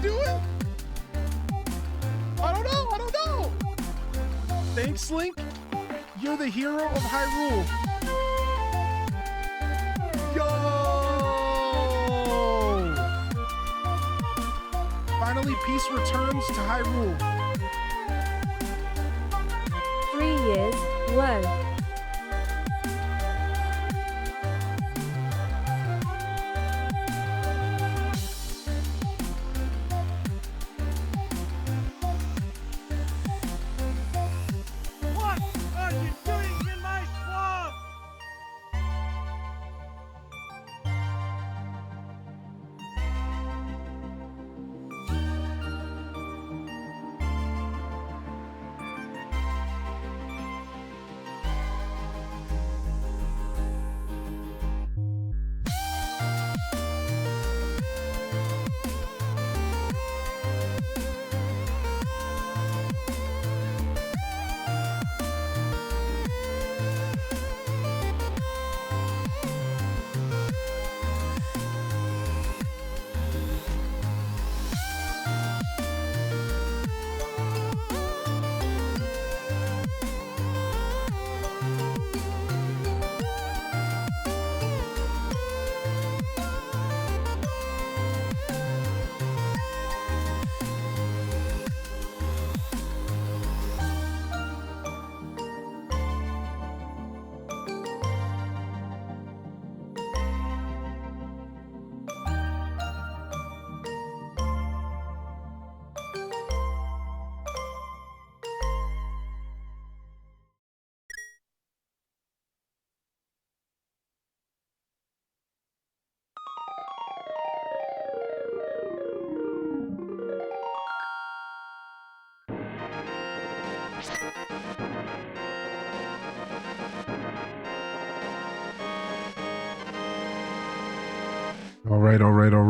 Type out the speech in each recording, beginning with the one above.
do it? I don't know. Thanks, Link. You're the hero of Hyrule. Yo! Finally, peace returns to Hyrule. 3 years, whoa. What are you doing in my swamp?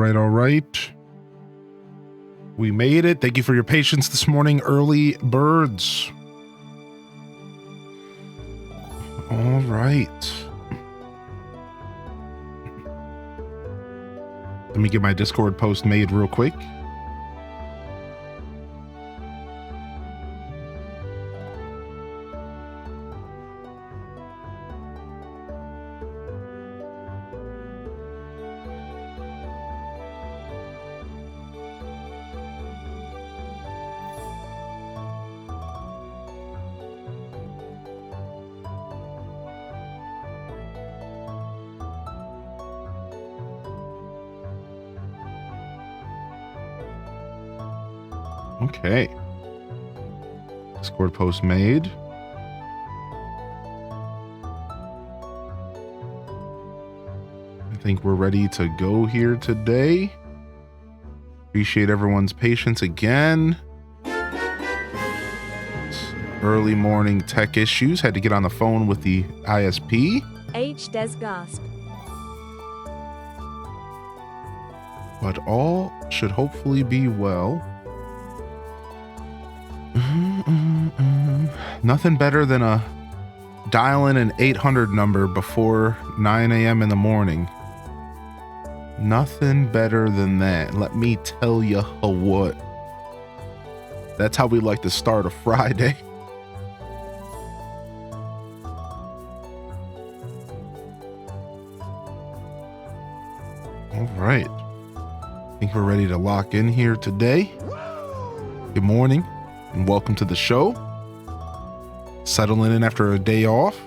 All right. We made it. Thank you for your patience this morning, early birds. All right. Let me get my Discord post made real quick. Okay. Discord post made. I think we're ready to go here today. Appreciate everyone's patience again. Early morning tech issues. Had to get on the phone with the ISP. H. Des gasp. But all should hopefully be well. Nothing better than dialing an 800 number before 9 a.m. in the morning. Nothing better than that. Let me tell you what. That's how we like to start a Friday. All right. I think we're ready to lock in here today. Good morning and welcome to the show. Settling in after a day off.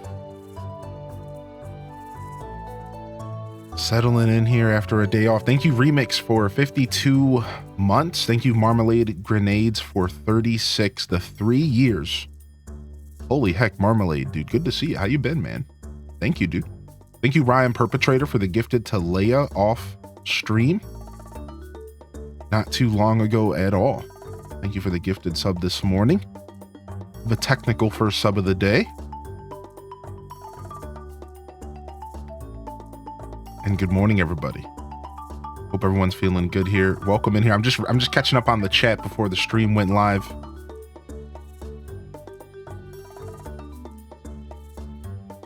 Settling in here after a day off. Thank you, Remix, for 52 months. Thank you, Marmalade Grenades, for 36 to 3 years. Holy heck, Marmalade, dude. Good to see you. How you been, man? Thank you, dude. Thank you, Ryan Perpetrator, for the gifted to Leia off stream. Not too long ago at all. Thank you for the gifted sub this morning. The technical first sub of the day. And good morning, everybody. Hope everyone's feeling good here. Welcome in here. I'm just catching up on the chat before the stream went live.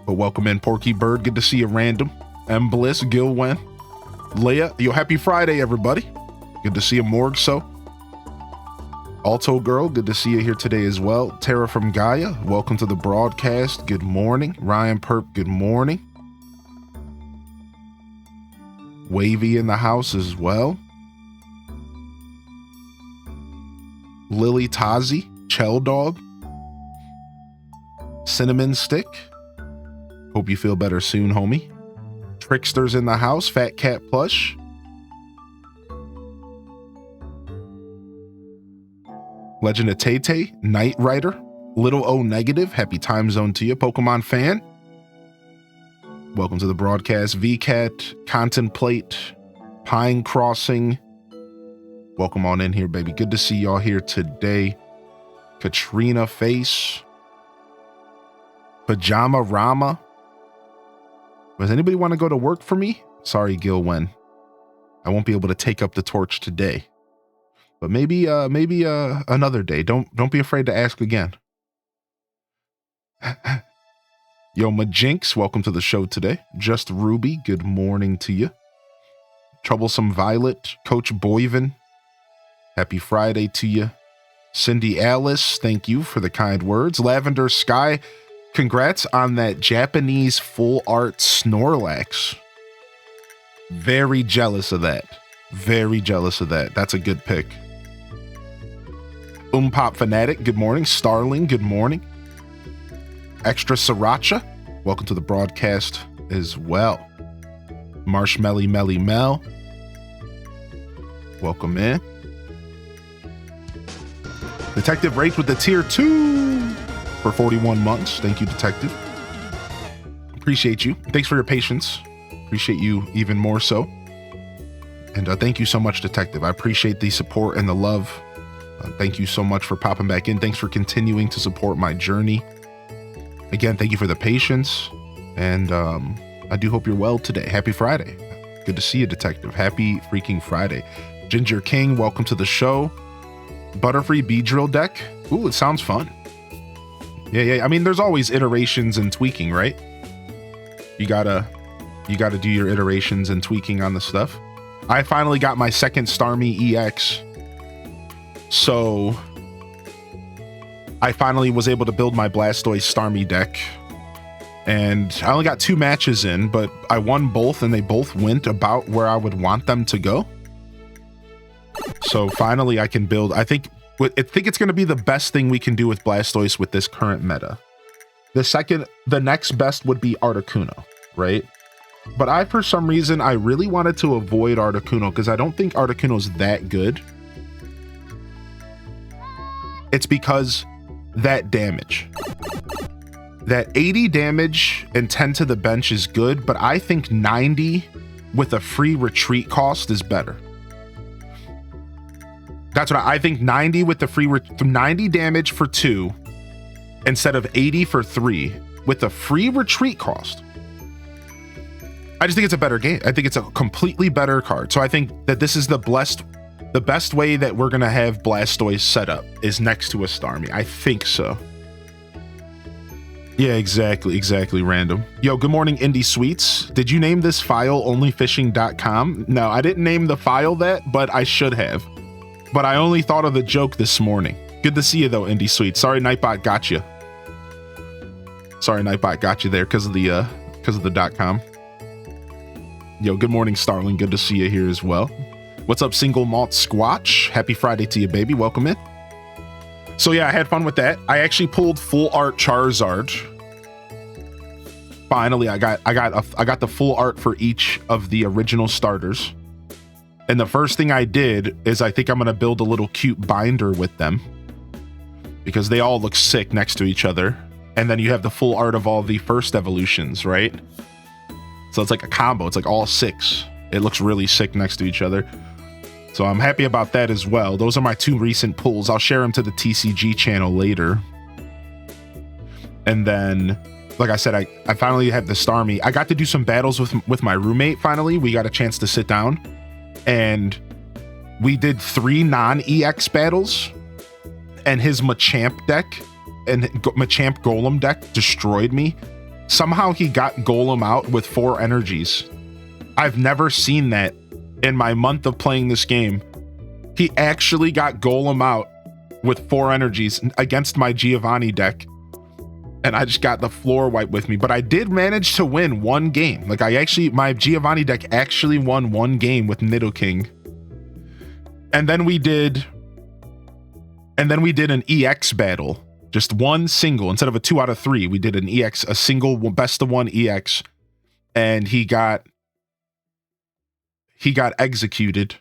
But welcome in, Porky Bird. Good to see you, Random. M Bliss, Gilwen, Leia. Yo, happy Friday, everybody. Good to see you, Morg. So Alto Girl, good to see you here today as well. Tara from Gaia, welcome to the broadcast. Good morning. Ryan Perp, good morning. Wavy in the house as well. Lily Tazi, Chell Dog. Cinnamon Stick. Hope you feel better soon, homie. Trickster's in the house. Fat Cat Plush. Legend of Tay-Tay. Knight Rider. Little O Negative. Happy time zone to you, Pokemon fan. Welcome to the broadcast. VCat. Contemplate. Pine Crossing. Welcome on in here, baby. Good to see y'all here today. Katrina Face. Pajama Rama. Does anybody want to go to work for me? Sorry, Gilwen. I won't be able to take up the torch today. But maybe another day. Don't be afraid to ask again. Yo, Majinx, welcome to the show today. Just Ruby, good morning to you. Troublesome Violet, Coach Boyven, happy Friday to you. Cindy Alice, thank you for the kind words. Lavender Sky, congrats on that Japanese full art Snorlax. Very jealous of that. Very jealous of that. That's a good pick. Pop Fanatic, good morning. Starling, good morning. Extra Sriracha, welcome to the broadcast as well. Marshmelly Melly Mel, welcome in. Detective Rach with the tier 2 for 41 months. Thank you, Detective. Appreciate you. Thanks for your patience. Appreciate you even more so. And thank you so much, Detective. I appreciate the support and the love. Thank you so much for popping back in. Thanks for continuing to support my journey. Again, thank you for the patience. And I do hope you're well today. Happy Friday. Good to see you, Detective. Happy freaking Friday. Ginger King, welcome to the show. Butterfree Beedrill deck. Ooh, it sounds fun. Yeah. I mean, there's always iterations and tweaking, right? You gotta do your iterations and tweaking on the stuff. I finally got my second Starmie EX. So I finally was able to build my Blastoise Starmie deck. And I only got 2 matches in, but I won both and they both went about where I would want them to go. So finally I can build, I think it's going to be the best thing we can do with Blastoise with this current meta. The next best would be Articuno, right? But for some reason, I really wanted to avoid Articuno because I don't think Articuno's that good. It's because that damage. That 80 damage and 10 to the bench is good, but I think 90 with a free retreat cost is better. That's what I think. 90 with the free 90 damage for 2 instead of 80 for 3 with a free retreat cost. I just think it's a better game. I think it's a completely better card. So I think that this is the best way that we're gonna have Blastoise set up is next to a Starmie. I think so. Yeah, exactly, random. Yo, good morning, Indie Sweets. Did you name this file onlyfishing.com? No, I didn't name the file that, but I should have. But I only thought of the joke this morning. Good to see you though, Indie Sweets. Sorry, Nightbot got you. Sorry, Nightbot got you there because of the .com. Yo, good morning, Starling. Good to see you here as well. What's up, Single Malt Squatch? Happy Friday to you, baby. Welcome in. So yeah, I had fun with that. I actually pulled full art Charizard. Finally, I got the full art for each of the original starters. And the first thing I did is I think I'm gonna build a little cute binder with them because they all look sick next to each other. And then you have the full art of all the first evolutions, right? So it's like a combo. It's like all 6. It looks really sick next to each other. So I'm happy about that as well. Those are my 2 recent pulls. I'll share them to the TCG channel later. And then, like I said, I finally had the Starmie. I got to do some battles with my roommate finally. We got a chance to sit down. And we did 3 non-EX battles. And his Machamp deck and Machamp Golem deck destroyed me. Somehow he got Golem out with 4 energies. I've never seen that in my month of playing this game. He actually got Golem out with 4 energies against my Giovanni deck. And I just got the floor wiped with me. But I did manage to win 1 game. Like my Giovanni deck actually won 1 game with Nidoking. And then we did an EX battle. Just 1 single. Instead of a 2 out of 3, we did an EX, a single best of 1 EX. And he got executed.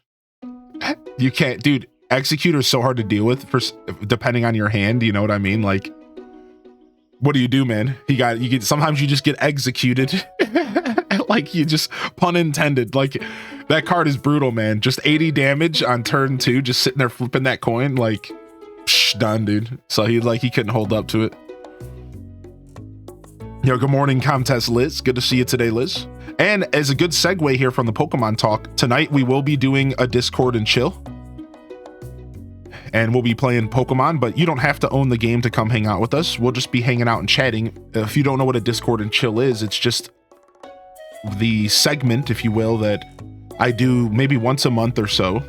You can't, dude, Executor is so hard to deal with depending on your hand, you know what I mean? Like, what do you do, man? Sometimes you just get executed. Like, you just, pun intended, like, that card is brutal, man. Just 80 damage on turn 2, just sitting there flipping that coin, like, done, dude. So he couldn't hold up to it. Yo, good morning, Comtest Liz. Good to see you today, Liz. And as a good segue here from the Pokemon talk, tonight we will be doing a Discord and chill. And we'll be playing Pokemon, but you don't have to own the game to come hang out with us. We'll just be hanging out and chatting. If you don't know what a Discord and chill is, it's just the segment, if you will, that I do maybe once a month or so.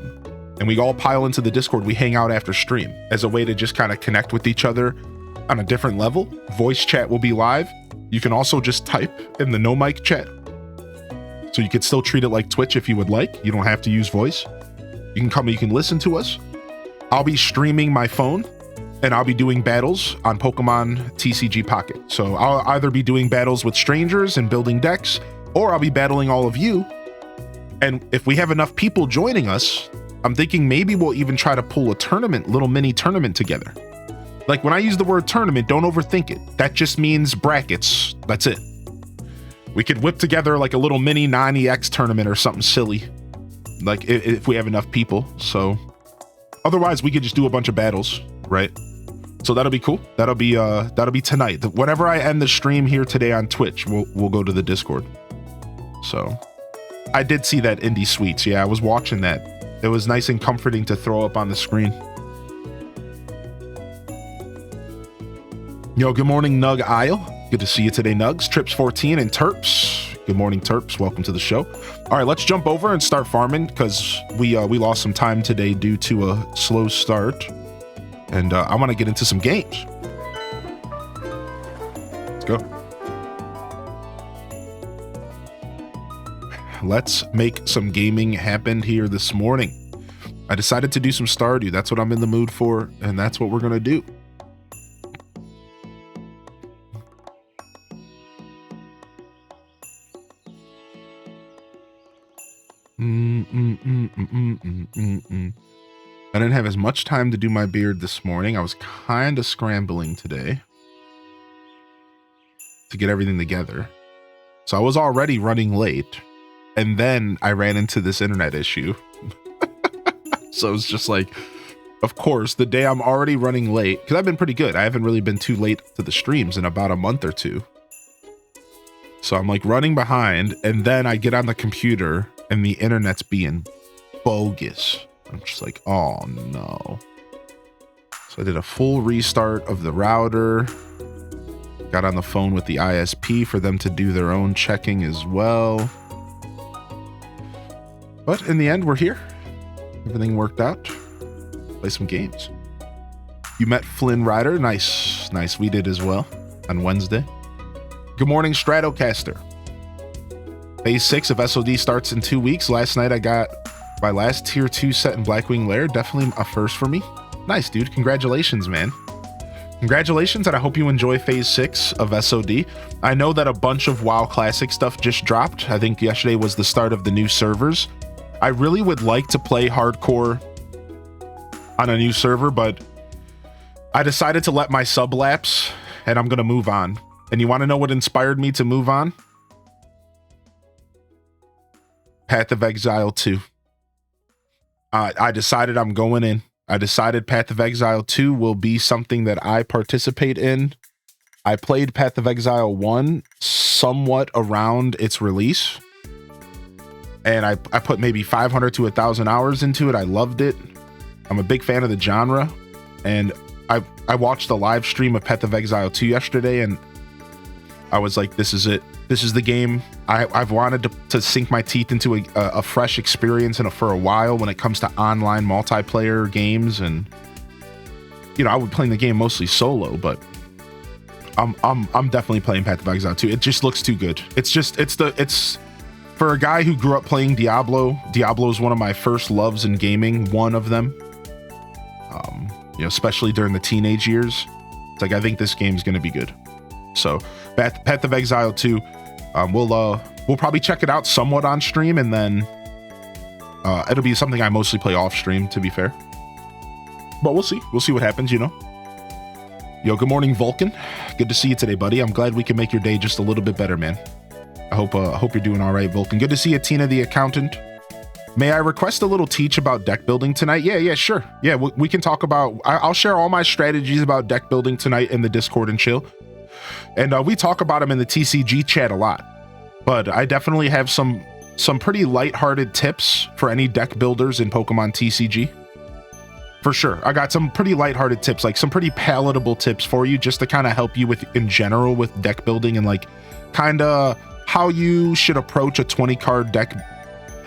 And we all pile into the Discord. We hang out after stream as a way to just kind of connect with each other on a different level. Voice chat will be live. You can also just type in the no mic chat. So you could still treat it like Twitch if you would like. You don't have to use voice. You can come, you can listen to us. I'll be streaming my phone and I'll be doing battles on Pokemon TCG Pocket. So I'll either be doing battles with strangers and building decks, or I'll be battling all of you. And if we have enough people joining us, I'm thinking maybe we'll even try to pull a tournament, little mini tournament together. Like, when I use the word tournament, don't overthink it. That just means brackets. That's it. We could whip together like a little mini non-EX tournament or something silly. Like, if we have enough people. So otherwise we could just do a bunch of battles, right? So that'll be cool. That'll be tonight. Whenever I end the stream here today on Twitch, we'll go to the Discord. So I did see that Indie Sweets. Yeah, I was watching that. It was nice and comforting to throw up on the screen. Yo, good morning, Nug Isle. Good to see you today, Nugs. Trips 14 and Terps. Good morning, Terps. Welcome to the show. All right, let's jump over and start farming because we lost some time today due to a slow start. And I want to get into some games. Let's go. Let's make some gaming happen here this morning. I decided to do some Stardew. That's what I'm in the mood for, and that's what we're going to do. I didn't have as much time to do my beard this morning. I was kind of scrambling today to get everything together. So I was already running late, and then I ran into this internet issue. So it's just like, of course, the day I'm already running late, because I've been pretty good. I haven't really been too late to the streams in about a month or two. So I'm like running behind, and then I get on the computer and the internet's being bogus. I'm just like, oh no. So I did a full restart of the router. Got on the phone with the ISP for them to do their own checking as well. But in the end, we're here. Everything worked out. Play some games. You met Flynn Rider. Nice. Nice. We did as well on Wednesday. Good morning, Stratocaster. Phase 6 of SOD starts in 2 weeks. Last night I got my last tier 2 set in Blackwing Lair. Definitely a first for me. Nice, dude. Congratulations, man. Congratulations, and I hope you enjoy Phase 6 of SOD. I know that a bunch of WoW Classic stuff just dropped. I think yesterday was the start of the new servers. I really would like to play hardcore on a new server, but I decided to let my sub lapse, and I'm going to move on. And you want to know what inspired me to move on? Path of Exile 2. I decided I'm going in. I decided Path of Exile 2 will be something that I participate in. I played Path of Exile 1 somewhat around its release. And I put maybe 500 to 1,000 hours into it. I loved it. I'm a big fan of the genre. And I watched the live stream of Path of Exile 2 yesterday, and I was like, this is it. This is the game. I've wanted to sink my teeth into a fresh experience for a while when it comes to online multiplayer games, and you know, I would play the game mostly solo, but I'm definitely playing Path of Exile 2. It just looks too good. It's for a guy who grew up playing Diablo. Diablo is one of my first loves in gaming, one of them. You know, especially during the teenage years. It's like, I think this game's going to be good. So Path of Exile 2, we'll probably check it out somewhat on stream, and then it'll be something I mostly play off stream, to be fair. But we'll see what happens, you know. Yo, good morning, Vulcan. Good to see you today, buddy. I'm glad we can make your day just a little bit better, man. I hope you're doing all right, Vulcan. Good to see you, Tina the accountant. May I request a little teach about deck building tonight? Yeah, sure. Yeah, we can talk about, I'll share all my strategies about deck building tonight in the Discord and chill. And we talk about them in the TCG chat a lot. But I definitely have some pretty lighthearted tips for any deck builders in Pokemon TCG. For sure. I got some pretty lighthearted tips, like some pretty palatable tips for you, just to kind of help you with, in general, with deck building, and like kind of how you should approach a 20 card deck.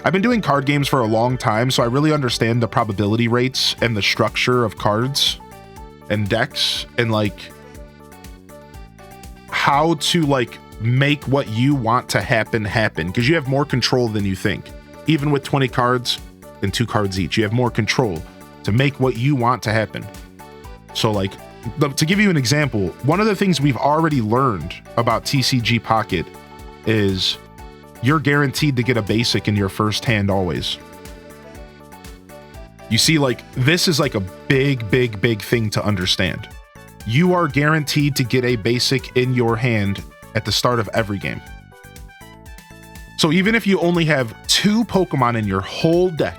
I've been doing card games for a long time, so I really understand the probability rates and the structure of cards and decks, and like how to like make what you want to happen, because you have more control than you think. Even with 20 cards and 2 cards each, you have more control to make what you want to happen. So like, to give you an example, one of the things we've already learned about TCG Pocket is you're guaranteed to get a basic in your first hand always. You see, like, this is like a big thing to understand. You are guaranteed to get a basic in your hand at the start of every game. So even if you only have 2 Pokemon in your whole deck,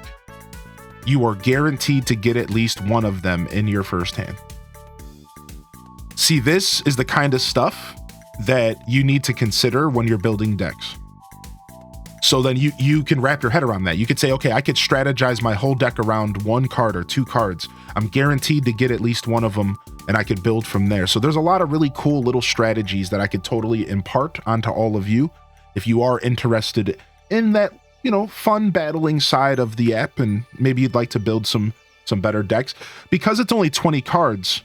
you are guaranteed to get at least one of them in your first hand. See, this is the kind of stuff that you need to consider when you're building decks. So then you can wrap your head around that. You could say, okay, I could strategize my whole deck around 1 card or 2 cards. I'm guaranteed to get at least one of them, and I could build from there. So there's a lot of really cool little strategies that I could totally impart onto all of you if you are interested in that, you know, fun battling side of the app, and maybe you'd like to build some better decks. Because it's only 20 cards,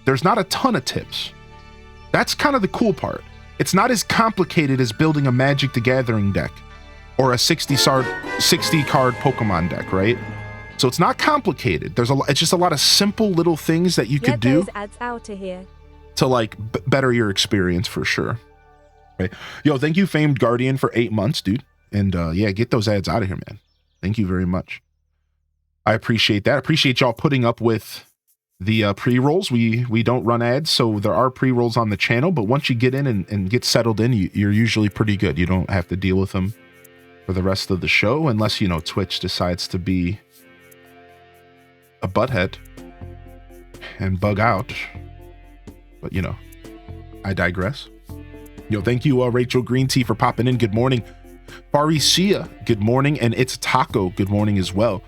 there's not a ton of tips. That's kind of the cool part. It's not as complicated as building a Magic the Gathering deck or a 60 card Pokemon deck, right? So it's not complicated. It's just a lot of simple little things that you could do ads out of here to like better your experience, for sure. Right? Yo, thank you, Famed Guardian, for 8 months, dude. And yeah, get those ads out of here, man. Thank you very much. I appreciate that. I appreciate y'all putting up with the pre-rolls. We don't run ads, so there are pre-rolls on the channel, but once you get in and get settled in, you're usually pretty good. You don't have to deal with them for the rest of the show, unless, you know, Twitch decides to be a butthead and bug out. But, you know, I digress. Yo, thank you, Rachel Green Tea, for popping in. Good morning. Faricia, good morning. And It's Taco, good morning as well.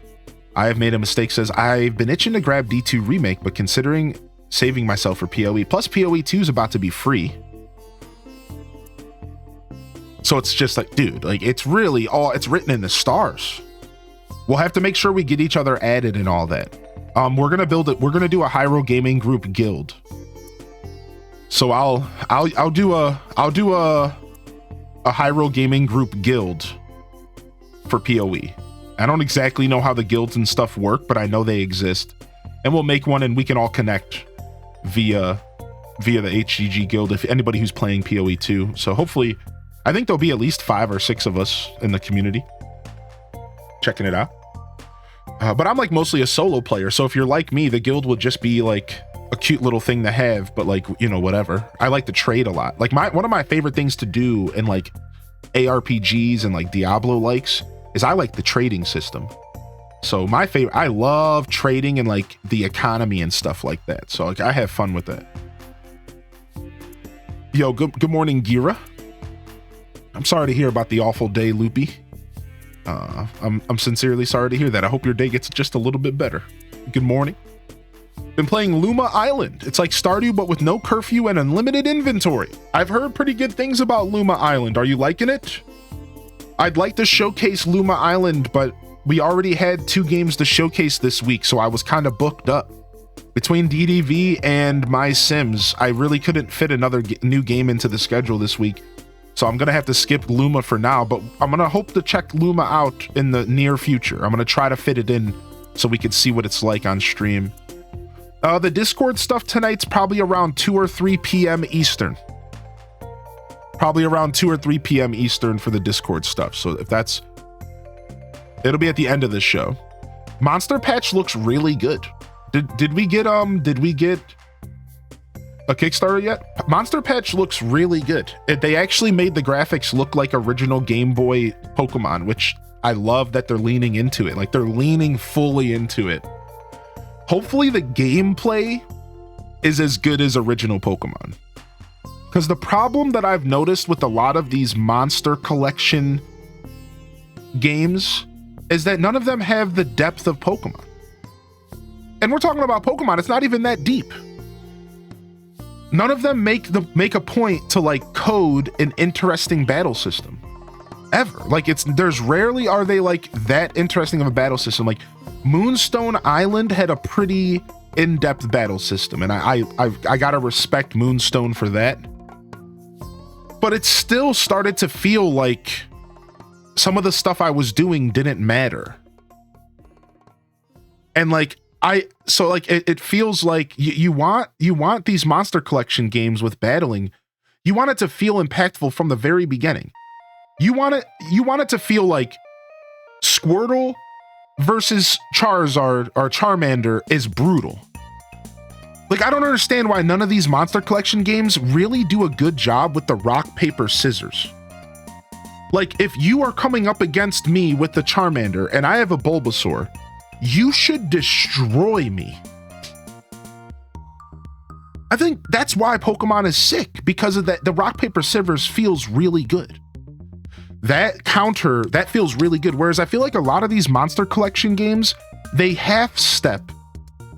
I have made a mistake, says, I've been itching to grab D2 Remake, but considering saving myself for PoE. Plus, PoE 2 is about to be free. So it's just like, dude, like, it's really it's written in the stars. We'll have to make sure we get each other added and all that. We're gonna build it. We're gonna do a Hyrule Gaming Group guild. So I'll do a Hyrule Gaming Group guild for PoE. I don't exactly know how the guilds and stuff work, but I know they exist. And we'll make one and we can all connect via the HGG guild if anybody who's playing PoE 2. So hopefully, I think there'll be at least 5 or 6 of us in the community checking it out. But I'm like mostly a solo player. So if you're like me, the guild will just be like a cute little thing to have, but like, you know, whatever. I like to trade a lot. Like one of my favorite things to do in like ARPGs and like Diablo likes is I like the trading system. So I love trading and like the economy and stuff like that. So like I have fun with that. Yo, good morning, Gira. I'm sorry to hear about the awful day, Loopy. I'm sincerely sorry to hear that. I hope your day gets just a little bit better. Good morning. Been playing Luma Island. It's like Stardew, but with no curfew and unlimited inventory. I've heard pretty good things about Luma Island. Are you liking it? I'd like to showcase Luma Island, but we already had 2 games to showcase this week, so I was kind of booked up. Between DDV and My Sims, I really couldn't fit another new game into the schedule this week. So I'm going to have to skip Luma for now, but I'm going to hope to check Luma out in the near future. I'm going to try to fit it in so we can see what it's like on stream. The Discord stuff tonight's probably around 2 or 3 p.m. Eastern. Probably around 2 or 3 p.m. Eastern for the Discord stuff. So if that's... It'll be at the end of this show. Monster Patch looks really good. Did we get a Kickstarter yet? Monster Patch looks really good. They actually made the graphics look like original Game Boy Pokemon, which I love that they're leaning into it. Like they're leaning fully into it. Hopefully the gameplay is as good as original Pokemon. Because the problem that I've noticed with a lot of these monster collection games is that none of them have the depth of Pokemon. And we're talking about Pokemon, it's not even that deep. None of them make a point to like code an interesting battle system. Ever. Like there's rarely are they like that interesting of a battle system. Like Moonstone Island had a pretty in-depth battle system, and I gotta respect Moonstone for that. But it still started to feel like some of the stuff I was doing didn't matter. And like it feels like you want these monster collection games with battling. You want it to feel impactful from the very beginning. You want it to feel like Squirtle versus Charizard or Charmander is brutal. Like, I don't understand why none of these monster collection games really do a good job with the rock, paper, scissors. Like, if you are coming up against me with the Charmander and I have a Bulbasaur, you should destroy me. I think that's why Pokemon is sick, because of that. The rock, paper, scissors feels really good. That counter, that feels really good. Whereas I feel like a lot of these monster collection games, they half step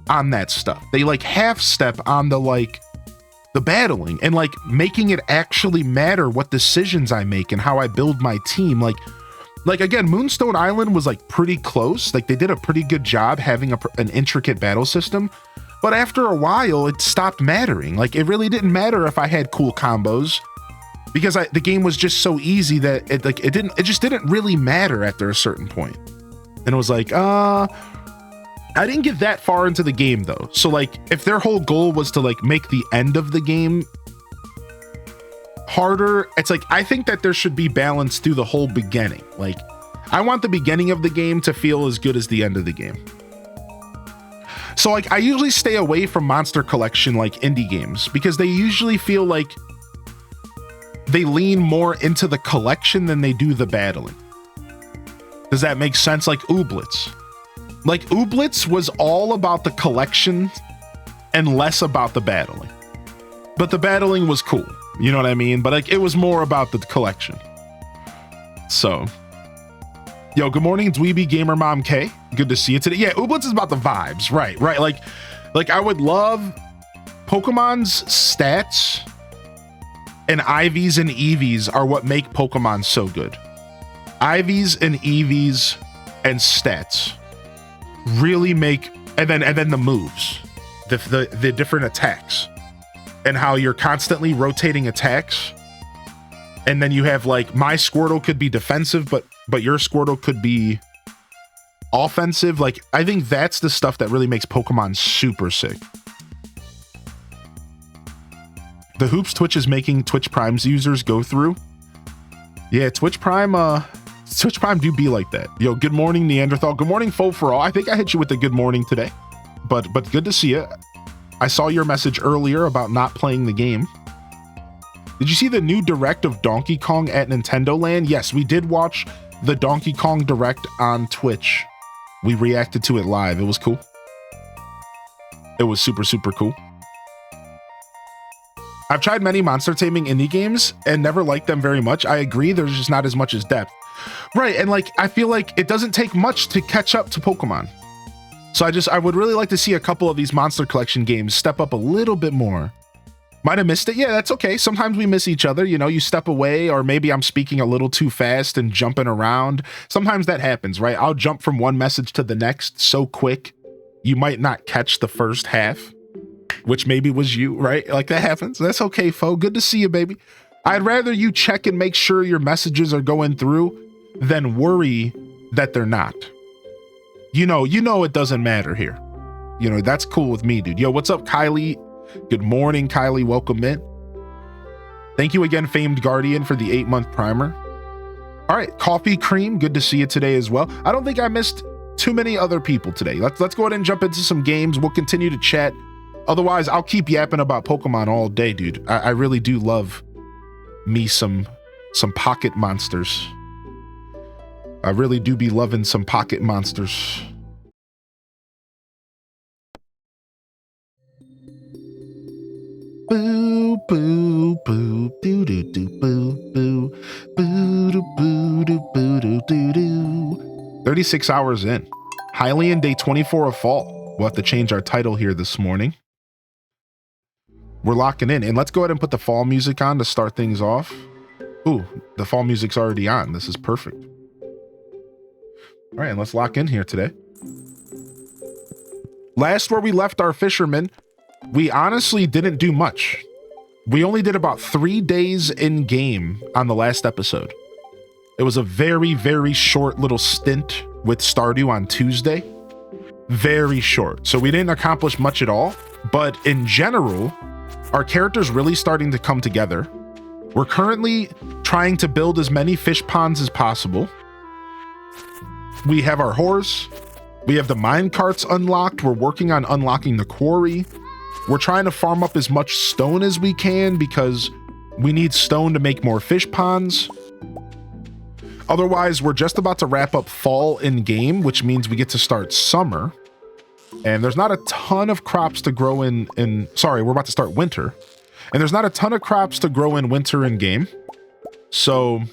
on that stuff. They like half step on the battling and like making it actually matter what decisions I make and how I build my team. Like again, Moonstone Island was like pretty close. Like they did a pretty good job having an intricate battle system, but after a while it stopped mattering. Like it really didn't matter if I had cool combos, because the game was just so easy that it just didn't really matter after a certain point. And it was like, I didn't get that far into the game though. So like if their whole goal was to like make the end of the game harder, it's like I think that there should be balance through the whole beginning. Like I want the beginning of the game to feel as good as the end of the game. So like I usually stay away from monster collection like indie games because they usually feel like they lean more into the collection than they do the battling. Does that make sense? Like Ooblets. Like Ooblets was all about the collection and less about the battling. But the battling was cool. You know what I mean? But like it was more about the collection. So, yo, good morning, Dweeby Gamer Mom K. Good to see you today. Yeah, Ooblets is about the vibes. Right. Like I would love Pokemon's stats, and IVs and EVs are what make Pokemon so good. IVs and EVs and stats really make, and then the moves, the different attacks, and how you're constantly rotating attacks. And then you have like my Squirtle could be defensive, but your Squirtle could be offensive. Like I think that's the stuff that really makes Pokemon super sick. The hoops Twitch is making Twitch Prime's users go through. Yeah, Twitch Prime do be like that. Yo, good morning, Neanderthal. Good morning, Foe for All. I think I hit you with a good morning today, but good to see you. I saw your message earlier about not playing the game. Did you see the new direct of Donkey Kong at Nintendo Land? Yes, we did watch the Donkey Kong direct on Twitch. We reacted to it live. It was cool. It was super, super cool. I've tried many monster taming indie games and never liked them very much. I agree, there's just not as much as depth. Right, and like I feel like it doesn't take much to catch up to Pokemon. So I would really like to see a couple of these monster collection games step up a little bit more. Might have missed it. Yeah, that's okay. Sometimes we miss each other. You know, you step away, or maybe I'm speaking a little too fast and jumping around. Sometimes that happens, right? I'll jump from one message to the next so quick. you might not catch the first half, which maybe was you, right? Like that happens. That's okay, Fo. Good to see you, baby. I'd rather you check and make sure your messages are going through than worry that they're not. You know it doesn't matter here. You know, that's cool with me, dude. Yo, what's up, Kylie? Good morning, Kylie. Welcome in. Thank you again, Famed Guardian, for the 8-month primer. All right, Coffee Cream. Good to see you today as well. I don't think I missed too many other people today. Let's go ahead and jump into some games. We'll continue to chat. Otherwise, I'll keep yapping about Pokemon all day, dude. I really do love me some pocket monsters. I really do be loving some pocket monsters. Boo, boo, boo, doo, doo, doo, boo, boo, boo, doo, boo, doo, boo, doo, doo, doo. 36 hours in. Hylian day 24 of fall. We'll have to change our title here this morning. We're locking in, and let's go ahead and put the fall music on to start things off. Ooh, the fall music's already on. This is perfect. All right, and let's lock in here today. Last where we left our fishermen, we honestly didn't do much. We only did about 3 days in game on the last episode. It was a very, very short little stint with Stardew on Tuesday. Very short. So we didn't accomplish much at all. But in general, our character's really starting to come together. We're currently trying to build as many fish ponds as possible. We have our horse. We have the mine carts unlocked. We're working on unlocking the quarry. We're trying to farm up as much stone as we can because we need stone to make more fish ponds. Otherwise, we're just about to wrap up fall in game, which means we get to start summer. And there's not a ton of crops to grow sorry, we're about to start winter. And there's not a ton of crops to grow in winter in game. So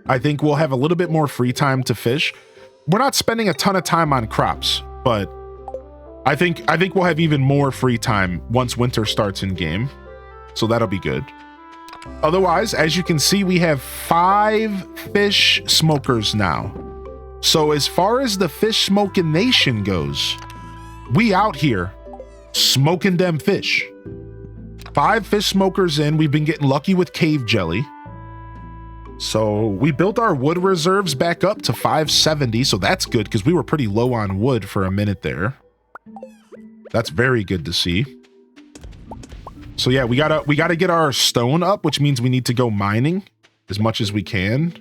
I think we'll have a little bit more free time to fish. We're not spending a ton of time on crops, but I think we'll have even more free time once winter starts in game. So that'll be good. Otherwise, as you can see, we have 5 fish smokers now. So as far as the fish smoking nation goes, we out here smoking them fish. 5 fish smokers in. We've been getting lucky with cave jelly. So we built our wood reserves back up to 570. So that's good because we were pretty low on wood for a minute there. That's very good to see. So yeah, we gotta get our stone up, which means we need to go mining as much as we can.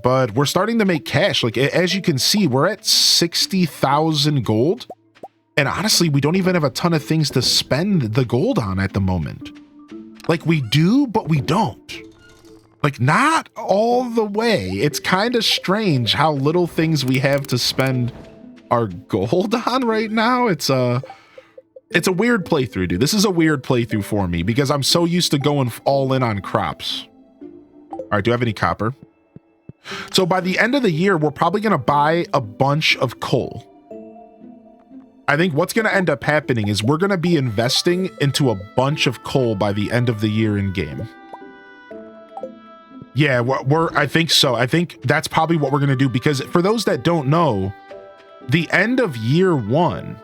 But we're starting to make cash. Like, as you can see, we're at 60,000 gold. And honestly, we don't even have a ton of things to spend the gold on at the moment. Like, we do, but we don't. Like, not all the way. It's kind of strange how little things we have to spend our gold on right now. It's a weird playthrough, dude. This is a weird playthrough for me because I'm so used to going all in on crops. All right, do I have any copper? So by the end of the year, we're probably going to buy a bunch of coal. I think what's going to end up happening is we're going to be investing into a bunch of coal by the end of the year in game. Yeah, I think so. I think that's probably what we're going to do because for those that don't know, the end of year 1,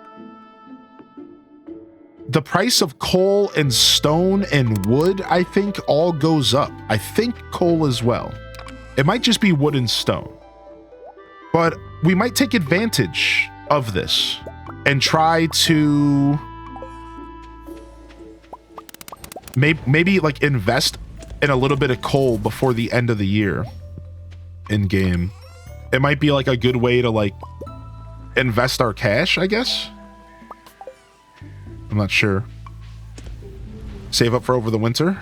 the price of coal and stone and wood, I think, all goes up. I think coal as well. It might just be wood and stone. But we might take advantage of this and try to maybe like invest in a little bit of coal before the end of the year in game. It might be like a good way to like invest our cash, I guess. I'm not sure. Save up for over the winter.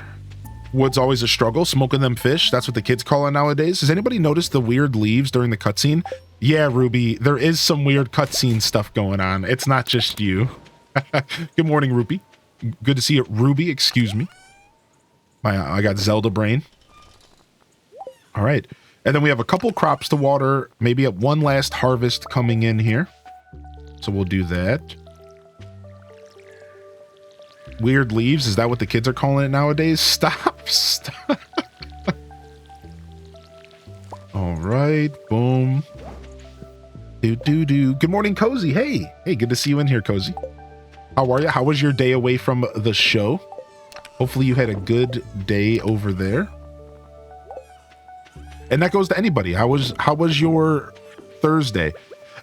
Wood's always a struggle. Smoking them fish. That's what the kids call it nowadays. Has anybody noticed the weird leaves during the cutscene? Yeah, Ruby. There is some weird cutscene stuff going on. It's not just you. Good morning, Ruby. Good to see you, Ruby. Excuse me. I got Zelda brain. All right. And then we have a couple crops to water. Maybe one last harvest coming in here. So we'll do that. Weird leaves. Is that what the kids are calling it nowadays? Stop. All right. Boom. Good morning, Cozy. Hey, good to see you in here, Cozy. How are you? How was your day away from the show? Hopefully you had a good day over there. And that goes to anybody. How was your Thursday?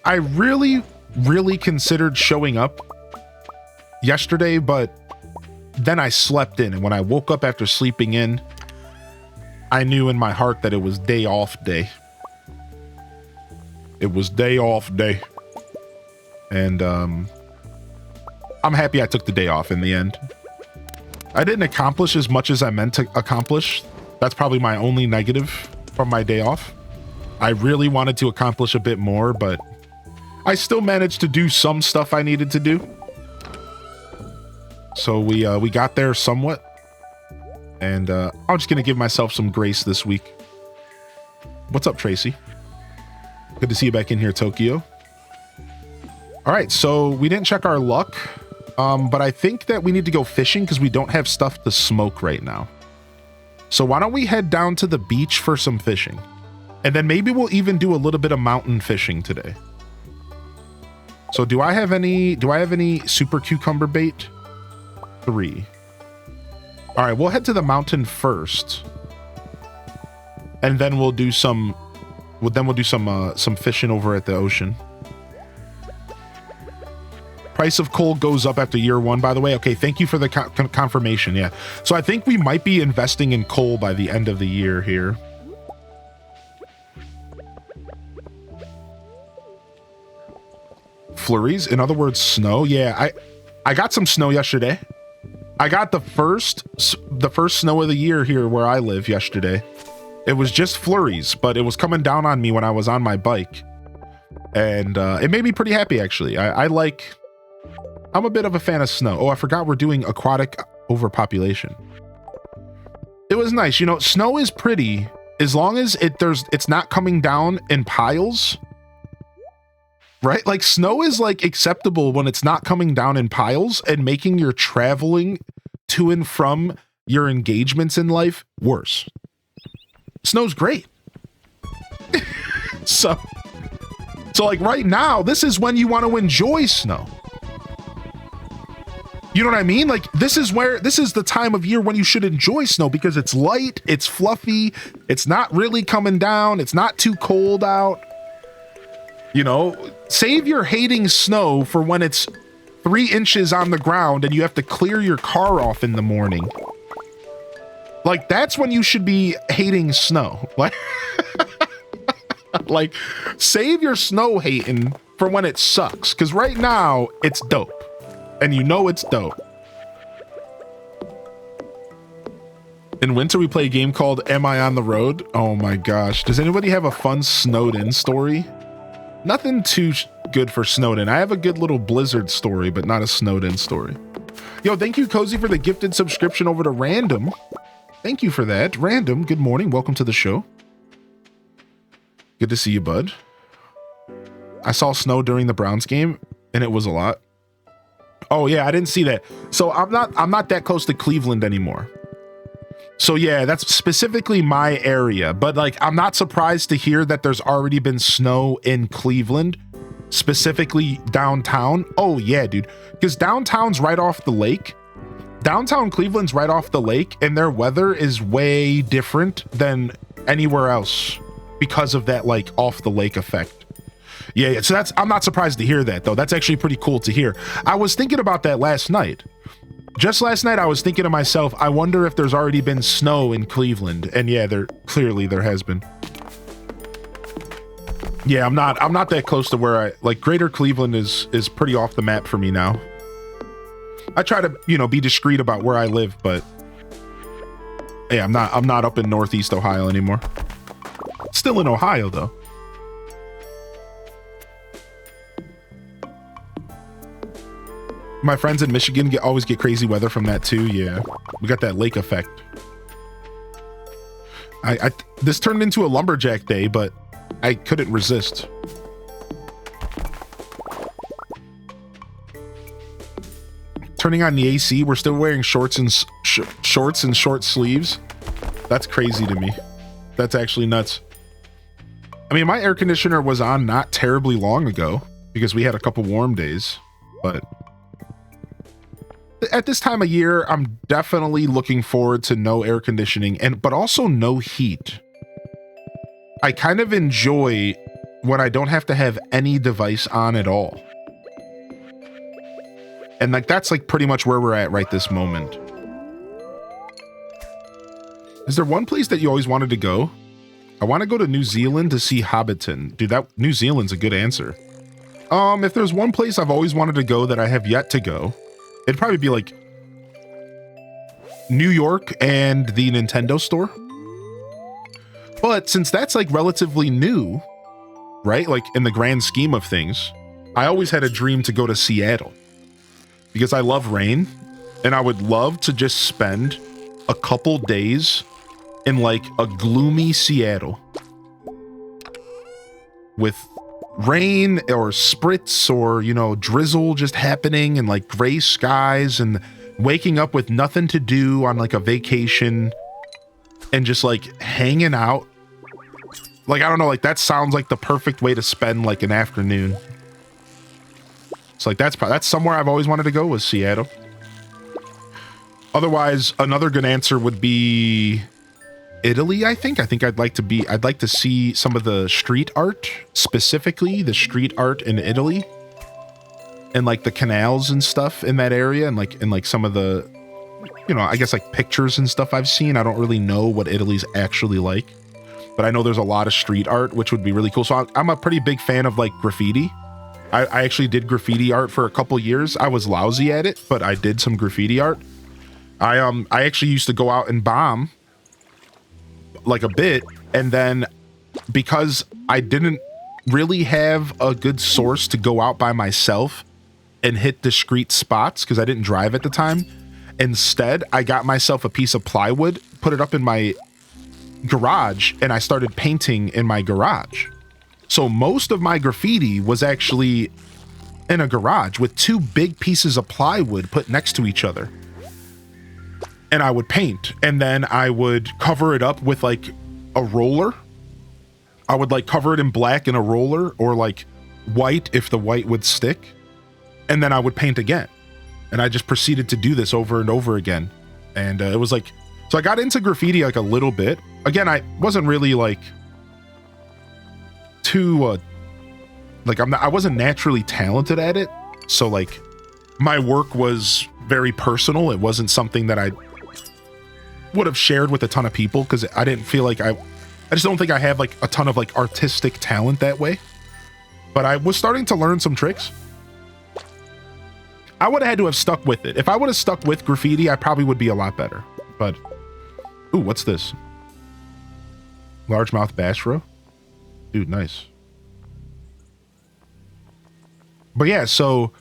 I really considered showing up yesterday, but then I slept in, and when I woke up after sleeping in, I knew in my heart that it was day off day. It was day off day. And I'm happy I took the day off in the end. I didn't accomplish as much as I meant to accomplish. That's probably my only negative from my day off. I really wanted to accomplish a bit more, but I still managed to do some stuff I needed to do. So we got there somewhat. And I'm just going to give myself some grace this week. What's up, Tracy? Good to see you back in here, Tokyo. All right, so we didn't check our luck, but I think that we need to go fishing because we don't have stuff to smoke right now. So why don't we head down to the beach for some fishing? And then maybe we'll even do a little bit of mountain fishing today. So do I have any super cucumber bait? 3. All right, we'll head to the mountain first. And then we'll do some fishing over at the ocean. Price of coal goes up after year 1, by the way. Okay, thank you for the confirmation. Yeah. So I think we might be investing in coal by the end of the year here. Flurries, in other words, snow. Yeah, I got some snow yesterday. I got the first snow of the year here where I live yesterday. It was just flurries, but it was coming down on me when I was on my bike. And it made me pretty happy, actually. I'm a bit of a fan of snow. Oh, I forgot we're doing aquatic overpopulation. It was nice. You know, snow is pretty as long as it's not coming down in piles. Right? Like, snow is like acceptable when it's not coming down in piles and making your traveling to and from your engagements in life worse. Snow's great. So like right now, this is when you want to enjoy snow. You know what I mean? Like, this is the time of year when you should enjoy snow because it's light, it's fluffy, it's not really coming down, it's not too cold out. You know, save your hating snow for when it's 3 inches on the ground and you have to clear your car off in the morning. Like, that's when you should be hating snow. Like, save your snow hating for when it sucks. Because right now, it's dope. And you know it's dope. In winter, we play a game called Am I on the Road? Oh my gosh. Does anybody have a fun Snowden story? Nothing too good for Snowden. I have a good little Blizzard story, but not a Snowden story. Yo, thank you, Cozy, for the gifted subscription over to Random. Thank you for that. Random, good morning. Welcome to the show. Good to see you, bud. I saw snow during the Browns game, and it was a lot. Oh, yeah, I didn't see that. So I'm not that close to Cleveland anymore. So yeah, that's specifically my area, but like, I'm not surprised to hear that there's already been snow in Cleveland, specifically downtown. Oh yeah, dude, because downtown's right off the lake. Downtown Cleveland's right off the lake, and their weather is way different than anywhere else because of that like off the lake effect. Yeah, so I'm not surprised to hear that though. That's actually pretty cool to hear. I was thinking about that last night. Just last night, I was thinking to myself, I wonder if there's already been snow in Cleveland. And yeah, there has been. Yeah, I'm not that close to where like Greater Cleveland is pretty off the map for me now. I try to, you know, be discreet about where I live, but yeah, I'm not up in Northeast Ohio anymore. Still in Ohio though. My friends in Michigan always get crazy weather from that too. Yeah, we got that lake effect. This turned into a lumberjack day, but I couldn't resist. Turning on the AC, we're still wearing shorts and short sleeves. That's crazy to me. That's actually nuts. I mean, my air conditioner was on not terribly long ago because we had a couple warm days, but at this time of year, I'm definitely looking forward to no air conditioning but also no heat. I kind of enjoy when I don't have to have any device on at all. And like that's like pretty much where we're at right this moment. Is there one place that you always wanted to go? I want to go to New Zealand to see Hobbiton. Dude, that New Zealand's a good answer. If there's one place I've always wanted to go that I have yet to go, it'd probably be like New York and the Nintendo store. But since that's like relatively new, right? Like in the grand scheme of things, I always had a dream to go to Seattle because I love rain and I would love to just spend a couple days in like a gloomy Seattle with rain or spritz or, you know, drizzle just happening and like gray skies and waking up with nothing to do on like a vacation and just like hanging out. Like, I don't know, like that sounds like the perfect way to spend like an afternoon. It's like that's somewhere I've always wanted to go, was Seattle. Otherwise, another good answer would be Italy, I think. I'd like to see some of the street art, specifically the street art in Italy. And like the canals and stuff in that area and like some of the, you know, I guess like pictures and stuff I've seen. I don't really know what Italy's actually like, but I know there's a lot of street art, which would be really cool. So I'm a pretty big fan of like graffiti. I actually did graffiti art for a couple years. I was lousy at it, but I did some graffiti art. I actually used to go out and bomb like a bit, and then because I didn't really have a good source to go out by myself and hit discrete spots because I didn't drive at the time, instead I got myself a piece of plywood, put it up in my garage, and I started painting in my garage. So most of my graffiti was actually in a garage with two big pieces of plywood put next to each other. And I would paint, and then I would cover it up with like a roller. I would like cover it in black in a roller, or like white if the white would stick. And then I would paint again. And I just proceeded to do this over and over again. And it was like, so I got into graffiti like a little bit. Again, I wasn't really like too, like I wasn't naturally talented at it. So like my work was very personal. It wasn't something that I would have shared with a ton of people because I didn't feel like I just don't think I have like a ton of like artistic talent that way. But I was starting to learn some tricks. I would have had to have stuck with it. If I would have stuck with graffiti, I probably would be a lot better. But, ooh, what's this? Largemouth bass roe? Dude, nice. But yeah, so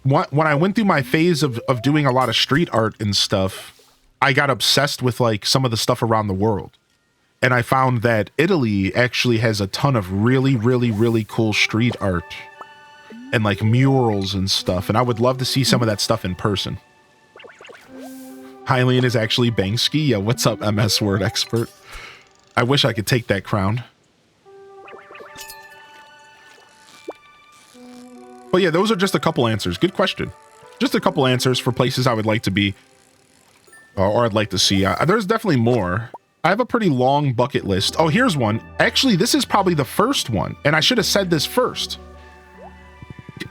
when I went through my phase of doing a lot of street art and stuff, I got obsessed with like some of the stuff around the world. And I found that Italy actually has a ton of really, really, really cool street art and like murals and stuff. And I would love to see some of that stuff in person. Hylian is actually Banksy. Yeah, what's up, MS Word Expert? I wish I could take that crown. But yeah, those are just a couple answers. Good question. Just a couple answers for places I would like to be. Or I'd like to see. There's definitely more. I have a pretty long bucket list. Oh, here's one. Actually, this is probably the first one. And I should have said this first.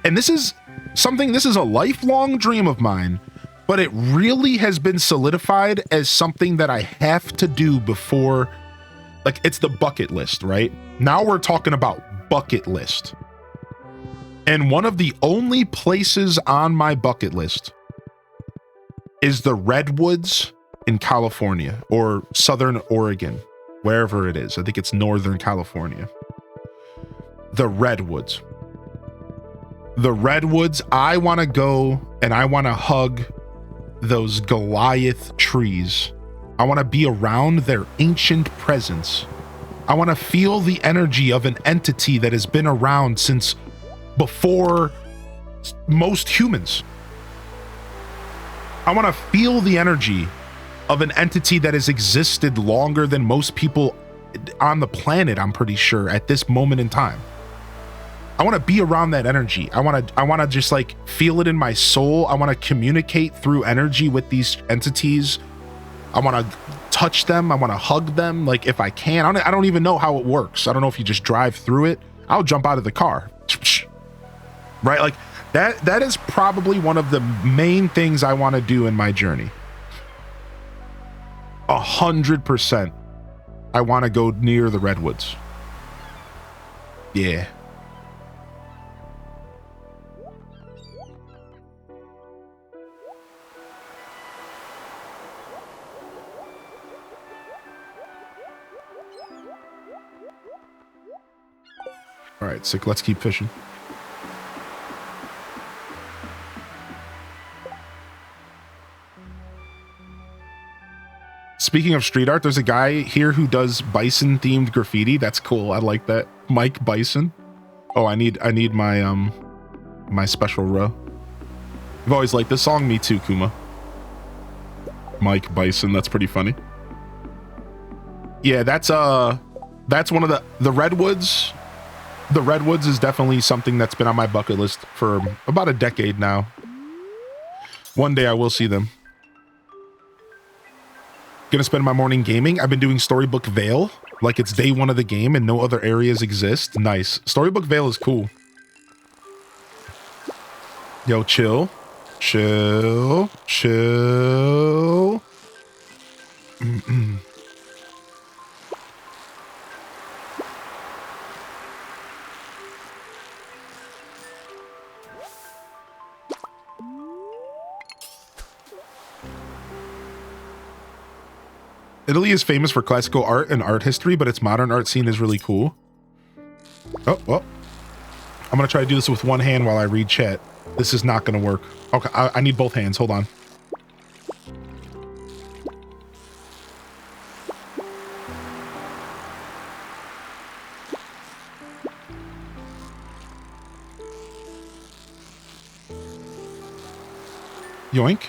And this is a lifelong dream of mine. But it really has been solidified as something that I have to do before. Like, it's the bucket list, right? Now we're talking about bucket list. And one of the only places on my bucket list is the Redwoods in California or Southern Oregon, wherever it is. I think it's Northern California. The Redwoods. The Redwoods, I want to go and I want to hug those Goliath trees. I want to be around their ancient presence. I want to feel the energy of an entity that has been around since before most humans. I want to feel the energy of an entity that has existed longer than most people on the planet, I'm pretty sure, at this moment in time. I want to be around that energy. I want to just like feel it in my soul. I want to communicate through energy with these entities. I want to touch them. I want to hug them. Like if I can, I don't even know how it works. I don't know if you just drive through it. I'll jump out of the car. Right? Like that is probably one of the main things I want to do in my journey. 100%. I want to go near the redwoods. Yeah. All right, sick. Let's keep fishing. Speaking of street art, there's a guy here who does bison themed graffiti. That's cool. I like that. Mike Bison. Oh, I need my my special row. I've always liked this song. Me too, Kuma. Mike Bison. That's pretty funny. Yeah, that's one of the redwoods. The redwoods is definitely something that's been on my bucket list for about a decade now. One day I will see them. Gonna spend my morning gaming. I've been doing Storybook Vale, like it's day one of the game and no other areas exist. Nice. Storybook Vale is cool. Yo, chill. Chill. Chill. Italy is famous for classical art and art history, but its modern art scene is really cool. Oh, well. I'm gonna try to do this with one hand while I read chat. This is not gonna work. Okay, I need both hands. Hold on. Yoink.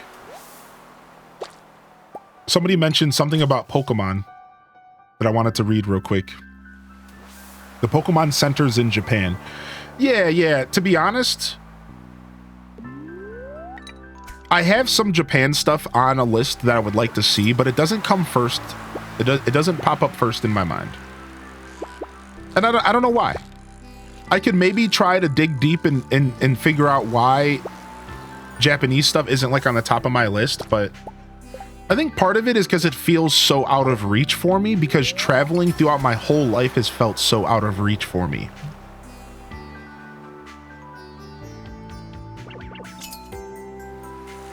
Somebody mentioned something about Pokemon that I wanted to read real quick. The Pokemon centers in Japan. Yeah. To be honest, I have some Japan stuff on a list that I would like to see, but it doesn't come first. It doesn't pop up first in my mind. And I don't know why. I could maybe try to dig deep and figure out why Japanese stuff isn't like on the top of my list, but I think part of it is because it feels so out of reach for me, because traveling throughout my whole life has felt so out of reach for me.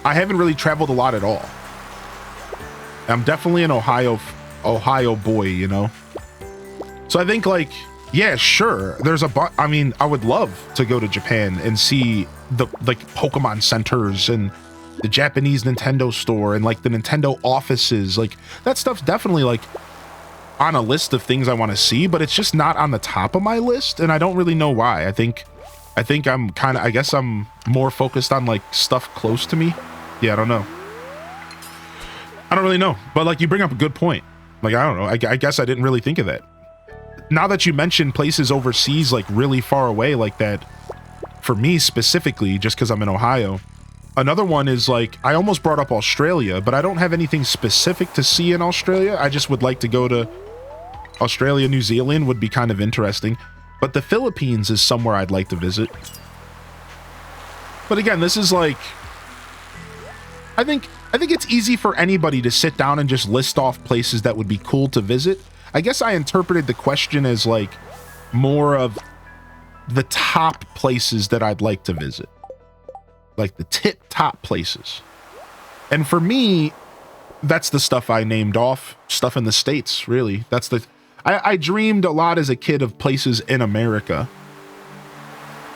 I haven't really traveled a lot at all. I'm definitely an Ohio boy, you know? So I think like, yeah, sure. I mean, I would love to go to Japan and see the like Pokemon centers and the Japanese Nintendo store and like the Nintendo offices. Like that stuff's definitely like on a list of things I want to see, but it's just not on the top of my list, and I don't really know why. I think I guess I'm more focused on like stuff close to me. Yeah, I don't know. I don't really know, but like you bring up a good point. Like, I don't know. I guess I didn't really think of that. Now that you mentioned places overseas, like really far away like that, for me specifically, just because I'm in Ohio, another one is like, I almost brought up Australia, but I don't have anything specific to see in Australia. I just would like to go to Australia. New Zealand would be kind of interesting, but the Philippines is somewhere I'd like to visit. But again, this is like, I think it's easy for anybody to sit down and just list off places that would be cool to visit. I guess I interpreted the question as like more of the top places that I'd like to visit. Like the tip top places. And for me, that's the stuff I named off. Stuff in the States, really. That's the... I dreamed a lot as a kid of places in America.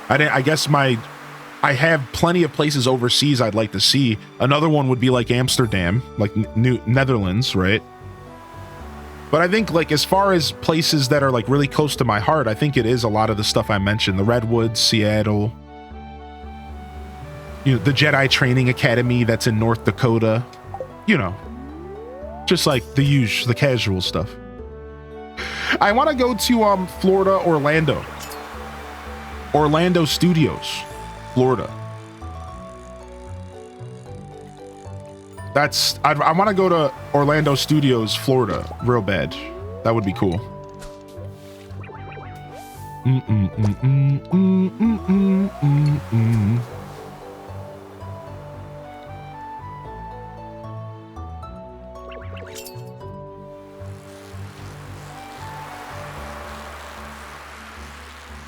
I guess I have plenty of places overseas I'd like to see. Another one would be like Amsterdam, like Netherlands, right? But I think like as far as places that are like really close to my heart, I think it is a lot of the stuff I mentioned. The Redwoods, Seattle, you know, the Jedi Training Academy that's in North Dakota, you know, just like the casual stuff. I want to go to Florida, Orlando. Orlando Studios, Florida. I want to go to Orlando Studios, Florida, real bad. That would be cool.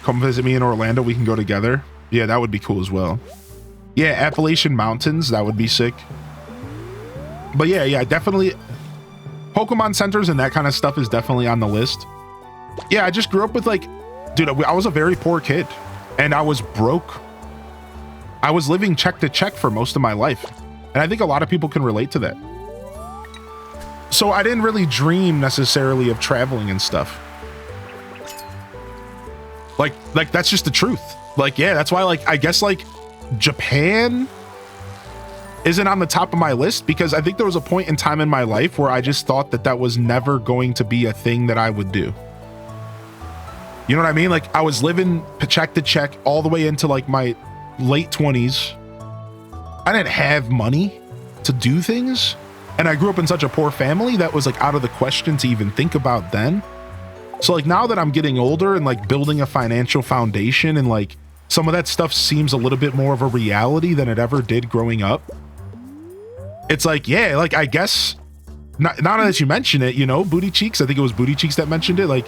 Come visit me in Orlando. We can go together. Yeah, that would be cool as well. Yeah, Appalachian Mountains. That would be sick. But yeah, definitely. Pokemon centers and that kind of stuff is definitely on the list. Yeah, I just grew up with like, dude, I was a very poor kid and I was broke. I was living check to check for most of my life. And I think a lot of people can relate to that. So I didn't really dream necessarily of traveling and stuff. Like that's just the truth. Like, yeah, that's why, like, I guess like Japan isn't on the top of my list because I think there was a point in time in my life where I just thought that that was never going to be a thing that I would do. You know what I mean? Like I was living check to check all the way into like my late 20s. I didn't have money to do things. And I grew up in such a poor family that was like out of the question to even think about then. So like now that I'm getting older and like building a financial foundation and like some of that stuff seems a little bit more of a reality than it ever did growing up. It's like, yeah, like I guess now that you mention it, you know, Booty Cheeks, I think it was Booty Cheeks that mentioned it. Like,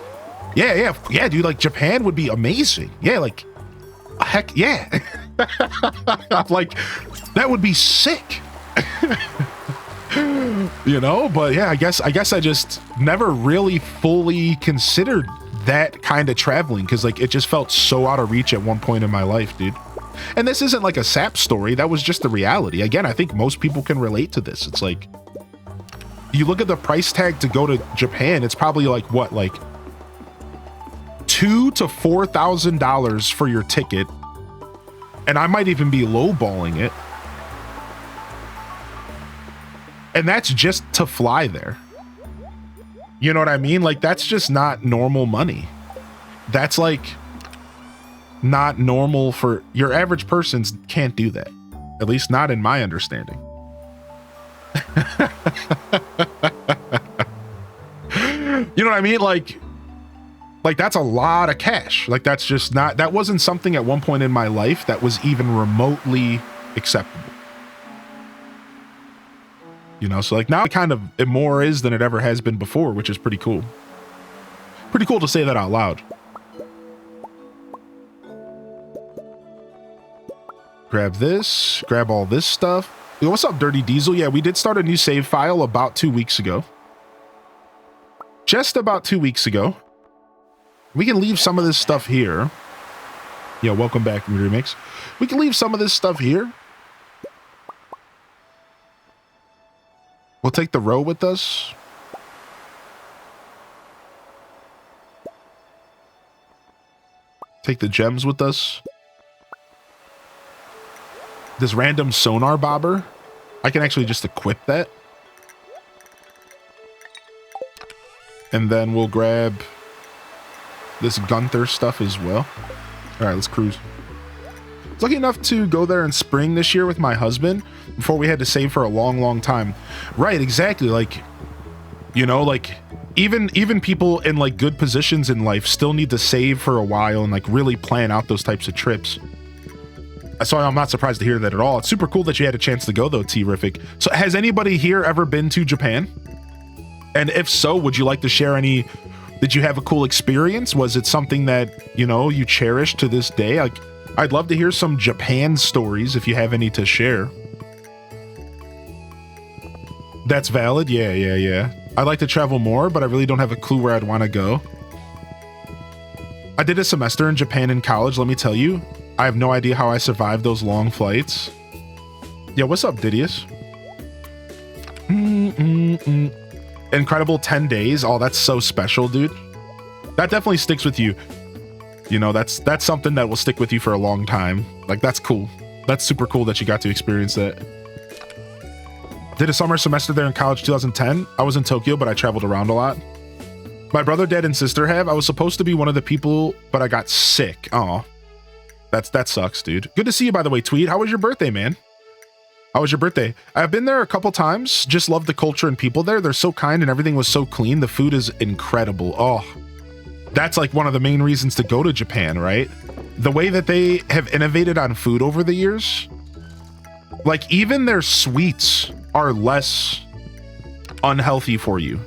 yeah, dude, like Japan would be amazing. Yeah, like heck yeah. Like that would be sick. You know, but yeah, I guess I just never really fully considered that kind of traveling because like it just felt so out of reach at one point in my life, dude. And this isn't like a sap story. That was just the reality. Again, I think most people can relate to this. It's like you look at the price tag to go to Japan, it's probably like what, like $2,000 to $4,000 for your ticket. And I might even be lowballing it. And that's just to fly there. You know what I mean? Like that's just not normal money. That's like not normal for your average person. Can't do that. At least not in my understanding. You know what I mean? Like that's a lot of cash. Like that's just not, that wasn't something at one point in my life that was even remotely acceptable. You know, so like now it more is than it ever has been before, which is pretty cool. Pretty cool to say that out loud. Grab this, grab all this stuff. Yo, what's up, Dirty Diesel? Yeah, we did start a new save file about 2 weeks ago. Just about 2 weeks ago. We can leave some of this stuff here. Yeah, welcome back, Remix. We can leave some of this stuff here. We'll take the row with us. Take the gems with us. This random sonar bobber, I can actually just equip that. And then we'll grab this Gunther stuff as well. All right, let's cruise. I was lucky enough to go there in spring this year with my husband before we had to save for a long time. Right, exactly. Like, you know, like even people in like good positions in life still need to save for a while and like really plan out those types of trips. So I'm not surprised to hear that at all. It's super cool that you had a chance to go though, Terrific. So has anybody here ever been to Japan? And if so, would you like to share any? Did you have a cool experience? Was it something that, you know, you cherish to this day? Like, I'd love to hear some Japan stories if you have any to share. That's valid. Yeah. I'd like to travel more, but I really don't have a clue where I'd want to go. I did a semester in Japan in college, let me tell you. I have no idea how I survived those long flights. Yeah, what's up, Didius? Incredible 10 days. Oh, that's so special, dude. That definitely sticks with you. You know, that's something that will stick with you for a long time. Like, that's cool. That's super cool that you got to experience that. Did a summer semester there in college 2010. I was in Tokyo, but I traveled around a lot. My brother, dad, and sister have. I was supposed to be one of the people, but I got sick. Oh, that sucks, dude. Good to see you, by the way, Tweed. How was your birthday, man? How was your birthday? I've been there a couple times. Just love the culture and people there. They're so kind and everything was so clean. The food is incredible. Oh, that's like one of the main reasons to go to Japan, right? The way that they have innovated on food over the years. Like even their sweets are less unhealthy for you.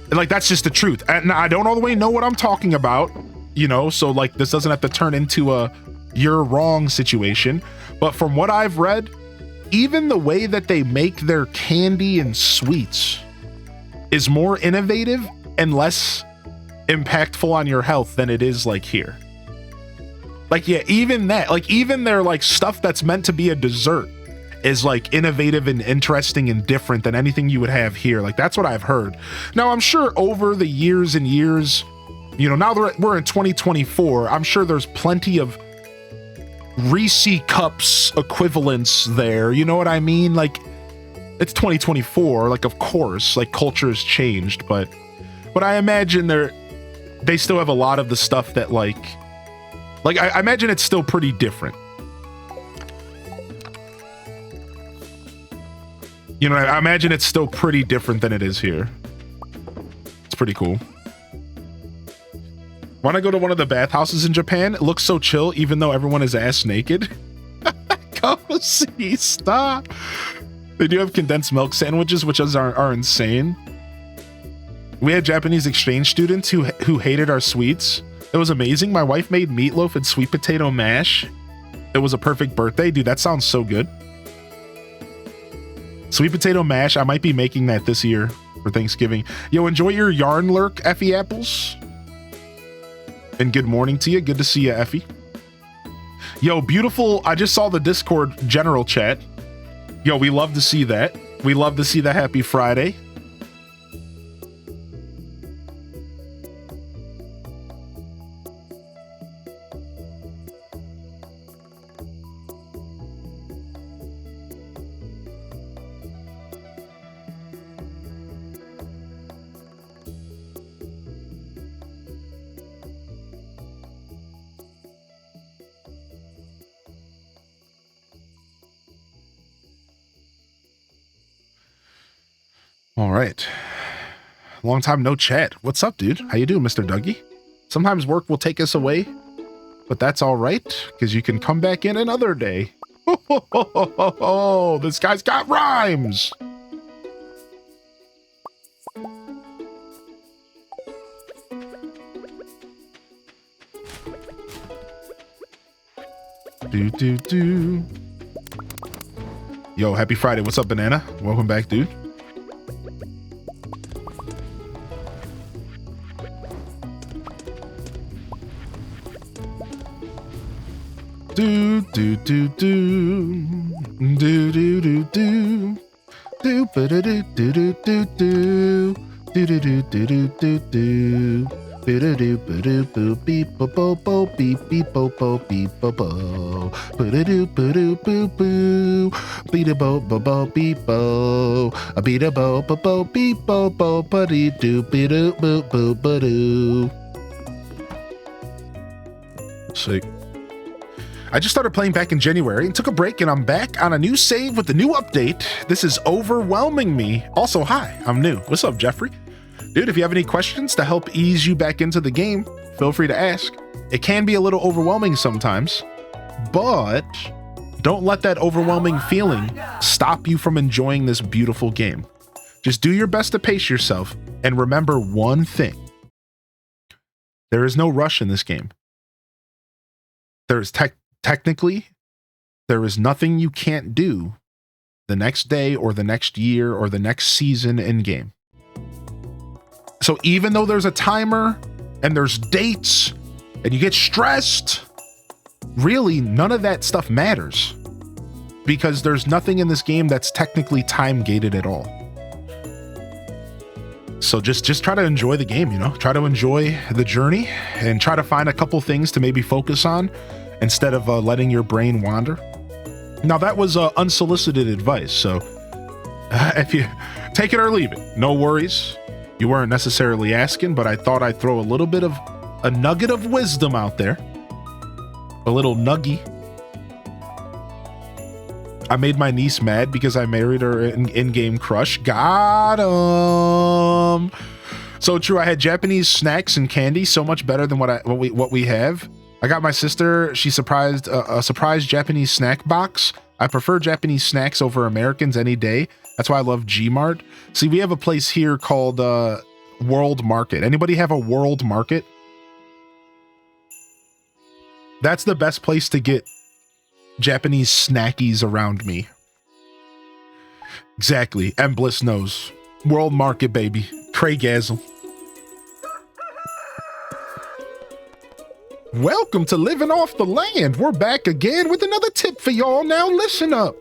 And like, that's just the truth. And I don't all the way know what I'm talking about, you know, so like this doesn't have to turn into a you're wrong situation. But from what I've read, even the way that they make their candy and sweets is more innovative and less impactful on your health than it is like here. Like, yeah, even that, like even their like stuff that's meant to be a dessert is like innovative and interesting and different than anything you would have here. Like that's what I've heard. Now I'm sure over the years and years, you know, now that we're in 2024, I'm sure there's plenty of Reese cups equivalents there. You know what I mean? Like it's 2024. Like, of course, like culture's changed, but I imagine they still have a lot of the stuff that like I imagine it's still pretty different. You know, I imagine it's still pretty different than it is here. It's pretty cool. Want to go to one of the bathhouses in Japan? It looks so chill, even though everyone is ass naked. Go see, stop. They do have condensed milk sandwiches, which are insane. We had Japanese exchange students who hated our sweets. It was amazing. My wife made meatloaf and sweet potato mash. It was a perfect birthday. Dude, that sounds so good. Sweet potato mash. I might be making that this year for Thanksgiving. Yo, enjoy your yarn lurk, Effie Apples. And good morning to you. Good to see you, Effie. Yo, beautiful. I just saw the Discord general chat. Yo, we love to see that. We love to see the happy Friday. All right. Long time no chat. What's up, dude? How you doing, Mr. Dougie? Sometimes work will take us away, but that's all right, because you can come back in another day. Oh, this guy's got rhymes. Do. Yo, happy Friday. What's up, Banana? Welcome back, dude. Do do do do do do do do do ba do do do do do do do do do do do do do beep bo bo bo beep beep bo bo beep bo bo do boo boo beat a bo bo bo beep bo a beat a bo bo bo beep bo bo buddy do beat a boo boo ba do. Sick. I just started playing back in January and took a break, and I'm back on a new save with the new update. This is overwhelming me. Also, hi, I'm new. What's up, Jeffrey? Dude, if you have any questions to help ease you back into the game, feel free to ask. It can be a little overwhelming sometimes, but don't let that overwhelming feeling stop you from enjoying this beautiful game. Just do your best to pace yourself, and remember one thing. There is no rush in this game. There is technically, there is nothing you can't do the next day or the next year or the next season in game. So even though there's a timer and there's dates and you get stressed, really none of that stuff matters because there's nothing in this game that's technically time gated at all. So just try to enjoy the game, you know, try to enjoy the journey and try to find a couple things to maybe focus on instead of letting your brain wander. Now that was unsolicited advice. So if you Take it or leave it. No worries. You weren't necessarily asking, but I thought I'd throw a nugget of wisdom out there. A little nuggy. I made my niece mad because I married her in-game crush. Got him. So true. I had Japanese snacks and candy, so much better than what we have. I got my sister. She surprised a surprise Japanese snack box. I prefer Japanese snacks over Americans any day. That's why I love G-Mart. See, we have a place here called World Market. Anybody have a World Market? That's the best place to get Japanese snackies around me. Exactly. And Bliss knows. World Market, baby. Craigasm. Welcome to Living Off the Land. We're back again with another tip for y'all. Now listen up.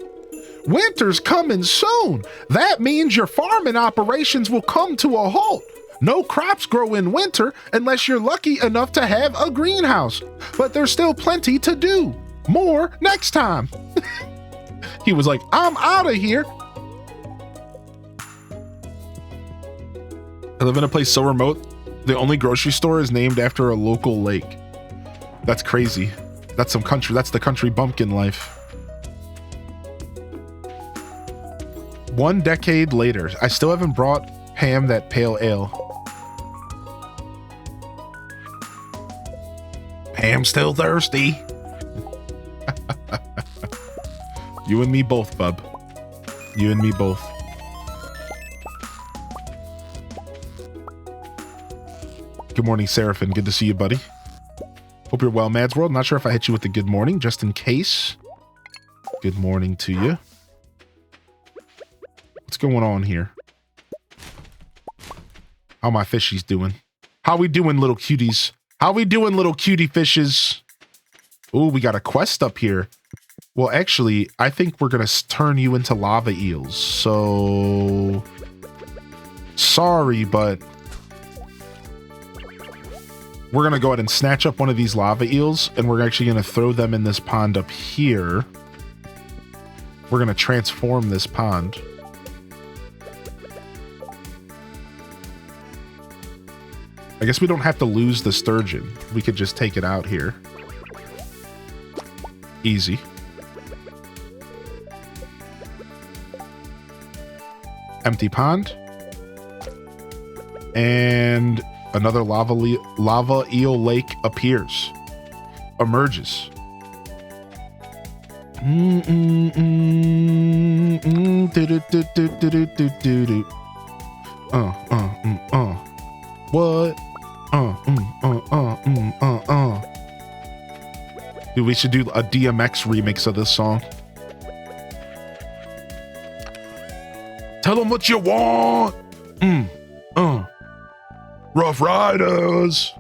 Winter's coming soon. That means your farming operations will come to a halt. No crops grow in winter unless you're lucky enough to have a greenhouse. But there's still plenty to do. More next time. He was like, I'm out of here. I live in a place so remote, the only grocery store is named after a local lake. That's crazy. That's some country. That's the country bumpkin life. 1 decade later, I still haven't brought Pam that pale ale. Pam's still thirsty. You and me both, bub. You and me both. Good morning, Seraphin. Good to see you, buddy. Hope you're well, Mads World. Not sure if I hit you with the good morning, just in case. Good morning to you. What's going on here? How my fishies doing? How we doing, little cuties? How we doing, little cutie fishes? Ooh, we got a quest up here. Well, actually, I think we're going to turn you into lava eels. So... sorry, but... we're going to go ahead and snatch up one of these lava eels, and we're actually going to throw them in this pond up here. We're going to transform this pond. I guess we don't have to lose the sturgeon. We could just take it out here. Easy. Empty pond. And another lava eel lake appears. Emerges. What? Dude, we should do a DMX remix of this song. Tell them what you want. Rough Riders.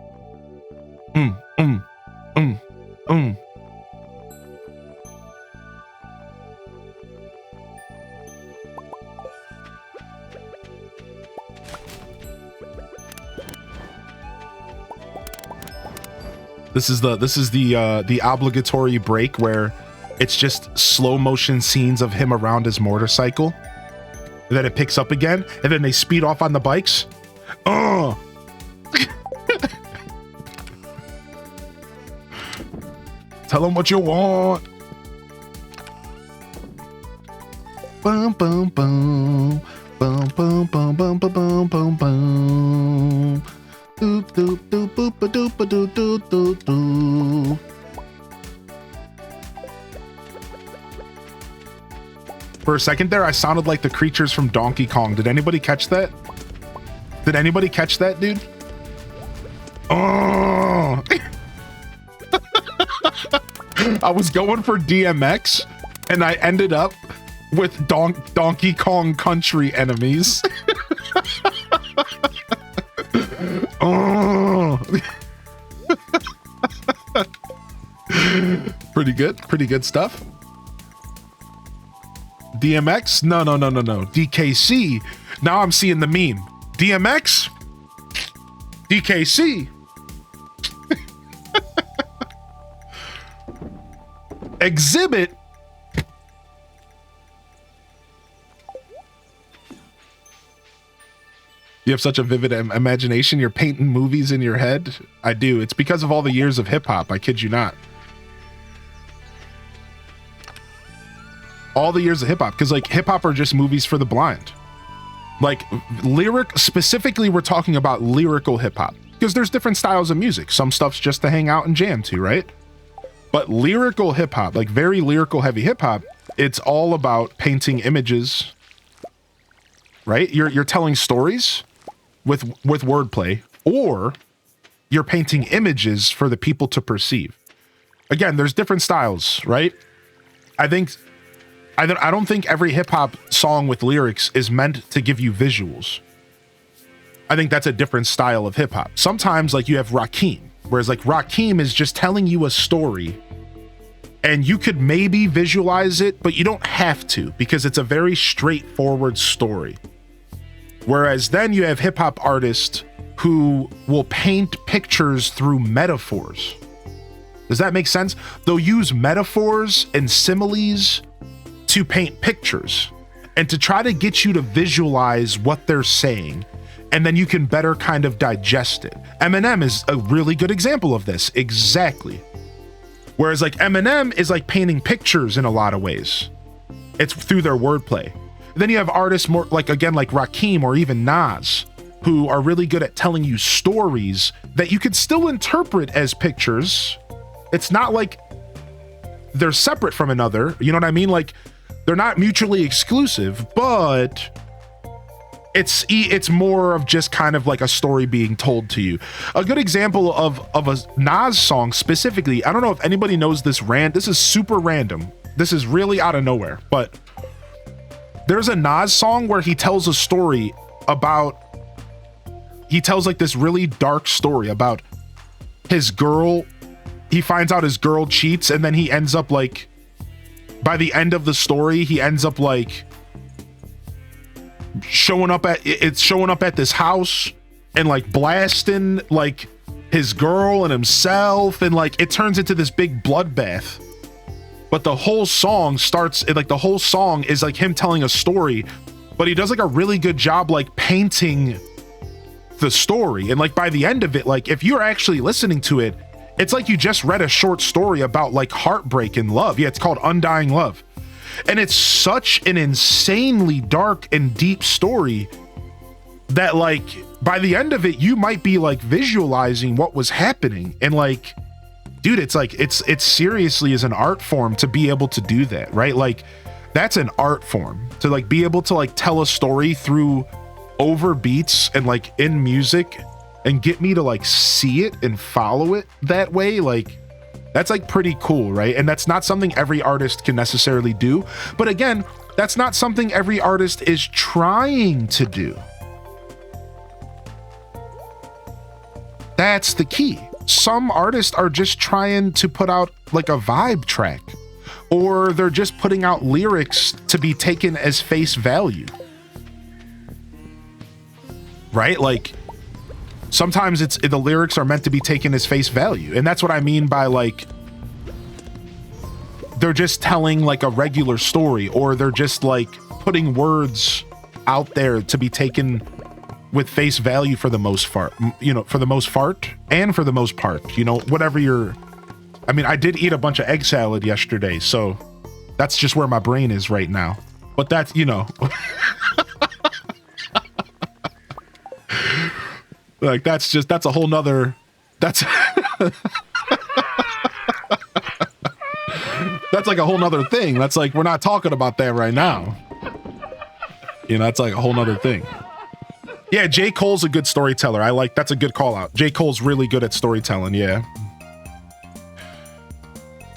This is the obligatory break where it's just slow motion scenes of him around his motorcycle. And then it picks up again, and then they speed off on the bikes. Tell them what you want. Bum bum bum bum bum bum bum bum bum bum. Doop doop doop boop ba doop ba doo doo doo doo. For a second there, I sounded like the creatures from Donkey Kong. Did anybody catch that? Did anybody catch that, dude? Oh! I was going for DMX, and I ended up with Donkey Kong Country enemies. Oh! Pretty good stuff. DMX? No. DKC. Now I'm seeing the meme. DMX? DKC. Exhibit. You have such a vivid imagination. You're painting movies in your head. I do. It's because of all the years of hip hop. I kid you not. All the years of hip hop, because like hip hop are just movies for the blind. Like specifically, we're talking about lyrical hip hop, because there's different styles of music. Some stuff's just to hang out and jam to, right? But lyrical hip hop, like very lyrical heavy hip hop, it's all about painting images, right? You're telling stories with wordplay, or you're painting images for the people to perceive. Again, there's different styles, right? I don't think every hip hop song with lyrics is meant to give you visuals. I think that's a different style of hip hop. Sometimes like you have Rakim, whereas like Rakim is just telling you a story and you could maybe visualize it, but you don't have to because it's a very straightforward story. Whereas then you have hip hop artists who will paint pictures through metaphors. Does that make sense? They'll use metaphors and similes to paint pictures and to try to get you to visualize what they're saying, and then you can better kind of digest it. Eminem is a really good example of this. Exactly. Whereas like Eminem is like painting pictures in a lot of ways. It's through their wordplay. Then you have artists more like, again, like Rakim or even Nas, who are really good at telling you stories that you could still interpret as pictures. It's not like they're separate from another. You know what I mean? Like they're not mutually exclusive, but it's more of just kind of like a story being told to you. A good example of a Nas song specifically, I don't know if anybody knows this rant. This is super random. This is really out of nowhere, but there's a Nas song where he tells a story about, he tells like this really dark story about his girl. He finds out his girl cheats, and then he ends up like, by the end of the story, he ends up like showing up at this house and like blasting like his girl and himself, and like it turns into this big bloodbath. But the whole song starts like, the whole song is like him telling a story, but he does like a really good job like painting the story. And like by the end of it, like if you're actually listening to it, it's like you just read a short story about like heartbreak and love. Yeah, it's called Undying Love. And it's such an insanely dark and deep story that like by the end of it, you might be like visualizing what was happening. And like, dude, it's like, it's seriously is an art form to be able to do that, right? Like that's an art form to like be able to like tell a story through over beats and like in music and get me to like see it and follow it that way. Like that's like pretty cool, right? And that's not something every artist can necessarily do. But again, that's not something every artist is trying to do. That's the key. Some artists are just trying to put out like a vibe track, or they're just putting out lyrics to be taken as face value, right? Like sometimes the lyrics are meant to be taken as face value. And that's what I mean by like, they're just telling like a regular story, or they're just like putting words out there to be taken with face value for the most part, you know, for the most part, you know, whatever you're, I mean, I did eat a bunch of egg salad yesterday, so that's just where my brain is right now. But that's, you know, like that's a whole nother, that's like a whole nother thing. That's like, we're not talking about that right now. You know, that's like a whole nother thing. Yeah, J. Cole's a good storyteller. That's a good call out. J. Cole's really good at storytelling, yeah.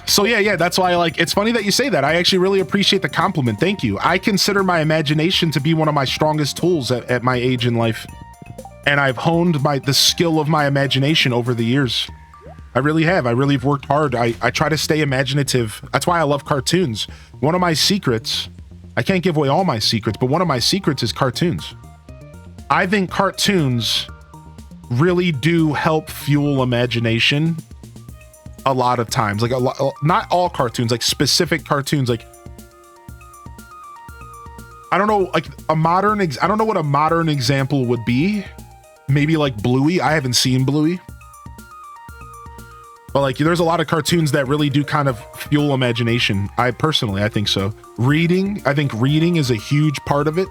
So yeah, that's why it's funny that you say that. I actually really appreciate the compliment. Thank you. I consider my imagination to be one of my strongest tools at my age in life. And I've honed the skill of my imagination over the years. I really have. I really have worked hard. I try to stay imaginative. That's why I love cartoons. One of my secrets, I can't give away all my secrets, but one of my secrets is cartoons. I think cartoons really do help fuel imagination a lot of times. Like not all cartoons, like specific cartoons. Like I don't know, like a modern, I don't know what a modern example would be. Maybe like Bluey. I haven't seen Bluey. But like, there's a lot of cartoons that really do kind of fuel imagination. I think so. Reading, I think reading is a huge part of it.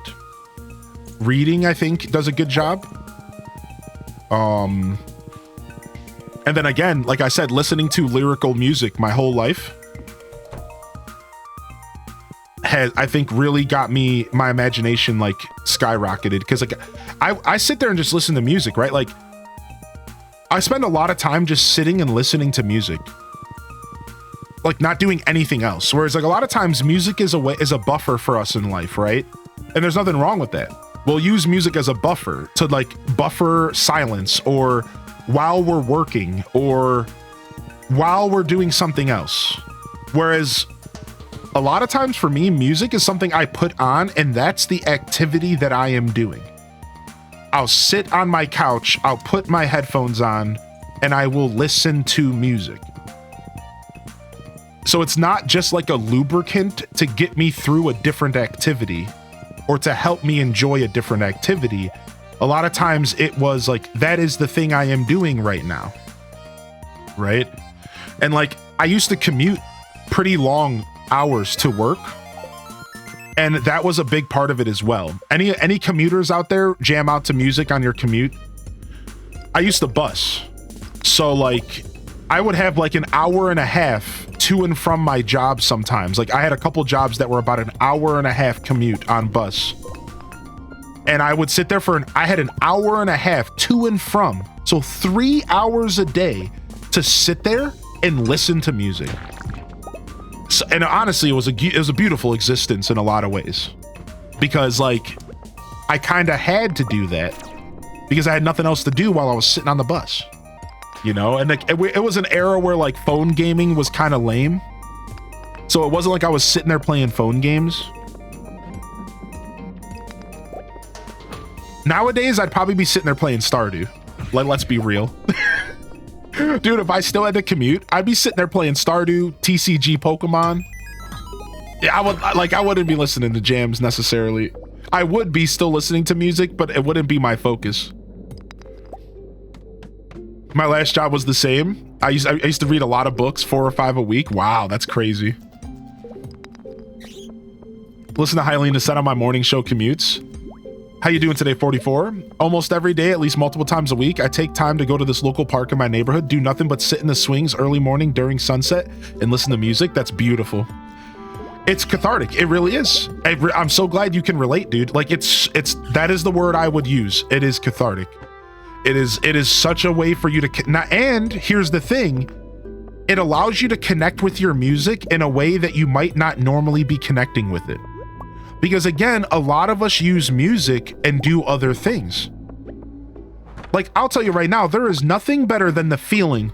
Reading, I think, does a good job. And then again, like I said, listening to lyrical music my whole life has, I think, really got my imagination like skyrocketed. Because like I sit there and just listen to music, right? Like I spend a lot of time just sitting and listening to music, like not doing anything else. Whereas like a lot of times music is a buffer for us in life, right? And there's nothing wrong with that. We'll use music as a buffer to like buffer silence, or while we're working, or while we're doing something else. Whereas a lot of times for me, music is something I put on, and that's the activity that I am doing. I'll sit on my couch, I'll put my headphones on, and I will listen to music. So it's not just like a lubricant to get me through a different activity or to help me enjoy a different activity. A lot of times it was like, that is the thing I am doing right now. Right? And like, I used to commute pretty long hours to work, and that was a big part of it as well. Any commuters out there, jam out to music on your commute? I used to bus. So like I would have like an hour and a half to and from my job sometimes. Like I had a couple jobs that were about an hour and a half commute on bus. And I would sit there I had an hour and a half to and from. So 3 hours a day to sit there and listen to music. So, and honestly, it was a beautiful existence in a lot of ways, because like I kind of had to do that because I had nothing else to do while I was sitting on the bus, you know. And like it was an era where like phone gaming was kind of lame, so it wasn't like I was sitting there playing phone games. Nowadays, I'd probably be sitting there playing Stardew. Let's be real. Dude, if I still had to commute, I'd be sitting there playing Stardew, TCG, Pokemon. Yeah, I wouldn't be listening to jams necessarily. I would be still listening to music, but it wouldn't be my focus. My last job was the same. I used to read a lot of books, 4 or 5 a week. Wow, that's crazy. Listen to Hylian set on my morning show commutes. How you doing today, 44? Almost every day, at least multiple times a week, I take time to go to this local park in my neighborhood, do nothing but sit in the swings early morning during sunset and listen to music. That's beautiful. It's cathartic. It really is. I'm so glad you can relate, dude. Like that is the word I would use. It is cathartic. It is such a way for you to, and here's the thing. It allows you to connect with your music in a way that you might not normally be connecting with it. Because again, a lot of us use music and do other things. Like, I'll tell you right now, there is nothing better than the feeling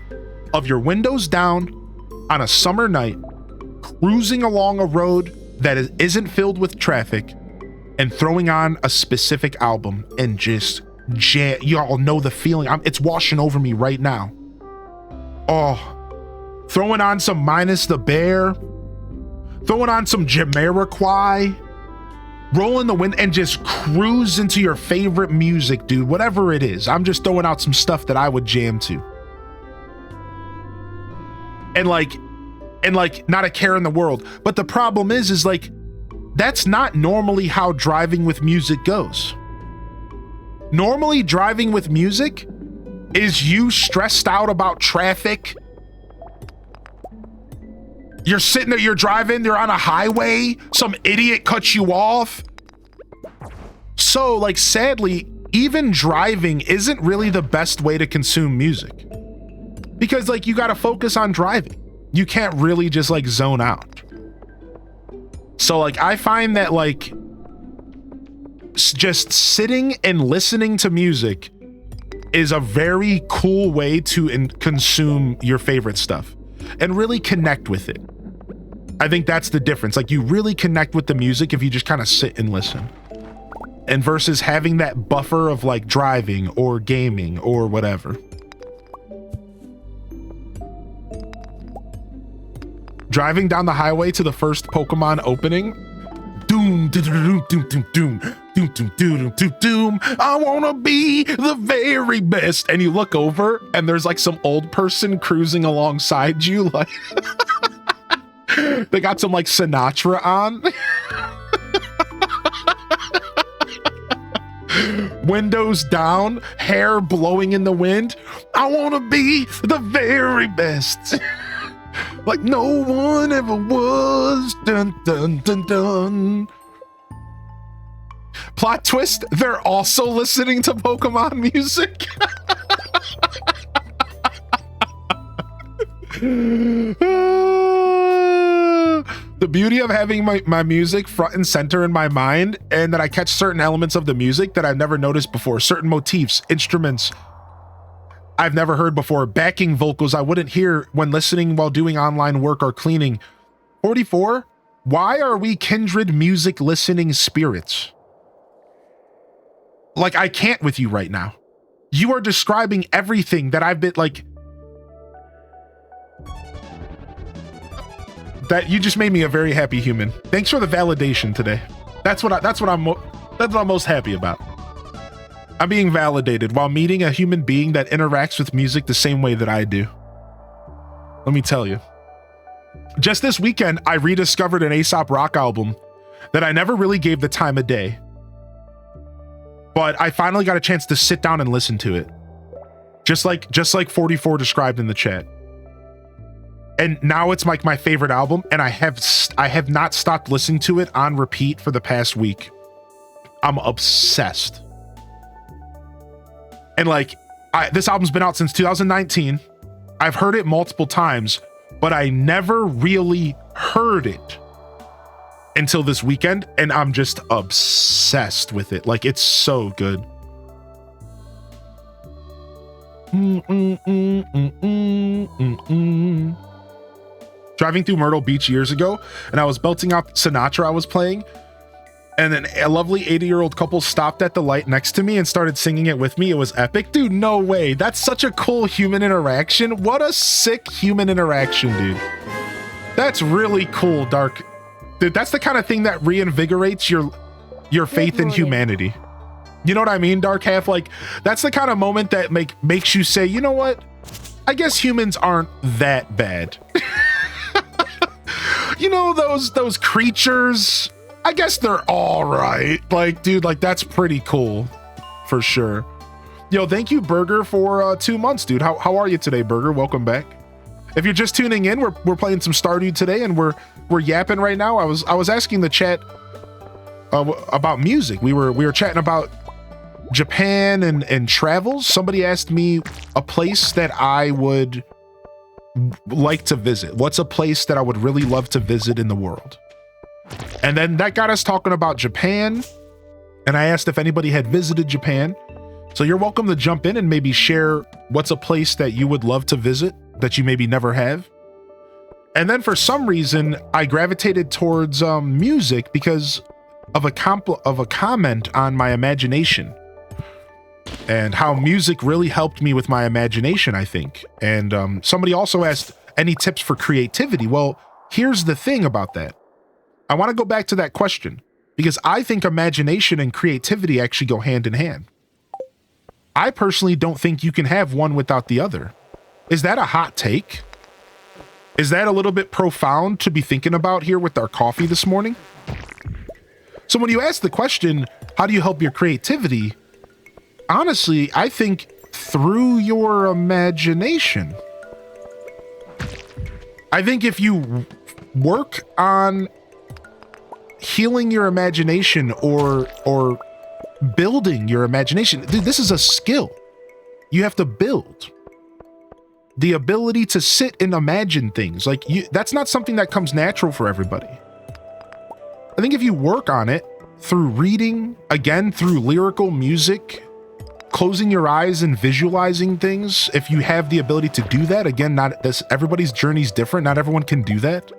of your windows down on a summer night, cruising along a road that isn't filled with traffic, and throwing on a specific album and just jam. Y'all know the feeling. It's washing over me right now. Oh, throwing on some Minus the Bear, throwing on some Jamiroquai, roll in the wind and just cruise into your favorite music, dude. Whatever it is. I'm just throwing out some stuff that I would jam to. And like not a care in the world. But the problem is like, that's not normally how driving with music goes. Normally driving with music is you stressed out about traffic. You're sitting there, you're driving, you're on a highway, some idiot cuts you off. So, like, sadly, even driving isn't really the best way to consume music. Because, like, you gotta focus on driving. You can't really just, like, zone out. So, like, I find that, like, just sitting and listening to music is a very cool way to consume your favorite stuff and really connect with it. I think that's the difference. Like, you really connect with the music if you just kind of sit and listen. And versus having that buffer of like driving or gaming or whatever. Driving down the highway to the first Pokemon opening, do doom, doom, doom, doom, doom, doom, doom, doom, doom, doom, doom. I wanna be the very best. And you look over, and there's like some old person cruising alongside you, like they got some like Sinatra on. Windows down, hair blowing in the wind. I wanna be the very best. Like no one ever was. Dun dun dun dun. Plot twist, they're also listening to Pokemon music. The beauty of having my music front and center in my mind, and that I catch certain elements of the music that I've never noticed before, certain motifs, instruments I've never heard before, backing vocals I wouldn't hear when listening while doing online work or cleaning. 44, why are we kindred music listening spirits? Like, I can't with you right now. You are describing everything that I've been like. That you just made me a very happy human. Thanks for the validation today. That's what I'm most happy about. I'm being validated while meeting a human being that interacts with music the same way that I do. Let me tell you. Just this weekend, I rediscovered an Aesop Rock album that I never really gave the time of day. But I finally got a chance to sit down and listen to it. Just like 44 described in the chat. And now it's like my favorite album, and I have not stopped listening to it on repeat for the past week. I'm obsessed. And like, this album's been out since 2019. I've heard it multiple times, but I never really heard it until this weekend, and I'm just obsessed with it. Like, it's so good. Driving through Myrtle Beach years ago, and I was belting out Sinatra I was playing, and then a lovely 80-year-old couple stopped at the light next to me and started singing it with me. It was epic. Dude, no way. That's such a cool human interaction. What a sick human interaction, dude. That's really cool, Dark. Dude, that's the kind of thing that reinvigorates your faith in humanity. You know what I mean, Dark Half? Like, that's the kind of moment that makes you say, you know what? I guess humans aren't that bad. You know, those creatures, I guess they're all right. Like, dude, like, that's pretty cool for sure. Yo, thank you, Burger, for 2 months, dude. How are you today, Burger? Welcome back. If you're just tuning in, we're playing some Stardew today, and we're yapping right now. I was asking the chat about music. We were chatting about Japan and travels. Somebody asked me a place that I would like to visit. What's a place that I would really love to visit in the world? And then that got us talking about Japan, and I asked if anybody had visited Japan. So you're welcome to jump in and maybe share what's a place that you would love to visit that you maybe never have. And then for some reason, I gravitated towards music because of a comment on my imagination and how music really helped me with my imagination, I think. And somebody also asked any tips for creativity. Well, here's the thing about that. I want to go back to that question because I think imagination and creativity actually go hand in hand. I personally don't think you can have one without the other. Is that a hot take? Is that a little bit profound to be thinking about here with our coffee this morning? So when you ask the question, how do you help your creativity? Honestly, I think through your imagination. I think if you work on healing your imagination or building your imagination, dude, this is a skill. You have to build the ability to sit and imagine things. Like, that's not something that comes natural for everybody. I think if you work on it through reading, again, through lyrical music, closing your eyes and visualizing things, if you have the ability to do that, again, everybody's journey's different. Not everyone can do that.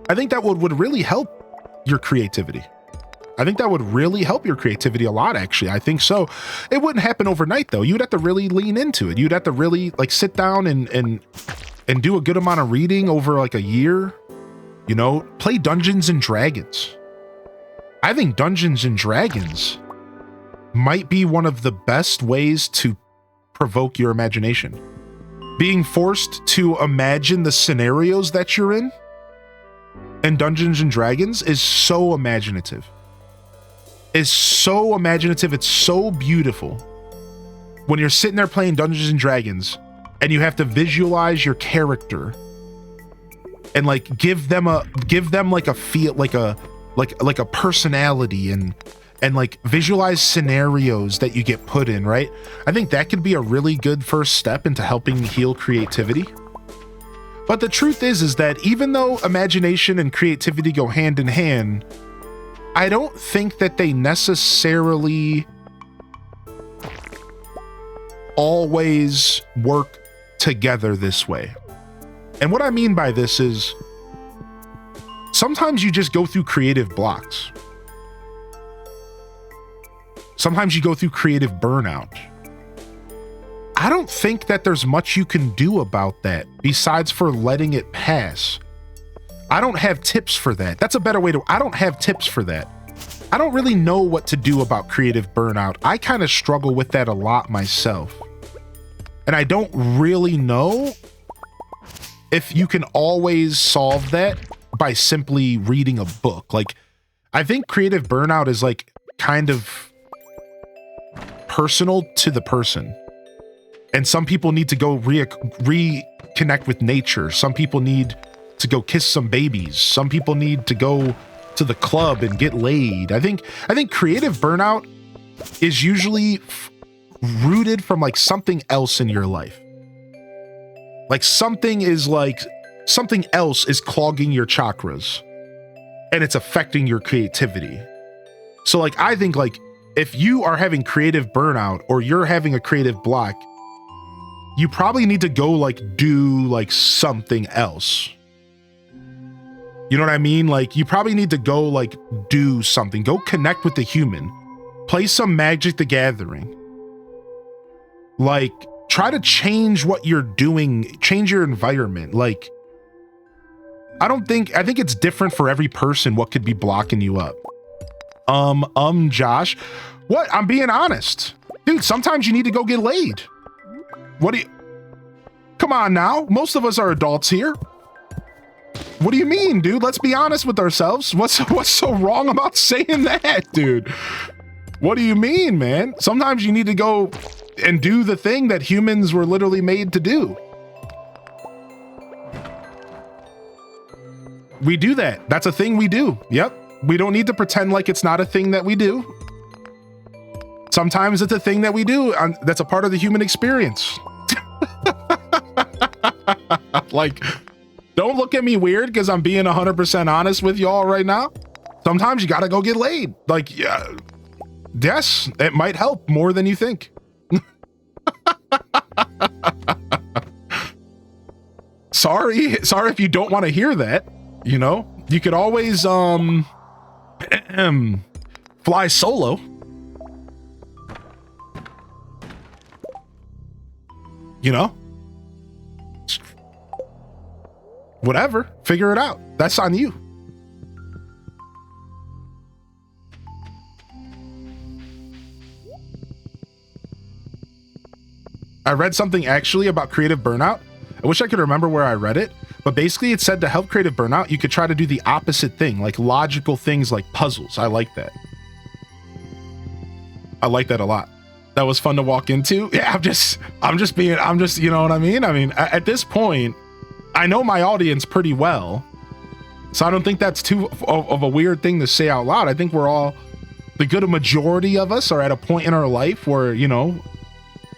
I think that would really help your creativity. I think that would really help your creativity a lot, actually. I think so. It wouldn't happen overnight, though. You'd have to really lean into it. You'd have to really like sit down and do a good amount of reading over like a year. You know, play Dungeons and Dragons. I think Dungeons and Dragons might be one of the best ways to provoke your imagination. Being forced to imagine the scenarios that you're in Dungeons and Dragons is so imaginative. It's so imaginative. It's so beautiful. When you're sitting there playing Dungeons and Dragons and you have to visualize your character and like give them like a feel, like a personality and like visualize scenarios that you get put in, right? I think that could be a really good first step into helping heal creativity. But the truth is that even though imagination and creativity go hand in hand, I don't think that they necessarily always work together this way. And what I mean by this is sometimes you just go through creative blocks. Sometimes you go through creative burnout. I don't think that there's much you can do about that besides for letting it pass. I don't have tips for that. That's a better way to, I don't have tips for that. I don't really know what to do about creative burnout. I kind of struggle with that a lot myself. And I don't really know if you can always solve that by simply reading a book. Like, I think creative burnout is like kind of personal to the person. And some people need to go reconnect with nature. Some people need to go kiss some babies. Some people need to go to the club and get laid. I think creative burnout is usually rooted from like something else in your life. Like something else is clogging your chakras and it's affecting your creativity. So like, I think like if you are having creative burnout or you're having a creative block, you probably need to go like do like something else. You know what I mean? Like you probably need to go like do something, go connect with the human, play some Magic the Gathering. Like try to change what you're doing, change your environment. Like, I think it's different for every person what could be blocking you up. Josh, what? I'm being honest. Dude, sometimes you need to go get laid. What do you, come on now. Most of us are adults here. What do you mean, dude? Let's be honest with ourselves. What's so wrong about saying that, dude? What do you mean, man? Sometimes you need to go and do the thing that humans were literally made to do. We do that. That's a thing we do. Yep. We don't need to pretend like it's not a thing that we do. Sometimes it's a thing that we do. That's a part of the human experience. Like, don't look at me weird because I'm being 100% honest with y'all right now. Sometimes you gotta go get laid. Like, yeah, yes, it might help more than you think. Sorry if you don't want to hear that. You know, you could always fly solo. You know, whatever, figure it out. That's on you. I read something actually about creative burnout. I wish I could remember where I read it, but basically it said to help creative burnout, you could try to do the opposite thing, like logical things like puzzles. I like that. I like that a lot. That was fun to walk into. Yeah, I'm just, you know what I mean? I mean, at this point, I know my audience pretty well, so I don't think that's too of a weird thing to say out loud. I think we're all, the good majority of us are at a point in our life where, you know,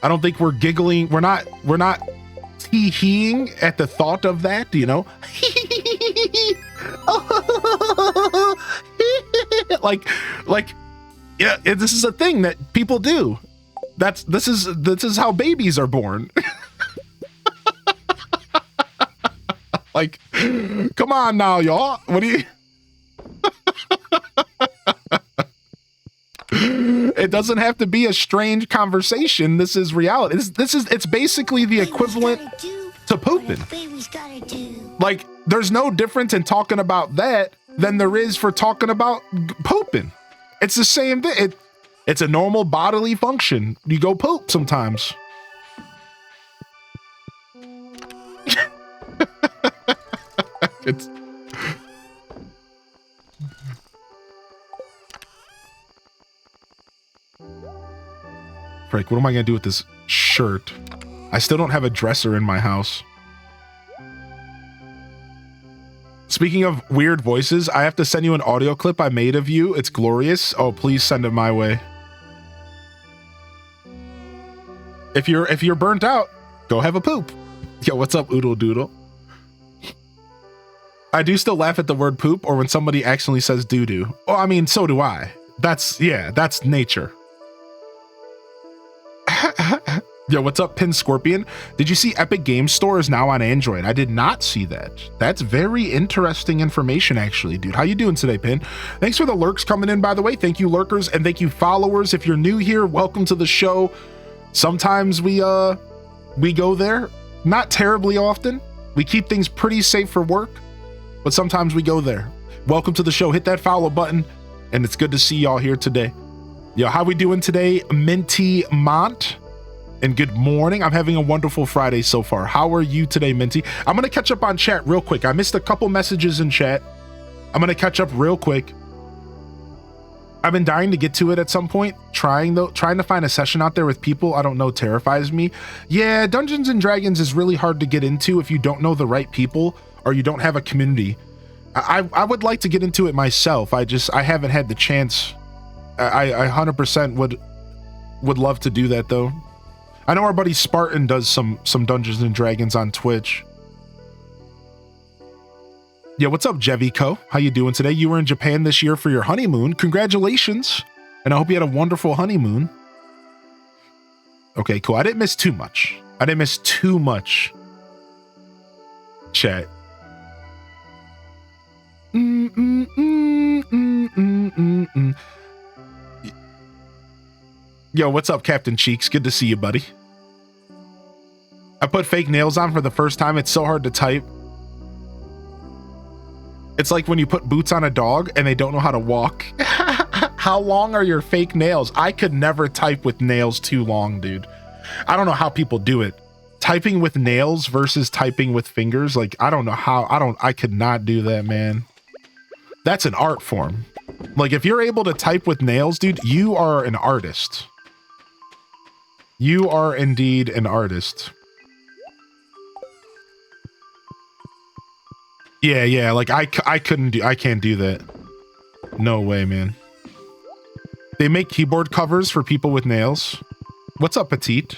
I don't think we're giggling. We're not tee-heeing at the thought of that, you know? like, yeah, this is a thing that people do. This is how babies are born. Like, come on now, y'all. What do you? It doesn't have to be a strange conversation. This is reality. It's basically the equivalent to pooping. Baby's gotta do. Like, there's no difference in talking about that than there is for talking about pooping. It's the same thing. It's a normal bodily function. You go poop sometimes. It's Frank, what am I gonna do with this shirt? I still don't have a dresser in my house. Speaking of weird voices, I have to send you an audio clip I made of you. It's glorious. Oh, please send it my way. If you're burnt out, go have a poop. Yo, what's up, Oodle Doodle? I do still laugh at the word poop or when somebody accidentally says doo-doo. Oh, I mean, so do I. That's nature. Yo, what's up, Pin Scorpion? Did you see Epic Games Store is now on Android? I did not see that. That's very interesting information, actually, dude. How you doing today, Pin? Thanks for the lurks coming in, by the way. Thank you, lurkers, and thank you, followers. If you're new here, welcome to the show. Sometimes we go there, not terribly often. We keep things pretty safe for work, but sometimes we go there. Welcome to the show. Hit that follow button, and it's good to see y'all here today. Yo, how we doing today, Minty Mont? And good morning. I'm having a wonderful Friday so far. How are you today, Minty? I'm going to catch up on chat real quick. I missed a couple messages in chat. I'm going to catch up real quick. I've been dying to get to it at some point. Trying to find a session out there with people I don't know terrifies me. Yeah, Dungeons and Dragons is really hard to get into if you don't know the right people or you don't have a community. I would like to get into it myself. I haven't had the chance. I 100% would love to do that though. I know our buddy Spartan does some Dungeons and Dragons on Twitch. Yeah, what's up, Jevico? How you doing today? You were in Japan this year for your honeymoon. Congratulations. And I hope you had a wonderful honeymoon. Okay, cool. I didn't miss too much. Chat. Yo, what's up, Captain Cheeks? Good to see you, buddy. I put fake nails on for the first time. It's so hard to type. It's like when you put boots on a dog and they don't know how to walk. How long are your fake nails? I could never type with nails too long, dude. I don't know how people do it. Typing with nails versus typing with fingers. Like, I don't know how. I could not do that, man. That's an art form. Like, if you're able to type with nails, dude, you are an artist. You are indeed an artist. Yeah, like I can't do that. No way, man. They make keyboard covers for people with nails. What's up, Petite?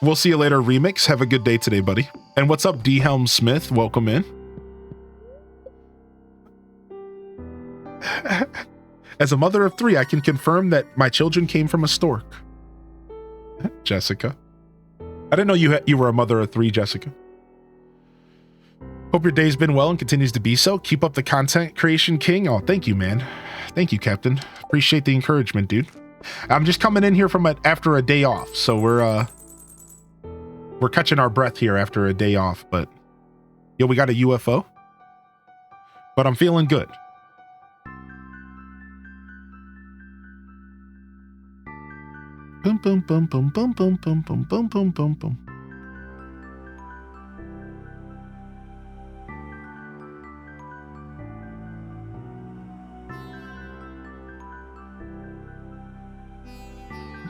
We'll see you later, Remix. Have a good day today, buddy. And what's up, D. Helm Smith? Welcome in. As a mother of 3, I can confirm that my children came from a stork. Jessica. I didn't know you were a mother of 3, Jessica. Hope your day's been well and continues to be so. Keep up the content creation, King. Oh, thank you, man. Thank you, Captain. Appreciate the encouragement, dude. I'm just coming in here from after a day off, so we're catching our breath here after a day off. But yo, we got a UFO, but I'm feeling good. Boom, boom, boom, boom, boom, boom, boom, boom, boom, boom, boom, boom.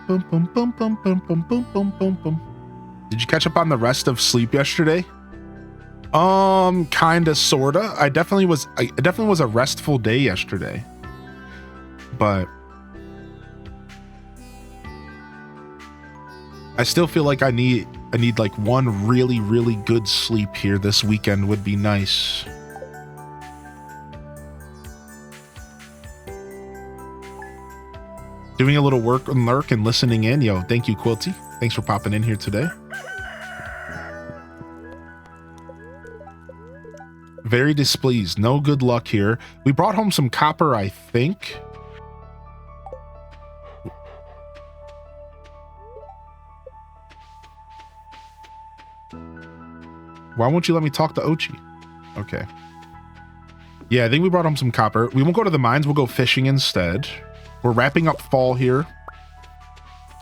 Boom, boom, boom, boom, boom, boom, boom, boom, boom, boom. Did you catch up on the rest of sleep yesterday? Kinda, sorta. It definitely was a restful day yesterday. But I still feel like I need like one really, really good sleep here this weekend would be nice. Doing a little work and lurk and listening in. Yo, thank you, Quilty. Thanks for popping in here today. Very displeased. No good luck here. We brought home some copper, I think. Why won't you let me talk to Ochi? Okay. Yeah, I think we brought home some copper. We won't go to the mines. We'll go fishing instead. We're wrapping up fall here.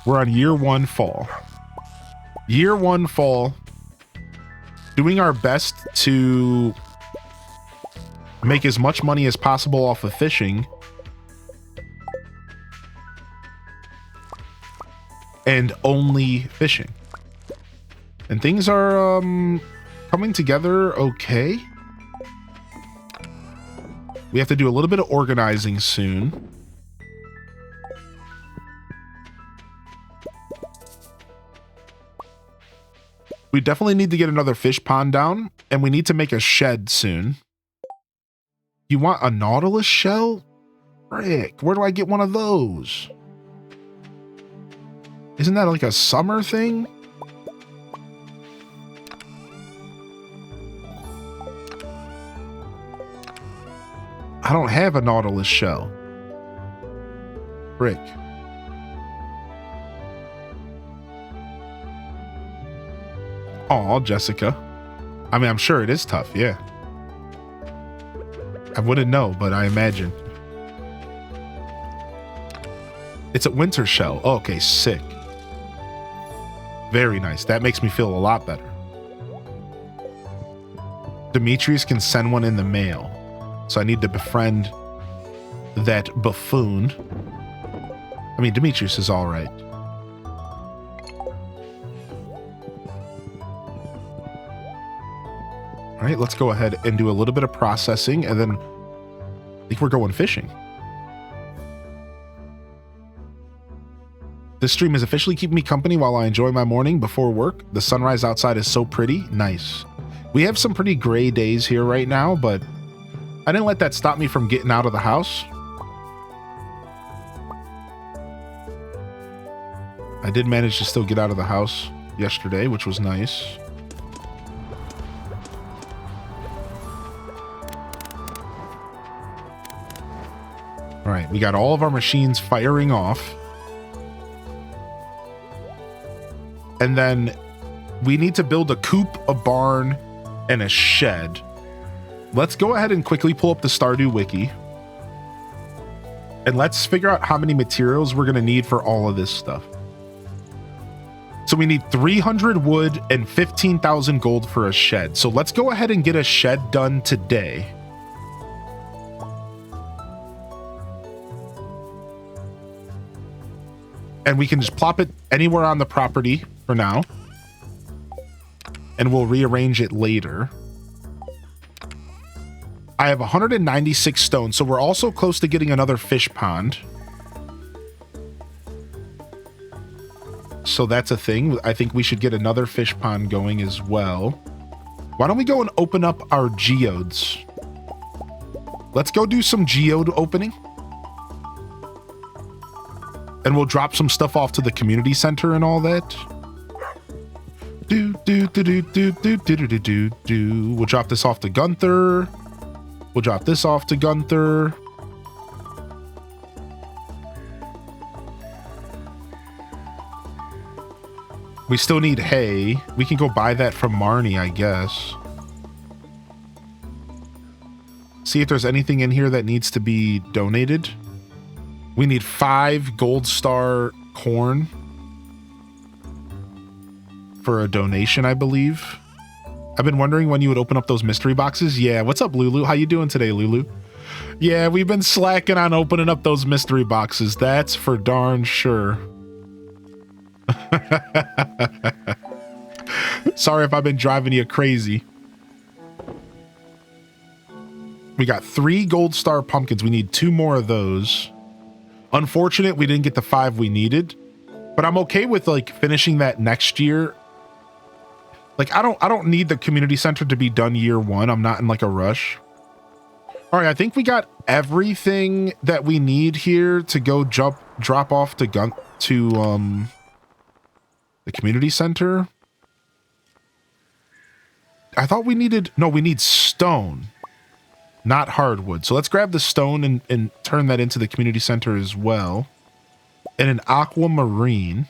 We're on year 1 fall. Year 1 fall. Doing our best to make as much money as possible off of fishing. And only fishing. And things are coming together okay. We have to do a little bit of organizing soon. We definitely need to get another fish pond down, and we need to make a shed soon. You want a nautilus shell? Frick, where do I get one of those? Isn't that like a summer thing? I don't have a nautilus shell. Frick. Aw, Jessica. I mean, I'm sure it is tough, yeah. I wouldn't know, but I imagine. It's a winter shell. Oh, okay, sick. Very nice. That makes me feel a lot better. Demetrius can send one in the mail. So I need to befriend that buffoon. I mean, Demetrius is all right. All right, let's go ahead and do a little bit of processing, and then I think we're going fishing. This stream is officially keeping me company while I enjoy my morning before work. The sunrise outside is so pretty. Nice. We have some pretty gray days here right now, but I didn't let that stop me from getting out of the house. I did manage to still get out of the house yesterday, which was nice. All right, we got all of our machines firing off. And then we need to build a coop, a barn, and a shed. Let's go ahead and quickly pull up the Stardew Wiki. And let's figure out how many materials we're going to need for all of this stuff. So we need 300 wood and 15,000 gold for a shed. So let's go ahead and get a shed done today. And we can just plop it anywhere on the property for now. And we'll rearrange it later. I have 196 stone, so we're also close to getting another fish pond. So that's a thing. I think we should get another fish pond going as well. Why don't we go and open up our geodes? Let's go do some geode opening. And we'll drop some stuff off to the community center and all that. We'll drop this off to Gunther. We'll drop this off to Gunther. We still need hay. We can go buy that from Marnie, I guess. See if there's anything in here that needs to be donated. We need 5 gold star corn for a donation, I believe. I've been wondering when you would open up those mystery boxes. Yeah, what's up, Lulu? How you doing today, Lulu? Yeah, we've been slacking on opening up those mystery boxes. That's for darn sure. Sorry if I've been driving you crazy. We got 3 gold star pumpkins. We need 2 more of those. Unfortunate we didn't get the 5 we needed, but I'm okay with like finishing that next year. Like I don't need the community center to be done year 1. I'm not in like a rush. All right, I think we got everything that we need here to go drop off to the community center. I thought we needed, no, we need stone, not hardwood. So let's grab the stone and turn that into the community center as well. And an aquamarine.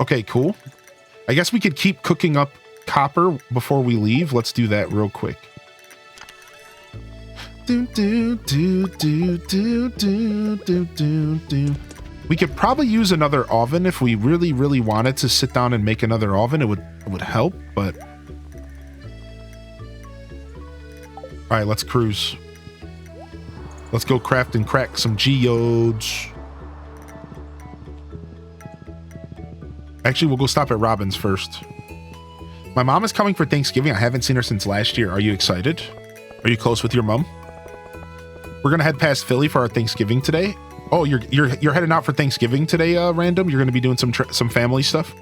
Okay, cool. I guess we could keep cooking up copper before we leave. Let's do that real quick. Do, do, do, do, do, do, do, do, do. We could probably use another oven if we really, really wanted to sit down and make another oven. It would help, but... All right, let's cruise. Let's go craft and crack some geodes. Actually, we'll go stop at Robin's first. My mom is coming for Thanksgiving. I haven't seen her since last year. Are you excited? Are you close with your mom? We're gonna head past Philly for our Thanksgiving today. Oh, you're heading out for Thanksgiving today, Random? You're gonna be doing some family stuff?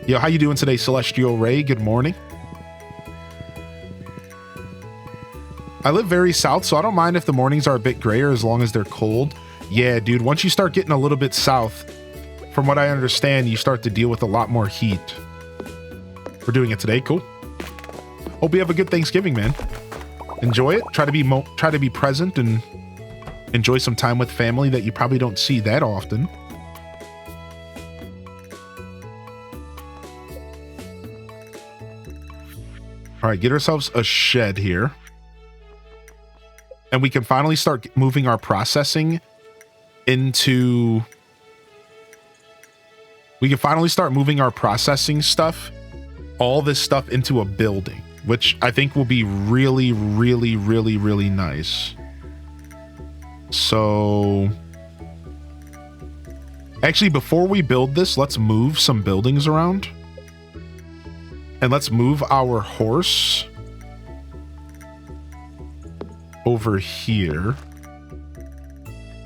Yo, how you doing today, Celestial Ray? Good morning. I live very south, so I don't mind if the mornings are a bit grayer as long as they're cold. Yeah, dude, once you start getting a little bit south, from what I understand, you start to deal with a lot more heat. We're doing it today. Cool. Hope you have a good Thanksgiving, man. Enjoy it. Try to be present and enjoy some time with family that you probably don't see that often. All right, get ourselves a shed here. And we can finally start moving our processing into... We can finally start moving our processing stuff, all this stuff into a building, which I think will be really, really, really, really nice. So... Actually, before we build this, let's move some buildings around. And let's move our horse over here,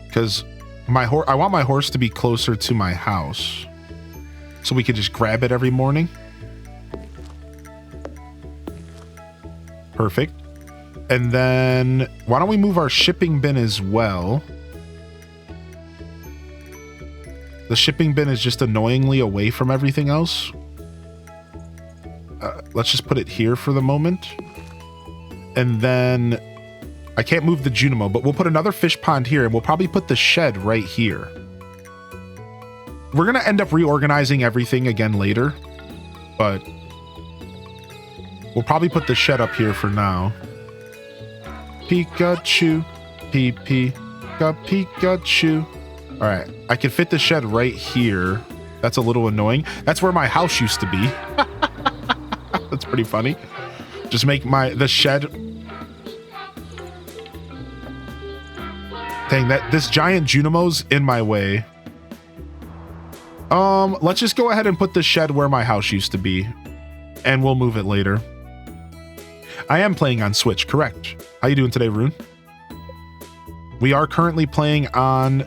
because I want my horse to be closer to my house so we could just grab it every morning. Perfect. And then why don't we move our shipping bin as well? The shipping bin is just annoyingly away from everything else. Let's just put it here for the moment. And then I can't move the Junimo, but we'll put another fish pond here, and we'll probably put the shed right here. We're going to end up reorganizing everything again later, but we'll probably put the shed up here for now. Pikachu, Pikachu. All right, I can fit the shed right here. That's a little annoying. That's where my house used to be. That's pretty funny. Just make the shed... Dang, this giant Junimo's in my way. Let's just go ahead and put the shed where my house used to be, and we'll move it later. I am playing on Switch, correct. How you doing today, Rune? We are currently playing on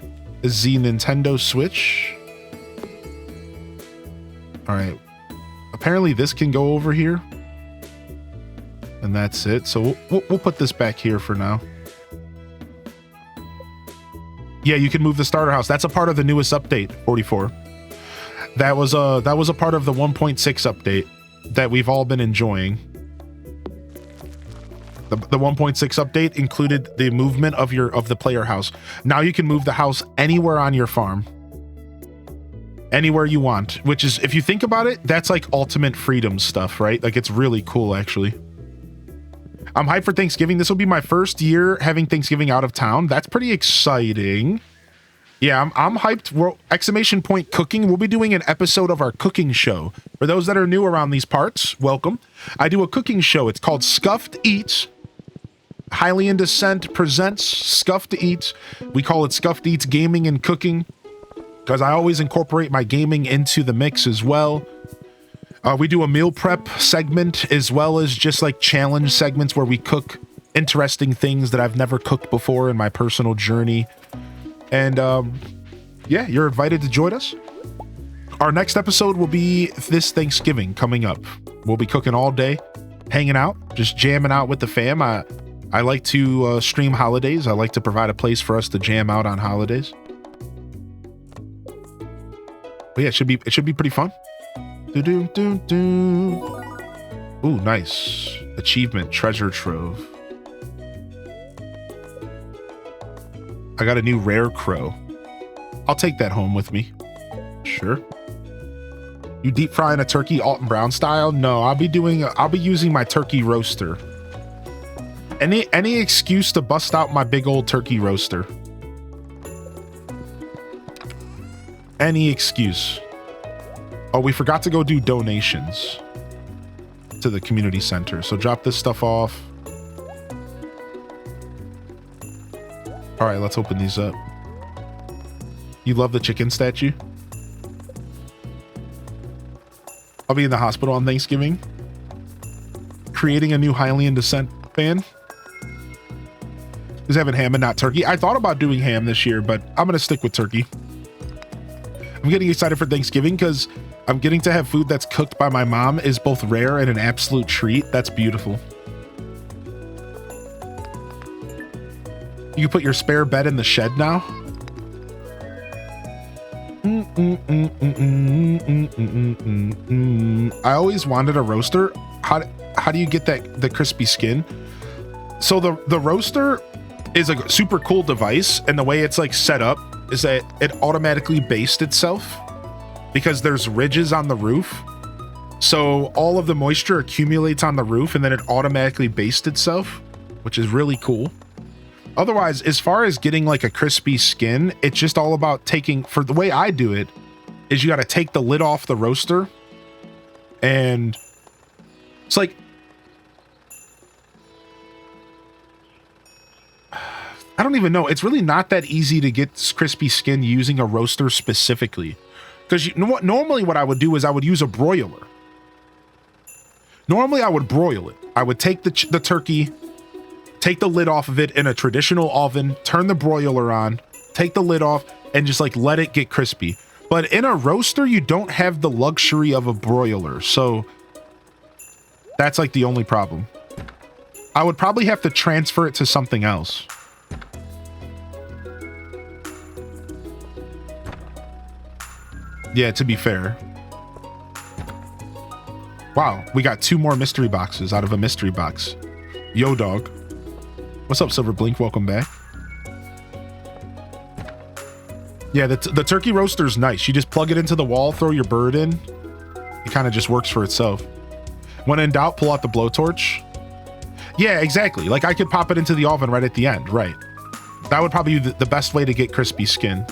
the Nintendo Switch. All right. Apparently this can go over here. And that's it. So we'll put this back here for now. Yeah, you can move the starter house. That's a part of the newest update, 44. That was a part of the 1.6 update that we've all been enjoying. The 1.6 update included the movement of the player house. Now you can move the house anywhere on your farm. Anywhere you want, which is, if you think about it, that's like ultimate freedom stuff, right? Like, it's really cool, actually. I'm hyped for Thanksgiving. This will be my first year having Thanksgiving out of town. That's pretty exciting. Yeah, I'm hyped. Exclamation point cooking. We'll be doing an episode of our cooking show. For those that are new around these parts, welcome. I do a cooking show. It's called Scuffed Eats. Highly in Descent presents Scuffed Eats. We call it Scuffed Eats Gaming and Cooking, because I always incorporate my gaming into the mix as well. We do a meal prep segment, as well as just like challenge segments where we cook interesting things that I've never cooked before in my personal journey. And yeah, you're invited to join us. Our next episode will be this Thanksgiving coming up. We'll be cooking all day, hanging out, just jamming out with the fam. I like to stream holidays. I like to provide a place for us to jam out on holidays. But yeah, it should be pretty fun. Ooh, nice. Achievement, treasure trove. I got a new rare crow. I'll take that home with me. Sure. You deep frying a turkey Alton Brown style? No, I'll be using my turkey roaster. Any excuse to bust out my big old turkey roaster. Any excuse. Oh, we forgot to go do donations to the community center. So drop this stuff off. All right, let's open these up. You love the chicken statue? I'll be in the hospital on Thanksgiving. Creating a new Hylian Descent fan. Is having ham and not turkey. I thought about doing ham this year, but I'm going to stick with turkey. I'm getting excited for Thanksgiving because I'm getting to have food that's cooked by my mom is both rare and an absolute treat. That's beautiful. You can put your spare bed in the shed now. I always wanted a roaster. How do you get the crispy skin? So the roaster is a super cool device, and the way it's like set up is that it automatically bastes itself because there's ridges on the roof. So all of the moisture accumulates on the roof and then it automatically bastes itself, which is really cool. Otherwise, as far as getting like a crispy skin, it's just all about taking, for the way I do it, is you got to take the lid off the roaster and it's like, I don't even know. It's really not that easy to get crispy skin using a roaster specifically. Because you know what? Normally what I would do is I would use a broiler. Normally I would broil it. I would take the turkey, take the lid off of it in a traditional oven, turn the broiler on, take the lid off, and just like let it get crispy. But in a roaster, you don't have the luxury of a broiler. So that's like the only problem. I would probably have to transfer it to something else. Yeah, to be fair. Wow, we got 2 more mystery boxes out of a mystery box. Yo, dog. What's up, Silver Blink? Welcome back. Yeah, the turkey roaster's nice. You just plug it into the wall, throw your bird in. It kind of just works for itself. When in doubt, pull out the blowtorch. Yeah, exactly. Like I could pop it into the oven right at the end, right? That would probably be the best way to get crispy skin.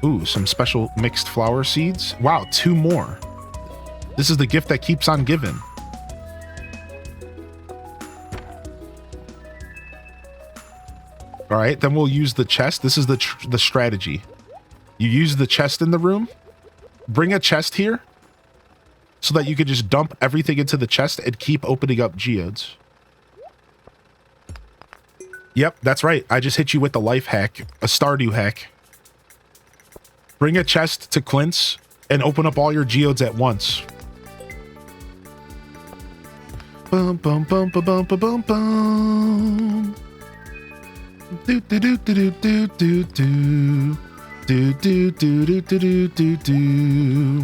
Ooh, some special mixed flower seeds. Wow, 2 more. This is the gift that keeps on giving. All right, then we'll use the chest. This is the strategy. You use the chest in the room. Bring a chest here so that you can just dump everything into the chest and keep opening up geodes. Yep, that's right. I just hit you with the life hack, a Stardew hack. Bring a chest to Clint's and open up all your geodes at once. Bum bum bum bum bum bum bum. Do do do do do do do do do do do do do do.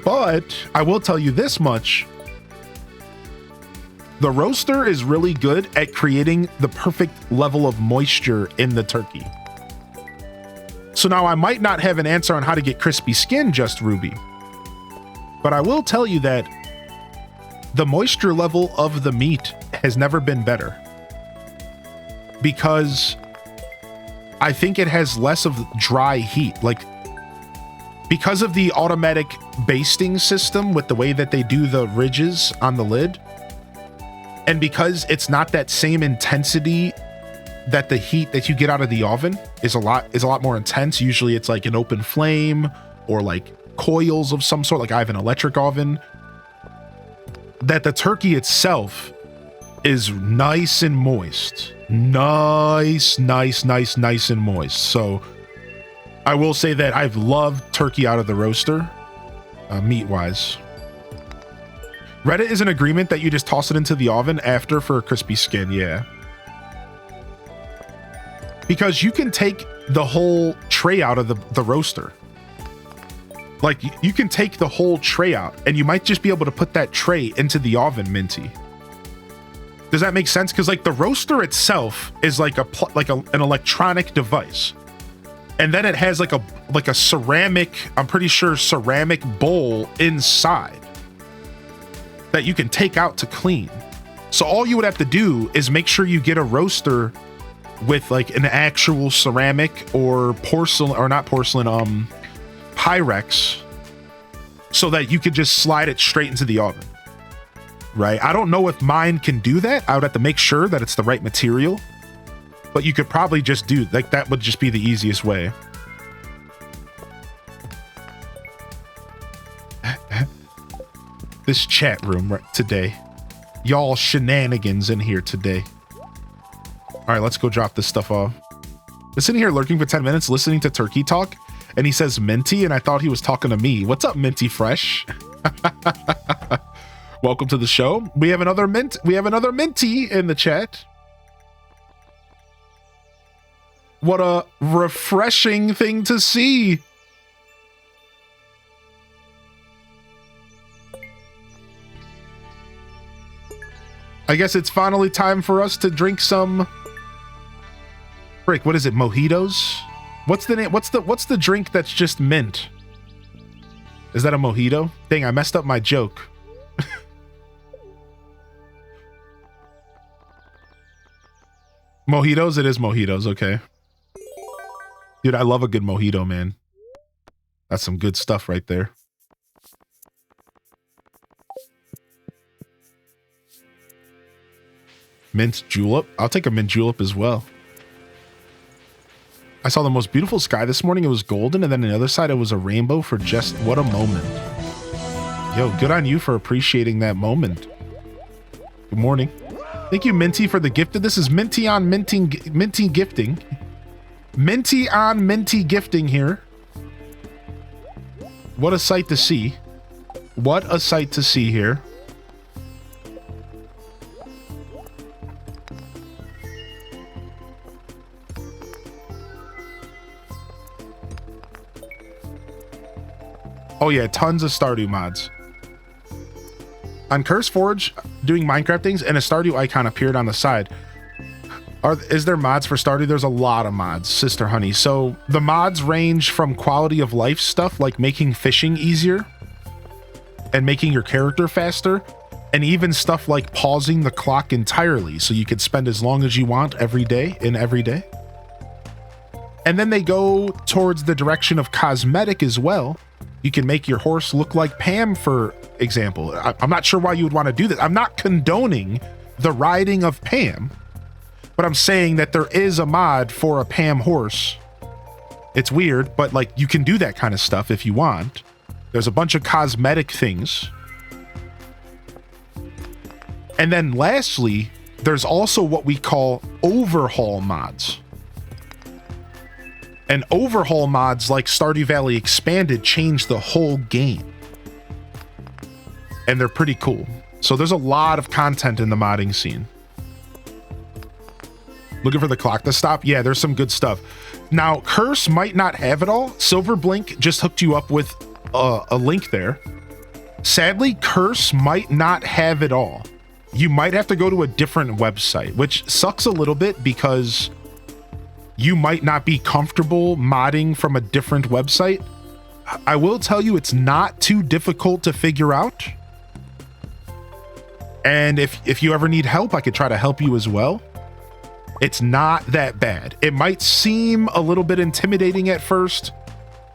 But I will tell you this much. The roaster is really good at creating the perfect level of moisture in the turkey. So now I might not have an answer on how to get crispy skin, just Ruby. But I will tell you that the moisture level of the meat has never been better. Because I think it has less of dry heat. Like, because of the automatic basting system with the way that they do the ridges on the lid, and because it's not that same intensity that the heat that you get out of the oven is a lot more intense. Usually it's like an open flame or like coils of some sort. Like I have an electric oven. That the turkey itself is nice and moist. Nice and moist. So I will say that I've loved turkey out of the roaster, meat-wise. Reddit is an agreement that you just toss it into the oven after for a crispy skin, yeah. Because you can take the whole tray out of the roaster. Like, you can take the whole tray out, and you might just be able to put that tray into the oven, Minty. Does that make sense? Because like the roaster itself is like an electronic device, and then it has like a ceramic, I'm pretty sure ceramic bowl inside that you can take out to clean. So all you would have to do is make sure you get a roaster with like an actual ceramic or porcelain, or not porcelain, Pyrex, so that you could just slide it straight into the oven. Right? I don't know if mine can do that. I would have to make sure that it's the right material, but you could probably just do like that. Would just be the easiest way. This chat room right today, y'all shenanigans in here today. All right, let's go drop this stuff off. I'm sitting here lurking for 10 minutes listening to Turkey talk, and he says Minty, and I thought he was talking to me. What's up, Minty Fresh? Welcome to the show. We have another Minty in the chat. What a refreshing thing to see. I guess it's finally time for us to drink some. Frick, what is it? Mojitos? What's the name? What's the drink that's just mint? Is that a mojito? Dang, I messed up my joke. Mojitos? It is mojitos, okay. Dude, I love a good mojito, man. That's some good stuff right there. Mint julep? I'll take a mint julep as well. I saw the most beautiful sky this morning. It was golden, and then on the other side it was a rainbow for just what a moment. Yo, good on you for appreciating that moment. Good morning. Thank you, Minty, for the gift. This is Minty on Minty gifting. Minty on Minty gifting here. What a sight to see. What a sight to see here. Oh yeah, tons of Stardew mods. On CurseForge, doing Minecraft things, and a Stardew icon appeared on the side. Is there mods for Stardew? There's a lot of mods, Sister Honey. So the mods range from quality of life stuff, like making fishing easier and making your character faster, and even stuff like pausing the clock entirely so you could spend as long as you want every day. And then they go towards the direction of cosmetic as well. You can make your horse look like Pam, for example. I'm not sure why you would want to do this. I'm not condoning the riding of Pam, but I'm saying that there is a mod for a Pam horse. It's weird, but like you can do that kind of stuff if you want. There's a bunch of cosmetic things. And then lastly, there's also what we call overhaul mods. And overhaul mods like Stardew Valley Expanded change the whole game. And they're pretty cool. So there's a lot of content in the modding scene. Looking for the clock to stop? Yeah, there's some good stuff. Now, Curse might not have it all. Silverblink just hooked you up with a link there. Sadly, Curse might not have it all. You might have to go to a different website, which sucks a little bit because you might not be comfortable modding from a different website. I will tell you, it's not too difficult to figure out. And if you ever need help, I could try to help you as well. It's not that bad. It might seem a little bit intimidating at first,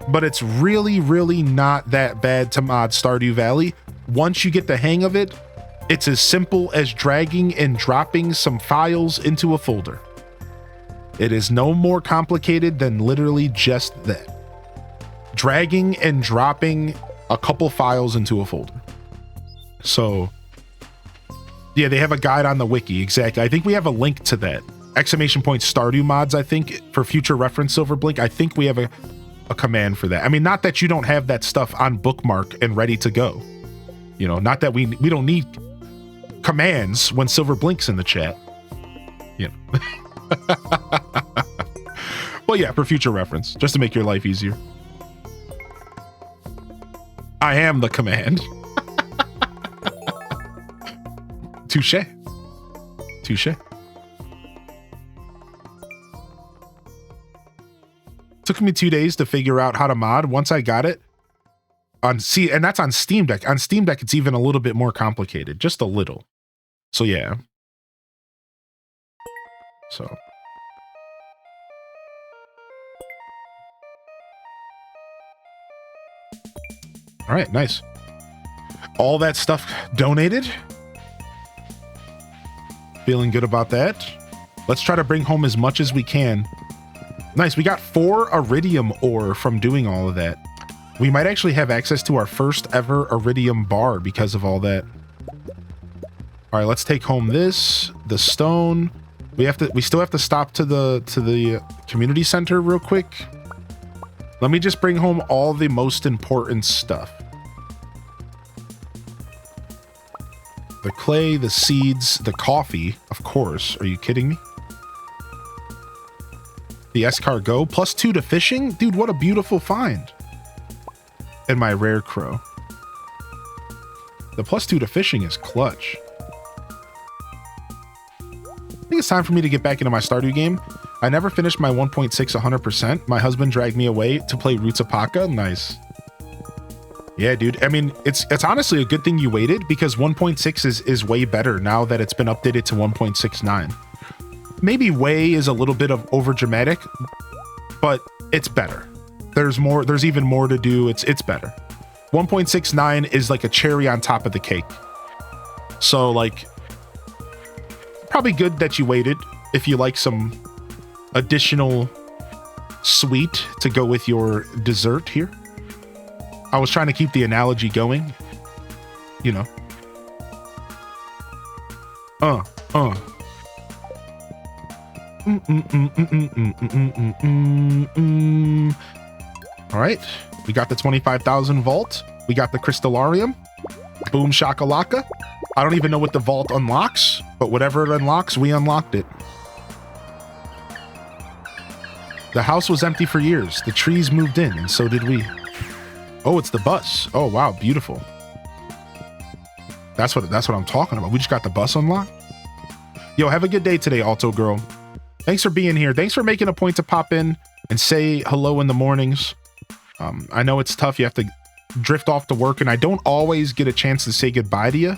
but it's really, really not that bad to mod Stardew Valley. Once you get the hang of it, it's as simple as dragging and dropping some files into a folder. It is no more complicated than literally just that. Dragging and dropping a couple files into a folder. So, yeah, they have a guide on the wiki. Exactly. I think we have a link to that. ! Stardew mods, I think, for future reference, Silverblink. I think we have a command for that. I mean, not that you don't have that stuff on bookmark and ready to go. You know, not that we don't need commands when Silverblink's in the chat. You know. Well, yeah, for future reference, just to make your life easier. I am the command. Touche. Touche. Took me 2 days to figure out how to mod. Once I got it and that's on Steam Deck. On Steam Deck, it's even a little bit more complicated, just a little. So yeah. So. All right, nice. All that stuff donated. Feeling good about that. Let's try to bring home as much as we can. Nice, we got 4 iridium ore from doing all of that. We might actually have access to our first ever iridium bar because of all that. All right, let's take home this, the stone. We still have to stop to the community center real quick. Let me just bring home all the most important stuff. The clay, the seeds, the coffee, of course. Are you kidding me? The escargot, +2 to fishing? Dude, what a beautiful find. And my rare crow. The +2 to fishing is clutch. I think it's time for me to get back into my Stardew game. I never finished my 1.6 100%. My husband dragged me away to play Roots of Paka. Nice. Yeah, dude. I mean, it's honestly a good thing you waited because 1.6 is way better now that it's been updated to 1.69. Maybe way is a little bit of over dramatic, but it's better. There's even more to do. It's better. 1.69 is like a cherry on top of the cake. So like, probably good that you waited if you like some additional sweet to go with your dessert here. I was trying to keep the analogy going, you know. All right, we got the 25,000 vault. We got the crystallarium. Boom shakalaka. I don't even know what the vault unlocks, but whatever it unlocks, we unlocked it. The house was empty for years. The trees moved in, and so did we. Oh, it's the bus. Oh, wow, beautiful. That's what I'm talking about. We just got the bus unlocked. Yo, have a good day today, Alto Girl. Thanks for being here. Thanks for making a point to pop in and say hello in the mornings. I know it's tough. You have to drift off to work, and I don't always get a chance to say goodbye to you.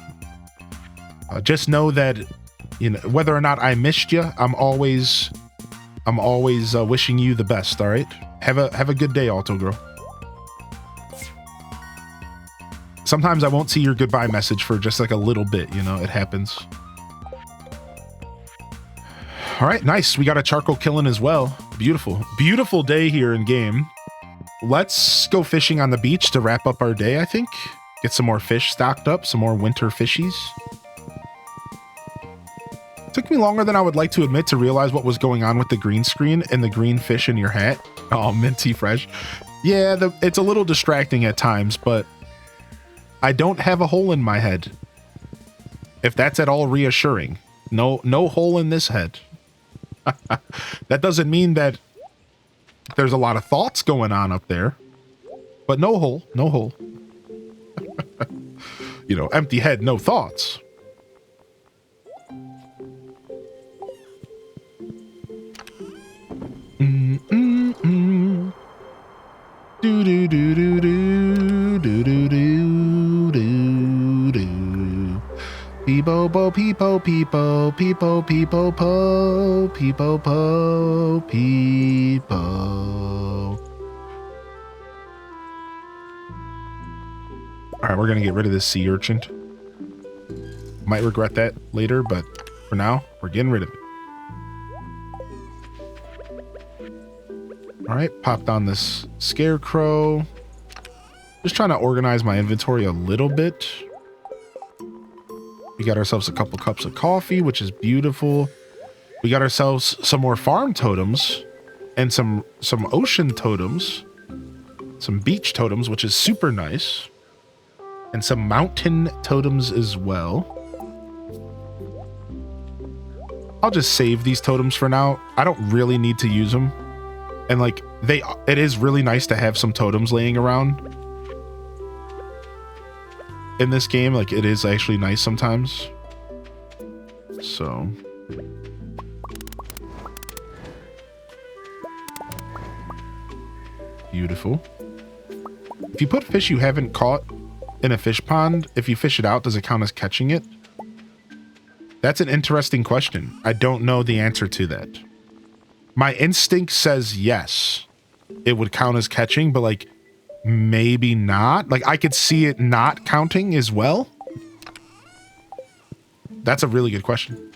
Just know that, you know, whether or not I missed you, I'm always wishing you the best. All right. Have a good day, Alto Girl. Sometimes I won't see your goodbye message for just like a little bit. You know, it happens. All right, nice. We got a charcoal killing as well. Beautiful, beautiful day here in game. Let's go fishing on the beach to wrap up our day, I think. Get some more fish stocked up, some more winter fishies. Took me longer than I would like to admit to realize what was going on with the green screen and the green fish in your hat. Oh, minty fresh. Yeah, it's a little distracting at times, but I don't have a hole in my head. If that's at all reassuring. No hole in this head. That doesn't mean that there's a lot of thoughts going on up there, but no hole. You know, empty head, no thoughts. Do do do do do do do do do do. Peepo po peepo peepo peepo peepo po peepo po peepo. All right, we're gonna get rid of this sea urchin. Might regret that later, but for now, we're getting rid of it. All right, popped on this scarecrow. Just trying to organize my inventory a little bit. We got ourselves a couple cups of coffee, which is beautiful. We got ourselves some more farm totems and some ocean totems, some beach totems, which is super nice, and some mountain totems as well. I'll just save these totems for now. I don't really need to use them. And like it is really nice to have some totems laying around in this game. Like it is actually nice sometimes. So Beautiful. If you put fish you haven't caught in a fish pond, if you fish it out, does it count as catching it? That's an interesting question. I don't know the answer to that. My instinct says yes. It would count as catching, but like maybe not. Like I could see it not counting as well. That's a really good question.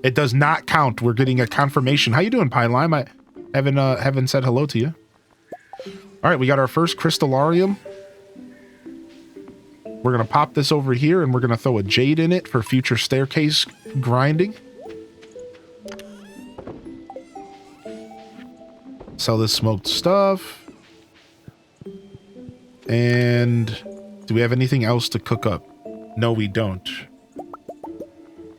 It does not count. We're getting a confirmation. How you doing, Pie Lime? I haven't said hello to you. All right, we got our first crystallarium. We're going to pop this over here, and we're going to throw a jade in it for future staircase grinding. Sell this smoked stuff. And do we have anything else to cook up? No, we don't.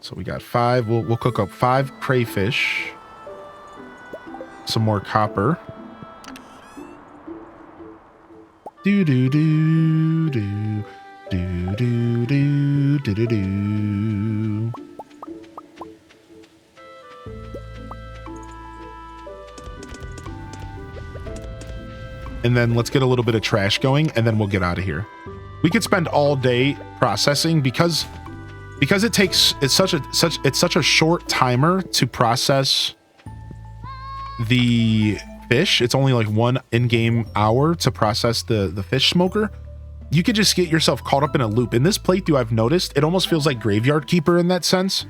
So we got 5. We'll cook up 5 crayfish. Some more copper. Do do do do do do do do do do. And then let's get a little bit of trash going, and then we'll get out of here. We could spend all day processing because it's such a short timer to process the fish. It's only like 1 in-game hour to process the fish smoker. You could just get yourself caught up in a loop. In this playthrough, I've noticed it almost feels like Graveyard Keeper in that sense.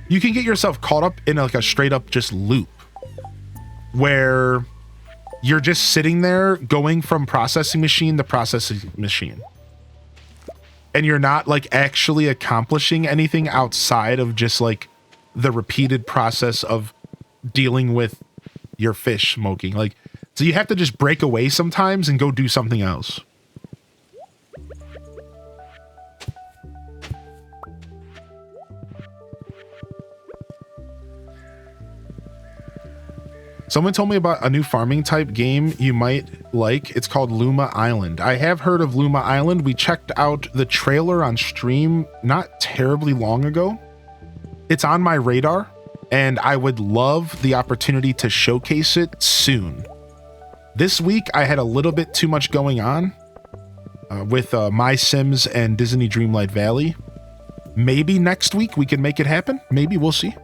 You can get yourself caught up in like a straight up just loop where you're just sitting there going from processing machine to processing machine. And you're not like actually accomplishing anything outside of just like the repeated process of dealing with your fish smoking. Like, so you have to just break away sometimes and go do something else. Someone told me about a new farming type game you might like. It's called Luma Island. I have heard of Luma Island. We checked out the trailer on stream not terribly long ago. It's on my radar, and I would love the opportunity to showcase it soon. This week, I had a little bit too much going on with My Sims and Disney Dreamlight Valley. Maybe next week we can make it happen. Maybe, we'll see.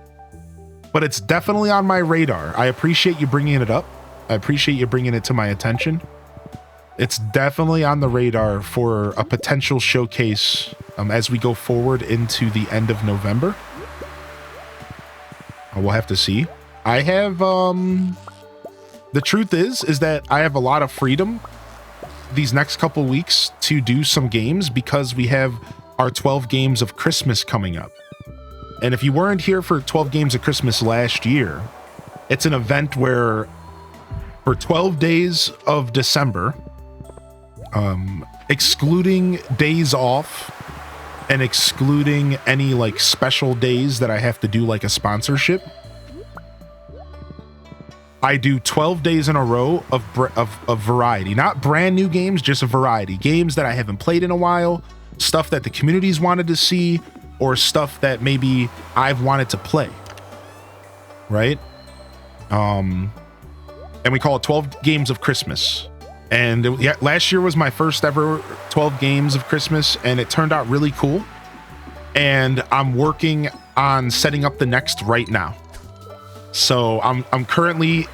But it's definitely on my radar. I appreciate you bringing it up. I appreciate you bringing it to my attention. It's definitely on the radar for a potential showcase as we go forward into the end of November. We'll have to see. I have, the truth is that I have a lot of freedom these next couple weeks to do some games because we have our 12 games of Christmas coming up. And if you weren't here for 12 games of Christmas last year, it's an event where for 12 days of December, excluding days off and excluding any like special days that I have to do like a sponsorship, I do 12 days in a row of variety, not brand new games, just a variety. Games that I haven't played in a while, stuff that the community's wanted to see, or stuff that maybe I've wanted to play, right? And we call it 12 games of Christmas. And last year was my first ever 12 games of Christmas, and it turned out really cool. And I'm working on setting up the next right now. So I'm currently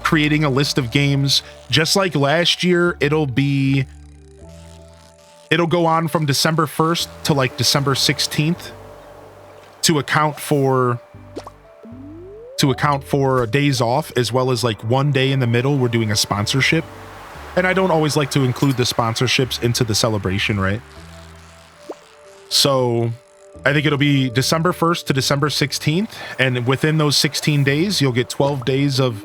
creating a list of games. Just like last year, it'll go on from December 1st to like December 16th to account for days off, as well as like one day in the middle we're doing a sponsorship. And I don't always like to include the sponsorships into the celebration, right? So I think it'll be December 1st to December 16th, and within those 16 days you'll get 12 days of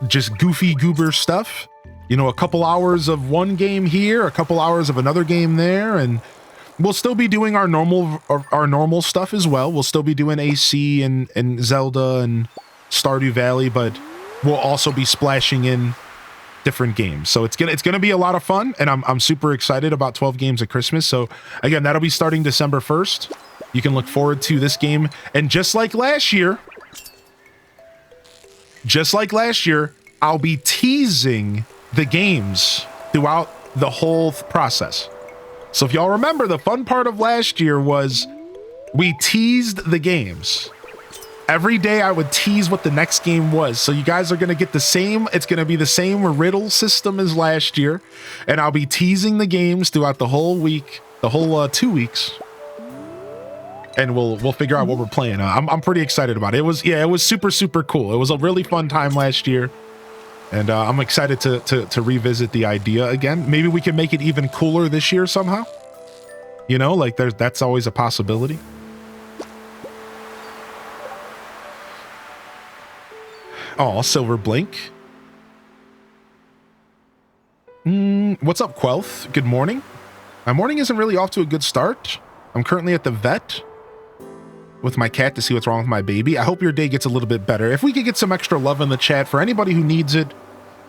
just goofy goober stuff. You know, a couple hours of one game here, a couple hours of another game there, and we'll still be doing our normal stuff as well. We'll still be doing AC and Zelda and Stardew Valley, but we'll also be splashing in different games. So it's gonna be a lot of fun, and I'm super excited about 12 games of Christmas. So again, that'll be starting December 1st. You can look forward to this game. And just like last year, I'll be teasing the games throughout the whole process. So if y'all remember, the fun part of last year was we teased the games. Every day I would tease what the next game was. So you guys are going to get the same. It's going to be the same riddle system as last year. And I'll be teasing the games throughout the whole week, the whole 2 weeks. And we'll figure out what we're playing. I'm pretty excited about it. It was super, super cool. It was a really fun time last year. And I'm excited to revisit the idea again. Maybe we can make it even cooler this year somehow. You know, like that's always a possibility. Oh, Silver Blink. What's up, Quelth? Good morning. My morning isn't really off to a good start. I'm currently at the vet with my cat to see what's wrong with my baby. I hope your day gets a little bit better. If we could get some extra love in the chat for anybody who needs it,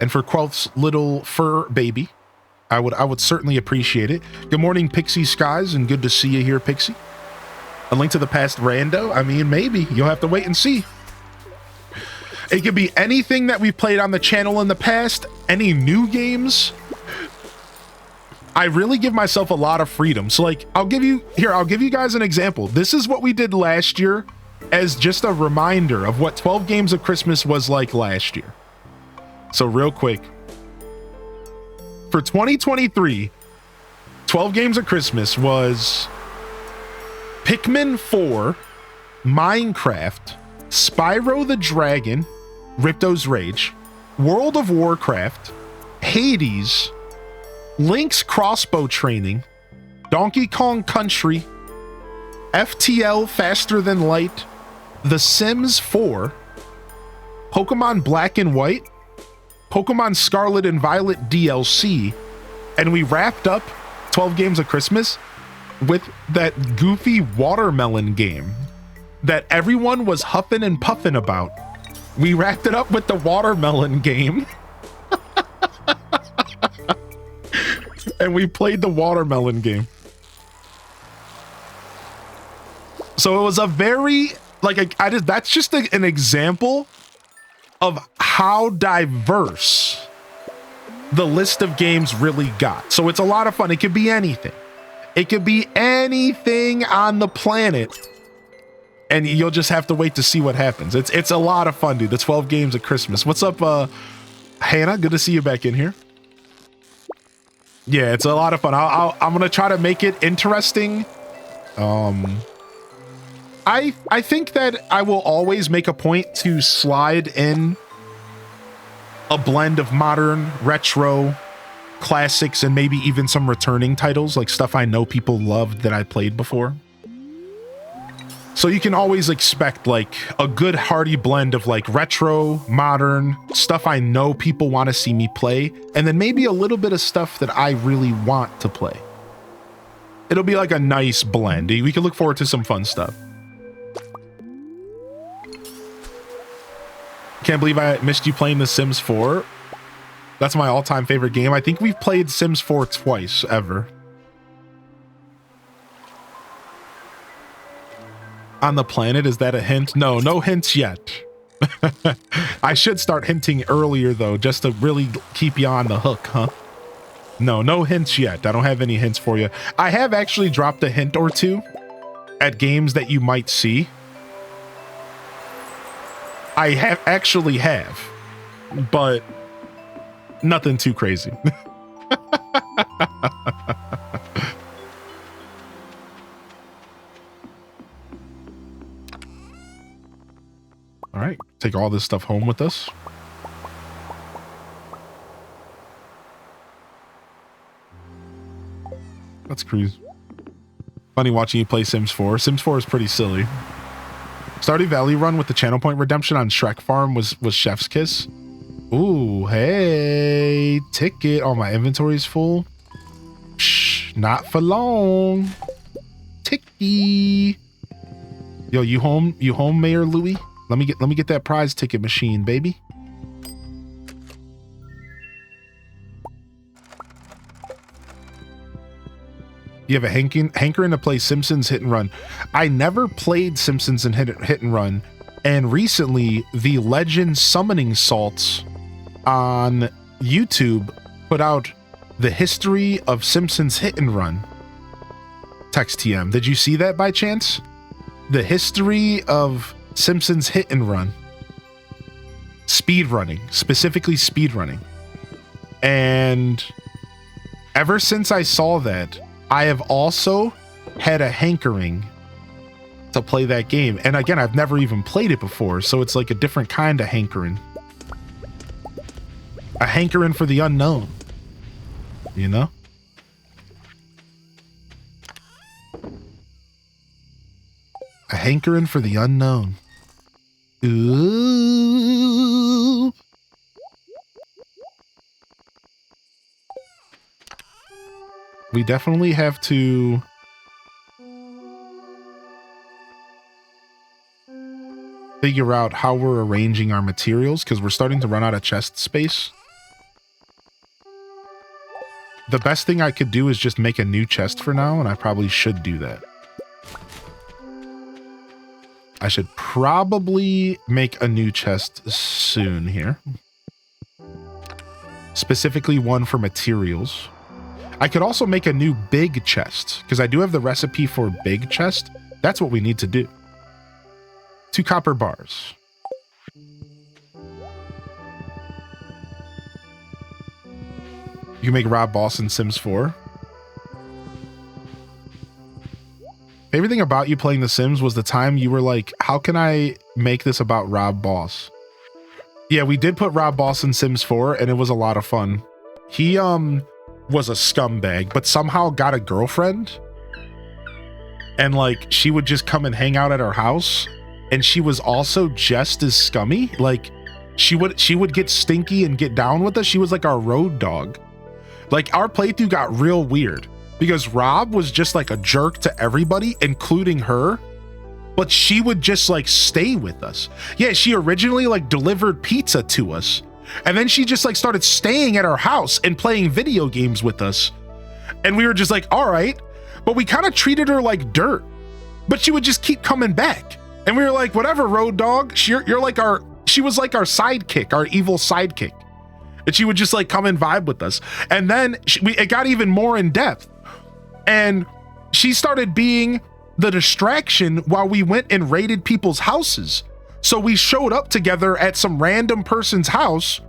and for Quelth's little fur baby, I would certainly appreciate it. Good morning, Pixie Skies, and good to see you here, Pixie. A link to the past rando? I mean, maybe. You'll have to wait and see. It could be anything that we've played on the channel in the past, any new games. I really give myself a lot of freedom. So like, I'll give you guys an example. This is what we did last year as just a reminder of what 12 Games of Christmas was like last year. So real quick, for 2023, 12 Games of Christmas was Pikmin 4, Minecraft, Spyro the Dragon, Ripto's Rage, World of Warcraft, Hades, Link's Crossbow Training, Donkey Kong Country, FTL Faster Than Light, The Sims 4, Pokemon Black and White, Pokemon Scarlet and Violet DLC, and we wrapped up 12 Games of Christmas with that goofy watermelon game that everyone was huffing and puffing about. We wrapped it up with the watermelon game. And we played the watermelon game. So it was a very, like, that's just an example of how diverse the list of games really got. So it's a lot of fun. It could be anything. It could be anything on the planet. And you'll just have to wait to see what happens. It's a lot of fun, dude. The 12 Games of Christmas. What's up, Hannah? Good to see you back in here. Yeah, it's a lot of fun. I'm gonna try to make it interesting. I think that I will always make a point to slide in a blend of modern, retro, classics, and maybe even some returning titles, like stuff I know people loved that I played before. So you can always expect like a good hearty blend of like retro, modern, stuff I know people want to see me play, and then maybe a little bit of stuff that I really want to play. It'll be like a nice blend. We can look forward to some fun stuff. Can't believe I missed you playing The Sims 4. That's my all-time favorite game. I think we've played Sims 4 twice ever. On the planet, is that a hint? No, no hints yet. I should start hinting earlier though, just to really keep you on the hook, huh? No hints yet. I don't have any hints for you. I have actually dropped a hint or two at games that you might see. I have, but nothing too crazy. All right, take all this stuff home with us. Let's cruise. Funny watching you play Sims 4. Sims 4 is pretty silly. Stardew Valley run with the channel point redemption on Shrek Farm was Chef's Kiss. Ooh, hey, ticket. Oh, my inventory's full. Shh, not for long. Ticky. Yo, you home, Mayor Louie? Let me get that prize ticket machine, baby. You have a hankering to play Simpsons Hit and Run. I never played Simpsons and Hit and Run, and recently the Legend Summoning Salts on YouTube put out the history of Simpsons Hit and Run. Text TM. Did you see that by chance? The history of Simpsons Hit and Run. Speed running, specifically speed running. And ever since I saw that, I have also had a hankering to play that game. And again, I've never even played it before, so it's like a different kind of hankering. A hankering for the unknown. You know? A hankering for the unknown. Ooh. We definitely have to figure out how we're arranging our materials because we're starting to run out of chest space. The best thing I could do is just make a new chest for now, and I probably should do that. I should probably make a new chest soon here. Specifically one for materials. I could also make a new big chest, because I do have the recipe for big chest. That's what we need to do. 2 copper bars. You can make Rob Boss in Sims 4. Favorite thing about you playing The Sims was the time you were like, how can I make this about Rob Boss? Yeah, we did put Rob Boss in Sims 4, and it was a lot of fun. He was a scumbag, but somehow got a girlfriend. And like, she would just come and hang out at our house. And she was also just as scummy. Like, she would get stinky and get down with us. She was like our road dog. Like, our playthrough got real weird. Because Rob was just like a jerk to everybody, including her. But she would just like stay with us. Yeah, she originally like delivered pizza to us. And then she just like started staying at our house and playing video games with us. And we were just like, all right. But we kind of treated her like dirt. But she would just keep coming back. And we were like, whatever, road dog. You're like she was like our sidekick, our evil sidekick. And she would just like come and vibe with us. And then it got even more in depth. And she started being the distraction while we went and raided people's houses. So we showed up together at some random person's house.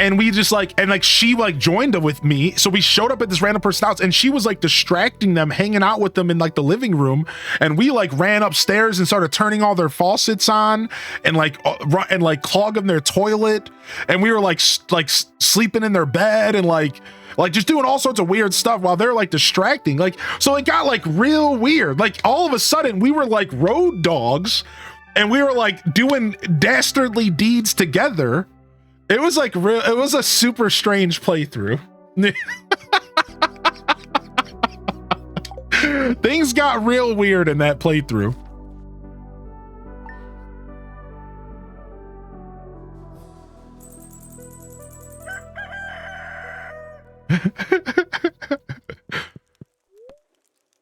And we just like, and like she like joined with me. So we showed up at this random person's house and she was like distracting them, hanging out with them in like the living room. And we like ran upstairs and started turning all their faucets on and like clogging their toilet. And we were like sleeping in their bed and like just doing all sorts of weird stuff while they're like distracting. Like, so it got like real weird. Like all of a sudden we were like road dogs and we were like doing dastardly deeds together. It was like real. It was a super strange playthrough. Things got real weird in that playthrough.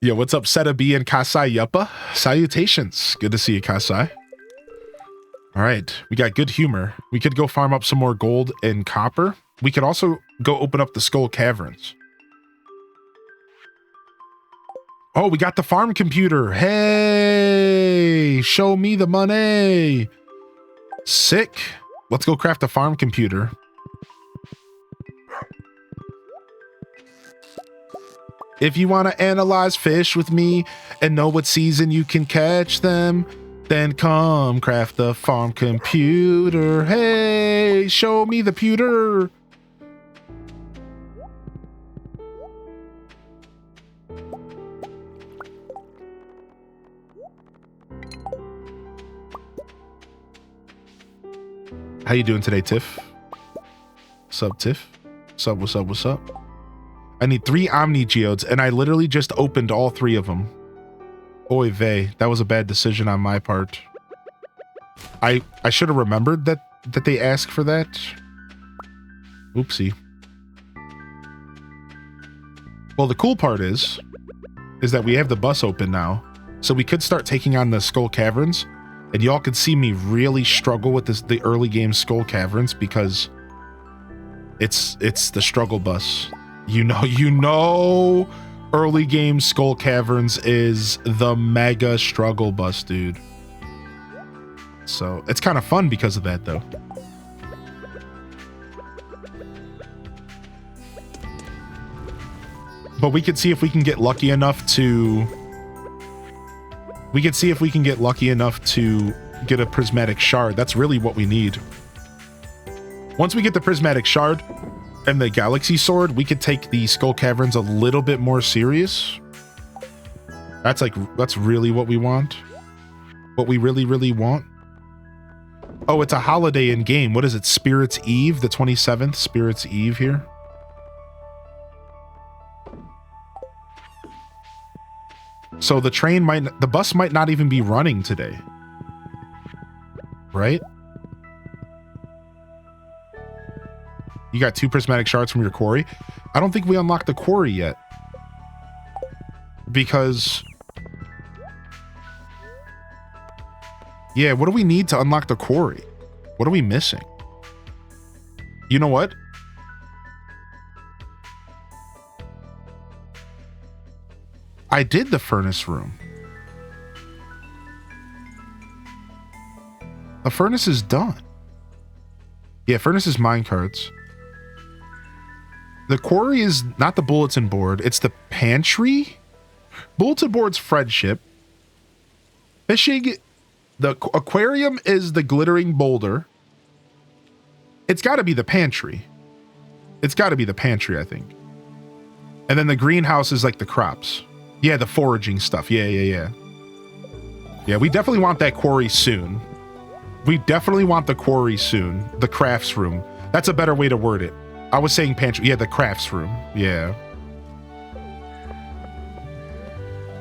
Yo, what's up, Seta B and Kasai Yuppa? Salutations. Good to see you, Kasai. All right, we got good humor. We could go farm up some more gold and copper. We could also go open up the Skull Caverns. Oh, we got the farm computer. Hey, show me the money. Sick. Let's go craft a farm computer. If you want to analyze fish with me and know what season you can catch them, then come craft the farm computer. Hey, show me the pewter. How you doing today, Tiff? What's up, Tiff? What's up, what's up, what's up? I need 3 Omni Geodes, and I literally just opened all 3 of them. Oy vey, that was a bad decision on my part. I should have remembered that they asked for that. Oopsie. Well, the cool part is that we have the bus open now, so we could start taking on the Skull Caverns, and y'all could see me really struggle with the early game Skull Caverns because it's the struggle bus. You know, early game Skull Caverns is the mega struggle bus, dude. So it's kind of fun because of that, though. But we could see if we can get lucky enough to... We could see if we can get lucky enough to get a prismatic shard. That's really what we need. Once we get the prismatic shard and the galaxy sword, we could take the Skull Caverns a little bit more serious. That's really what we want. What we really, really want. Oh, it's a holiday in game. What is it? Spirits Eve, the 27th, Spirits Eve here. So the bus might not even be running today. Right? You got 2 prismatic shards from your quarry. I don't think we unlocked the quarry yet. Because... Yeah, what do we need to unlock the quarry? What are we missing? You know what? I did the furnace room. The furnace is done. Yeah, furnace is minecarts. The quarry is not the bulletin board. It's the pantry. Bulletin board's friendship. Fishing. The aquarium is the glittering boulder. It's got to be the pantry. It's got to be the pantry, I think. And then the greenhouse is like the crops. Yeah, the foraging stuff. Yeah. Yeah, we definitely want that quarry soon. We definitely want the quarry soon. The crafts room. That's a better way to word it. I was saying pantry. Yeah, the crafts room. Yeah.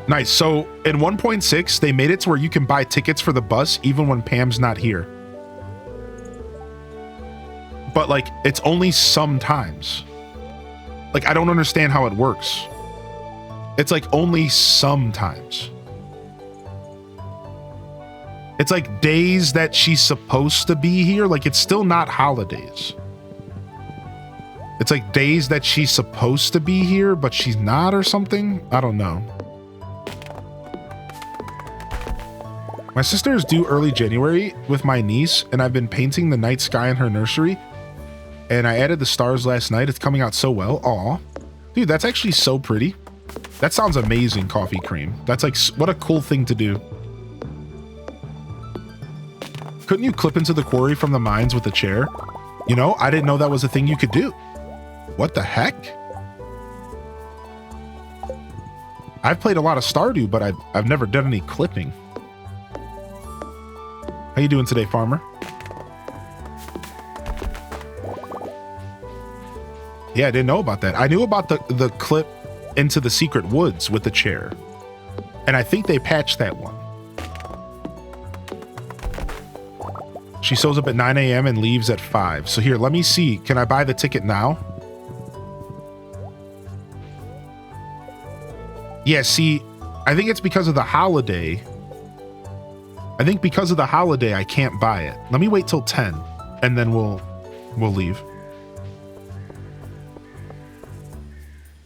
Nice. So in 1.6, they made it to where you can buy tickets for the bus even when Pam's not here. But like, it's only sometimes. Like, I don't understand how it works. It's like only sometimes. It's like days that she's supposed to be here. Like, it's still not holidays. It's like days that she's supposed to be here, but she's not or something. I don't know. My sister is due early January with my niece, and I've been painting the night sky in her nursery. And I added the stars last night. It's coming out so well. Aw. Dude, that's actually so pretty. That sounds amazing, Coffee Cream. That's like, what a cool thing to do. Couldn't you clip into the quarry from the mines with a chair? You know, I didn't know that was a thing you could do. What the heck? I've played a lot of Stardew, but I've never done any clipping. How you doing today, farmer? Yeah, I didn't know about that. I knew about the clip into the secret woods with the chair. And I think they patched that one. She shows up at 9 a.m. and leaves at 5. So here, let me see. Can I buy the ticket now? Yeah, see, I think it's because of the holiday. I think because of the holiday, I can't buy it. Let me wait till 10 and then we'll leave.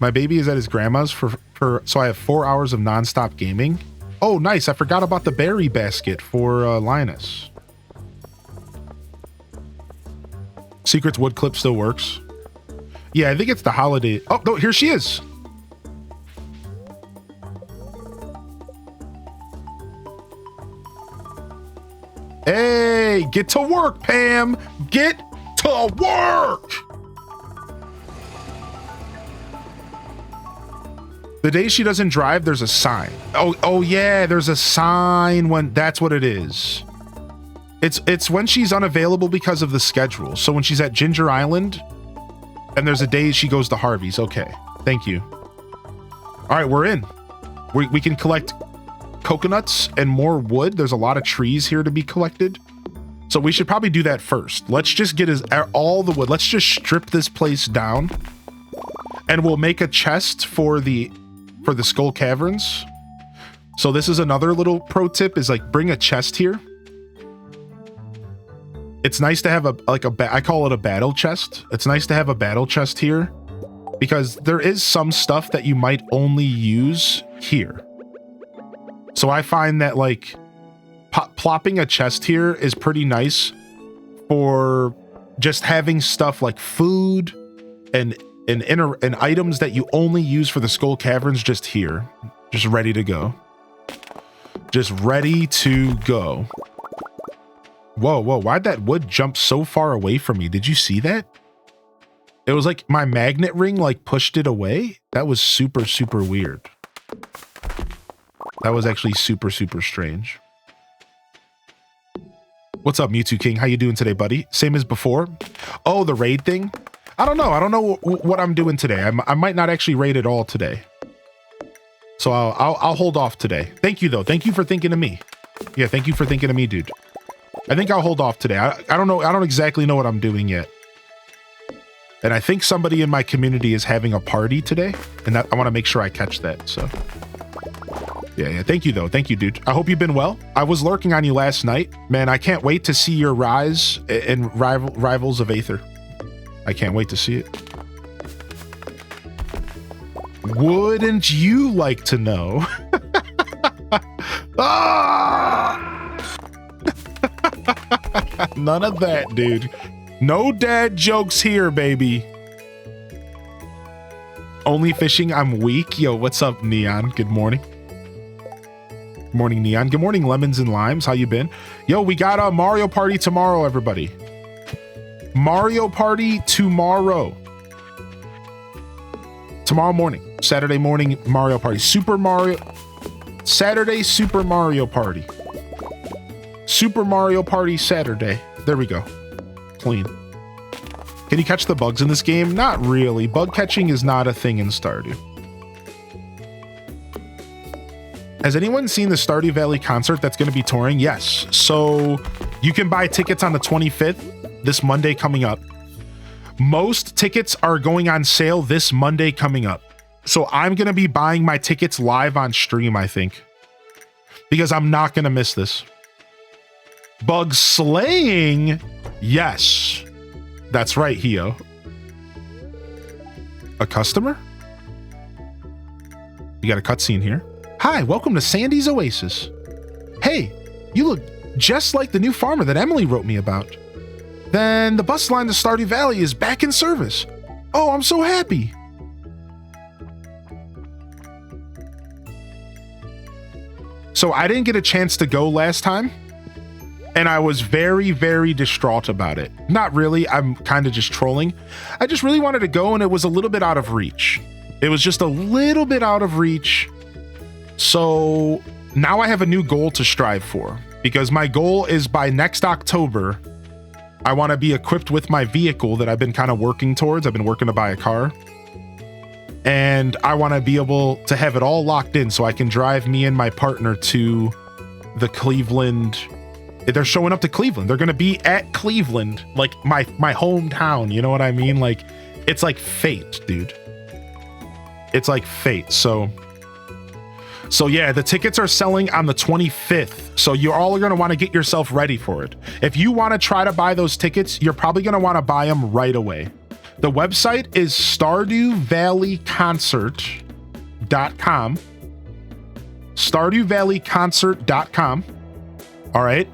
My baby is at his grandma's so I have 4 hours of nonstop gaming. Oh, nice. I forgot about the berry basket for Linus. Secrets wood clip still works. Yeah, I think it's the holiday. Oh, no, here she is. Hey, get to work, Pam. Get to work. The day she doesn't drive, there's a sign. Oh yeah, there's a sign when that's what it is. It's when she's unavailable because of the schedule. So when she's at Ginger Island and there's a day she goes to Harvey's. Okay, thank you. All right, we're in. We can collect coconuts and more wood. There's a lot of trees here to be collected. So we should probably do that first. Let's just get all the wood. Let's just strip this place down. and we'll make a chest for the Skull Caverns. So this is another little pro tip, is like bring a chest here. It's nice to have I call it a battle chest. It's nice to have a battle chest here because there is some stuff that you might only use here. So I find that like plopping a chest here is pretty nice for just having stuff like food and items that you only use for the Skull Caverns just here, just ready to go. Just ready to go. Whoa, why'd that wood jump so far away from me? Did you see that? It was like my magnet ring like pushed it away. That was super, super weird. That was actually super, super strange. What's up, Mewtwo King? How you doing today, buddy? Same as before? Oh, the raid thing? I don't know what I'm doing today. I might not actually raid at all today. So I'll hold off today. Thank you, though. Thank you for thinking of me. Yeah, thank you for thinking of me, dude. I think I'll hold off today. I don't know. I don't exactly know what I'm doing yet. And I think somebody in my community is having a party today. And I want to make sure I catch that, so... Yeah. Thank you, though. Thank you, dude. I hope you've been well. I was lurking on you last night. Man, I can't wait to see your rise in Rivals of Aether. I can't wait to see it. Wouldn't you like to know? Ah! None of that, dude. No dad jokes here, baby. Only fishing, I'm weak. Yo, what's up, Neon? Good morning. Morning, Neon. Good morning, Lemons and Limes. How you been? Yo, we got a Mario Party tomorrow, everybody. Mario Party tomorrow. Tomorrow morning. Saturday morning, Mario Party. Saturday, Super Mario Party. Super Mario Party Saturday. There we go. Clean. Can you catch the bugs in this game? Not really. Bug catching is not a thing in Stardew. Has anyone seen the Stardew Valley concert that's going to be touring? Yes. So you can buy tickets on the 25th, this Monday coming up. Most tickets are going on sale this Monday coming up. So I'm going to be buying my tickets live on stream, I think, because I'm not going to miss this. Bug slaying? Yes. That's right, Hio. A customer? You got a cutscene here. Hi, welcome to Sandy's Oasis. Hey, you look just like the new farmer that Emily wrote me about. Then the bus line to Stardew Valley is back in service. Oh, I'm so happy. So I didn't get a chance to go last time, and I was very, very distraught about it. Not really, I'm kind of just trolling. I just really wanted to go, and it was a little bit out of reach. It was just a little bit out of reach. So now I have a new goal to strive for, because my goal is by next October, I want to be equipped with my vehicle that I've been kind of working towards. I've been working to buy a car. And I want to be able to have it all locked in so I can drive me and my partner to the Cleveland. They're showing up to Cleveland. They're going to be at Cleveland, like my hometown. You know what I mean? Like, it's like fate, dude. It's like fate. So yeah, the tickets are selling on the 25th. So you all are going to want to get yourself ready for it. If you want to try to buy those tickets, you're probably going to want to buy them right away. The website is StardewValleyConcert.com. StardewValleyConcert.com. All right.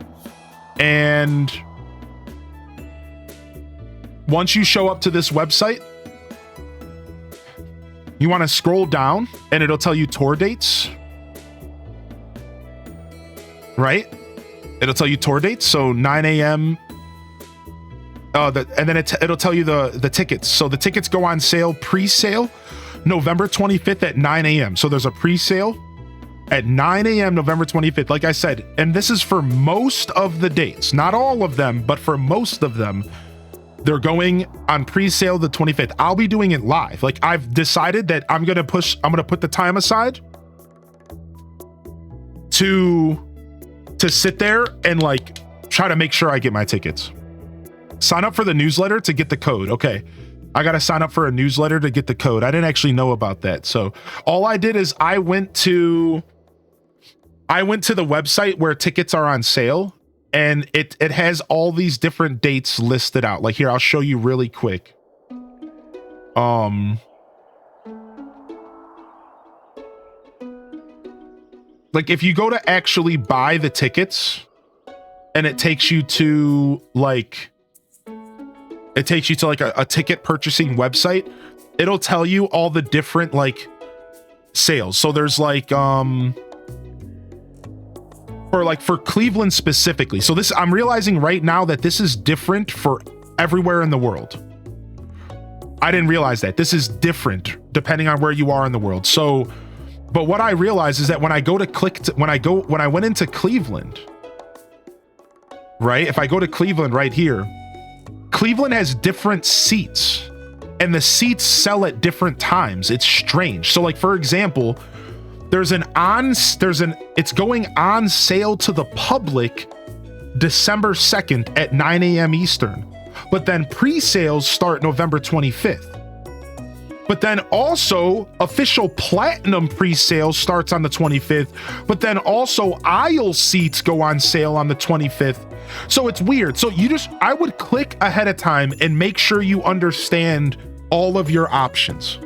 And once you show up to this website, you want to scroll down and it'll tell you tour dates. Right? It'll tell you tour dates. So 9 a.m. And then it'll tell you the tickets. So the tickets go on sale, pre-sale, November 25th at 9 a.m. So there's a pre-sale at 9 a.m. November 25th, like I said. And this is for most of the dates. Not all of them, but for most of them, they're going on pre-sale the 25th. I'll be doing it live. Like, I've decided that I'm going to put the time aside to sit there and like try to make sure I get my tickets. Sign up for the newsletter to get the code. Okay. I got to sign up for a newsletter to get the code. I didn't actually know about that. So all I did is I went to the website where tickets are on sale, and it has all these different dates listed out. Like here, I'll show you really quick. Like if you go to actually buy the tickets, and it takes you to like a ticket purchasing website, it'll tell you all the different like sales. So there's like for Cleveland specifically. So this, I'm realizing right now that this is different for everywhere in the world. I didn't realize that. This is different depending on where you are in the world. So, but what I realized is that when I went into Cleveland, right? If I go to Cleveland right here, Cleveland has different seats, and the seats sell at different times. It's strange. So like, for example, it's going on sale to the public December 2nd at 9 a.m. Eastern, but then pre-sales start November 25th. But then also official platinum pre-sale starts on the 25th, but then also aisle seats go on sale on the 25th. So it's weird. So I would click ahead of time and make sure you understand all of your options,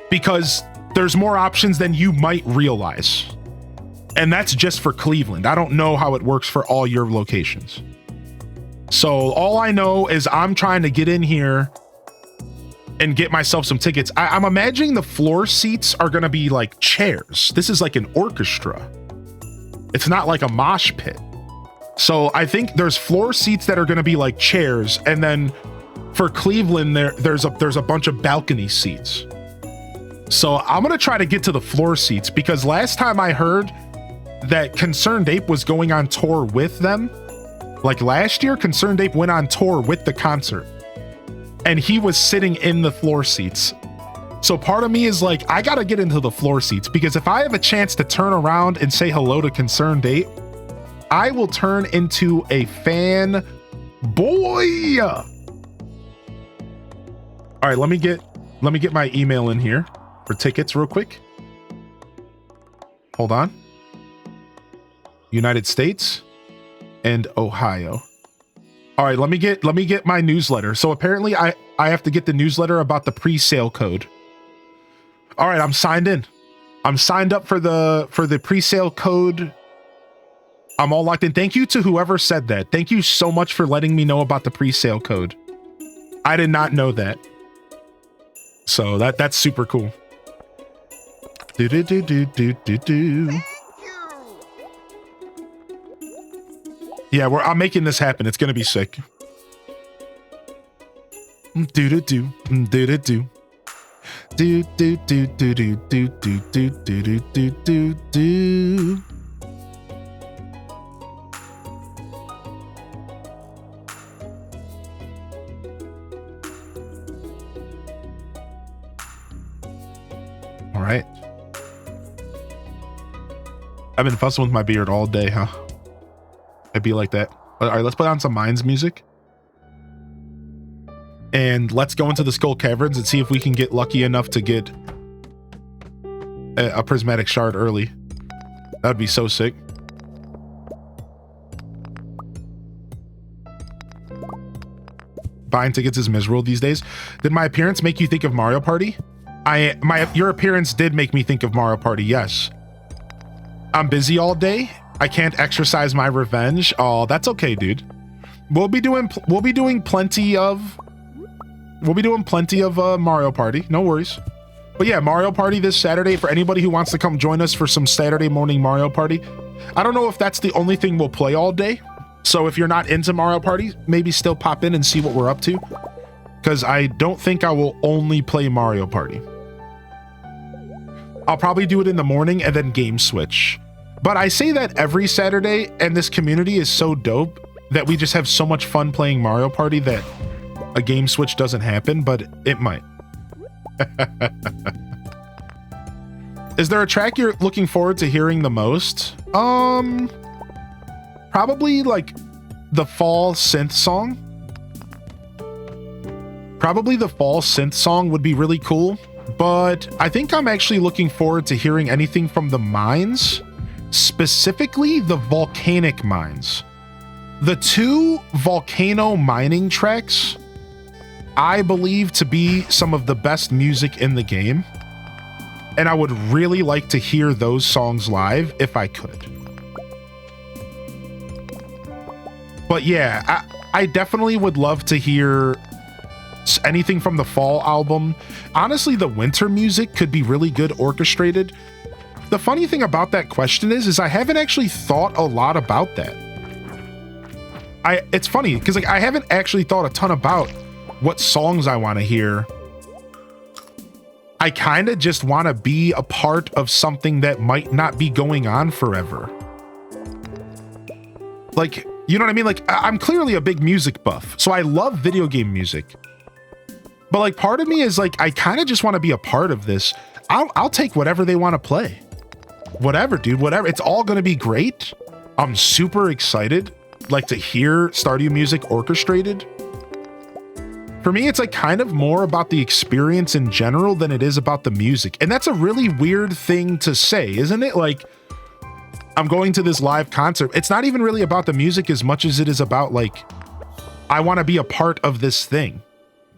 because there's more options than you might realize. And that's just for Cleveland. I don't know how it works for all your locations. So all I know is I'm trying to get in here and get myself some tickets. I'm imagining the floor seats are going to be like chairs. This is like an orchestra. It's not like a mosh pit. So I think there's floor seats that are going to be like chairs. And then for Cleveland, there's a bunch of balcony seats. So I'm going to try to get to the floor seats, because last time I heard that Concerned Ape was going on tour with them, like last year, Concerned Ape went on tour with the concert, and he was sitting in the floor seats. So part of me is like, I got to get into the floor seats, because if I have a chance to turn around and say hello to Concerned Ape, I will turn into a fan boy. All right, let me get my email in here for tickets real quick. Hold on. United States and Ohio. All right, let me get my newsletter. So apparently I have to get the newsletter about the pre-sale code. All right, I'm signed in. I'm signed up for the pre-sale code. I'm all locked in. Thank you to whoever said that. Thank you so much for letting me know about the pre-sale code. I did not know that. So that's super cool. Do do do do do do do. Yeah, I'm making this happen. It's gonna be sick. Do do do do do do. Do do do do do do do do do do do do. All right. I've been fussing with my beard all day, huh? I'd be like that. All right, let's put on some Mines music. And let's go into the Skull Caverns and see if we can get lucky enough to get a prismatic shard early. That'd be so sick. Buying tickets is miserable these days. Did my appearance make you think of Mario Party? Your appearance did make me think of Mario Party, yes. I'm busy all day. I can't exercise my revenge. Oh, that's okay, dude. We'll be doing plenty of Mario Party. No worries. But yeah, Mario Party this Saturday for anybody who wants to come join us for some Saturday morning Mario Party. I don't know if that's the only thing we'll play all day. So if you're not into Mario Party, maybe still pop in and see what we're up to, because I don't think I will only play Mario Party. I'll probably do it in the morning and then game switch. But I say that every Saturday, and this community is so dope that we just have so much fun playing Mario Party that a game switch doesn't happen, but it might. Is there a track you're looking forward to hearing the most? Probably like the fall synth song. Probably the fall synth song would be really cool, but I think I'm actually looking forward to hearing anything from the mines, specifically the volcanic mines. The 2 volcano mining tracks, I believe to be some of the best music in the game, and I would really like to hear those songs live if I could. But yeah, I definitely would love to hear anything from the fall album. Honestly, the winter music could be really good orchestrated. The funny thing about that question is I haven't actually thought a lot about that. It's funny because like I haven't actually thought a ton about what songs I want to hear. I kind of just want to be a part of something that might not be going on forever. Like, you know what I mean? Like, I'm clearly a big music buff, so I love video game music. But like, part of me is like, I kind of just want to be a part of this. I'll take whatever they want to play. Whatever, dude, whatever. It's all going to be great. I'm super excited, like, to hear Stardew music orchestrated. For me, it's like kind of more about the experience in general than it is about the music. And that's a really weird thing to say, isn't it? Like, I'm going to this live concert. It's not even really about the music as much as it is about like, I want to be a part of this thing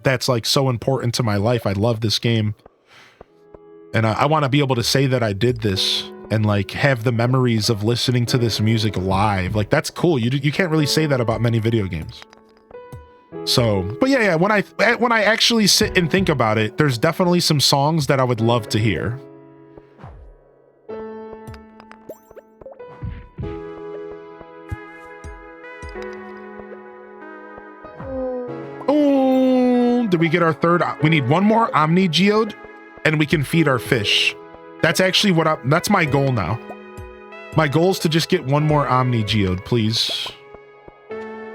that's like so important to my life. I love this game. And I want to be able to say that I did this and like have the memories of listening to this music live. Like, that's cool. You can't really say that about many video games. So, but yeah, when I actually sit and think about it, there's definitely some songs that I would love to hear. Oh, did we get our third? We need one more Omni Geode and we can feed our fish. That's actually that's my goal now. My goal is to just get one more Omni Geode, please.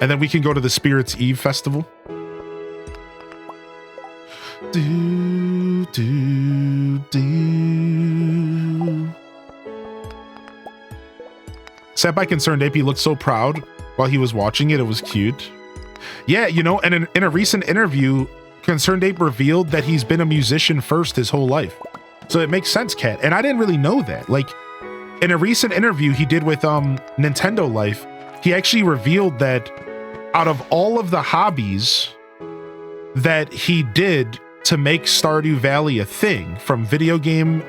And then we can go to the Spirits Eve festival. Do, do, do. Said by Concerned Ape, he looked so proud while he was watching it. It was cute. Yeah, you know, and in a recent interview, Concerned Ape revealed that he's been a musician first his whole life. So it makes sense, Kat. And I didn't really know that. Like, in a recent interview he did with Nintendo Life, he actually revealed that out of all of the hobbies that he did to make Stardew Valley a thing, from video game,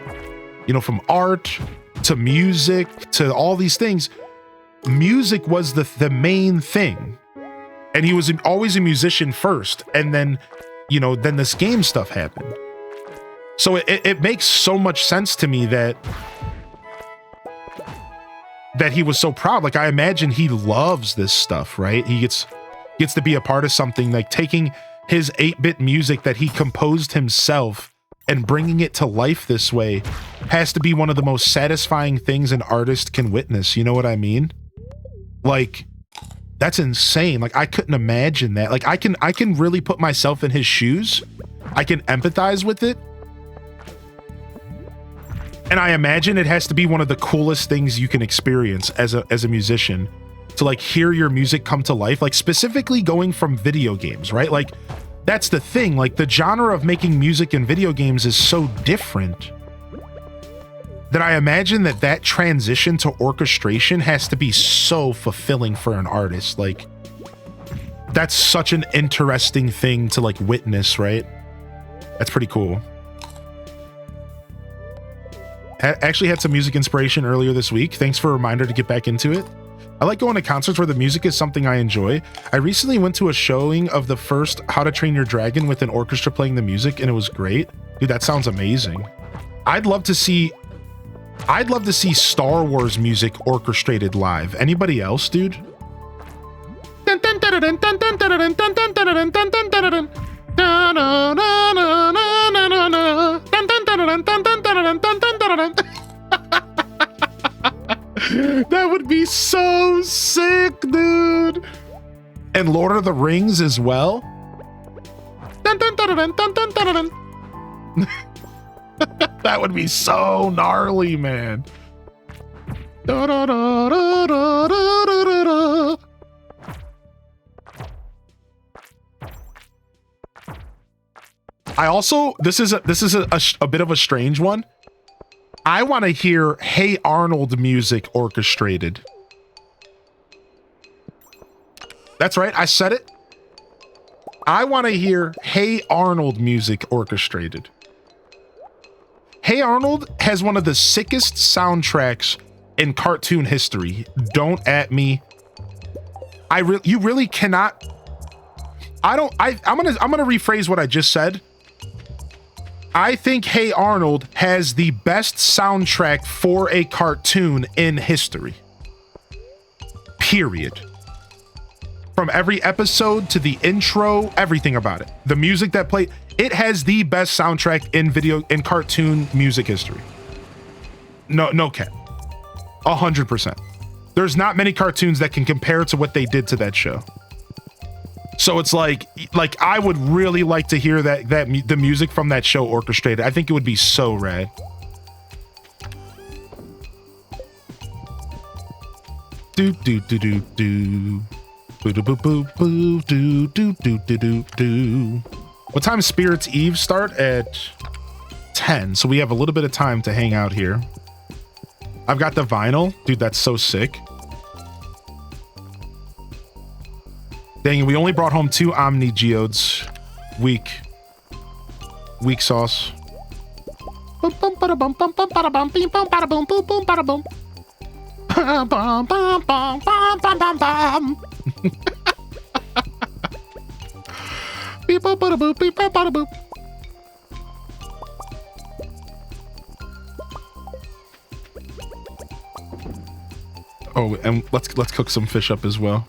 you know, from art to music to all these things, music was the main thing. And he was always a musician first. And then, you know, then this game stuff happened. So it makes so much sense to me that he was so proud. Like, I imagine he loves this stuff, right? He gets to be a part of something, like taking his 8-bit music that he composed himself and bringing it to life this way has to be one of the most satisfying things an artist can witness. You know what I mean? Like, that's insane. Like, I couldn't imagine that. Like, I can really put myself in his shoes. I can empathize with it. And I imagine it has to be one of the coolest things you can experience as a musician, to like hear your music come to life, like specifically going from video games, right? Like, that's the thing. Like, the genre of making music in video games is so different that I imagine that transition to orchestration has to be so fulfilling for an artist. Like, that's such an interesting thing to like witness, right? That's pretty cool. Actually had some music inspiration earlier this week. Thanks for a reminder to get back into it. I like going to concerts where the music is something I enjoy. I recently went to a showing of the first How to Train Your Dragon with an orchestra playing the music, and it was great. Dude, that sounds amazing. I'd love to see Star Wars music orchestrated live. Anybody else, dude? That would be so sick, dude. And Lord of the Rings as well. That would be so gnarly, man. I also, this is a bit of a strange one. I want to hear Hey Arnold music orchestrated. That's right, I said it. I want to hear Hey Arnold music orchestrated. Hey Arnold has one of the sickest soundtracks in cartoon history. Don't at me. You really cannot. I'm gonna rephrase what I just said. I think Hey Arnold has the best soundtrack for a cartoon in history. Period. From every episode to the intro, everything about it. The music that played, it has the best soundtrack in cartoon music history. No cap. 100%. There's not many cartoons that can compare to what they did to that show. So it's like I would really like to hear the music from that show orchestrated. I think it would be so rad. Do do do do do. Boo boo boo boo do do do do do do. What time does Spirits Eve start? At 10. So we have a little bit of time to hang out here. I've got the vinyl. Dude, that's so sick. Dang it, we only brought home 2 Omni Geodes. Weak sauce. Boom bum bada bum bum bum bada bum bing bum bada boom boom boom bada boom. Bum bum bum bum bum bum bum bum. Beep bum bada boop beep bum bada boop. Oh, and let's cook some fish up as well.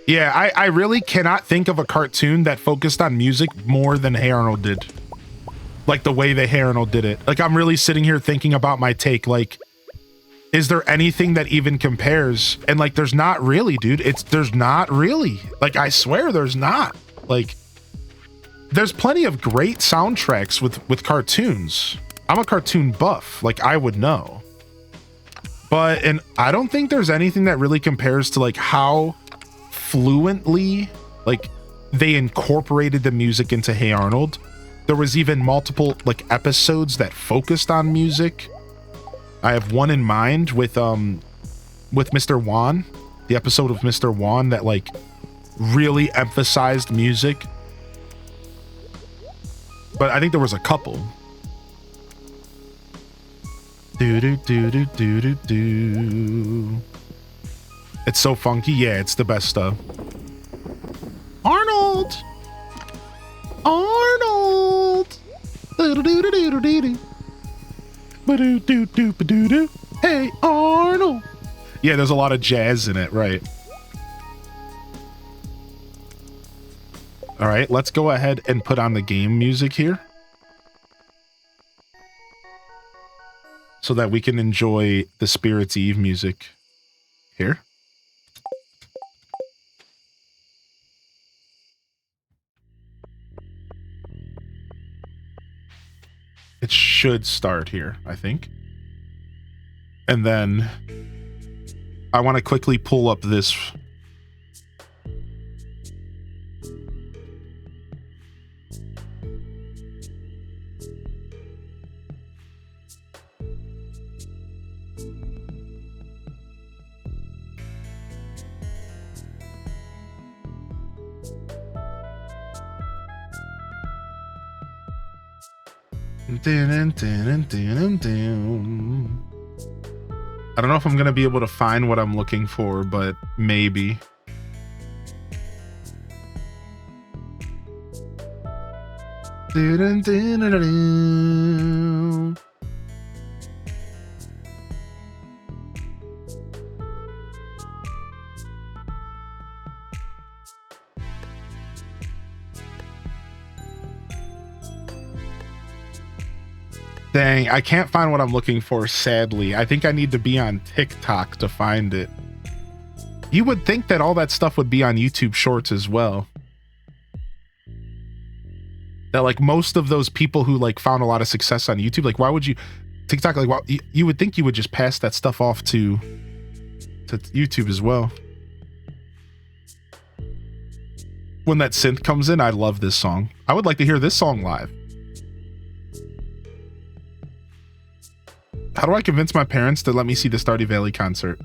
Yeah, I really cannot think of a cartoon that focused on music more than Hey Arnold did. Like the way that Hey Arnold did it. Like I'm really sitting here thinking about my take. Like, is there anything that even compares? And like, there's not really, dude. There's not really. Like, I swear there's not. Like, there's plenty of great soundtracks with cartoons. I'm a cartoon buff. Like, I would know. And I don't think there's anything that really compares to like how fluently like they incorporated the music into Hey Arnold. There was even multiple like episodes that focused on music. I have one in mind with Mr. Wan, the episode of Mr. Wan that like really emphasized music. But I think there was a couple. Do do do do do do do. It's so funky. Yeah, it's the best stuff. Arnold! Arnold! Hey, Arnold! Yeah, there's a lot of jazz in it, right? All right, let's go ahead and put on the game music here. So that we can enjoy the Spirits Eve music here. It should start here, I think. And then I want to quickly pull up this. I don't know if I'm gonna be able to find what I'm looking for, but maybe. Dang, I can't find what I'm looking for, sadly. I think I need to be on TikTok to find it. You would think that all that stuff would be on YouTube Shorts as well. That like most of those people who like found a lot of success on YouTube, like why would you TikTok, like why, you would think you would just pass that stuff off to YouTube as well. When that synth comes in, I love this song. I would like to hear this song live. How do I convince my parents to let me see the Stardew Valley concert?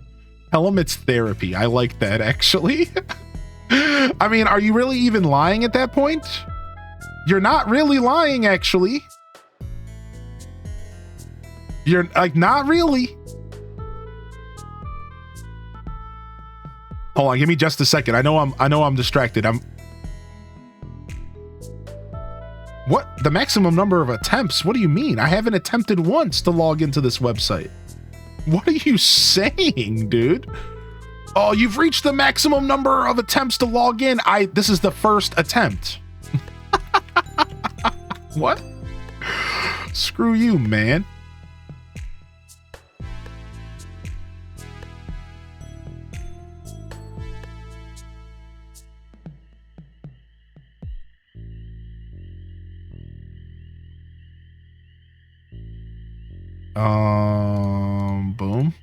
Tell them it's therapy. I like that, actually. I mean, are you really even lying at that point? You're not really lying, actually. You're like, not really. Hold on, give me just a second. I know I'm distracted. What? The maximum number of attempts? What do you mean? I haven't attempted once to log into this website. What are you saying, dude? Oh, you've reached the maximum number of attempts to log in. This is the first attempt. What? Screw you, man. Boom.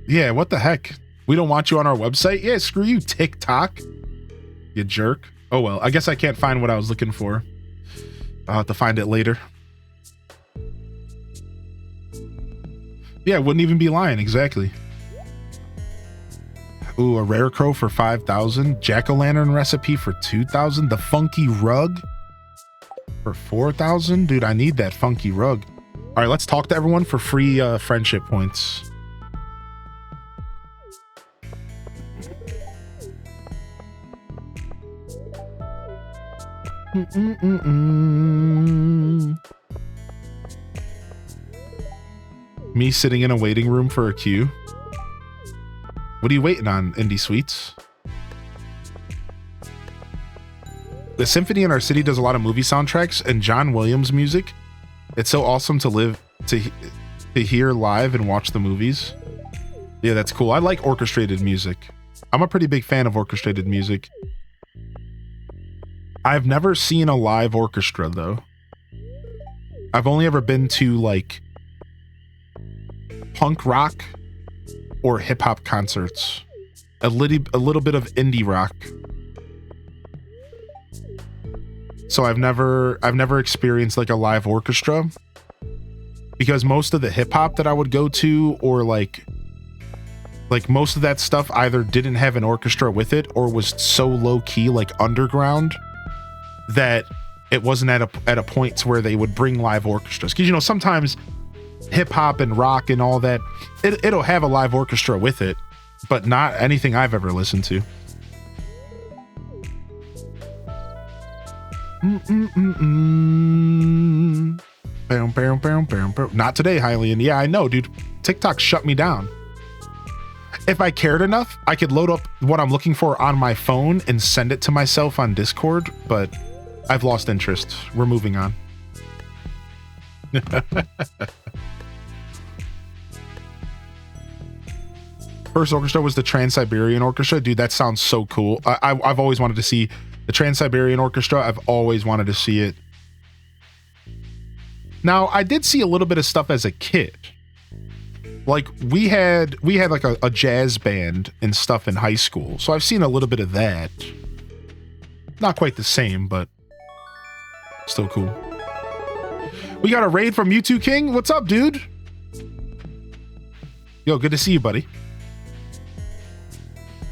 Yeah, what the heck? We don't want you on our website? Yeah, screw you, TikTok. You jerk. Oh well, I guess I can't find what I was looking for. I'll have to find it later. Yeah, wouldn't even be lying, exactly. Ooh, a rare crow for 5,000. Jack-o'-lantern recipe for 2,000. The funky rug for 4,000. Dude, I need that funky rug. All right, let's talk to everyone for free friendship points. Me sitting in a waiting room for a queue. What are you waiting on, Indie Sweets? The symphony in our city does a lot of movie soundtracks and John Williams music. It's so awesome to hear live and watch the movies. Yeah, that's cool. I like orchestrated music. I'm a pretty big fan of orchestrated music. I've never seen a live orchestra though. I've only ever been to like punk rock or hip hop concerts. A little bit of indie rock. So I've never experienced like a live orchestra, because most of the hip hop that I would go to, or like most of that stuff either didn't have an orchestra with it or was so low key, like underground, that it wasn't at a point to where they would bring live orchestras. Because, you know, sometimes hip hop and rock and all that, it'll have a live orchestra with it, but not anything I've ever listened to. Not today, Hylian. Yeah, I know, dude. TikTok shut me down. If I cared enough, I could load up what I'm looking for on my phone and send it to myself on Discord, but I've lost interest. We're moving on. First orchestra was the Trans-Siberian Orchestra. Dude, that sounds so cool. I've always wanted to see the Trans-Siberian Orchestra. I've always wanted to see it. Now, I did see a little bit of stuff as a kid. Like we had like a jazz band and stuff in high school. So I've seen a little bit of that. Not quite the same, but still cool. We got a raid from U2 King. What's up, dude? Yo, good to see you, buddy.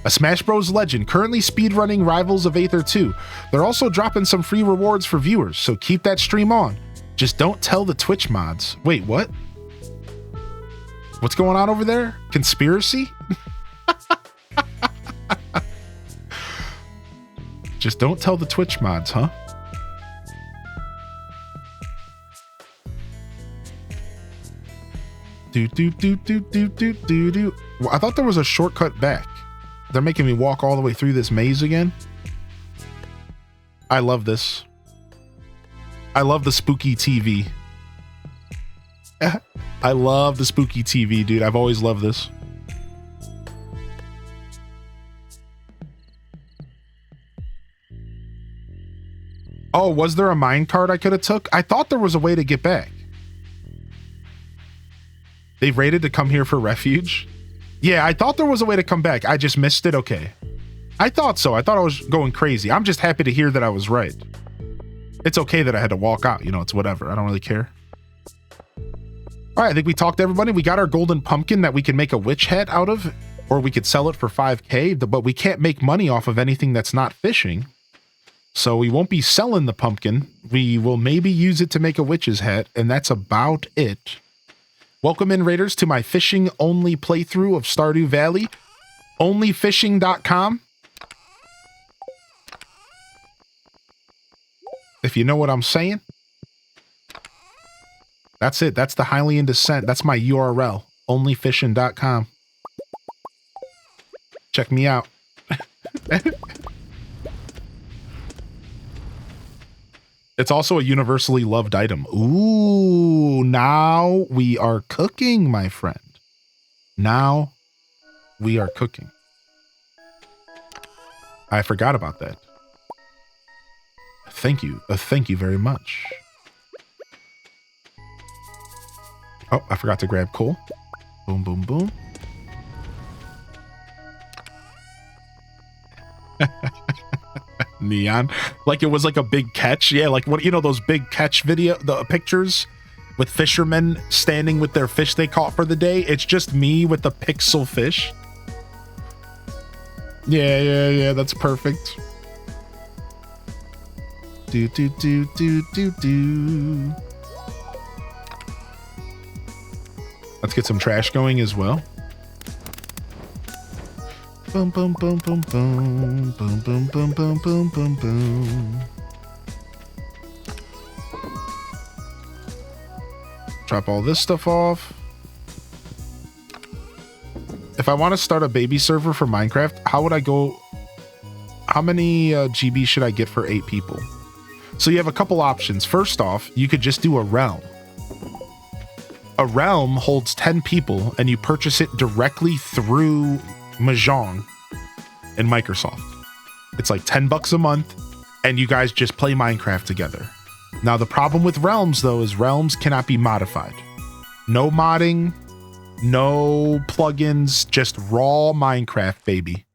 A Smash Bros. Legend, currently speedrunning Rivals of Aether 2. They're also dropping some free rewards for viewers, so keep that stream on. Just don't tell the Twitch mods. Wait, what? What's going on over there? Conspiracy? Just don't tell the Twitch mods, huh? Do. Well, I thought there was a shortcut back. They're making me walk all the way through this maze again. I love this. I love the spooky TV. I love the spooky TV, dude. I've always loved this. Oh, was there a mine cart I could have took? I thought there was a way to get back. They raided to come here for refuge. Yeah, I thought there was a way to come back. I just missed it. Okay. I thought so. I thought I was going crazy. I'm just happy to hear that I was right. It's okay that I had to walk out. You know, it's whatever. I don't really care. All right, I think we talked to everybody. We got our golden pumpkin that we can make a witch hat out of, or we could sell it for 5K, but we can't make money off of anything that's not fishing. So we won't be selling the pumpkin. We will maybe use it to make a witch's hat, and that's about it. Welcome in, Raiders, to my fishing-only playthrough of Stardew Valley. Onlyfishing.com. If you know what I'm saying. That's it. That's the Hylian Descent. That's my URL. Onlyfishing.com. Check me out. It's also a universally loved item. Ooh, now we are cooking, my friend. Now we are cooking. I forgot about that. Thank you. Thank you very much. Oh, I forgot to grab coal. Boom, boom, boom. Neon. Like it was like a big catch. Yeah, like what, you know, those big catch the pictures with fishermen standing with their fish they caught for the day. It's just me with the pixel fish. Yeah, that's perfect. Do. Let's get some trash going as well. Boom, boom, boom, boom, boom, boom, boom, boom, boom, boom, boom, boom. Drop all this stuff off. If I want to start a baby server for Minecraft, how would I go? How many GB should I get for 8 people? So you have a couple options. First off, you could just do a realm. A realm holds 10 people and you purchase it directly through Mahjong in Microsoft. It's like $10 a month and you guys just play Minecraft together. Now the problem with realms though is realms cannot be modified. No modding, no plugins, just raw Minecraft, baby.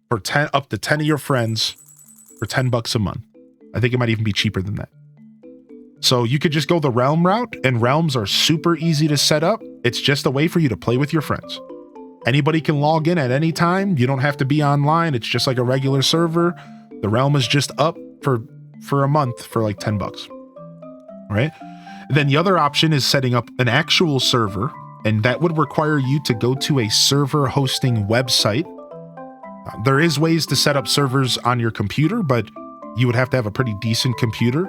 For up to 10 of your friends for $10 a month. I think it might even be cheaper than that. So you could just go the realm route, and realms are super easy to set up. It's just a way for you to play with your friends. Anybody can log in at any time. You don't have to be online. It's just like a regular server. The realm is just up for a month for like $10. All right. Then the other option is setting up an actual server, and that would require you to go to a server hosting website. There is ways to set up servers on your computer, but you would have to have a pretty decent computer.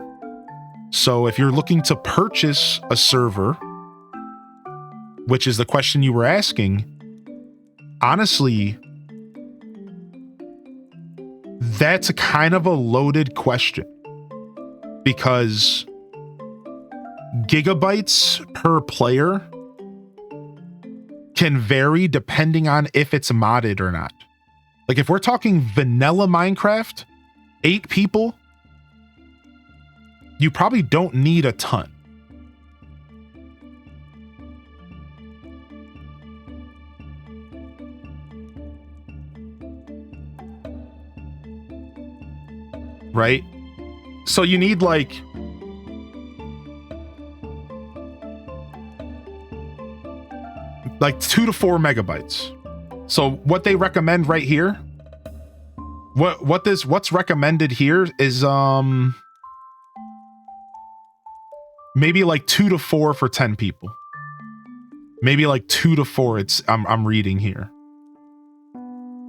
So if you're looking to purchase a server, which is the question you were asking, honestly, that's a kind of a loaded question because gigabytes per player can vary depending on if it's modded or not. Like if we're talking vanilla Minecraft, 8 people, you probably don't need a ton. Right? So you need like like 2 to 4 megabytes. So what they recommend right here, what's recommended here is maybe like 2 to 4 for 10 people. Maybe like 2 to 4. I'm reading here.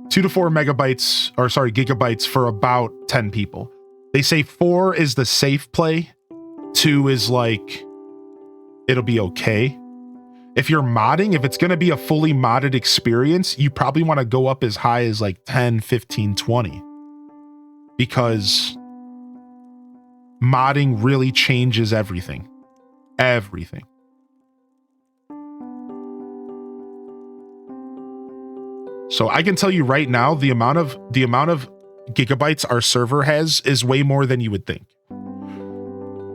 2 to 4 megabytes, or sorry, gigabytes for about 10 people. They say 4 is the safe play. 2 is like, it'll be okay. If you're modding, if it's going to be a fully modded experience, you probably want to go up as high as like 10, 15, 20. Because modding really changes everything. Everything. So I can tell you right now, the amount of gigabytes our server has is way more than you would think.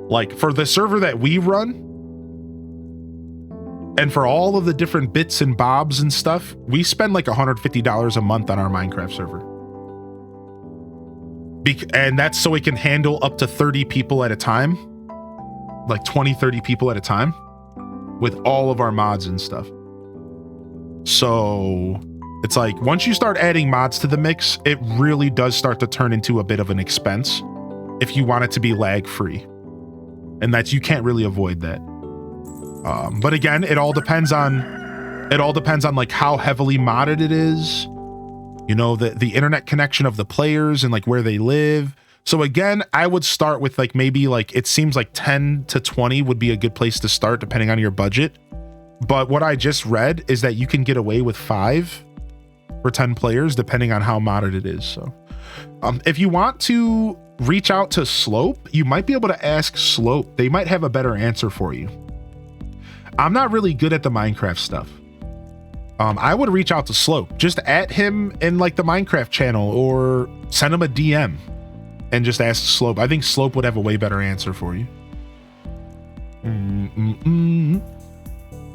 Like for the server that we run, and for all of the different bits and bobs and stuff, we spend like $150 a month on our Minecraft server. And that's so it can handle up to 30 people at a time, like 20, 30 people at a time with all of our mods and stuff. So it's like once you start adding mods to the mix, it really does start to turn into a bit of an expense if you want it to be lag free, and that you can't really avoid that. But again, it all depends on like how heavily modded it is, you know, the internet connection of the players and like where they live. So again, I would start with like maybe like it seems like 10 to 20 would be a good place to start depending on your budget. But what I just read is that you can get away with 5 for 10 players depending on how modded it is. So if you want to reach out to Slope, you might be able to ask Slope. They might have a better answer for you. I'm not really good at the Minecraft stuff. I would reach out to Slope. Just at him in like the Minecraft channel or send him a DM and just ask Slope. I think Slope would have a way better answer for you.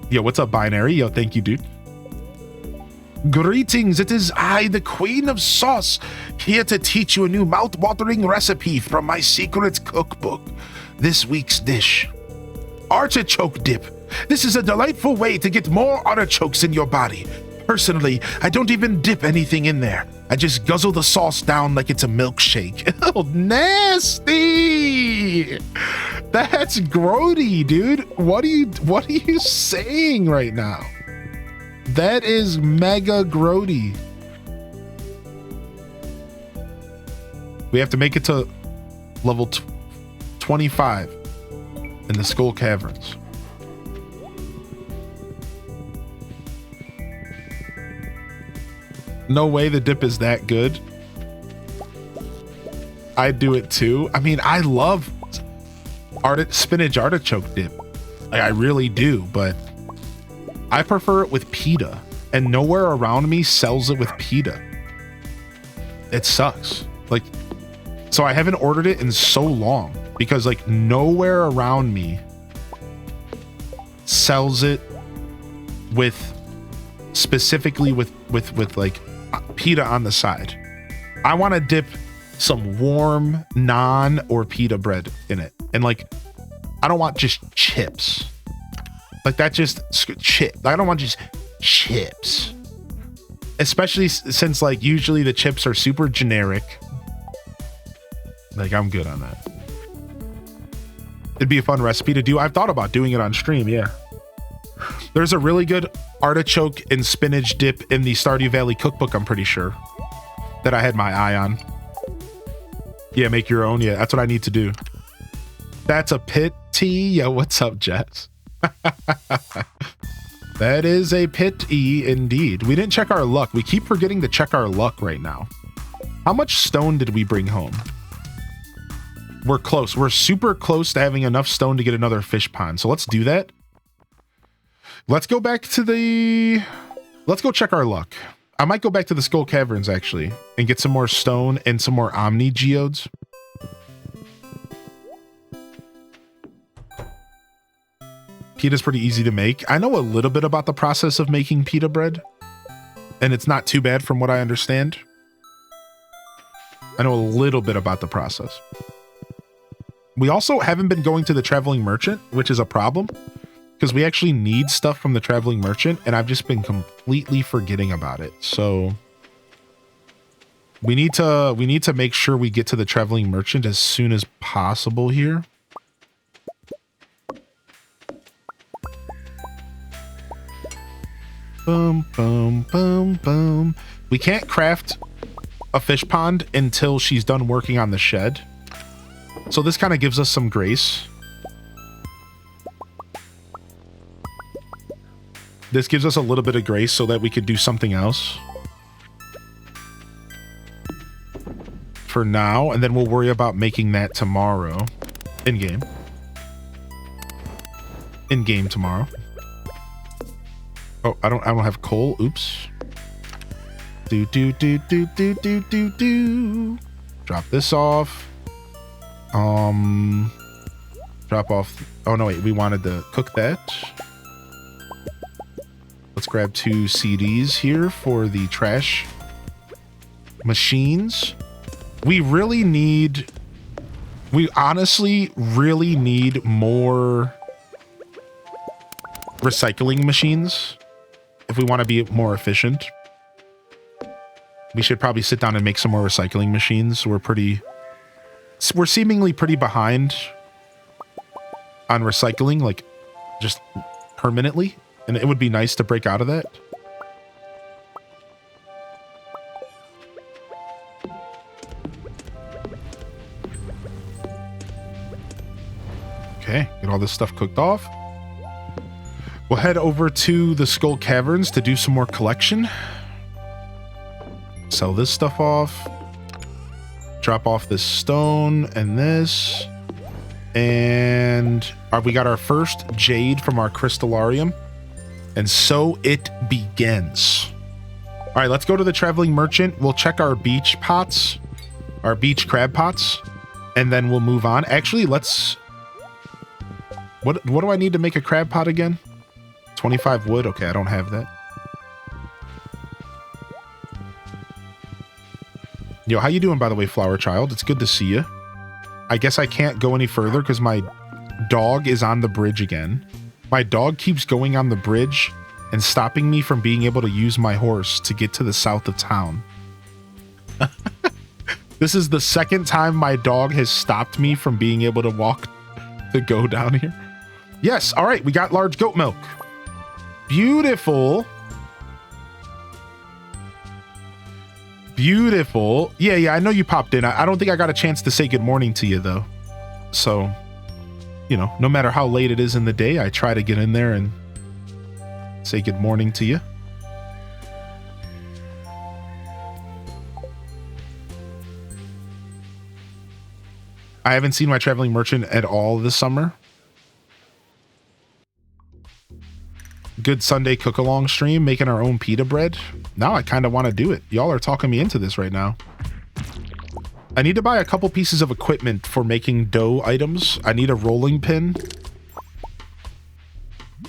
Yo, what's up, Binary? Yo, thank you, dude. Greetings, it is I, the Queen of Sauce, here to teach you a new mouth-watering recipe from my secret cookbook. This week's dish, artichoke dip. This is a delightful way to get more artichokes in your body. Personally, I don't even dip anything in there. I just guzzle the sauce down like it's a milkshake. Oh, nasty! That's grody, dude. What are you saying right now? That is mega grody. We have to make it to level 25 in the Skull Caverns. No way the dip is that good. I do it too. I mean, I love spinach artichoke dip. Like, I really do, but I prefer it with pita, and nowhere around me sells it with pita. It sucks. Like, so I haven't ordered it in so long because like nowhere around me sells it with specifically with like pita on the side. I want to dip some warm naan or pita bread in it, and like I don't want just chips like that. Just chip. I don't want just chips, especially since like usually the chips are super generic. Like, I'm good on that. It'd be a fun recipe to do. I've thought about doing it on stream. Yeah, there's a really good artichoke and spinach dip in the Stardew Valley cookbook, I'm pretty sure, that I had my eye on. Yeah, make your own. Yeah, that's what I need to do. That's a pity. Yeah, what's up, Jess? That is a pity indeed. We didn't check our luck. We keep forgetting to check our luck right now. How much stone did we bring home? We're close. We're super close to having enough stone to get another fish pond. So let's do that. Let's go back to the... Let's go check our luck. I might go back to the Skull Caverns, actually, and get some more stone and some more Omni Geodes. Pita's pretty easy to make. I know a little bit about the process of making pita bread, and it's not too bad from what I understand. I know a little bit about the process. We also haven't been going to the Traveling Merchant, which is a problem, because we actually need stuff from the Traveling Merchant, and I've just been completely forgetting about it. So we need to make sure we get to the Traveling Merchant as soon as possible here. Boom, boom, boom, boom. We can't craft a fish pond until she's done working on the shed. So this kind of gives us some grace. This gives us a little bit of grace so that we could do something else for now, and then we'll worry about making that tomorrow. In-game. In-game tomorrow. Oh, I don't have coal. Oops. Do. Drop this off. Drop off. Oh no, wait, we wanted to cook that. Let's grab 2 CDs here for the trash machines. We honestly really need more recycling machines if we want to be more efficient. We should probably sit down and make some more recycling machines. We're seemingly pretty behind on recycling, like just permanently, and it would be nice to break out of that. Okay, get all this stuff cooked off. We'll head over to the Skull Caverns to do some more collection. Sell this stuff off. Drop off this stone and this. And we got our first jade from our crystallarium. And so it begins. All right, let's go to the traveling merchant. We'll check our beach pots, our beach crab pots, and then we'll move on. Actually, let's... What do I need to make a crab pot again? 25 wood? Okay, I don't have that. Yo, how you doing, by the way, Flower Child? It's good to see you. I guess I can't go any further because my dog is on the bridge again. My dog keeps going on the bridge and stopping me from being able to use my horse to get to the south of town. This is the second time my dog has stopped me from being able to walk to go down here. Yes, all right, we got large goat milk. Beautiful. Beautiful. Yeah, I know you popped in. I don't think I got a chance to say good morning to you, though. So, you know, no matter how late it is in the day, I try to get in there and say good morning to you. I haven't seen my traveling merchant at all this summer. Good Sunday cook-along stream, making our own pita bread. Now I kind of want to do it. Y'all are talking me into this right now. I need to buy a couple pieces of equipment for making dough items. I need a rolling pin.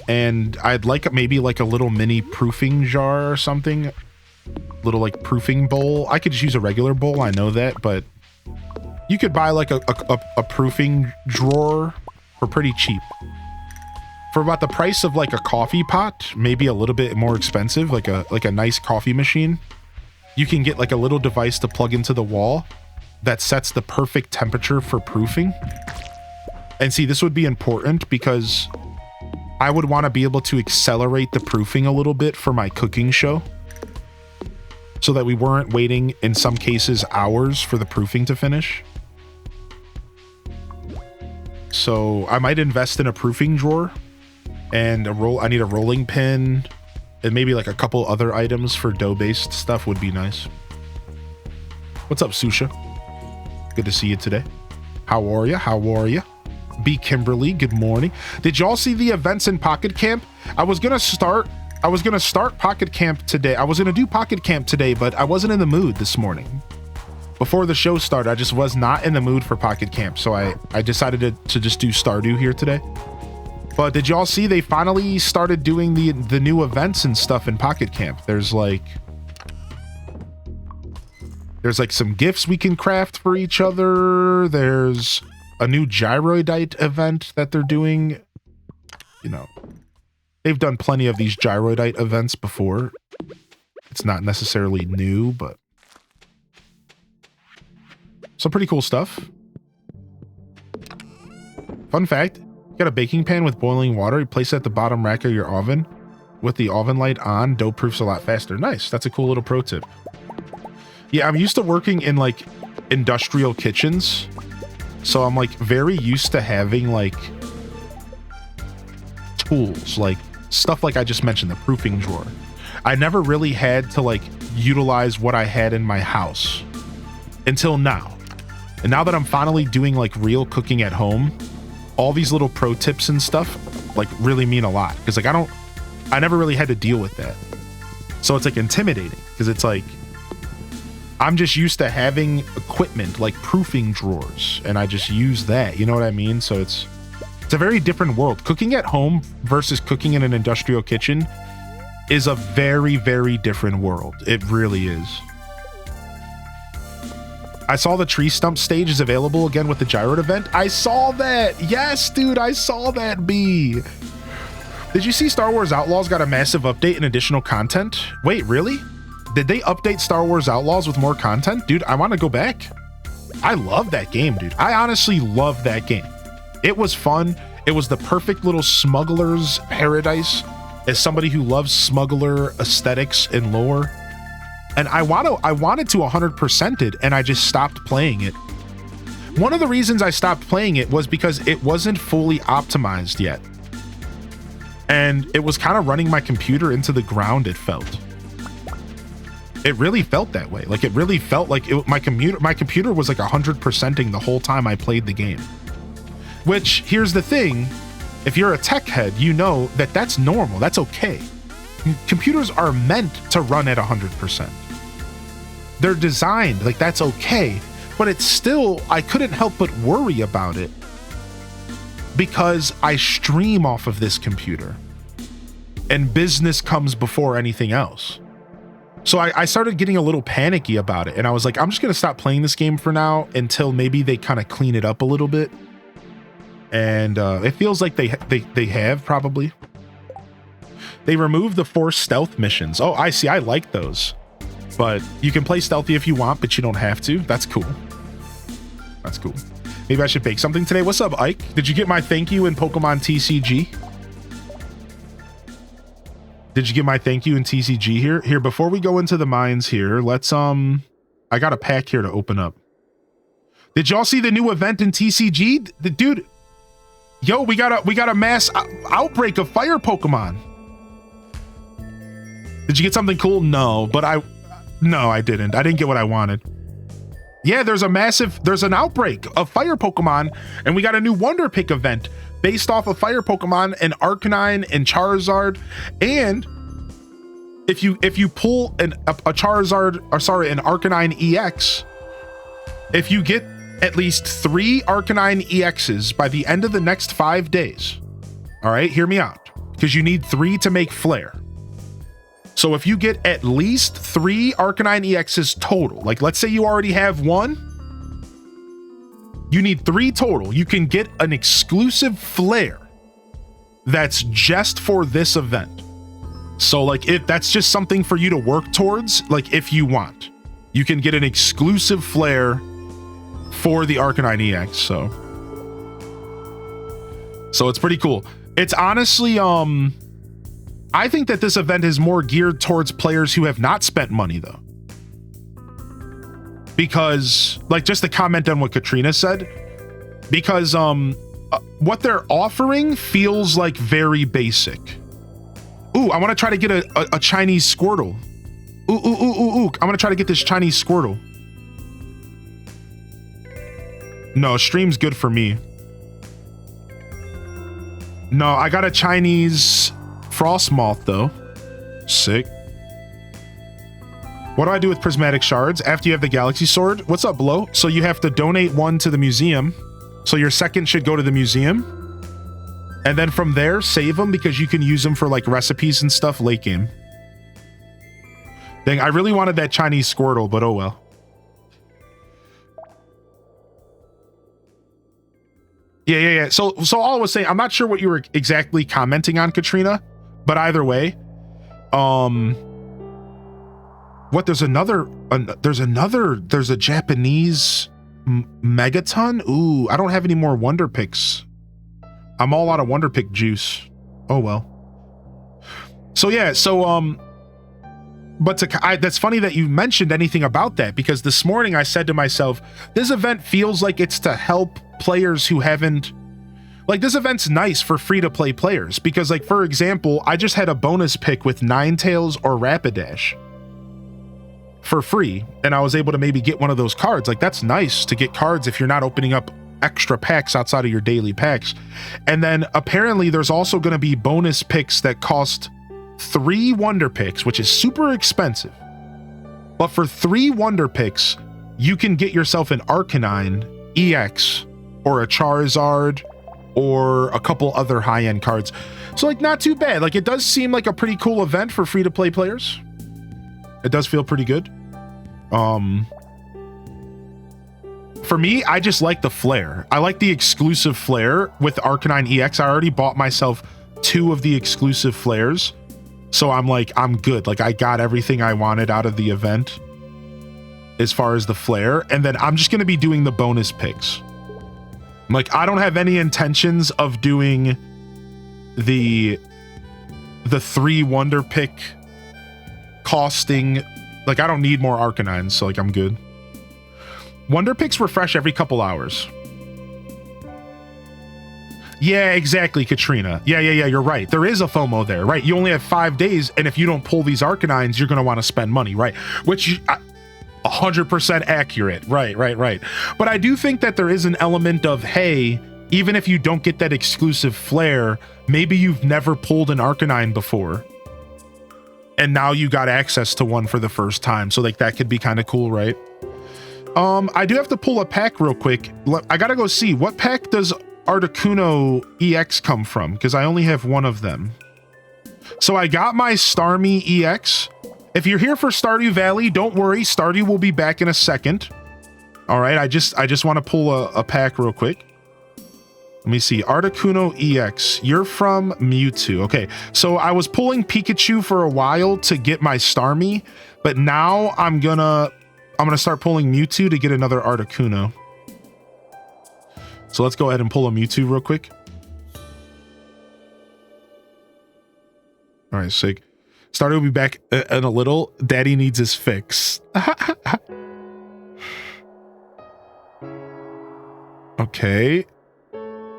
And I'd like maybe like a little mini proofing jar or something. Little like proofing bowl. I could just use a regular bowl, I know that, but you could buy like a proofing drawer for pretty cheap. For about the price of like a coffee pot, maybe a little bit more expensive, like a nice coffee machine, you can get like a little device to plug into the wall that sets the perfect temperature for proofing. And see, this would be important because I would want to be able to accelerate the proofing a little bit for my cooking show so that we weren't waiting, in some cases, hours for the proofing to finish. So I might invest in a proofing drawer. And I need a rolling pin and maybe like a couple other items for dough-based stuff would be nice. What's up, Susha? Good to see you today. How are you? How are you? B. Kimberly, good morning. Did y'all see the events in Pocket Camp? I was gonna start Pocket Camp today. I was gonna do Pocket Camp today, but I wasn't in the mood this morning. Before the show started, I just was not in the mood for Pocket Camp, so I decided to just do Stardew here today. But did y'all see they finally started doing the new events and stuff in Pocket Camp? There's like some gifts we can craft for each other. There's a new gyroidite event that they're doing. You know, they've done plenty of these gyroidite events before. It's not necessarily new, but some pretty cool stuff. Fun fact. Got a baking pan with boiling water. You place it at the bottom rack of your oven. With the oven light on, dough proofs a lot faster. Nice. That's a cool little pro tip. Yeah, I'm used to working in like industrial kitchens. So I'm like very used to having like tools, like stuff like I just mentioned, the proofing drawer. I never really had to like utilize what I had in my house until now. And now that I'm finally doing like real cooking at home, all these little pro tips and stuff like really mean a lot because like I never really had to deal with that. So it's like intimidating because it's like I'm just used to having equipment like proofing drawers and I just use that, you know what I mean? So it's a very different world. Cooking at home versus cooking in an industrial kitchen is a very, very different world. It really is. I saw the tree stump stage is available again with the gyro event. I saw that. Yes, dude, I saw that, B. Did you see Star Wars Outlaws got a massive update and additional content? Wait, really? Did they update Star Wars Outlaws with more content? Dude, I want to go back. I love that game, dude. I honestly love that game. It was fun. It was the perfect little smuggler's paradise as somebody who loves smuggler aesthetics and lore. And I wanted to 100% it, and I just stopped playing it. One of the reasons I stopped playing it was because it wasn't fully optimized yet. And it was kind of running my computer into the ground, it felt. It really felt that way. Like, it really felt like my computer was like 100%ing the whole time I played the game. Which, here's the thing, if you're a tech head, you know that that's normal, that's okay. Computers are meant to run at 100%. They're designed, like, that's okay. But it's still, I couldn't help but worry about it because I stream off of this computer and business comes before anything else. So I started getting a little panicky about it, and I was like, I'm just gonna stop playing this game for now until maybe they kind of clean it up a little bit. And it feels like they have probably. They removed the forced stealth missions. Oh, I see. I like those. But you can play stealthy if you want, but you don't have to. That's cool. That's cool. Maybe I should bake something today. What's up, Ike? Did you get my thank you in Pokemon TCG? Did you get my thank you in TCG here? Here, before we go into the mines here, let's, I got a pack here to open up. Did y'all see the new event in TCG? The dude, yo, we got a mass outbreak of fire Pokemon. Did you get something cool? No, but no, I didn't. I didn't get what I wanted. Yeah, there's an outbreak of fire Pokemon, and we got a new Wonder Pick event based off of fire Pokemon and Arcanine and Charizard. And if you pull a Charizard, or sorry, an Arcanine EX, if you get at least 3 Arcanine EXs by the end of the next 5 days, all right, hear me out, because you need 3 to make Flare. So if you get at least 3 Arcanine EXs total, like let's say you already have 1, you need 3 total. You can get an exclusive Flare that's just for this event. So like if that's just something for you to work towards, like if you want, you can get an exclusive Flare for the Arcanine EX. So it's pretty cool. It's honestly, I think that this event is more geared towards players who have not spent money though. Because, like, just to comment on what Katrina said, because what they're offering feels like very basic. Ooh, I want to try to get a Chinese Squirtle. Ooh. I'm going to try to get this Chinese Squirtle. No, stream's good for me. No, I got a Chinese Frostmoth though. Sick. What do I do with prismatic shards after you have the galaxy sword? What's up, Blow? So you have to donate 1 to the museum. So your second should go to the museum. And then from there, save them because you can use them for like recipes and stuff late game. Dang, I really wanted that Chinese Squirtle, but oh well. Yeah. So all I was saying, I'm not sure what you were exactly commenting on, Katrina. But either way, there's a Japanese Megaton. Ooh, I don't have any more Wonder Picks. I'm all out of Wonder Pick juice. Oh well. So yeah, but that's funny that you mentioned anything about that, because this morning I said to myself, this event feels like it's to help players who haven't. Like, this event's nice for free-to-play players, because, like, for example, I just had a bonus pick with Ninetales or Rapidash for free, and I was able to maybe get one of those cards. Like, that's nice to get cards if you're not opening up extra packs outside of your daily packs. And then, apparently, there's also going to be bonus picks that cost 3 Wonder Picks, which is super expensive. But for 3 Wonder Picks, you can get yourself an Arcanine EX or a Charizard or a couple other high-end cards. So like, not too bad. Like, it does seem like a pretty cool event for free-to-play players. It does feel pretty good. for me, I just like the flare. I like the exclusive flare with Arcanine EX. I already bought myself 2 of the exclusive flares. So I'm like, I'm good. Like I got everything I wanted out of the event as far as the flare. And then I'm just going to be doing the bonus picks. Like I don't have any intentions of doing the 3 wonder pick costing. Like I don't need more Arcanines. So like I'm good. Wonder picks refresh every couple hours. Yeah, exactly, Katrina. Yeah, you're right. There is a FOMO there, right? You only have 5 days, and if you don't pull these Arcanines, you're going to want to spend money, right? Which 100% accurate. Right. But I do think that there is an element of, hey, even if you don't get that exclusive flare, maybe you've never pulled an Arcanine before, and now you got access to one for the first time. So like that could be kind of cool, right? I do have to pull a pack real quick. I gotta go see what pack does Articuno EX come from, because I only have 1 of them. So I got my Starmie EX. If you're here for Stardew Valley, don't worry, Stardew will be back in a second. All right, I just want to pull a pack real quick. Let me see, Articuno EX. You're from Mewtwo. Okay, so I was pulling Pikachu for a while to get my Starmie, but now I'm gonna start pulling Mewtwo to get another Articuno. So let's go ahead and pull a Mewtwo real quick. All right, sick. Stardew will be back in a little. Daddy needs his fix. Okay.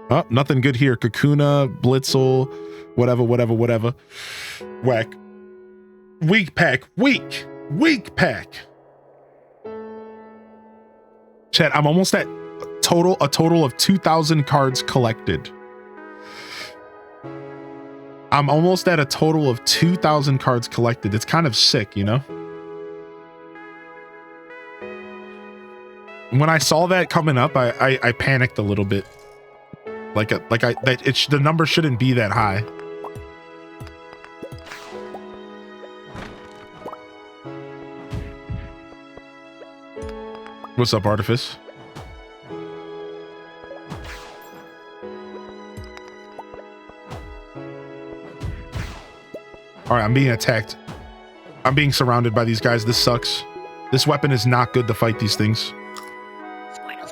Oh, nothing good here. Kakuna, Blitzel, whatever. Whack. Weak pack. Weak pack. Chat, I'm almost at a total of 2,000 cards collected. I'm almost at a total of 2,000 cards collected. It's kind of sick, you know? When I saw that coming up, I panicked a little bit. The number shouldn't be that high. What's up, Artifice? All right, I'm being attacked. I'm being surrounded by these guys. This sucks. This weapon is not good to fight these things. Squirtle.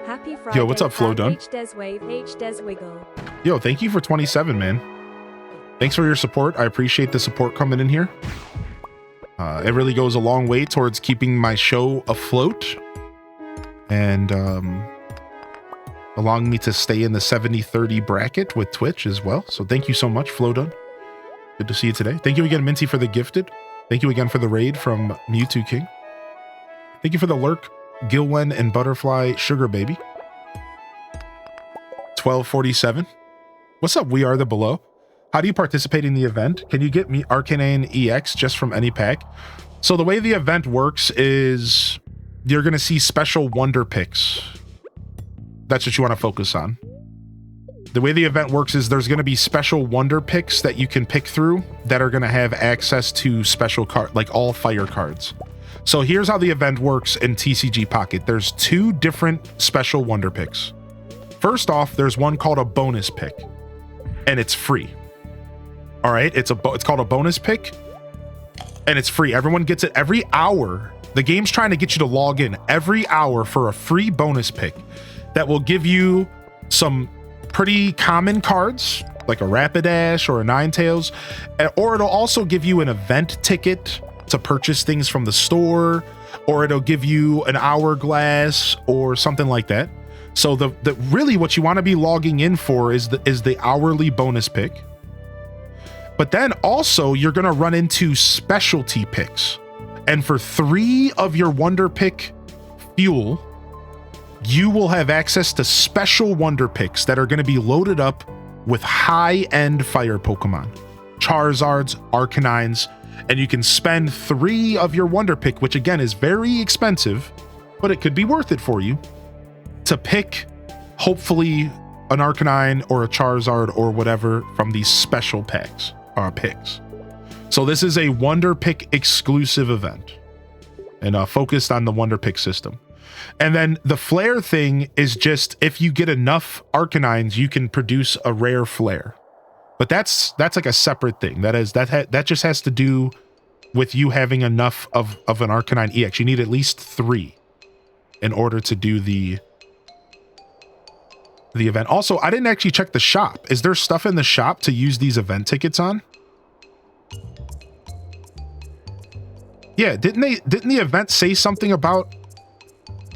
Happy Friday. Yo, what's up, Flo Dunn? Wiggle. Yo, thank you for 27, man. Thanks for your support. I appreciate the support coming in here. It really goes a long way towards keeping my show afloat and allowing me to stay in the 70-30 bracket with Twitch as well. So thank you so much, Flodun. Good to see you today. Thank you again, Minty, for the gifted. Thank you again for the raid from Mewtwo King. Thank you for the lurk, Gilwen and Butterfly Sugar Baby. 1247. What's up, We Are the Below? How do you participate in the event? Can you get me Arcanine EX just from any pack? So the way the event works is you're going to see special wonder picks. That's what you want to focus on. The way the event works is there's going to be special wonder picks that you can pick through that are going to have access to special card, like all fire cards. So here's how the event works in TCG Pocket. There's 2 different special wonder picks. First off, there's one called a bonus pick, and it's free. All right, it's called a bonus pick, and it's free. Everyone gets it every hour. The game's trying to get you to log in every hour for a free bonus pick that will give you some pretty common cards, like a Rapidash or a Ninetales, or it'll also give you an event ticket to purchase things from the store, or it'll give you an hourglass or something like that. So the really what you want to be logging in for is the hourly bonus pick. But then also you're going to run into specialty picks. And for 3 of your wonder pick fuel, you will have access to special wonder picks that are going to be loaded up with high-end fire Pokemon, Charizards, Arcanines, and you can spend 3 of your wonder pick, which again is very expensive, but it could be worth it for you, to pick hopefully an Arcanine or a Charizard or whatever from these special picks. So this is a wonder pick exclusive event. and focused on the Wonder Pick system. And then the flare thing is just if you get enough Arcanines, you can produce a rare flare. But that's like a separate thing. That just has to do with you having enough of an Arcanine EX. You need at least 3 in order to do the event. Also, I didn't actually check the shop. Is there stuff in the shop to use these event tickets on? Yeah, didn't the event say something about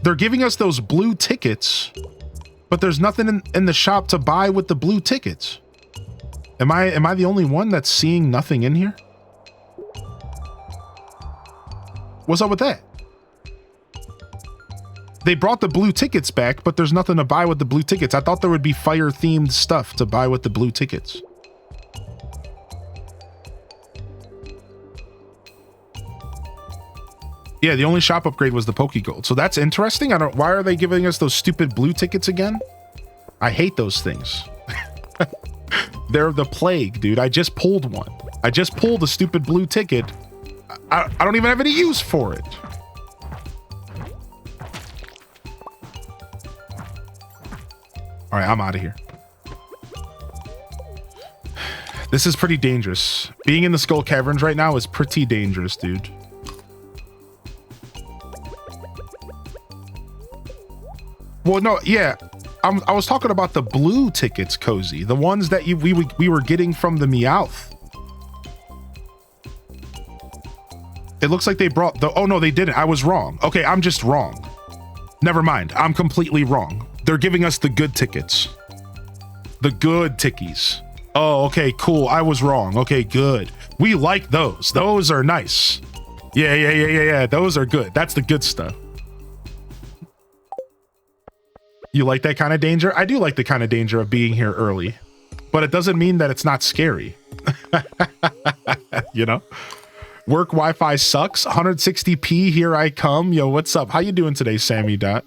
they're giving us those blue tickets, but there's nothing in the shop to buy with the blue tickets? Am I the only one that's seeing nothing in here? What's up with that? They brought the blue tickets back, but there's nothing to buy with the blue tickets. I thought there would be fire-themed stuff to buy with the blue tickets. Yeah, the only shop upgrade was the Pokegold. So that's interesting. Why are they giving us those stupid blue tickets again? I hate those things. They're the plague, dude. I just pulled one. I just pulled a stupid blue ticket. I don't even have any use for it. All right, I'm out of here. This is pretty dangerous. Being in the Skull Caverns right now is pretty dangerous, dude. Well, no, yeah. I was talking about the blue tickets, Cozy. The ones that we were getting from the Meowth. It looks like they brought the... Oh, no, they didn't. I was wrong. Okay, I'm just wrong. Never mind. I'm completely wrong. They're giving us the good tickets. The good tickies. Oh, okay, cool. I was wrong. Okay, good. We like those. Those are nice. Yeah. Those are good. That's the good stuff. You like that kind of danger? I do like the kind of danger of being here early, but it doesn't mean that it's not scary. You know? Work Wi-Fi sucks. 160p, here I come. Yo, what's up? How you doing today, Sammy Dot?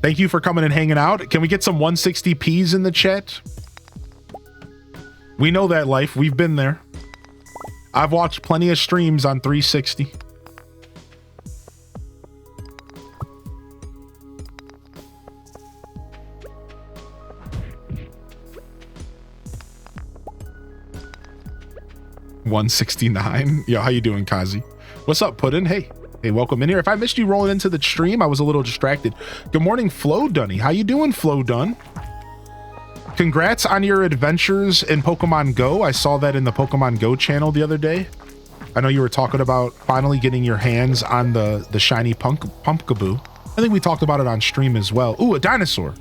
Thank you for coming and hanging out. Can we get some 160p's in the chat? We know that life. We've been there. I've watched plenty of streams on 360. $169. Yo, how you doing, Kazi? What's up, Puddin? Hey, welcome in here. If I missed you rolling into the stream, I was a little distracted. Good morning, Flo Dunny. How you doing, Flo Dunn? Congrats on your adventures in Pokemon Go. I saw that in the Pokemon Go channel the other day. I know you were talking about finally getting your hands on the shiny Pumpkaboo. I think we talked about it on stream as well. Ooh, a dinosaur.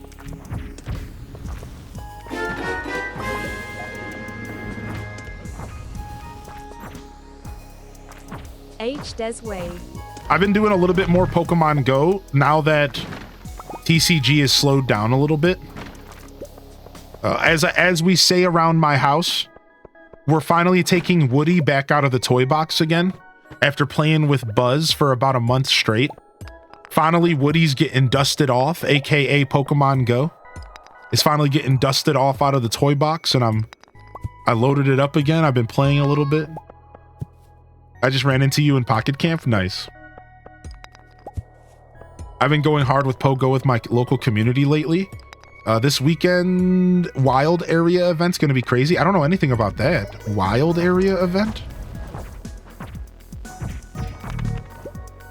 H. Desway. I've been doing a little bit more Pokemon Go now that TCG is slowed down a little bit. As we say around my house, we're finally taking Woody back out of the toy box again after playing with Buzz for about a month straight. Finally, Woody's getting dusted off, aka Pokemon Go. It's finally getting dusted off out of the toy box, and I loaded it up again. I've been playing a little bit. I just ran into you in Pocket Camp. Nice. I've been going hard with Pogo with my local community lately. This weekend, Wild Area event's going to be crazy. I don't know anything about that. Wild Area event?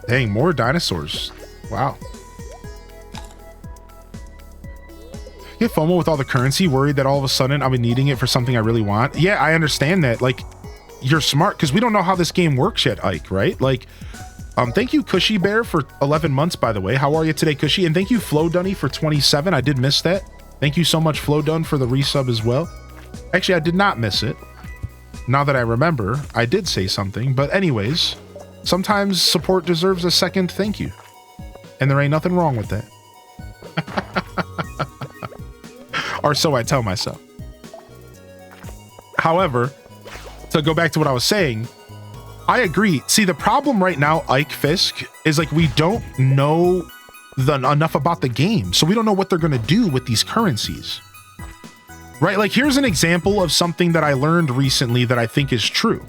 Dang, more dinosaurs. Wow. Get FOMO with all the currency, worried that all of a sudden I'll be needing it for something I really want. Yeah, I understand that. Like, you're smart because we don't know how this game works yet, Ike, right? Like, thank you, Cushy Bear, for 11 months, by the way. How are you today, Cushy? And thank you, Flo Dunny, for 27. I did miss that. Thank you so much, Flo Dunn, for the resub as well. Actually, I did not miss it. Now that I remember, I did say something. But anyways, sometimes support deserves a second thank you. And there ain't nothing wrong with that. Or so I tell myself. However, to go back to what I was saying, I agree. See, the problem right now, Ike Fisk, is like we don't know enough about the game. So we don't know what they're going to do with these currencies. Right? Like, here's an example of something that I learned recently that I think is true.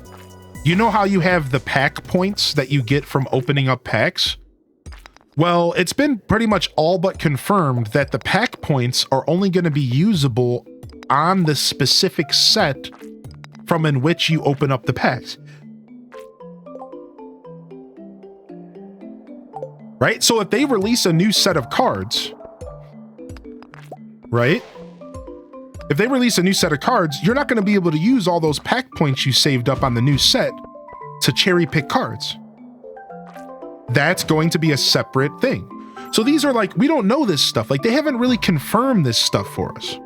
You know how you have the pack points that you get from opening up packs? Well, it's been pretty much all but confirmed that the pack points are only going to be usable on the specific set from in which you open up the packs. Right? So if they release a new set of cards, right? If they release a new set of cards, you're not going to be able to use all those pack points you saved up on the new set to cherry pick cards. That's going to be a separate thing. So these are like, we don't know this stuff. Like they haven't really confirmed this stuff for us.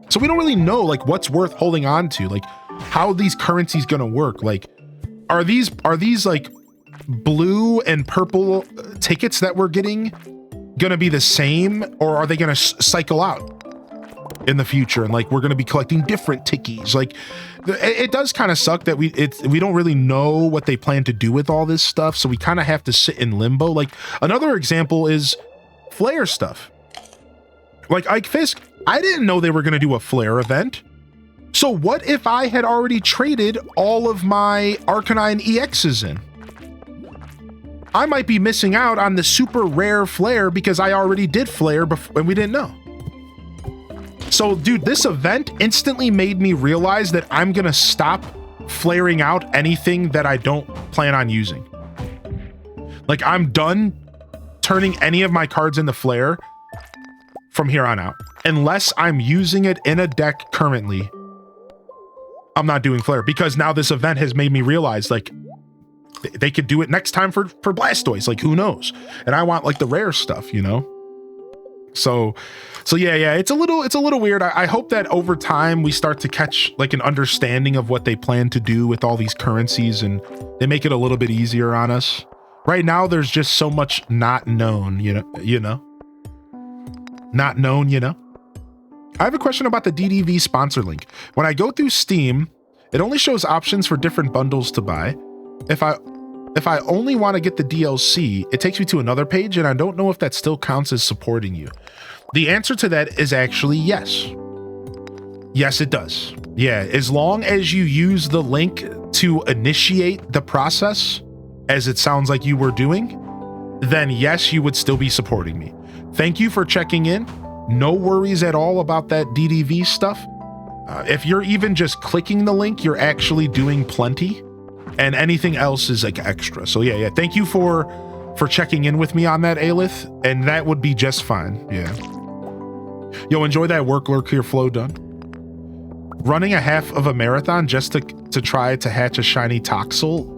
So we don't really know like what's worth holding on to, like how these currencies going to work. Like, are these like blue and purple tickets that we're getting going to be the same, or are they going to cycle out in the future, and like we're going to be collecting different tickies? Like it does kind of suck that we don't really know what they plan to do with all this stuff, so we kind of have to sit in limbo. Like another example is flare stuff. Like Ike Fisk, I didn't know they were going to do a flare event. So what if I had already traded all of my Arcanine EXs in? I might be missing out on the super rare flare because I already did flare before and we didn't know. So dude, this event instantly made me realize that I'm gonna stop flaring out anything that I don't plan on using. Like I'm done turning any of my cards into flare from here on out. Unless I'm using it in a deck currently, I'm not doing flare, because now this event has made me realize like they could do it next time for Blastoise, like who knows? And I want like the rare stuff, you know? So yeah, it's a little weird. I hope that over time we start to catch like an understanding of what they plan to do with all these currencies, and they make it a little bit easier on us. Right now, there's just so much not known, not known, I have a question about the DDV sponsor link. When I go through Steam, it only shows options for different bundles to buy. If I only want to get the DLC, it takes me to another page, and I don't know if that still counts as supporting you. The answer to that is actually yes. Yes, it does. Yeah, as long as you use the link to initiate the process, as it sounds like you were doing, then yes, you would still be supporting me. Thank you for checking in. No worries at all about that DDV stuff. If you're even just clicking the link, you're actually doing plenty. And anything else is like extra. So yeah. Thank you for checking in with me on that, Aelith, and that would be just fine. Yeah. Yo, enjoy that work lurk here, flow done. Running a half of a marathon just to try to hatch a shiny Toxel.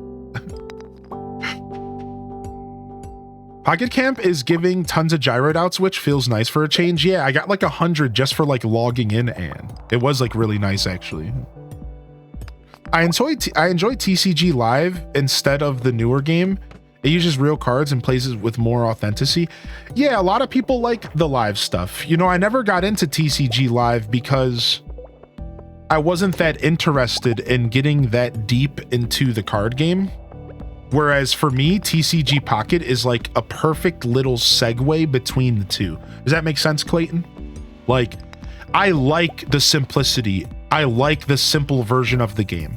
Pocket Camp is giving tons of Gyrodoutes, which feels nice for a change. Yeah, I got like 100 just for like logging in, and it was like really nice actually. I enjoy TCG Live instead of the newer game. It uses real cards and plays it with more authenticity. Yeah, a lot of people like the live stuff. I never got into TCG Live because I wasn't that interested in getting that deep into the card game. Whereas for me, TCG Pocket is like a perfect little segue between the two. Does that make sense, Clayton? Like, I like the simplicity. I like the simple version of the game.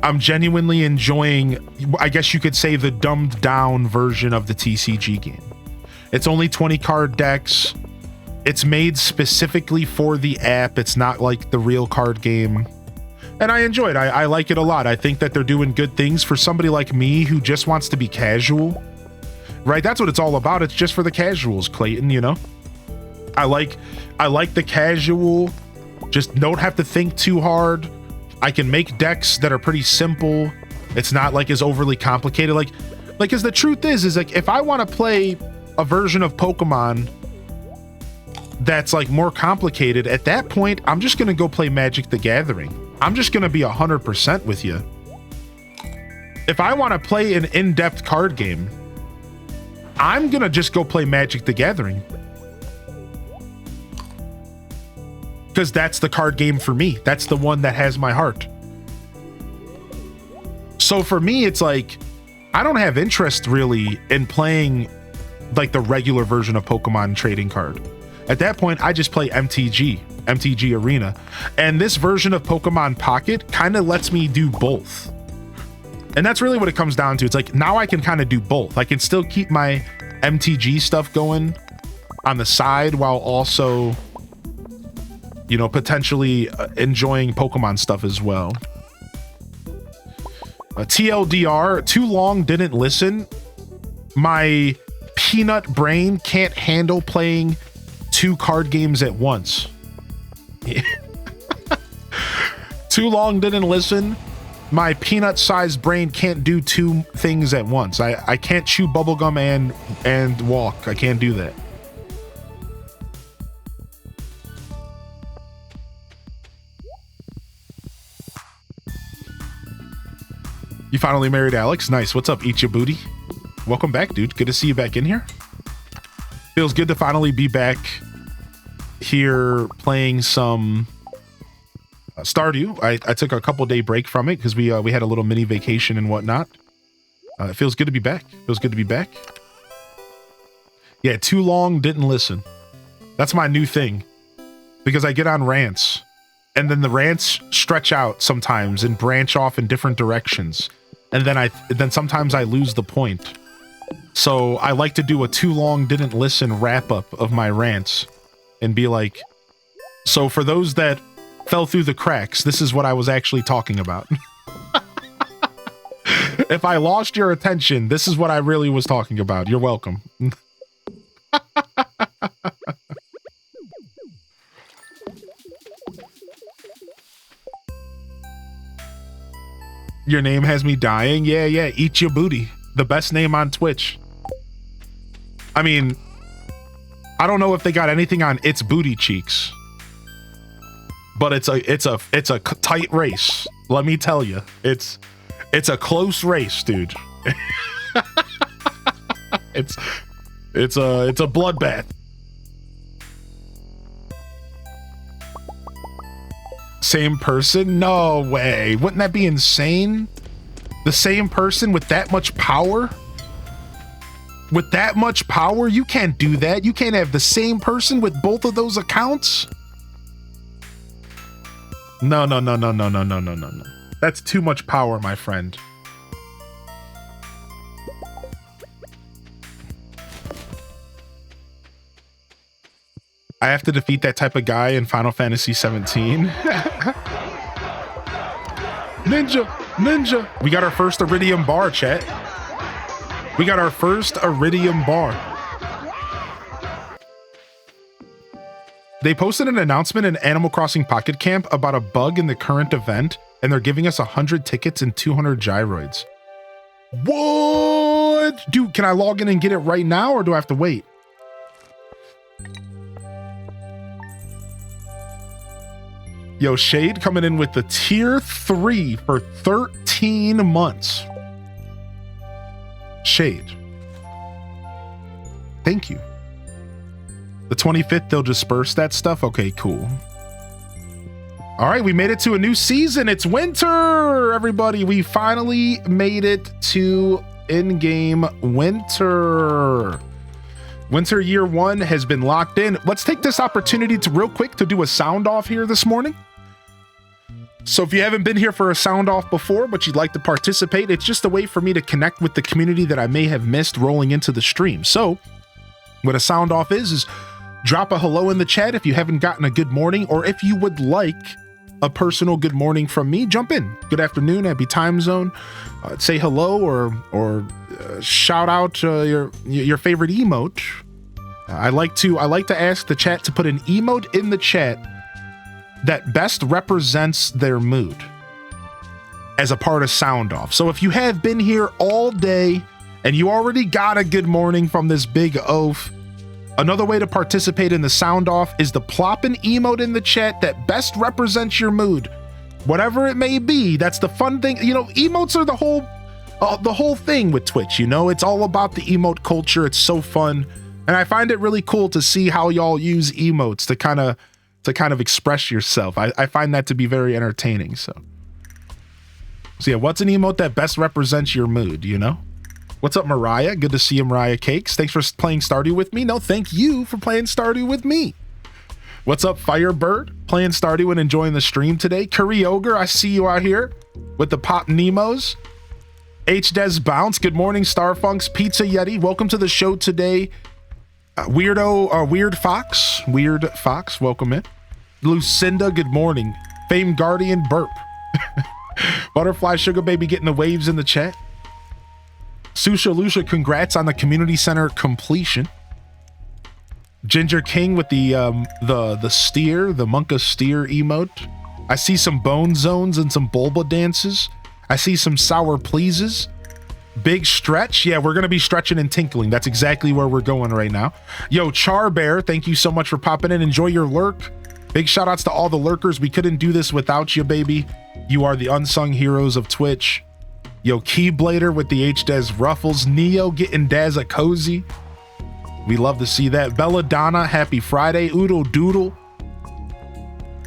I'm genuinely enjoying, I guess you could say, the dumbed down version of the TCG game. It's only 20 card decks. It's made specifically for the app. It's not like the real card game. And I enjoy it. I like it a lot. I think that they're doing good things for somebody like me who just wants to be casual. Right? That's what it's all about. It's just for the casuals, Clayton, I like the casual, just don't have to think too hard. I can make decks that are pretty simple. It's not like as overly complicated. Like, cause the truth is like, if I want to play a version of Pokemon that's like more complicated, at that point, I'm just going to go play Magic the Gathering. I'm just going to be 100% with you. If I want to play an in-depth card game, I'm going to just go play Magic the Gathering. Because that's the card game for me. That's the one that has my heart. So for me, it's like, I don't have interest really in playing like the regular version of Pokemon trading card. At that point, I just play MTG Arena. And this version of Pokemon Pocket kind of lets me do both. And that's really what it comes down to. It's like, now I can kind of do both. I can still keep my MTG stuff going on the side while also, you know, potentially enjoying Pokemon stuff as well. TLDR, too long, didn't listen. My peanut brain can't handle playing 2 card games at once. Too long, didn't listen. My peanut-sized brain can't do 2 things at once. I can't chew bubblegum and walk. I can't do that. You finally married Alex. Nice. What's up, Eat Your Booty? Welcome back, dude. Good to see you back in here. Feels good to finally be back here playing some Stardew. I took a couple day break from it because we had a little mini vacation and whatnot. It feels good to be back. Feels good to be back. Yeah, too long, didn't listen. That's my new thing because I get on rants and then the rants stretch out sometimes and branch off in different directions. And then sometimes I lose the point. So I like to do a too long, didn't listen wrap up of my rants and be like, so for those that fell through the cracks, this is what I was actually talking about. If I lost your attention, this is what I really was talking about. You're welcome. Your name has me dying? Yeah, Eat Your Booty. The best name on Twitch. I mean, I don't know if they got anything on It's Booty Cheeks. But it's a tight race. Let me tell you. It's a close race, dude. it's a bloodbath. Same person? No way. Wouldn't that be insane? The same person with that much power? With that much power? You can't do that. You can't have the same person with both of those accounts. No. That's too much power, my friend. I have to defeat that type of guy in Final Fantasy 17. Ninja. We got our first Iridium bar, chat. We got our first Iridium bar. They posted an announcement in Animal Crossing Pocket Camp about a bug in the current event, and they're giving us 100 tickets and 200 gyroids. What? Dude, can I log in and get it right now, or do I have to wait? Yo, Shade coming in with the tier 3 for 13 months. Shade. Thank you. The 25th, they'll disperse that stuff? Okay, cool. All right, we made it to a new season. It's winter, everybody. We finally made it to in-game winter. Winter year 1 has been locked in. Let's take this opportunity to real quick to do a sound off here this morning. So if you haven't been here for a sound off before, but you'd like to participate, it's just a way for me to connect with the community that I may have missed rolling into the stream. So what a sound off is drop a hello in the chat if you haven't gotten a good morning, or if you would like a personal good morning from me, jump in. Good afternoon, happy time zone. Say hello or shout out your favorite emote. I like to ask the chat to put an emote in the chat that best represents their mood as a part of sound off. So if you have been here all day and you already got a good morning from this big oaf, another way to participate in the sound off is to plop an emote in the chat that best represents your mood. Whatever it may be, that's the fun thing. You know, emotes are the whole thing with Twitch, you know? It's all about the emote culture. It's so fun. And I find it really cool to see how y'all use emotes to kind of express yourself. I find that to be very entertaining. So yeah, what's an emote that best represents your mood, you know? What's up, Mariah? Good to see you, Mariah Cakes. Thanks for playing Stardew with me. No, thank you for playing Stardew with me. What's up, Firebird? Playing Stardew and enjoying the stream today. Curry Ogre, I see you out here with the Pop Nemos. H-Des Bounce, good morning. Starfunks, Pizza Yeti, welcome to the show today. Weird Fox, welcome in. Lucinda, good morning. Fame Guardian, burp. Butterfly Sugar Baby getting the waves in the chat. Susha Lucia, congrats on the community center completion. Ginger King with the steer, the Monka steer emote. I see some bone zones and some Bulba dances. I see some sour pleases. Big stretch. Yeah, we're going to be stretching and tinkling. That's exactly where we're going right now. Yo, Char Bear, thank you so much for popping in. Enjoy your lurk. Big shout outs to all the lurkers. We couldn't do this without you, baby. You are the unsung heroes of Twitch. Yo, Keyblader with the H-Des Ruffles. Neo getting Daz a cozy. We love to see that. Belladonna, happy Friday. Oodle Doodle.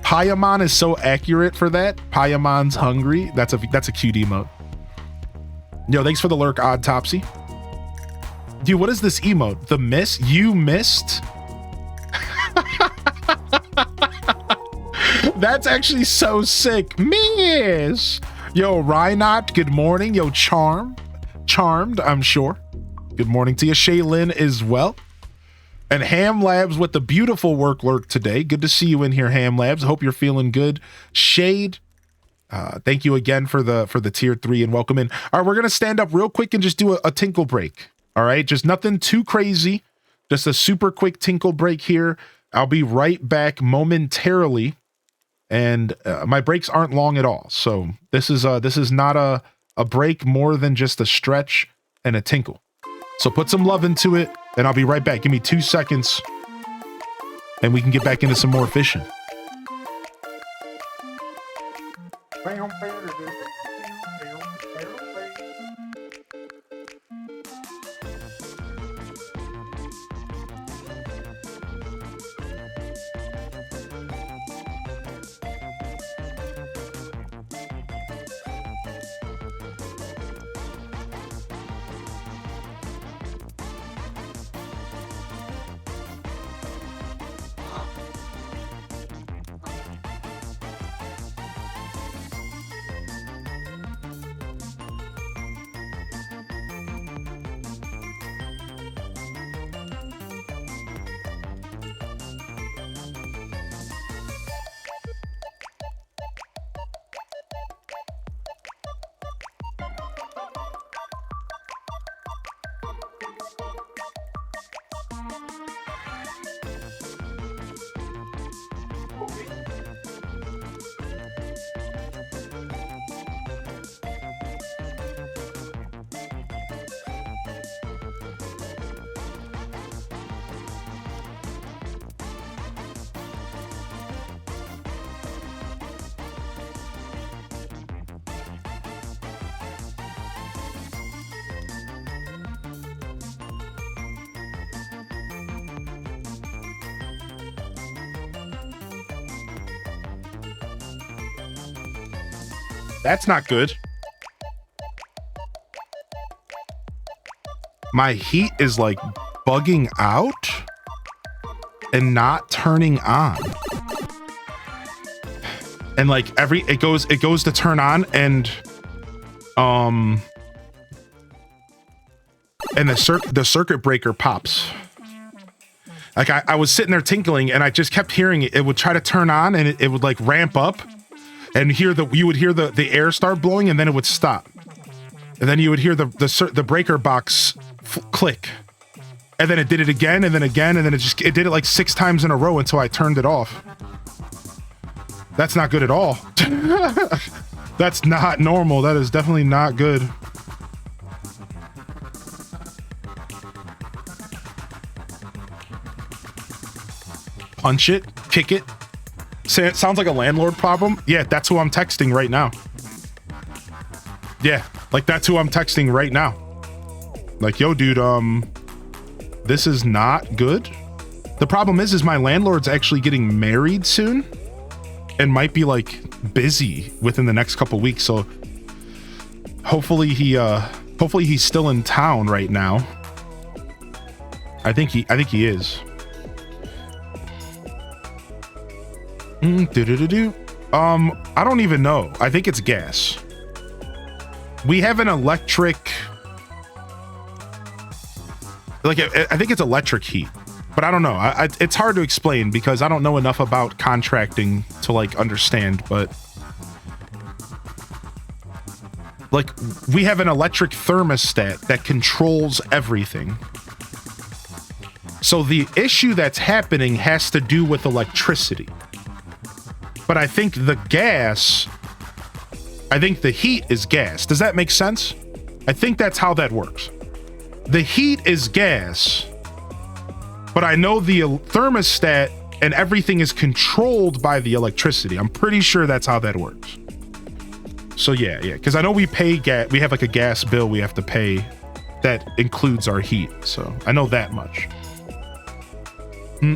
Payamon is so accurate for that. Payamon's hungry. That's a cute emote. Yo, thanks for the lurk, Odd Topsy. Dude, what is this emote? The miss? You missed? That's actually so sick. Miss. Yo, Rhynot, good morning. Yo, Charmed, I'm sure. Good morning to you. Shaylin as well. And Ham Labs with the beautiful work lurk today. Good to see you in here, Ham Labs. Hope you're feeling good. Shade, thank you again for the tier 3 and welcome in. All right, we're gonna stand up real quick and just do a tinkle break. All right, just nothing too crazy. Just a super quick tinkle break here. I'll be right back momentarily. And my breaks aren't long at all. So this is not a break, more than just a stretch and a tinkle. So put some love into it, and I'll be right back. Give me 2 seconds, and we can get back into some more fishing. That's not good. My heat is like bugging out and not turning on. And like it goes to turn on and the circuit breaker pops. Like I was sitting there tinkling and I just kept hearing it. It would try to turn on and it would like ramp up and you would hear the air start blowing and then it would stop. And then you would hear the breaker box click. And then it did it again and then again and then it did it like 6 times in a row until I turned it off. That's not good at all. That's not normal. That is definitely not good. Punch it, kick it. Say it sounds like a landlord problem. Yeah, that's who I'm texting right now. Yeah, like that's who I'm texting right now. Like, yo, dude, this is not good. The problem is my landlord's actually getting married soon and might be like busy within the next couple weeks. So hopefully he Hopefully he's still in town right now. I think he is. I don't even know. I think it's gas. We have an electric, like I think it's electric heat, but I don't know. It's hard to explain because I don't know enough about contracting to like understand, but like we have an electric thermostat that controls everything. So the issue that's happening has to do with electricity. But I think the heat is gas. Does that make sense? I think that's how that works. The heat is gas, but I know the thermostat and everything is controlled by the electricity. I'm pretty sure that's how that works. So yeah, because I know we pay gas. We have like a gas bill we have to pay that includes our heat. So I know that much. So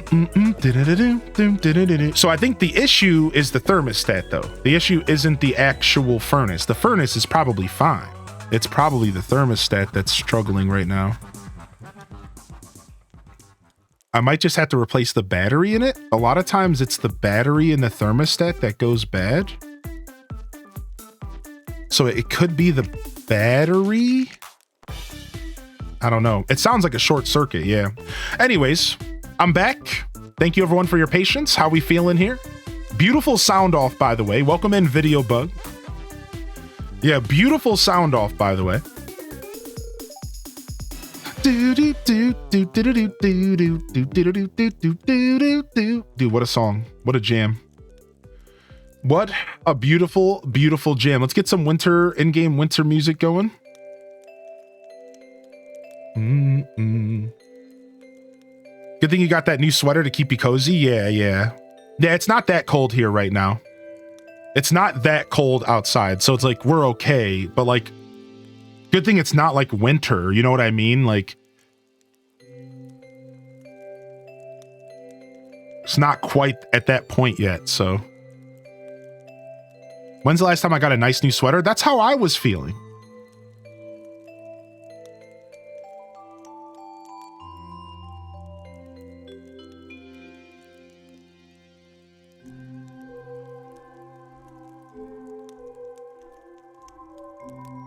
I think the issue is the thermostat, though. The issue isn't the actual furnace. The furnace is probably fine. It's probably the thermostat that's struggling right now. I might just have to replace the battery in it. A lot of times it's the battery in the thermostat that goes bad. So it could be the battery. I don't know. It sounds like a short circuit, yeah. Anyways, I'm back. Thank you everyone for your patience. How we feeling here? Beautiful sound off, by the way. Welcome in, Video Bug. Yeah, beautiful sound off, by the way. Dude, what a song. What a jam. What a beautiful, beautiful jam. Let's get some winter, in-game winter music going. Good thing you got that new sweater to keep you cozy. Yeah, it's not that cold here right now. It's not that cold outside, so it's like we're okay, but like good thing it's not like winter, you know what I mean? Like it's not quite at that point yet, so. When's the last time I got a nice new sweater? That's how I was feeling.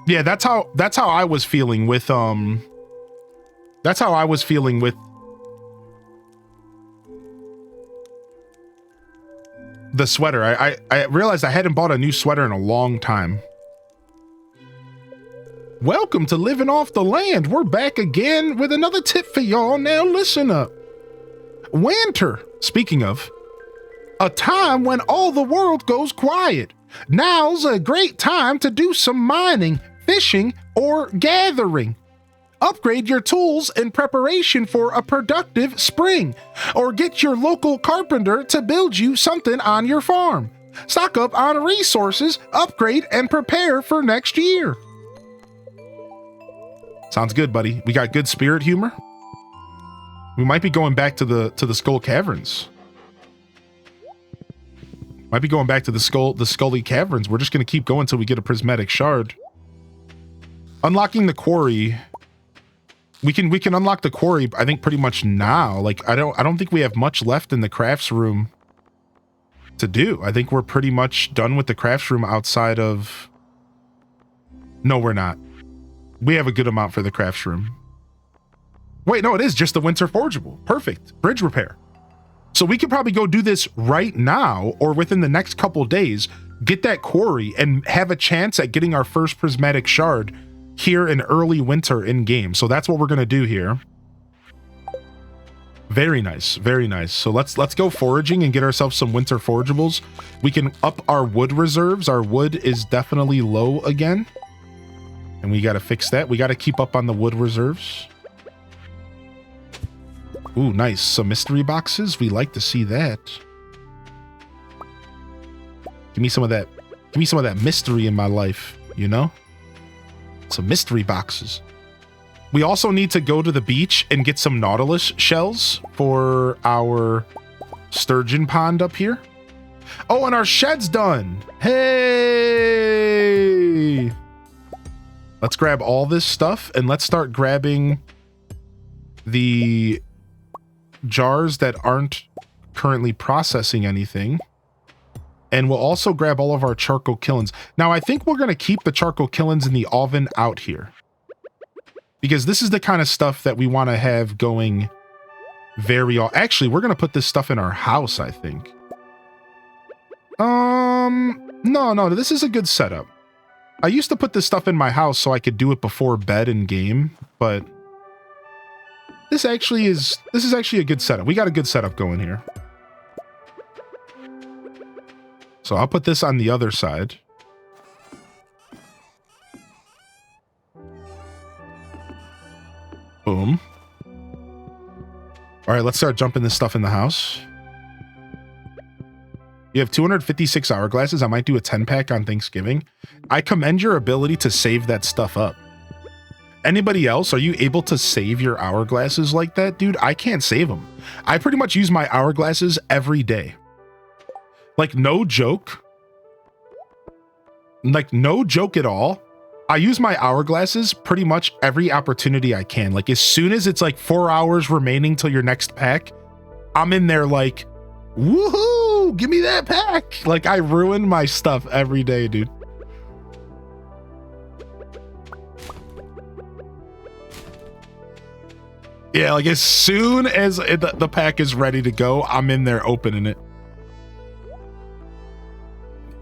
Yeah, that's how I was feeling with that's how I was feeling with the sweater. I realized I hadn't bought a new sweater in a long time. Welcome to Living Off the Land. We're back again with another tip for y'all. Now listen up. Winter, speaking of, a time when all the world goes quiet. Now's a great time to do some mining, fishing, or gathering. Upgrade your tools in preparation for a productive spring, or get your local carpenter to build you something on your farm. Stock up on resources, upgrade, and prepare for next year. Sounds good, buddy. We got good spirit humor. We might be going back to the Skull Caverns. Might be going back to the Scully Caverns. We're just gonna keep going until we get a prismatic shard. Unlocking the quarry. We can unlock the quarry, I think, pretty much now. Like I don't think we have much left in the crafts room to do. I think we're pretty much done with the crafts room outside of. No, we're not. We have a good amount for the crafts room. Wait, no, it is just the winter forgeable. Perfect. Bridge repair. So we could probably go do this right now or within the next couple days, get that quarry and have a chance at getting our first prismatic shard here in early winter in game. So that's what we're going to do here. Very nice. Very nice. So let's go foraging and get ourselves some winter forageables. We can up our wood reserves. Our wood is definitely low again. And we got to fix that. We got to keep up on the wood reserves. Ooh, nice. Some mystery boxes. We like to see that. Give me some of that. Give me some of that mystery in my life, you know? Some mystery boxes. We also need to go to the beach and get some nautilus shells for our sturgeon pond up here. Oh, and our shed's done. Hey! Let's grab all this stuff and let's start grabbing the jars that aren't currently processing anything. And we'll also grab all of our charcoal kilns. Now, I think we're going to keep the charcoal kilns in the oven out here, because this is the kind of stuff that we want to have going very... Actually, we're going to put this stuff in our house, I think. No, this is a good setup. I used to put this stuff in my house so I could do it before bed in game, but this is actually a good setup. We got a good setup going here. So I'll put this on the other side. Boom. All right, let's start jumping this stuff in the house. You have 256 hourglasses. I might do a 10-pack on Thanksgiving. I commend your ability to save that stuff up. Anybody else, are you able to save your hourglasses like that? Dude, I can't save them. I pretty much use my hourglasses every day. Like, no joke. Like, no joke at all. I use my hourglasses pretty much every opportunity I can. Like, as soon as it's like 4 hours remaining till your next pack, I'm in there like, woohoo, give me that pack. Like, I ruin my stuff every day, dude. Yeah, like as soon as the pack is ready to go, I'm in there opening it.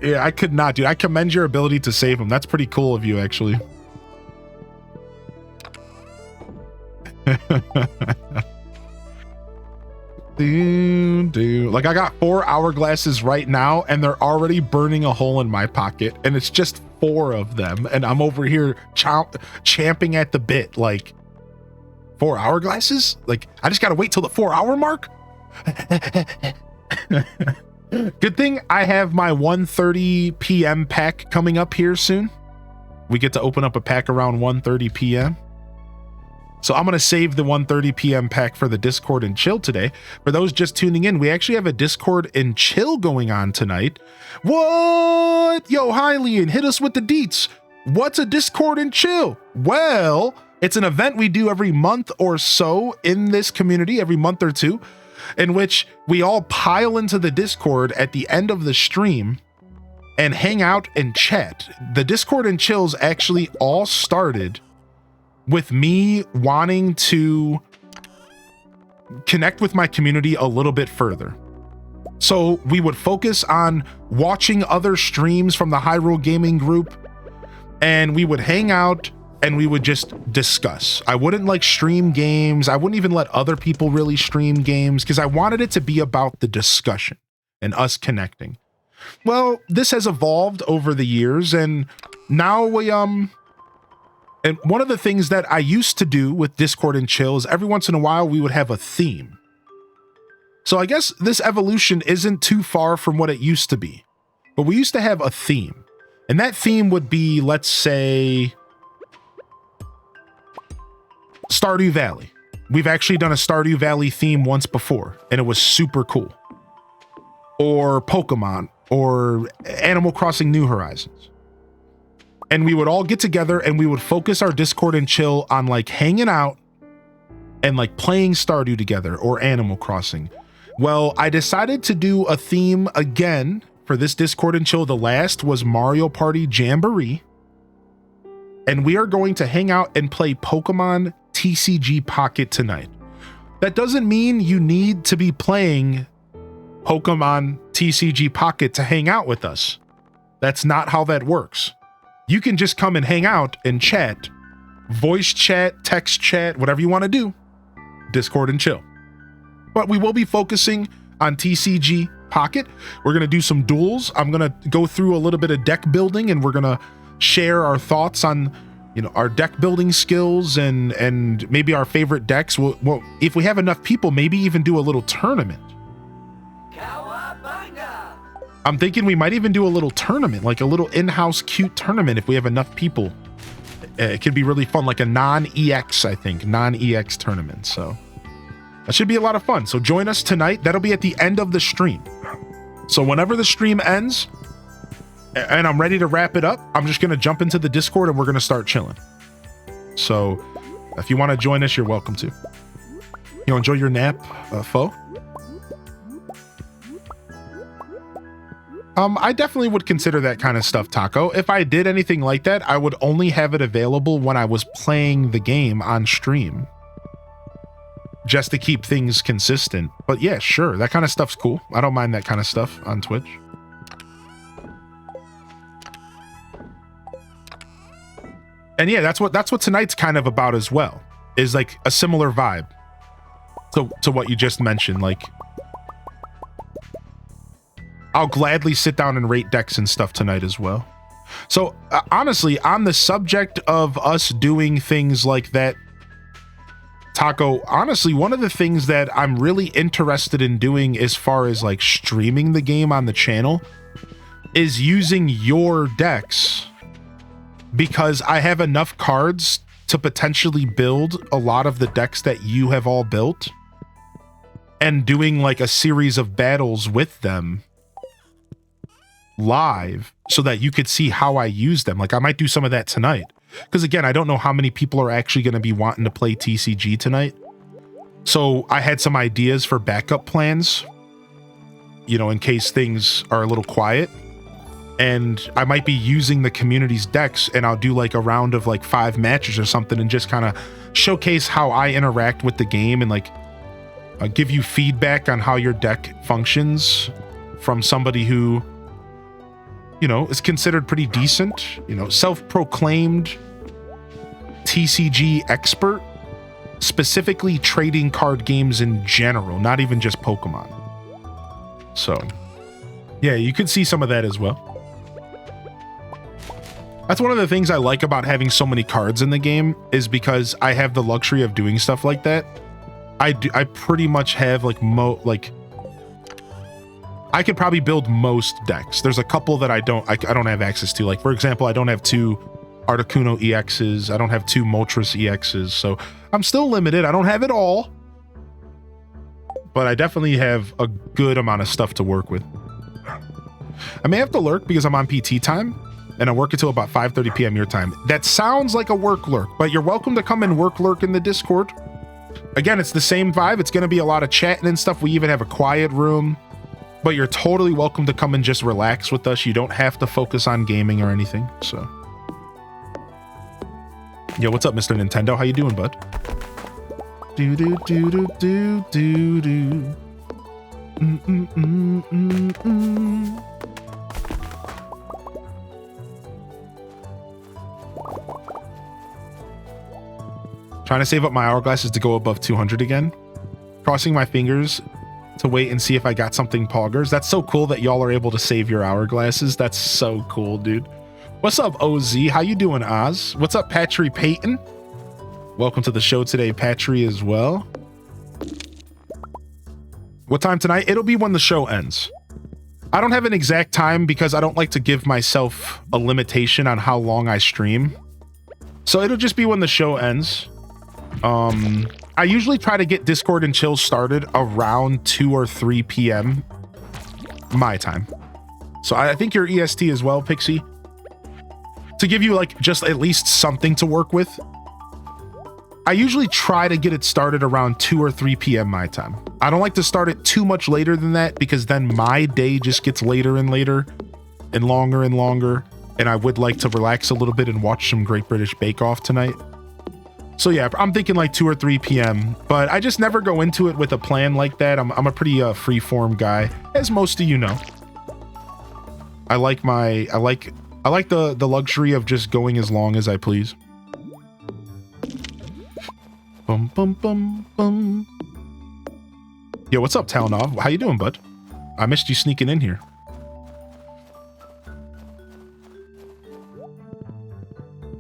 Yeah, I could not, dude. I commend your ability to save them. That's pretty cool of you, actually. Like, I got 4 hourglasses right now, and they're already burning a hole in my pocket, and it's just 4 of them, and I'm over here champing at the bit, like, 4 hourglasses? Like, I just gotta wait till the 4-hour mark? Good thing I have my 1:30 p.m. pack coming up here soon. We get to open up a pack around 1:30 p.m. So I'm going to save the 1:30 p.m. pack for the Discord and chill today. For those just tuning in, we actually have a Discord and chill going on tonight. What? Yo, hi, Leon, hit us with the deets. What's a Discord and chill? Well, it's an event we do every month or so in this community, every month or two, in which we all pile into the Discord at the end of the stream and hang out and chat. The Discord and chills actually all started with me wanting to connect with my community a little bit further. So we would focus on watching other streams from the Hyrule Gaming group, and we would hang out and we would just discuss. I wouldn't like stream games. I wouldn't even let other people really stream games because I wanted it to be about the discussion and us connecting. Well, this has evolved over the years, and now we and one of the things that I used to do with Discord and chill is every once in a while we would have a theme. So I guess this evolution isn't too far from what it used to be, but we used to have a theme, and that theme would be, let's say, Stardew Valley. We've actually done a Stardew Valley theme once before, and it was super cool. Or Pokemon, or Animal Crossing New Horizons. And we would all get together and we would focus our Discord and chill on like hanging out and like playing Stardew together or Animal Crossing. Well, I decided to do a theme again for this Discord and chill. The last was Mario Party Jamboree. And we are going to hang out and play Pokemon TCG Pocket tonight. That doesn't mean you need to be playing Pokemon TCG Pocket to hang out with us. That's not how that works. You can just come and hang out and chat, voice chat, text chat, whatever you want to do, Discord and chill. But we will be focusing on TCG Pocket. We're going to do some duels. I'm going to go through a little bit of deck building, and we're going to share our thoughts on, you know, our deck building skills and maybe our favorite decks. Well, if we have enough people, maybe even do a little tournament. I'm thinking we might even do a little tournament, like a little in-house cute tournament if we have enough people. It could be really fun, like a non-EX, I think, non-EX tournament. So that should be a lot of fun. So join us tonight. That'll be at the end of the stream. So whenever the stream ends and I'm ready to wrap it up, I'm just going to jump into the Discord and we're going to start chilling. So if you want to join us, you're welcome to. You enjoy your nap, foe? I definitely would consider that kind of stuff, Taco. If I did anything like that, I would only have it available when I was playing the game on stream, just to keep things consistent. But yeah, sure, that kind of stuff's cool. I don't mind that kind of stuff on Twitch. And yeah, that's what tonight's kind of about as well, is like a similar vibe to what you just mentioned. Like, I'll gladly sit down and rate decks and stuff tonight as well. So honestly, on the subject of us doing things like that, Taco, honestly, one of the things that I'm really interested in doing as far as like streaming the game on the channel is using your decks, because I have enough cards to potentially build a lot of the decks that you have all built, and doing like a series of battles with them live so that you could see how I use them. Like, I might do some of that tonight, because again, I don't know how many people are actually going to be wanting to play TCG tonight. So I had some ideas for backup plans, you know, in case things are a little quiet. And I might be using the community's decks, and I'll do like a round of like 5 matches or something, and just kind of showcase how I interact with the game, and like give you feedback on how your deck functions from somebody who, you know, is considered pretty decent, you know, self-proclaimed TCG expert, specifically trading card games in general, not even just Pokemon. So yeah, you could see some of that as well. That's one of the things I like about having so many cards in the game, is because I have the luxury of doing stuff like that. I pretty much have like I could probably build most decks. There's a couple that I don't have access to. Like, for example, I don't have 2 Articuno EXs. I don't have 2 Moltres EXs. So I'm still limited. I don't have it all, but I definitely have a good amount of stuff to work with. I may have to lurk because I'm on PT time, and I work until about 5:30 p.m. your time. That sounds like a work lurk, but you're welcome to come and work lurk in the Discord. Again, it's the same vibe. It's going to be a lot of chatting and stuff. We even have a quiet room, but you're totally welcome to come and just relax with us. You don't have to focus on gaming or anything. So yo, what's up, Mr. Nintendo? How you doing, bud? Do do do do do do do. Trying to save up my hourglasses to go above 200 again. Crossing my fingers to wait and see if I got something poggers. That's so cool that y'all are able to save your hourglasses. That's so cool, dude. What's up, OZ? How you doing, Oz? What's up, Patry Payton? Welcome to the show today, Patry, as well. What time tonight? It'll be when the show ends. I don't have an exact time because I don't like to give myself a limitation on how long I stream. So it'll just be when the show ends. I usually try to get Discord and chill started around 2 or 3 p.m. my time. So I think your EST as well, Pixie. To give you like just at least something to work with, I usually try to get it started around 2 or 3 p.m. my time. I don't like to start it too much later than that, because then my day just gets later and later and longer and longer. And I would like to relax a little bit and watch some Great British Bake Off tonight. So yeah, I'm thinking like 2 or 3 p.m. But I just never go into it with a plan like that. I'm a pretty free-form guy, as most of you know. I like the luxury of just going as long as I please. Bum bum bum bum. Yo, what's up, Talonov? How you doing, bud? I missed you sneaking in here.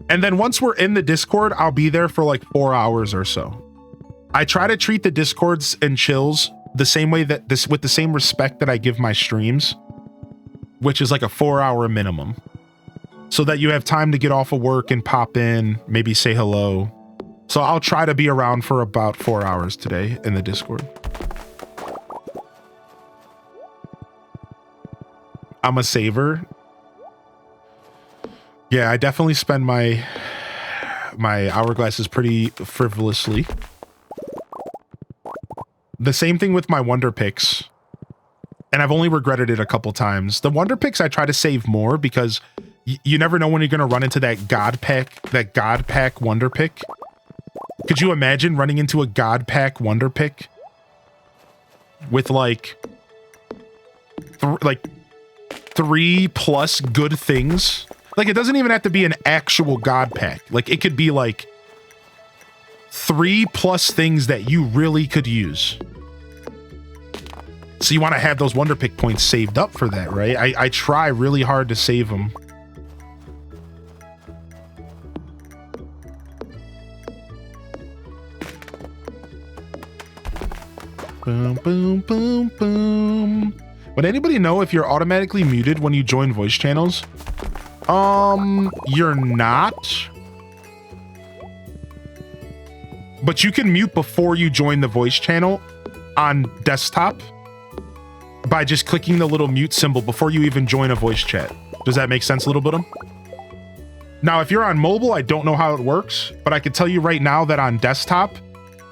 And then once we're in the Discord, I'll be there for like 4 hours or so. I try to treat the Discords and chills the same way with the same respect that I give my streams, which is like a 4-hour minimum, so that you have time to get off of work and pop in, maybe say hello. So I'll try to be around for about 4 hours today in the Discord. I'm a saver. Yeah, I definitely spend my my hourglass is pretty frivolously. The same thing with my wonder picks. And I've only regretted it a couple times. The wonder picks I try to save more because you never know when you're going to run into that god pack wonder pick. Could you imagine running into a god pack wonder pick with like 3+ good things? Like, it doesn't even have to be an actual god pack. Like, it could be like 3+ things that you really could use. So you want to have those wonder pick points saved up for that, right? I try really hard to save them. Boom, boom, boom, boom. Would anybody know if you're automatically muted when you join voice channels? You're not. But you can mute before you join the voice channel on desktop by just clicking the little mute symbol before you even join a voice chat. Does that make sense, Little Bottom? Now, if you're on mobile, I don't know how it works, but I can tell you right now that on desktop,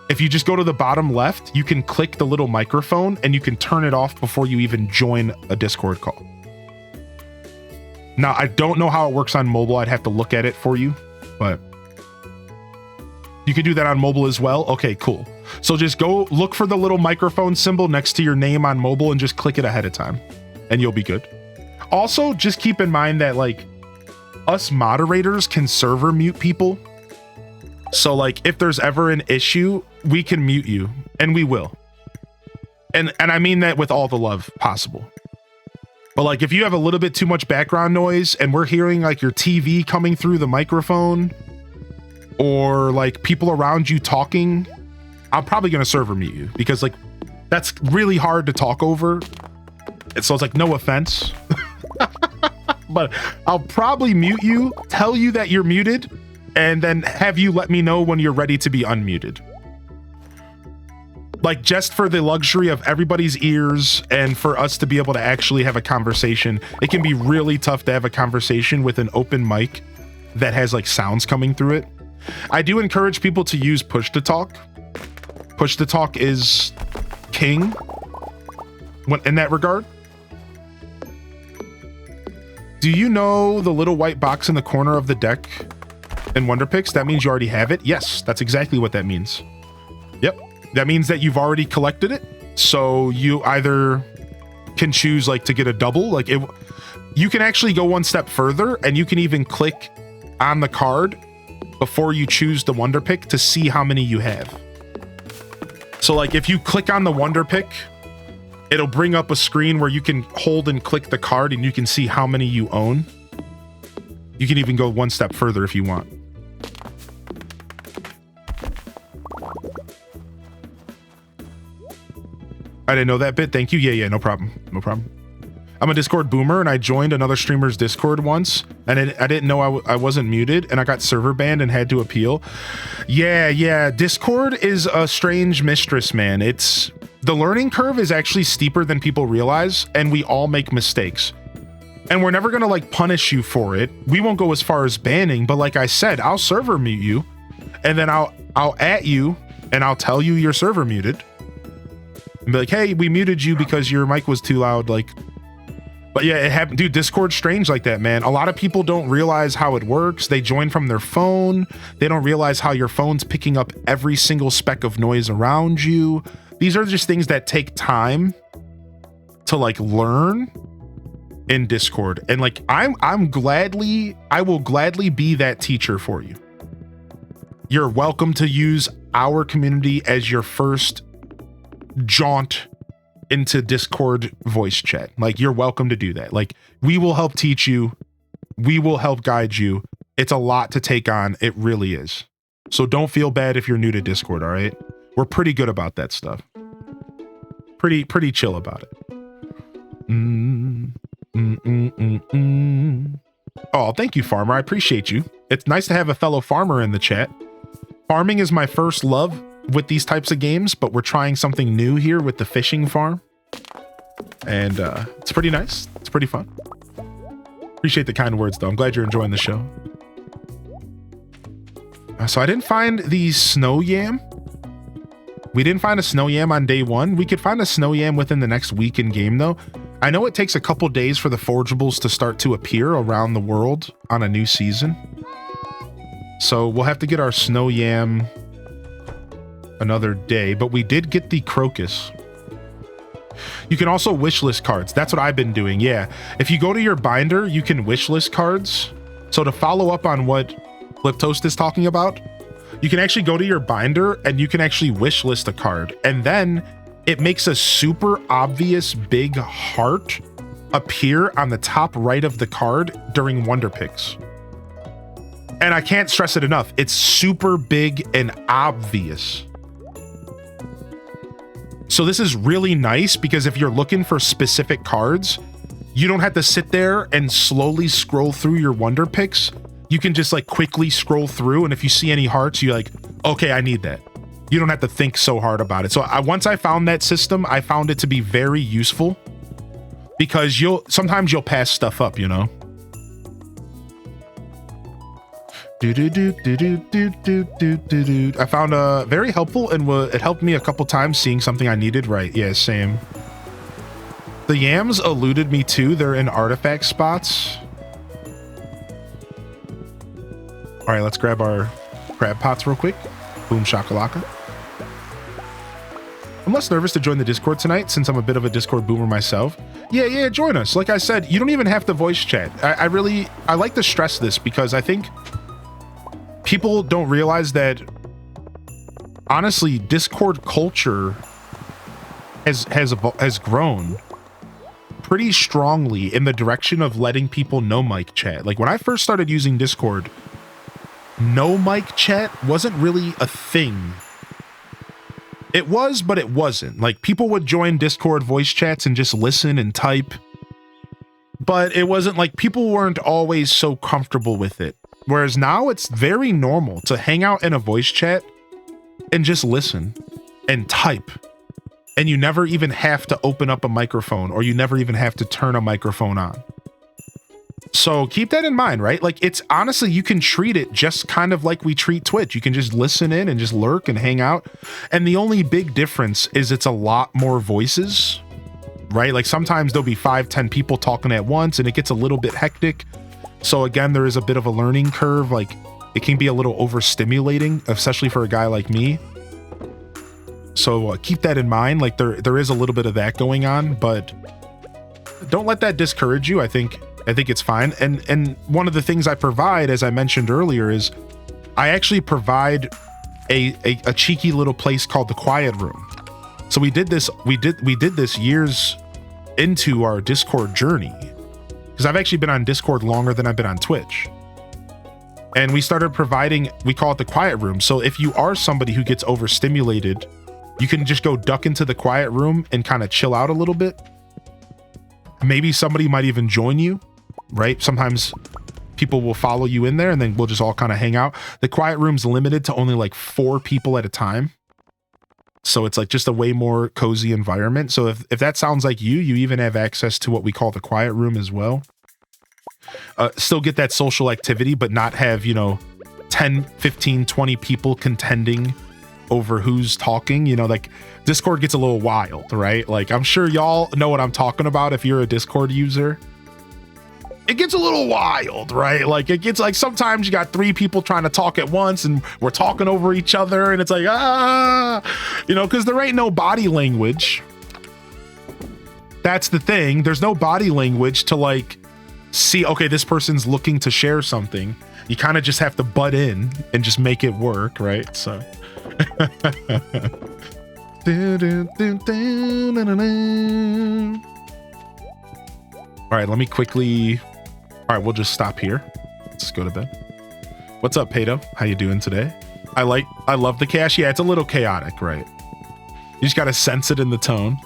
if you just go to the bottom left, you can click the little microphone and you can turn it off before you even join a Discord call. Now, I don't know how it works on mobile. I'd have to look at it for you, but you can do that on mobile as well. Okay, cool. So just go look for the little microphone symbol next to your name on mobile and just click it ahead of time and you'll be good. Also, just keep in mind that like us moderators can server mute people. So like if there's ever an issue, we can mute you and we will. And I mean that with all the love possible. But like if you have a little bit too much background noise and we're hearing like your TV coming through the microphone or like people around you talking, I'm probably going to server mute you because like that's really hard to talk over. And so it's like, no offense, but I'll probably mute you, tell you that you're muted, and then have you let me know when you're ready to be unmuted. Like just for the luxury of everybody's ears and for us to be able to actually have a conversation. It can be really tough to have a conversation with an open mic that has like sounds coming through it. I do encourage people to use push to talk. Push to talk is king in that regard. Do you know the little white box in the corner of the deck in Wonder Picks? That means you already have it. Yes, that's exactly what that means. Yep. That means that you've already collected it. So you either can choose like to get a double, like it, you can actually go one step further and you can even click on the card before you choose the Wonder Pick to see how many you have. So like if you click on the Wonder Pick, it'll bring up a screen where you can hold and click the card and you can see how many you own. You can even go one step further if you want. I didn't know that bit. Thank you. Yeah, no problem. No problem. I'm a Discord boomer and I joined another streamer's Discord once and I didn't know I wasn't muted and I got server banned and had to appeal. Yeah. Discord is a strange mistress, man. The learning curve is actually steeper than people realize and we all make mistakes. And we're never going to like punish you for it. We won't go as far as banning, but like I said, I'll server mute you and then I'll at you and I'll tell you you're server muted. And be like, hey, we muted you because your mic was too loud. Like, but yeah, it happened. Dude, Discord's strange like that, man. A lot of people don't realize how it works. They join from their phone. They don't realize how your phone's picking up every single speck of noise around you. These are just things that take time to like learn in Discord. And like, I will gladly be that teacher for you. You're welcome to use our community as your first jaunt into Discord voice chat. Like, you're welcome to do that. Like, we will help teach you. We will help guide you. It's a lot to take on. It really is. So don't feel bad if you're new to Discord, all right? We're pretty good about that stuff. Pretty chill about it. Oh, thank you, Farmer. I appreciate you. It's nice to have a fellow farmer in the chat. Farming is my first love with these types of games, but we're trying something new here with the fishing farm. And it's pretty nice. It's pretty fun. Appreciate the kind words, though. I'm glad you're enjoying the show. So I didn't find the snow yam. We didn't find a snow yam on day 1. We could find a snow yam within the next week in game though. I know it takes a couple days for the forageables to start to appear around the world on a new season. So we'll have to get our snow yam another day, but we did get the crocus. You can also wishlist cards. That's what I've been doing. Yeah. If you go to your binder, you can wishlist cards. So to follow up on what Liptoast is talking about, you can actually go to your binder and you can actually wishlist a card. And then it makes a super obvious big heart appear on the top right of the card during Wonder Picks. And I can't stress it enough. It's super big and obvious. So this is really nice because if you're looking for specific cards, you don't have to sit there and slowly scroll through your Wonder Picks. You can just like quickly scroll through, and if you see any hearts, you're like, okay, I need that. You don't have to think so hard about it. So once I found that system, I found it to be very useful because sometimes you'll pass stuff up, you know? I found very helpful, and it helped me a couple times seeing something I needed. Right, yeah, same. The yams eluded me too. They're in artifact spots. All right, let's grab our crab pots real quick. Boom shakalaka. I'm less nervous to join the Discord tonight since I'm a bit of a Discord boomer myself. Yeah, join us. Like I said, you don't even have to voice chat. I like to stress this because I think people don't realize that, honestly, Discord culture has grown pretty strongly in the direction of letting people no mic chat. Like when I first started using Discord, no mic chat wasn't really a thing. It was, but it wasn't. Like people would join Discord voice chats and just listen and type, but it wasn't like people weren't always so comfortable with it. Whereas now it's very normal to hang out in a voice chat and just listen and type. And you never even have to open up a microphone, or you never even have to turn a microphone on. So keep that in mind, right? Like it's honestly, you can treat it just kind of like we treat Twitch. You can just listen in and just lurk and hang out. And the only big difference is it's a lot more voices, right? Like sometimes there'll be 5-10 people talking at once and it gets a little bit hectic. So again, there is a bit of a learning curve. Like it can be a little overstimulating, especially for a guy like me. So keep that in mind. Like there is a little bit of that going on, but don't let that discourage you. I think it's fine. And one of the things I provide, as I mentioned earlier, is I actually provide a cheeky little place called the Quiet Room. So we did this years into our Discord journey, because I've actually been on Discord longer than I've been on Twitch. And we started providing, we call it the Quiet Room. So if you are somebody who gets overstimulated, you can just go duck into the Quiet Room and kind of chill out a little bit. Maybe somebody might even join you, right? Sometimes people will follow you in there and then we'll just all kind of hang out. The Quiet Room's limited to only like 4 people at a time. So it's like just a way more cozy environment. So if that sounds like you even have access to what we call the Quiet Room as well. Still get that social activity, but not have, 10, 15, 20 people contending over who's talking. Like Discord gets a little wild, right? Like I'm sure y'all know what I'm talking about if you're a Discord user. It gets a little wild, right? Like it gets like sometimes you got 3 people trying to talk at once and we're talking over each other and it's like, because there ain't no body language. That's the thing. There's no body language to like see, okay, this person's looking to share something. You kind of just have to butt in and just make it work, right? So all right, let me quickly. All right, we'll just stop here. Let's go to bed. What's up, Pato? How you doing today? I love the cache. Yeah, it's a little chaotic, right? You just got to sense it in the tone.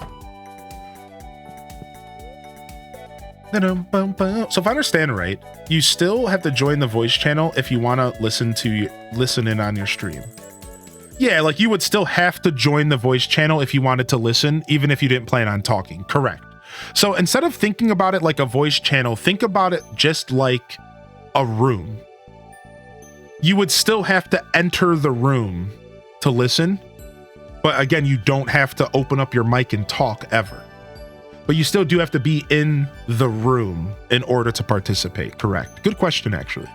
So if I understand right, you still have to join the voice channel if you want to listen in on your stream. Yeah, like you would still have to join the voice channel if you wanted to listen, even if you didn't plan on talking. Correct. So instead of thinking about it like a voice channel, think about it just like a room. You would still have to enter the room to listen. But again, you don't have to open up your mic and talk ever. But you still do have to be in the room in order to participate. Correct. Good question, actually.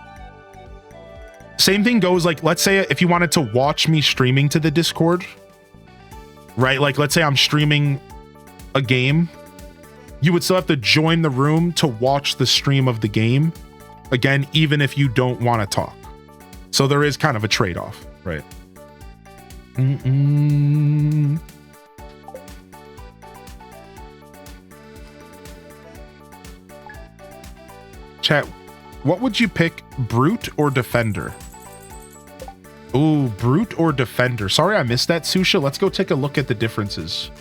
Same thing goes, like, let's say if you wanted to watch me streaming to the Discord, right? Like, let's say I'm streaming a game. You would still have to join the room to watch the stream of the game. Again, even if you don't want to talk. So there is kind of a trade-off, right? Chat, what would you pick, Brute or Defender? Ooh, Brute or Defender. Sorry I missed that, Susha. Let's go take a look at the differences.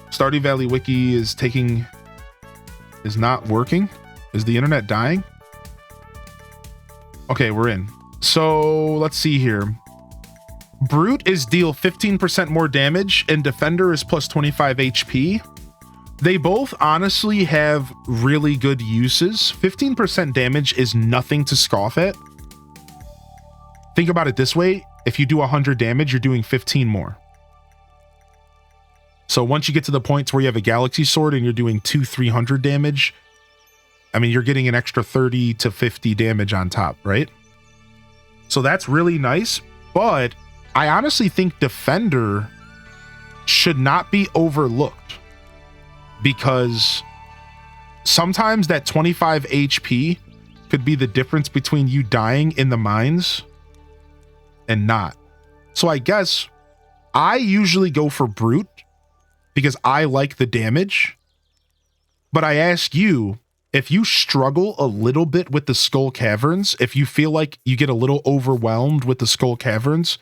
Stardew Valley Wiki is not working. Is the internet dying? Okay, we're in. So let's see here. Brute is deal 15% more damage and Defender is plus 25 HP. They both honestly have really good uses. 15% damage is nothing to scoff at. Think about it this way. If you do 100 damage, you're doing 15 more. So once you get to the points where you have a Galaxy Sword and you're doing 300 damage, I mean, you're getting an extra 30 to 50 damage on top, right? So that's really nice, but I honestly think Defender should not be overlooked because sometimes that 25 HP could be the difference between you dying in the mines and not. So I guess I usually go for Brute because I like the damage. But I ask you, if you struggle a little bit with the Skull Caverns, if you feel like you get a little overwhelmed with the Skull Caverns,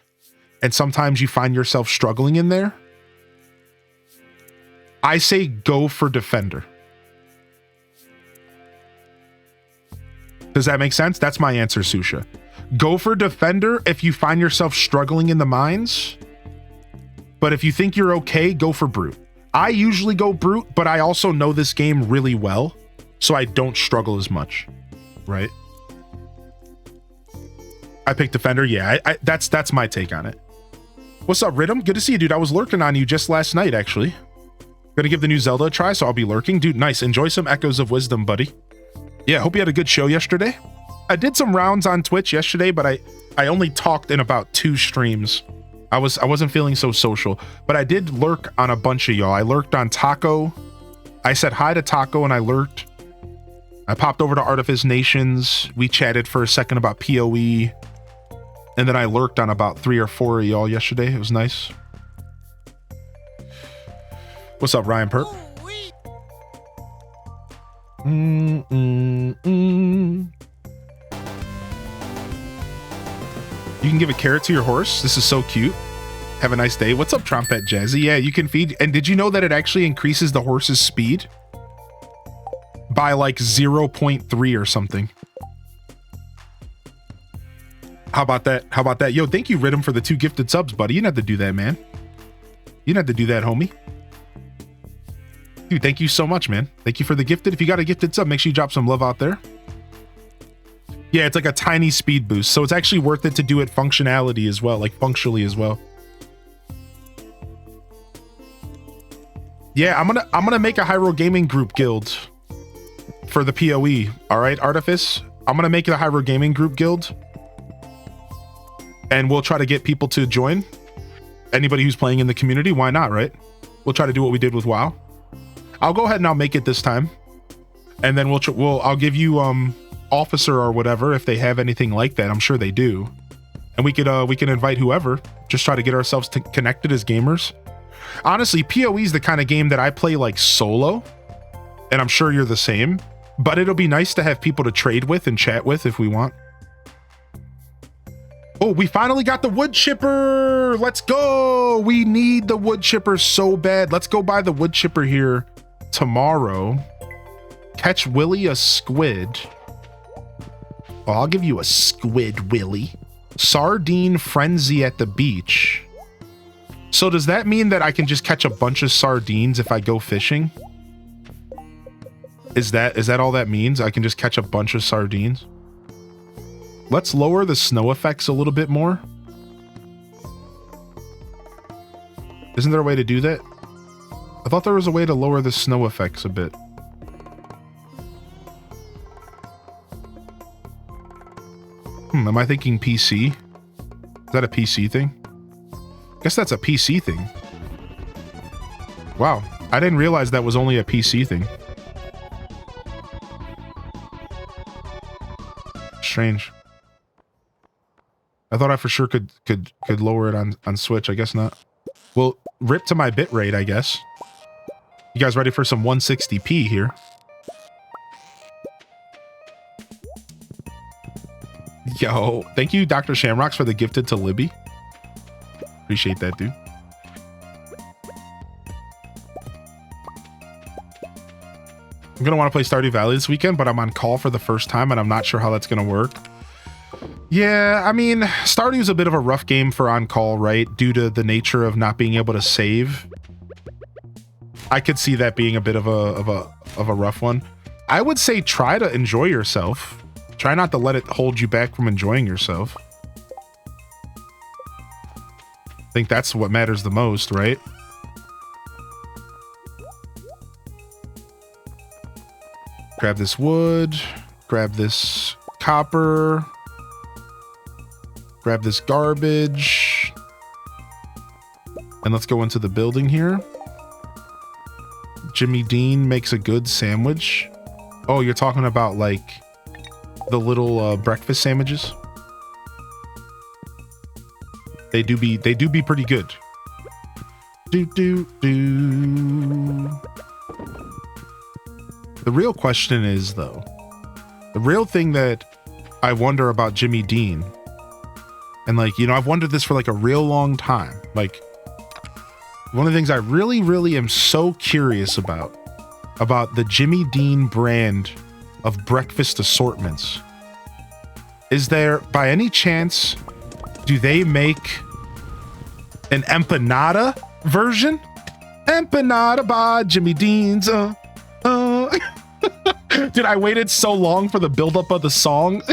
and sometimes you find yourself struggling in there, I say go for Defender. Does that make sense? That's my answer, Susha. Go for Defender if you find yourself struggling in the mines. But if you think you're okay, go for Brute. I usually go Brute, but I also know this game really well, so I don't struggle as much, right? I picked Defender. Yeah, that's my take on it. What's up, Rhythm? Good to see you, dude. I was lurking on you just last night, actually. Gonna give the new Zelda a try, so I'll be lurking. Dude, nice. Enjoy some Echoes of Wisdom, buddy. Yeah, hope you had a good show yesterday. I did some rounds on Twitch yesterday, but I only talked in about 2 streams. I wasn't feeling so social, but I did lurk on a bunch of y'all. I lurked on Taco. I said hi to Taco and I lurked. I popped over to Artifice Nations. We chatted for a second about PoE. And then I lurked on about 3 or 4 of y'all yesterday. It was nice. What's up, Ryan Perp? You can give a carrot to your horse. This is so cute. Have a nice day. What's up, Trompet Jazzy? Yeah, you can feed. And did you know that it actually increases the horse's speed by like 0.3 or something? How about that? How about that? Yo, thank you, Rhythm, for the 2 gifted subs, buddy. You didn't have to do that, man. You didn't have to do that, homie. Dude, thank you so much, man. Thank you for the gifted. If you got a gifted sub, make sure you drop some love out there. Yeah, it's like a tiny speed boost, so it's actually worth it to do it functionality as well, like functionally as well. Yeah, I'm gonna make a Hyrule Gaming Group guild for the PoE. All right, Artifice. I'm gonna make it a Hyrule Gaming Group guild, and we'll try to get people to join. Anybody who's playing in the community, why not, right? We'll try to do what we did with WoW. I'll go ahead and I'll make it this time, and then I'll give you officer or whatever if they have anything like that. I'm sure they do, and we can invite whoever. Just try to get ourselves connected as gamers. Honestly, PoE is the kind of game that I play like solo, and I'm sure you're the same, but it'll be nice to have people to trade with and chat with if we want. Oh, we finally got the wood chipper. Let's go. We need the wood chipper so bad. Let's go buy the wood chipper here tomorrow. Catch Willy a squid. Oh, I'll give you a squid, Willy. Sardine frenzy at the beach. So does that mean that I can just catch a bunch of sardines if I go fishing? Is that all that means? I can just catch a bunch of sardines? Let's lower the snow effects a little bit more. Isn't there a way to do that? I thought there was a way to lower the snow effects a bit. Am I thinking PC? Is that a PC thing? Guess that's a PC thing. Wow, I didn't realize that was only a PC thing. Strange. I thought I for sure could lower it on Switch. I guess not. Well, rip to my bitrate, I guess. You guys ready for some 160p here? Yo, thank you, Dr. Shamrocks, for the gifted to Libby. Appreciate that, dude. I'm gonna want to play Stardew Valley this weekend, but I'm on call for the first time, and I'm not sure how that's gonna work. Yeah, I mean, Stardew's a bit of a rough game for on call, right? Due to the nature of not being able to save. I could see that being a bit of a rough one. I would say try to enjoy yourself. Try not to let it hold you back from enjoying yourself. I think that's what matters the most, right? Grab this wood, grab this copper, grab this garbage, and let's go into the building here. Jimmy Dean makes a good sandwich. Oh, you're talking about like the little breakfast sandwiches? They do be pretty good. The real question is, though, the real thing that I wonder about Jimmy Dean, and like, you know, I've wondered this for like a real long time. Like, one of the things I really am so curious about the Jimmy Dean brand of breakfast assortments. Is there, by any chance, do they make an empanada version? Empanada by Jimmy Dean's. Dude, I waited so long for the buildup of the song.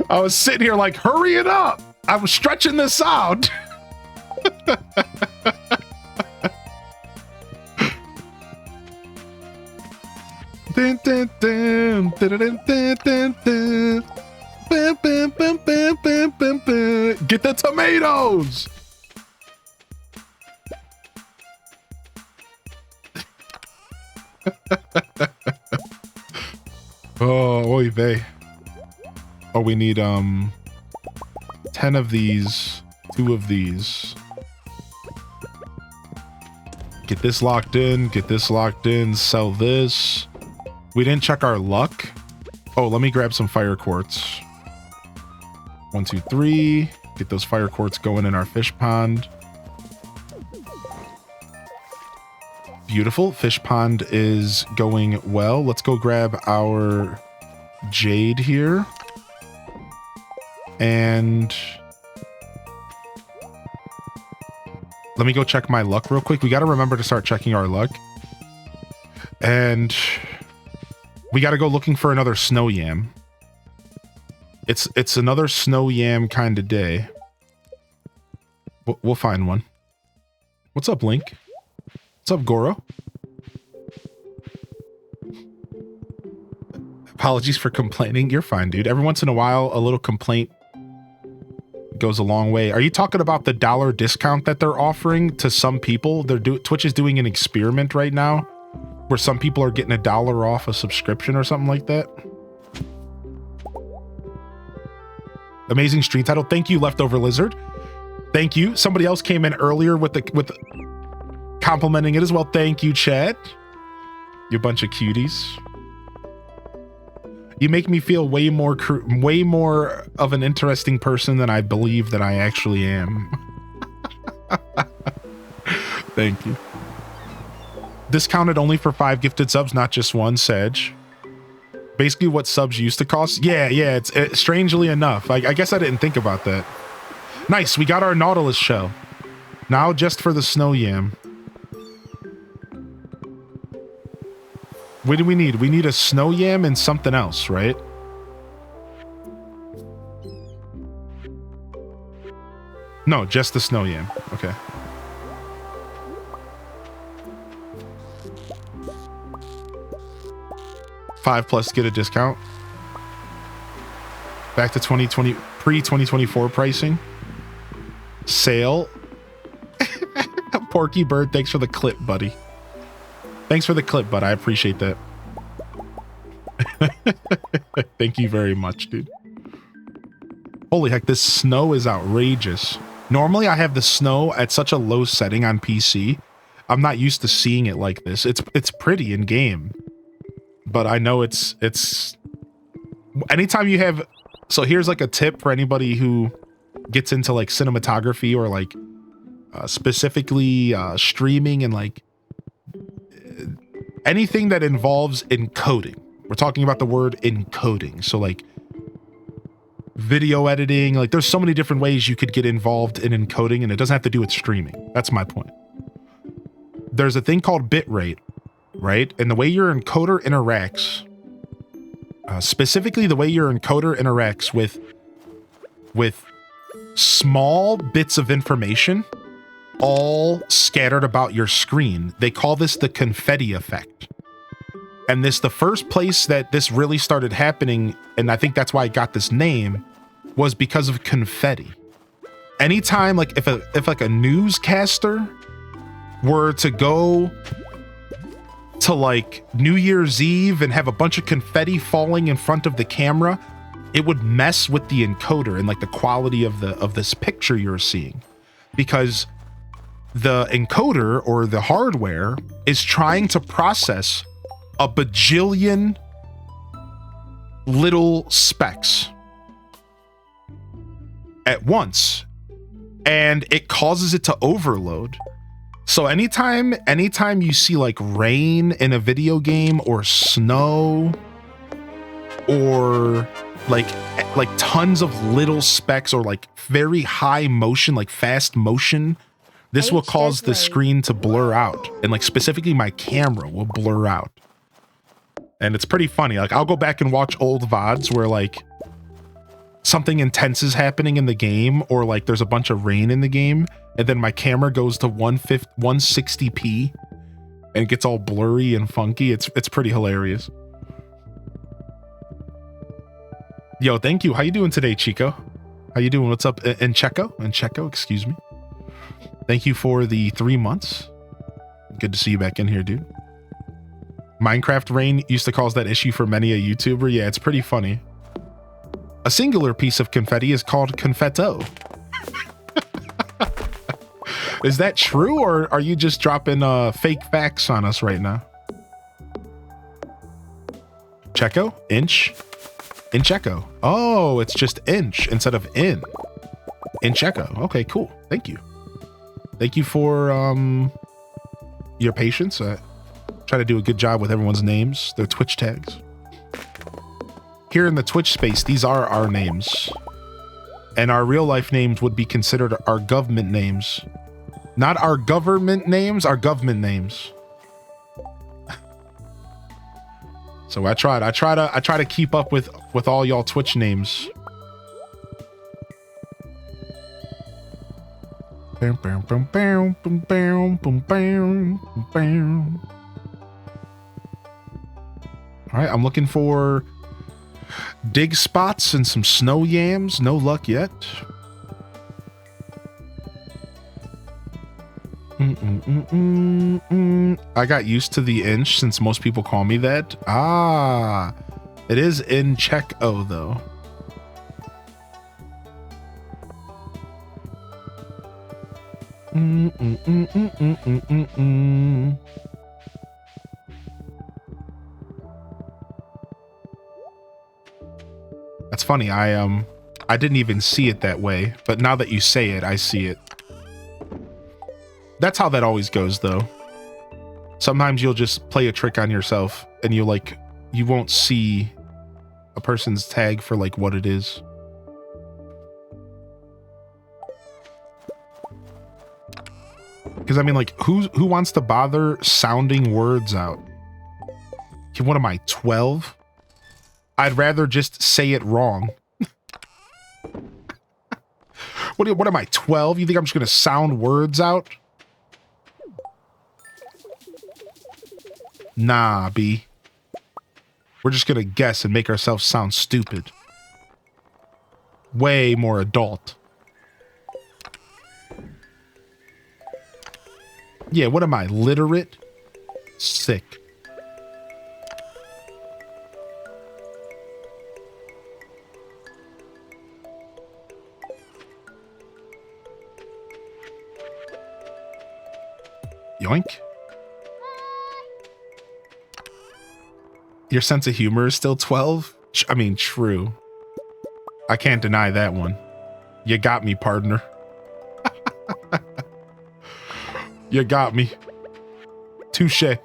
I was sitting here like, hurry it up. I was stretching this out. Get the tomatoes. Oh, oy vey. Oh, we need 10 of these, 2 of these. Get this locked in, sell this. We didn't check our luck. Oh, let me grab some fire quartz. 1, 2, 3. Get those fire quartz going in our fish pond. Beautiful. Fish pond is going well. Let's go grab our jade here. And let me go check my luck real quick. We got to remember to start checking our luck. And we got to go looking for another snow yam. It's another snow yam kind of day. We'll find one. What's up, Link? What's up, Goro? Apologies for complaining. You're fine, dude. Every once in a while, a little complaint goes a long way. Are you talking about the $1 discount that they're offering to some people? Twitch is doing an experiment right now where some people are getting $1 off a subscription or something like that. Amazing stream title. Thank you, Leftover Lizard. Thank you. Somebody else came in earlier with complimenting it as well. Thank you, chat. You bunch of cuties. You make me feel way more of an interesting person than I believe that I actually am. Thank you. Discounted only for 5 gifted subs, not just one, Sedge. Basically what subs used to cost. Yeah, it's strangely enough. I guess I didn't think about that. Nice, we got our Nautilus shell. Now just for the snow yam. What do we need? We need a snow yam and something else, right? No, just the snow yam. Okay. $5+ get a discount. Back to 2020 pre-2024 pricing. Sale. Porky Bird, thanks for the clip, buddy. Thanks for the clip, bud. I appreciate that. Thank you very much, dude. Holy heck, this snow is outrageous. Normally I have the snow at such a low setting on PC. I'm not used to seeing it like this. It's pretty in game. But I know it's anytime you have, so here's like a tip for anybody who gets into like cinematography or like specifically streaming and like anything that involves encoding. We're talking about the word encoding. So like video editing, like there's so many different ways you could get involved in encoding, and it doesn't have to do with streaming. That's my point. There's a thing called bitrate, right? And the way your encoder interacts, specifically the way your encoder interacts with small bits of information all scattered about your screen. They call this the confetti effect. And the first place that this really started happening, and I think that's why it got this name, was because of confetti. Anytime, like if like a newscaster were to go to like New Year's Eve and have a bunch of confetti falling in front of the camera, it would mess with the encoder and like the quality of this picture you're seeing, because the encoder or the hardware is trying to process a bajillion little specks at once, and it causes it to overload. So anytime you see like rain in a video game or snow or like tons of little specks or like very high motion, like fast motion, this will cause the screen to blur out, and like specifically my camera will blur out. And it's pretty funny. Like I'll go back and watch old VODs where like something intense is happening in the game, or like there's a bunch of rain in the game, and then my camera goes to 160p and it gets all blurry and funky. It's pretty hilarious. Yo, thank you. How you doing today, Chico? How you doing? What's up? In Checo, excuse me. Thank you for the 3 months. Good to see you back in here, dude. Minecraft rain used to cause that issue for many a YouTuber. Yeah, it's pretty funny. A singular piece of confetti is called confetto. Is that true, or are you just dropping fake facts on us right now? Checo? Inch? In Checo. Oh, it's just inch instead of in. In Checo. Okay, cool. Thank you. Thank you for your patience. Try to do a good job with everyone's names, their Twitch tags. Here in the Twitch space, these are our names. And our real life names would be considered our government names. Not our government names, our government names. So I try to keep up with all y'all Twitch names. All right, I'm looking for dig spots and some snow yams. No luck yet. I got used to the inch since most people call me that. Ah, it is in Checo though. That's funny. I didn't even see it that way, but now that you say it, I see it. That's how that always goes though. Sometimes you'll just play a trick on yourself and you won't see a person's tag for like what it is. Because I mean, like, who wants to bother sounding words out? Okay, what am I, 12? I'd rather just say it wrong. What am I, 12? You think I'm just gonna sound words out? Nah, B. We're just gonna guess and make ourselves sound stupid. Way more adult. Yeah, what am I, literate? Sick. Yoink. Your sense of humor is still 12? I mean, true. I can't deny that one. You got me, partner. You got me. Touché.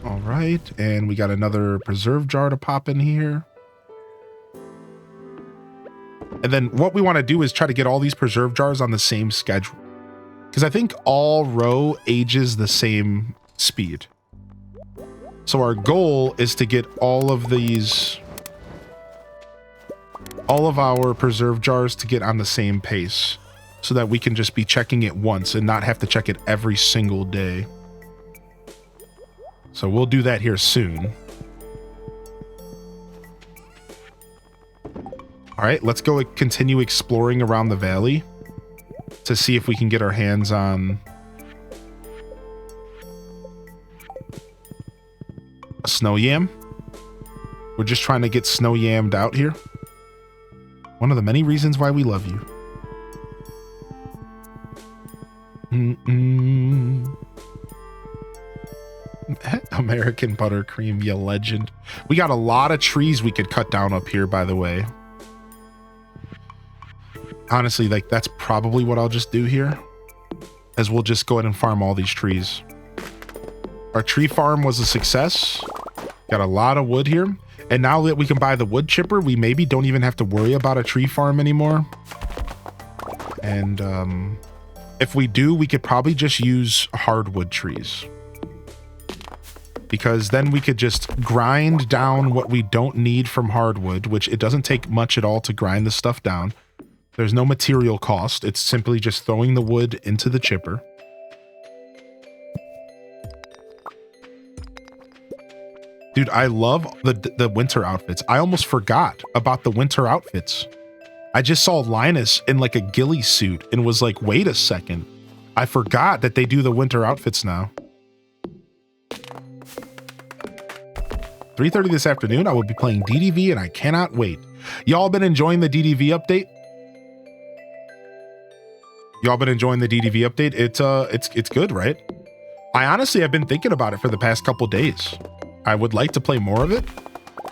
All right, and we got another preserve jar to pop in here. And then what we want to do is try to get all these preserve jars on the same schedule. Because I think all row ages the same speed. So our goal is to get all of our preserve jars to get on the same pace. So that we can just be checking it once and not have to check it every single day. So we'll do that here soon. All right, let's go continue exploring around the valley to see if we can get our hands on a snow yam. We're just trying to get snow yammed out here. One of the many reasons why we love you. American buttercream, you legend. We got a lot of trees we could cut down up here, by the way. Honestly, like, that's probably what I'll just do here, as we'll just go ahead and farm all these trees. Our tree farm was a success. Got a lot of wood here. And now that we can buy the wood chipper, we maybe don't even have to worry about a tree farm anymore. And if we do, we could probably just use hardwood trees. Because then we could just grind down what we don't need from hardwood, which it doesn't take much at all to grind the stuff down. There's no material cost. It's simply just throwing the wood into the chipper. Dude, I love the winter outfits. I almost forgot about the winter outfits. I just saw Linus in like a ghillie suit and was like, wait a second. I forgot that they do the winter outfits now. 3:30 this afternoon, I will be playing DDV and I cannot wait. Y'all been enjoying the DDV update? Y'all been enjoying the DDV update? It's good, right? I honestly have been thinking about it for the past couple days. I would like to play more of it.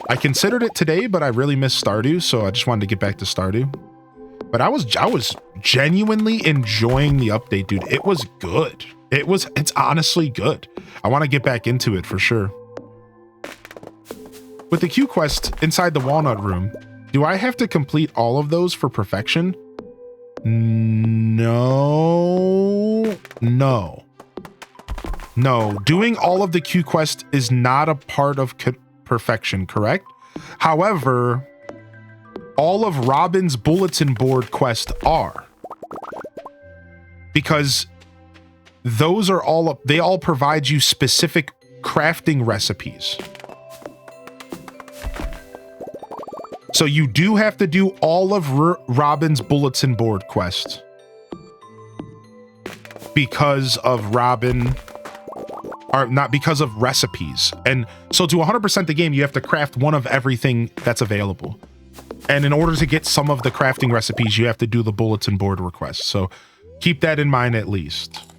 I considered it today, but I really missed Stardew, so I just wanted to get back to Stardew. But I was genuinely enjoying the update, dude. It was good. It's honestly good. I want to get back into it for sure. With the Q quest inside the walnut room, do I have to complete all of those for perfection? No. Doing all of the Q quest is not a part of perfection, correct? However, all of Robin's bulletin board quest are. Because those are they all provide you specific crafting recipes. So you do have to do all of Robin's bulletin board quest because of Robin, or not because of recipes. And so to 100% the game, you have to craft one of everything that's available. And in order to get some of the crafting recipes, you have to do the bulletin board request. So keep that in mind at least.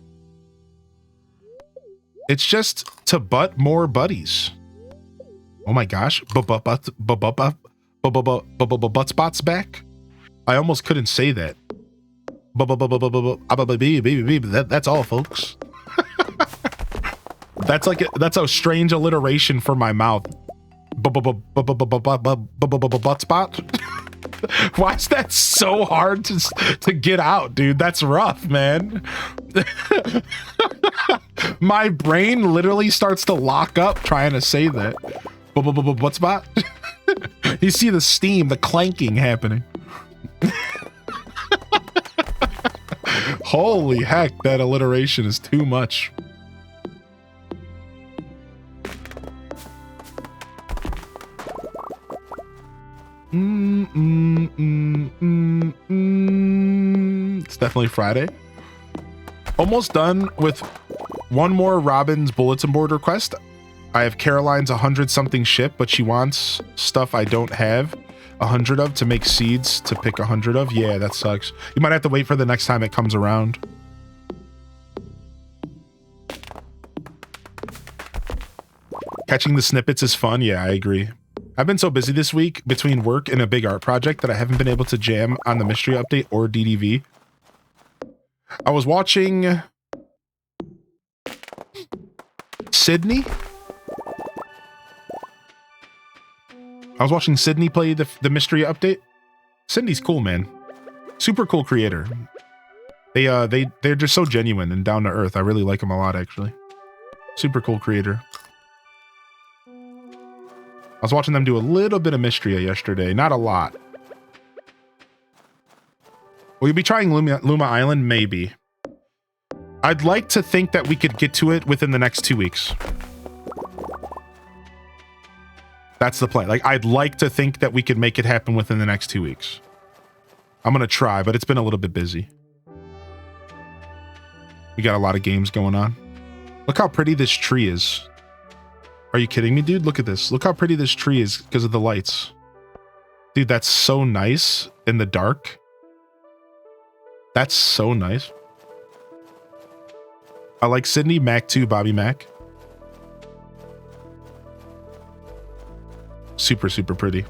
It's just to butt more buddies. Oh my gosh. Butt spots back. I almost couldn't say that. That's all, folks. That's a strange alliteration for my mouth. Butt spot. Why is that so hard to get out, dude? That's rough, man. My brain literally starts to lock up trying to say that. Butt spot. You see the steam, the clanking happening. Holy heck, that alliteration is too much. It's definitely Friday. Almost done with one more Robin's bulletin board request. I have Caroline's 100-something ship, but she wants stuff I don't have 100 of to make seeds to pick 100 of. Yeah, that sucks. You might have to wait for the next time it comes around. Catching the snippets is fun. Yeah, I agree. I've been so busy this week between work and a big art project that I haven't been able to jam on the mystery update or DDV. I was watching Sydney. Play the mystery update. Sydney's cool, man. Super cool creator. They're just so genuine and down to earth. I really like them a lot, actually. Super cool creator. I was watching them do a little bit of Mystria yesterday. Not a lot. Will you be trying Luma Island? Maybe. I'd like to think that we could get to it within the next 2 weeks. That's the plan. Like, I'd like to think that we could make it happen within the next 2 weeks. I'm going to try, but it's been a little bit busy. We got a lot of games going on. Look how pretty this tree is. Are you kidding me, dude? Look at this. Look how pretty this tree is because of the lights. Dude, that's so nice in the dark. That's so nice. I like Sydney, Mac 2, Bobby Mac. Super, super pretty.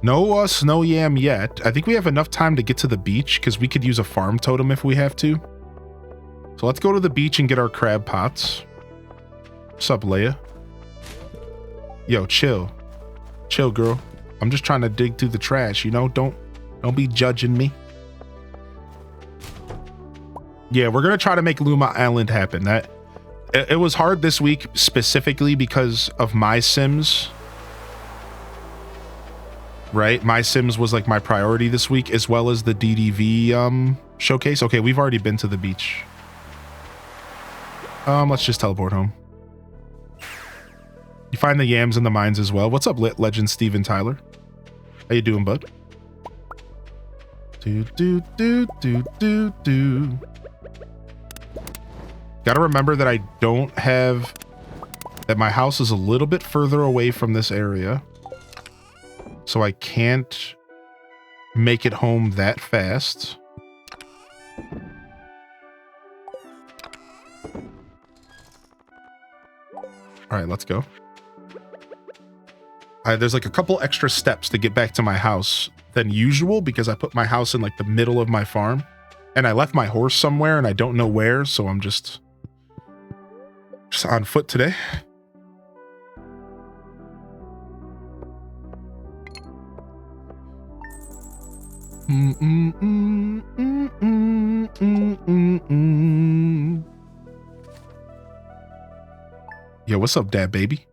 No snow yam yet. I think we have enough time to get to the beach because we could use a farm totem if we have to. So let's go to the beach and get our crab pots. What's up, Leia? Yo, chill. Chill, girl. I'm just trying to dig through the trash, you know? Don't be judging me. Yeah, we're going to try to make Luma Island happen. It was hard this week specifically because of My Sims. Right? My Sims was like my priority this week, as well as the DDV showcase. Okay, we've already been to the beach. Let's just teleport home. You find the yams in the mines as well. What's up, Legend Steven Tyler? How you doing, bud? Gotta remember that I don't have... that my house is a little bit further away from this area. So I can't make it home that fast. All right, let's go. There's like a couple extra steps to get back to my house than usual because I put my house in like the middle of my farm and I left my horse somewhere and I don't know where. So I'm just on foot today. Yo, what's up, dad baby?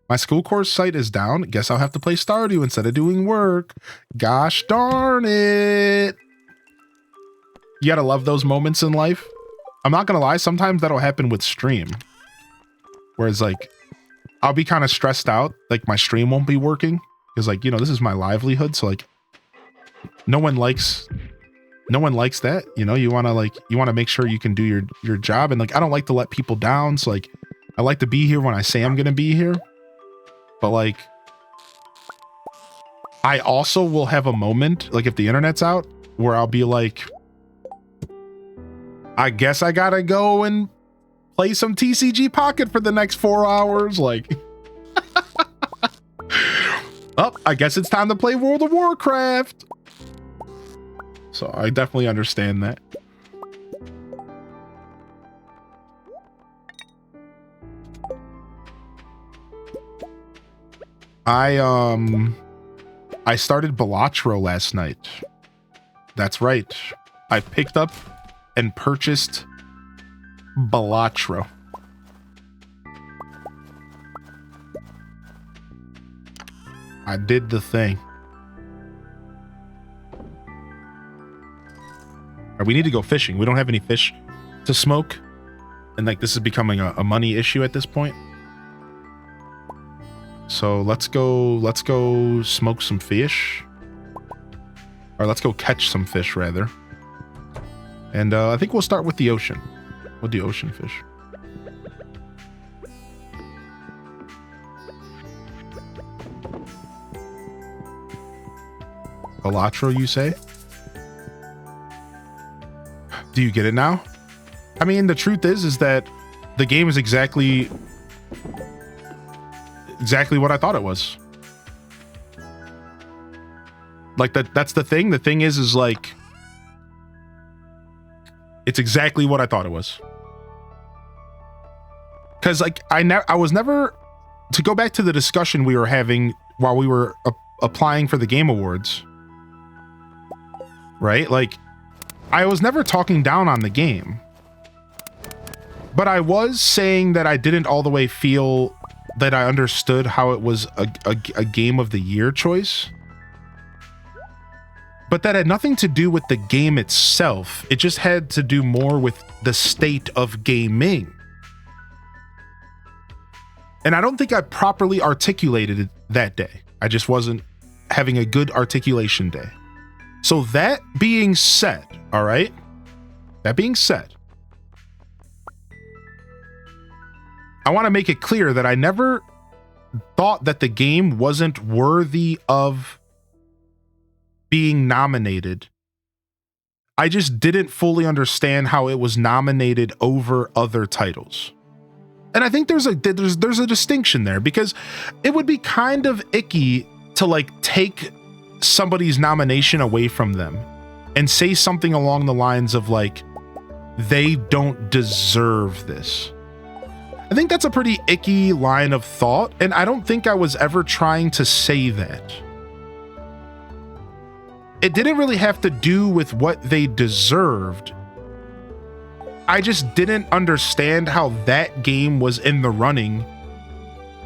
My school course site is down. Guess I'll have to play Stardew instead of doing work. Gosh darn it. You gotta love those moments in life. I'm not gonna lie, sometimes that'll happen with stream. Whereas like, I'll be kind of stressed out, like my stream won't be working. Because like, you know, this is my livelihood, so like, no one likes that. You know, you wanna make sure you can do your job. And like, I don't like to let people down. So like, I like to be here when I say I'm gonna be here. But like, I also will have a moment, like if the internet's out, where I'll be like, I guess I gotta go and play some TCG Pocket for the next 4 hours. Like, Oh, I guess it's time to play World of Warcraft. So I definitely understand that. I started Balatro last night. That's right. I picked up and purchased Balatro. I did the thing. We need to go fishing. We don't have any fish to smoke. And like this is becoming a money issue at this point. So let's go smoke some fish. Or let's go catch some fish rather. And I think we'll start with the ocean. With the ocean fish. Balatro, you say? Do you get it now? I mean, the truth is that the game is exactly what I thought it was. Like that's the thing. The thing is like it's exactly what I thought it was. Cuz like I was never, to go back to the discussion we were having while we were applying for the Game Awards. Right? Like I was never talking down on the game. But I was saying that I didn't all the way feel that I understood how it was a game of the year choice. But that had nothing to do with the game itself. It just had to do more with the state of gaming. And I don't think I properly articulated it that day. I just wasn't having a good articulation day. So that being said, all right? That being said, I want to make it clear that I never thought that the game wasn't worthy of being nominated. I just didn't fully understand how it was nominated over other titles. And I think there's a distinction there, because it would be kind of icky to like take somebody's nomination away from them and say something along the lines of like, they don't deserve this. I think that's a pretty icky line of thought, and I don't think I was ever trying to say that. It didn't really have to do with what they deserved. I just didn't understand how that game was in the running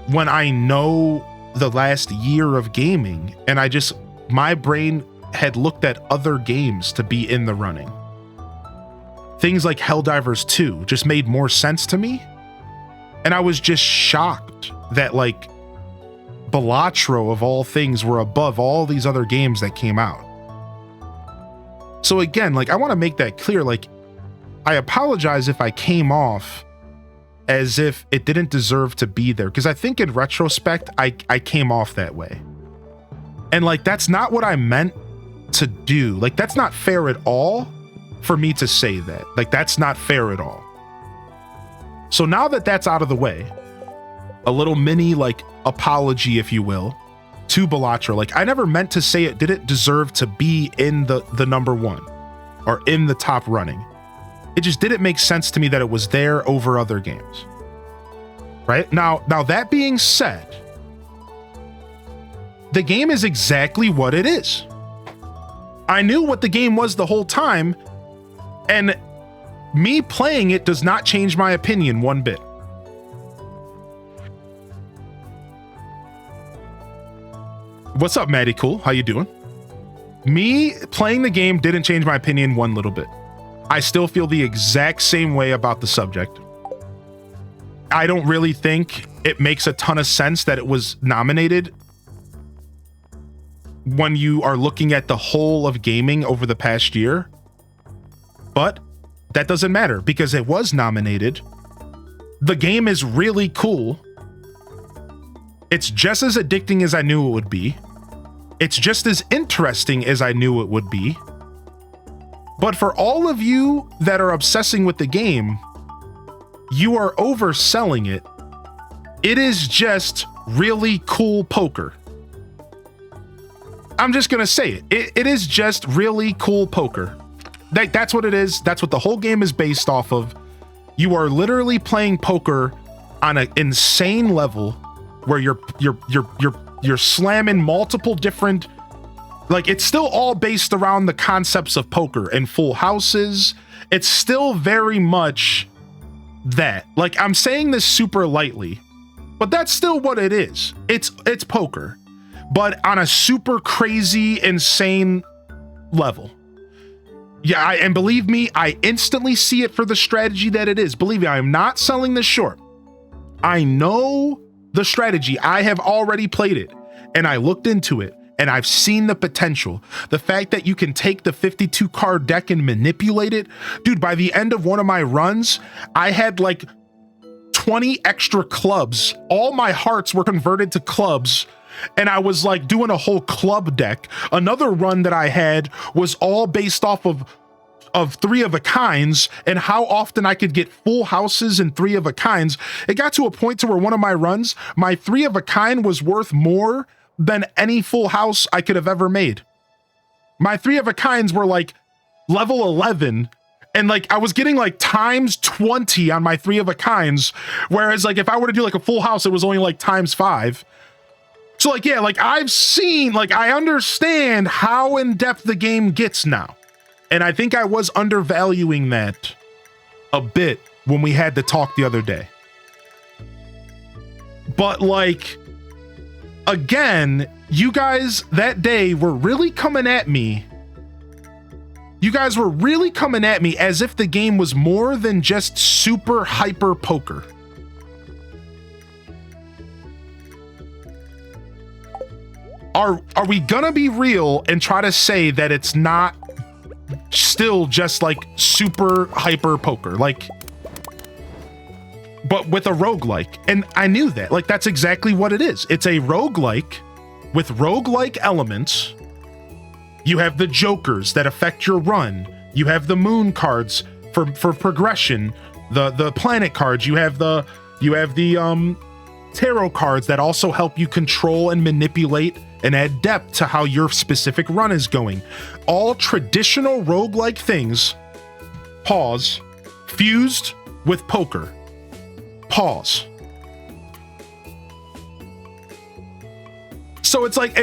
when I know the last year of gaming, and my brain had looked at other games to be in the running. Things like Helldivers 2 just made more sense to me. And I was just shocked that like Balatro of all things were above all these other games that came out. So again, like I want to make that clear. Like I apologize if I came off as if it didn't deserve to be there, because I think in retrospect, I came off that way. And like, that's not what I meant to do. Like, that's not fair at all for me to say that. Like, that's not fair at all. So now that that's out of the way, a little mini like apology, if you will, to Balatro. Like I never meant to say it didn't deserve to be in the number one or in the top running. It just didn't make sense to me that it was there over other games. Right? Now that being said, the game is exactly what it is. I knew what the game was the whole time, and me playing it does not change my opinion one bit. What's up, Maddie Cool? How you doing? Me playing the game didn't change my opinion one little bit. I still feel the exact same way about the subject. I don't really think it makes a ton of sense that it was nominated when you are looking at the whole of gaming over the past year. But that doesn't matter because it was nominated. The game is really cool. It's just as addicting as I knew it would be. It's just as interesting as I knew it would be. But for all of you that are obsessing with the game, you are overselling it. It is just really cool poker. I'm just gonna say it. It is just really cool poker. That's what it is. That's what the whole game is based off of. You are literally playing poker on an insane level where you're slamming multiple different, like, it's still all based around the concepts of poker and full houses. It's still very much that. Like, I'm saying this super lightly, but that's still what it is. It's poker, but on a super crazy, insane level. Yeah, and believe me, I instantly see it for the strategy that it is. Believe me, I am not selling this short. I know the strategy. I have already played it, and I looked into it, and I've seen the potential. The fact that you can take the 52 card deck and manipulate it. Dude, by the end of one of my runs, I had like 20 extra clubs. All my hearts were converted to clubs. And I was like doing a whole club deck. Another run that I had was all based off of three of a kinds and how often I could get full houses and three of a kinds. It got to a point to where one of my runs, my three of a kind was worth more than any full house I could have ever made. My three of a kinds were like level 11. And like I was getting like times 20 on my three of a kinds. Whereas like if I were to do like a full house, it was only like times 5. So like, yeah, like I've seen, like I understand how in depth the game gets now. And I think I was undervaluing that a bit when we had to talk the other day. But like, again, you guys that day were really coming at me. You guys were really coming at me as if the game was more than just super hyper poker. Are we gonna be real and try to say that it's not still just like super hyper poker, like, but with a roguelike? And I knew that, like, that's exactly what it is. It's a roguelike with roguelike elements. You have the jokers that affect your run. You have the moon cards for progression, the planet cards. You have the tarot cards that also help you control and manipulate and add depth to how your specific run is going. All traditional roguelike things, pause, fused with poker. Pause. So it's like,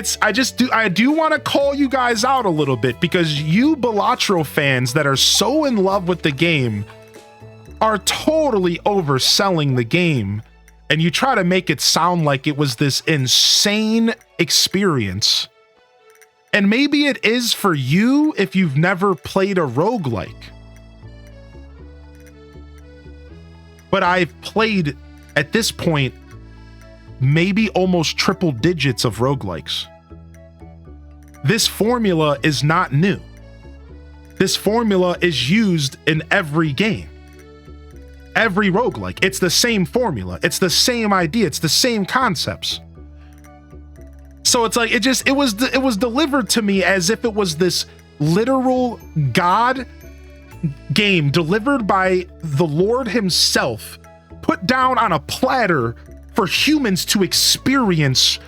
I do want to call you guys out a little bit, because you Balatro fans that are so in love with the game are totally overselling the game. And you try to make it sound like it was this insane experience. And maybe it is for you if you've never played a roguelike. But I've played, at this point, maybe almost triple digits of roguelikes. This formula is not new. This formula is used in every game. Every roguelike, it's the same formula, it's the same idea, it's the same concepts. So it's like it was delivered to me as if it was this literal God game delivered by the Lord himself, put down on a platter for humans to experience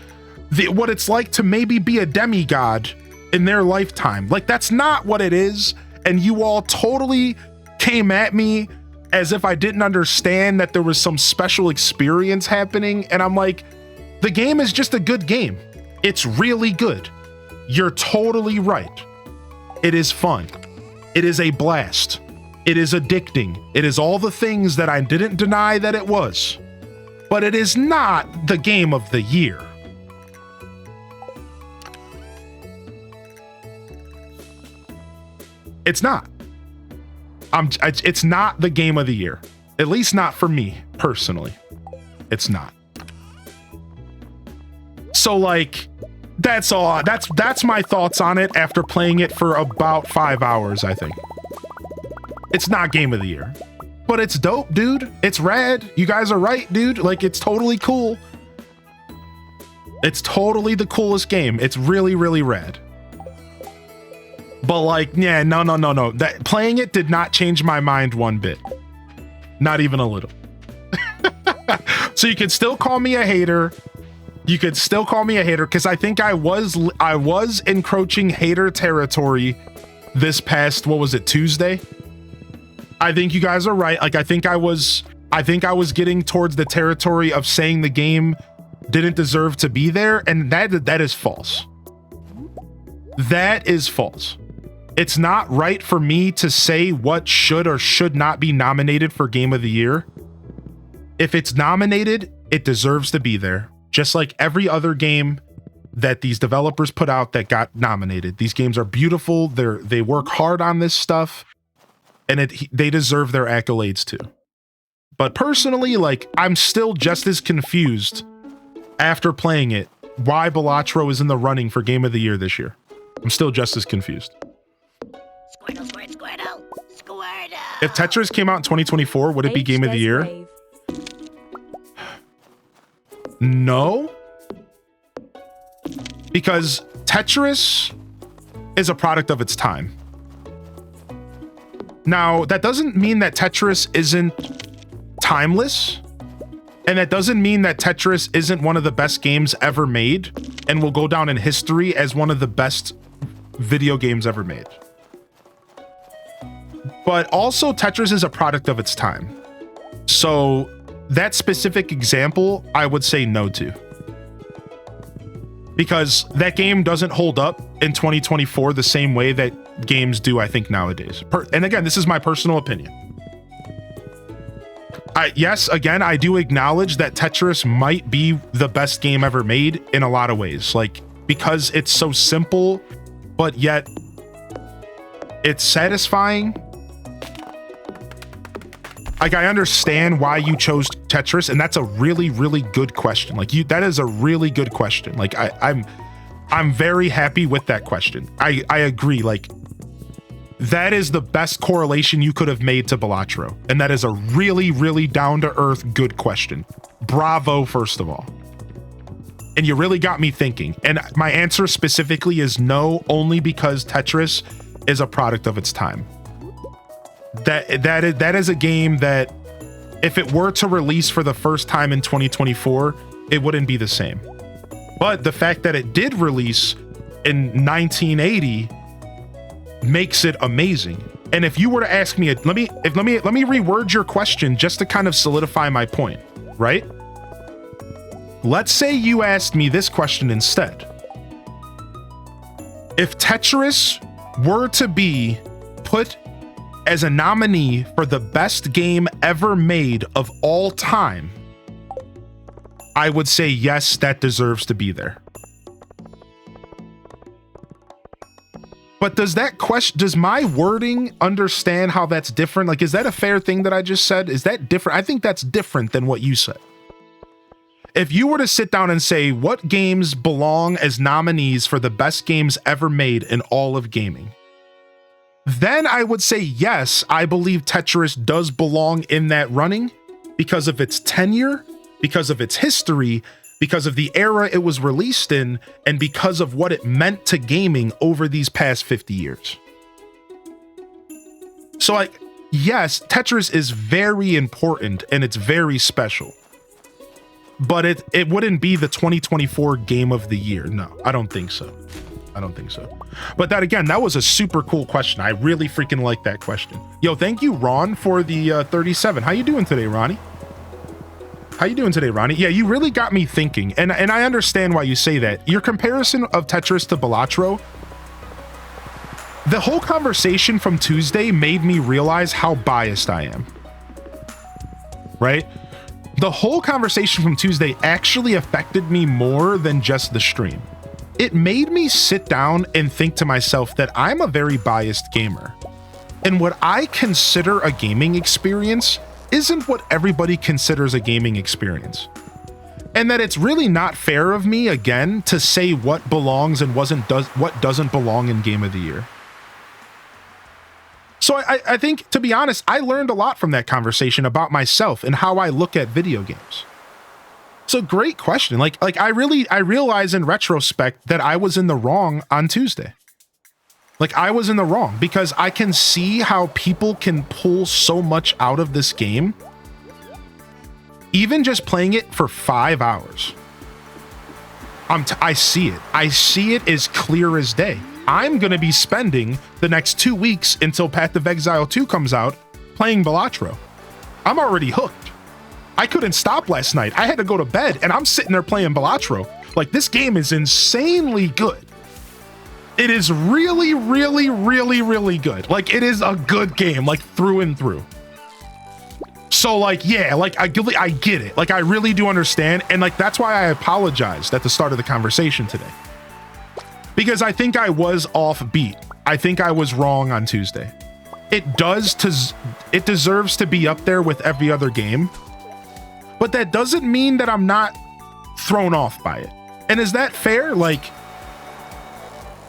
what it's like to maybe be a demigod in their lifetime. Like, that's not what it is. And you all totally came at me as if I didn't understand that there was some special experience happening. And I'm like, the game is just a good game. It's really good. You're totally right. It is fun. It is a blast. It is addicting. It is all the things that I didn't deny that it was. But it is not the game of the year. It's not. It's not the game of the year. At least not for me, personally. It's not. So, like, that's all. That's my thoughts on it after playing it for about 5 hours, I think. It's not game of the year. But it's dope, dude. It's rad. You guys are right, dude. Like, it's totally cool. It's totally the coolest game. It's really, really rad. But like, yeah, no. That playing it did not change my mind one bit. Not even a little. So you can still call me a hater. You could still call me a hater because I think I was encroaching hater territory this past, what was it, Tuesday? I think you guys are right. Like I think I was getting towards the territory of saying the game didn't deserve to be there, and that is false. That is false. It's not right for me to say what should or should not be nominated for Game of the Year. If it's nominated, it deserves to be there. Just like every other game that these developers put out that got nominated. These games are beautiful. They work hard on this stuff, and they deserve their accolades too. But personally, like, I'm still just as confused after playing it why Balatro is in the running for Game of the Year this year. I'm still just as confused. Squirtle, Squirtle, Squirtle. If Tetris came out in 2024, would it be Game of the Year? Wave. No. Because Tetris is a product of its time. Now, that doesn't mean that Tetris isn't timeless. And that doesn't mean that Tetris isn't one of the best games ever made and will go down in history as one of the best video games ever made. But also, Tetris is a product of its time. So that specific example, I would say no to. Because that game doesn't hold up in 2024 the same way that games do, I think, nowadays. And again, this is my personal opinion. Yes, again, I do acknowledge that Tetris might be the best game ever made in a lot of ways. Like, because it's so simple, but yet it's satisfying. Like, I understand why you chose Tetris, and that's a really, really good question. Like, that is a really good question. Like, I'm very happy with that question. I agree. Like, that is the best correlation you could have made to Balatro, and that is a really, really down-to-earth good question. Bravo, first of all. And you really got me thinking. And my answer specifically is no, only because Tetris is a product of its time. That is a game that if it were to release for the first time in 2024, it wouldn't be the same. But the fact that it did release in 1980 makes it amazing. And if you were to ask me, let me reword your question just to kind of solidify my point, right? Let's say you asked me this question instead. If Tetris were to be put as a nominee for the best game ever made of all time, I would say yes, that deserves to be there. But does my wording understand how that's different? Like, is that a fair thing that I just said? Is that different? I think that's different than what you said. If you were to sit down and say what games belong as nominees for the best games ever made in all of gaming, then I would say yes, I believe Tetris does belong in that running because of its tenure, because of its history, because of the era it was released in, and because of what it meant to gaming over these past 50 years. So, like, yes, Tetris is very important and it's very special. But it wouldn't be the 2024 Game of the Year. No, I don't think so. I don't think so. But that was a super cool question. I really freaking like that question. Yo, thank you, Ron, for the 37. How you doing today, Ronnie? How you doing today, Ronnie? Yeah, you really got me thinking. And I understand why you say that. Your comparison of Tetris to Balatro, the whole conversation from Tuesday made me realize how biased I am. Right? The whole conversation from Tuesday actually affected me more than just the stream. It made me sit down and think to myself that I'm a very biased gamer. And what I consider a gaming experience isn't what everybody considers a gaming experience. And that it's really not fair of me, again, to say what belongs and what doesn't belong in Game of the Year. So I think, to be honest, I learned a lot from that conversation about myself and how I look at video games. So great question. Like I realize in retrospect that I was in the wrong on Tuesday. Like, I was in the wrong because I can see how people can pull so much out of this game, even just playing it for 5 hours. I see it. I see it as clear as day. I'm going to be spending the next 2 weeks until Path of Exile 2 comes out playing Balatro. I'm already hooked. I couldn't stop last night. I had to go to bed and I'm sitting there playing Balatro. Like, this game is insanely good. It is really, really, really, really good. Like, it is a good game, like, through and through. So, like, yeah, like, I get it. Like, I really do understand. And, like, that's why I apologized at the start of the conversation today. Because I think I was offbeat. I think I was wrong on Tuesday. It deserves to be up there with every other game. But that doesn't mean that I'm not thrown off by it. And is that fair? Like,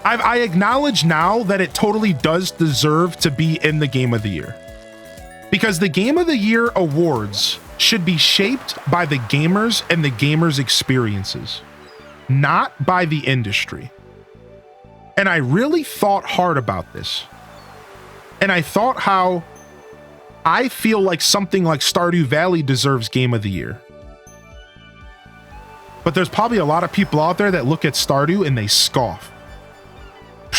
I acknowledge now that it totally does deserve to be in the Game of the Year. Because the Game of the Year awards should be shaped by the gamers and the gamers' experiences, not by the industry. And I really thought hard about this. And I thought how I feel like something like Stardew Valley deserves Game of the Year. But there's probably a lot of people out there that look at Stardew and they scoff.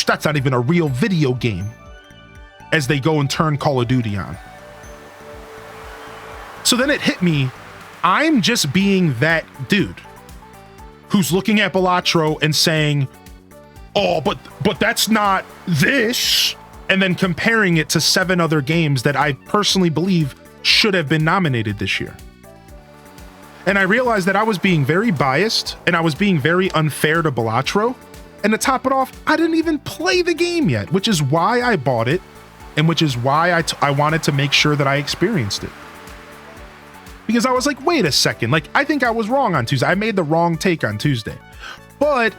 That's not even a real video game, as they go and turn Call of Duty on. So then it hit me, I'm just being that dude who's looking at Balatro and saying, oh, but that's not this, and then comparing it to 7 other games that I personally believe should have been nominated this year. And I realized that I was being very biased and I was being very unfair to Balatro. And to top it off, I didn't even play the game yet, which is why I bought it and which is why I wanted to make sure that I experienced it. Because I was like, wait a second, like, I think I was wrong on Tuesday. I made the wrong take on Tuesday. But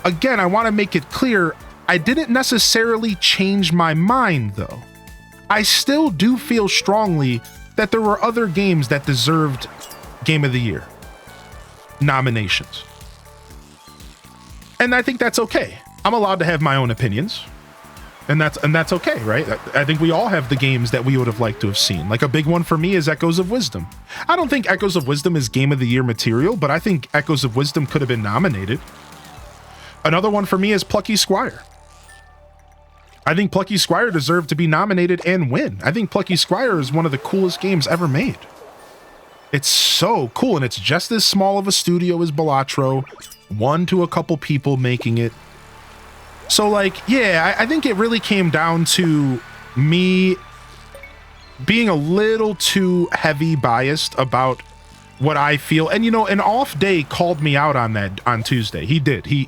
again, I want to make it clear, I didn't necessarily change my mind though. I still do feel strongly that there were other games that deserved Game of the Year nominations. And I think that's okay. I'm allowed to have my own opinions. And that's okay, right? I think we all have the games that we would have liked to have seen. Like, a big one for me is Echoes of Wisdom. I don't think Echoes of Wisdom is Game of the Year material, but I think Echoes of Wisdom could have been nominated. Another one for me is Plucky Squire. I think Plucky Squire deserved to be nominated and win. I think Plucky Squire is one of the coolest games ever made. It's so cool, and it's just as small of a studio as Balatro, 1 to a couple people making it. So, like, yeah, I think it really came down to me being a little too heavy biased about what I feel. And, you know, an off day called me out on that on Tuesday. He did. He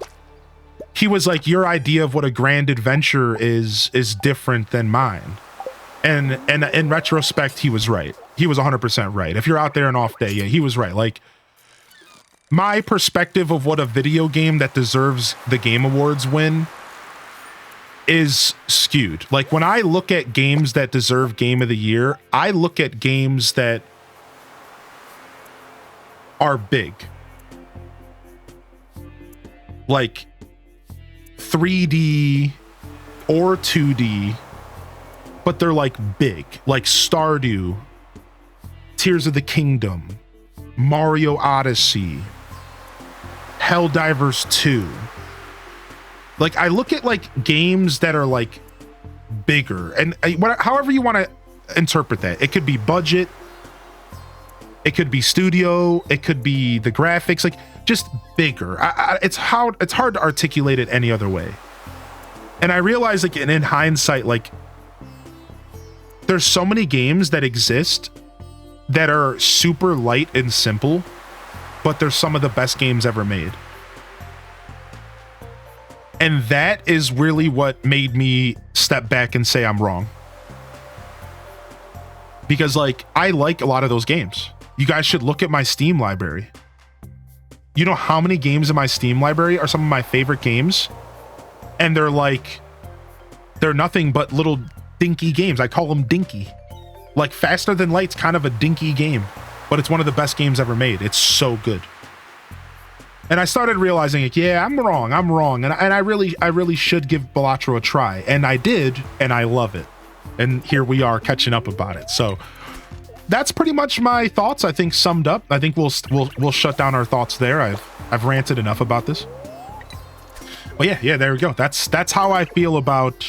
was like, your idea of what a grand adventure is different than mine. And in retrospect, he was right. He was 100% right. If you're out there an off day, yeah, he was right. Like, my perspective of what a video game that deserves the Game Awards win is skewed. Like, when I look at games that deserve Game of the Year, I look at games that are big. Like 3D or 2D, but they're like big. Like Stardew, Tears of the Kingdom, Mario Odyssey, Helldivers 2. Like, I look at like games that are like bigger, and however you want to interpret that. It could be budget, it could be studio, it could be the graphics, like just bigger. It's hard to articulate it any other way. And I realize, like, in hindsight, like, there's so many games that exist that are super light and simple, but they're some of the best games ever made. And that is really what made me step back and say I'm wrong. Because, like, I like a lot of those games. You guys should look at my Steam library. You know how many games in my Steam library are some of my favorite games? And they're nothing but little dinky games. I call them dinky. Like, Faster Than Light's kind of a dinky game, but it's one of the best games ever made. It's so good. And I started realizing, like, yeah, I'm wrong. And I really should give Balatro a try. And I did, and I love it. And here we are catching up about it. So that's pretty much my thoughts. I think summed up. I think we'll shut down our thoughts there. I've ranted enough about this. But yeah, there we go. That's how I feel about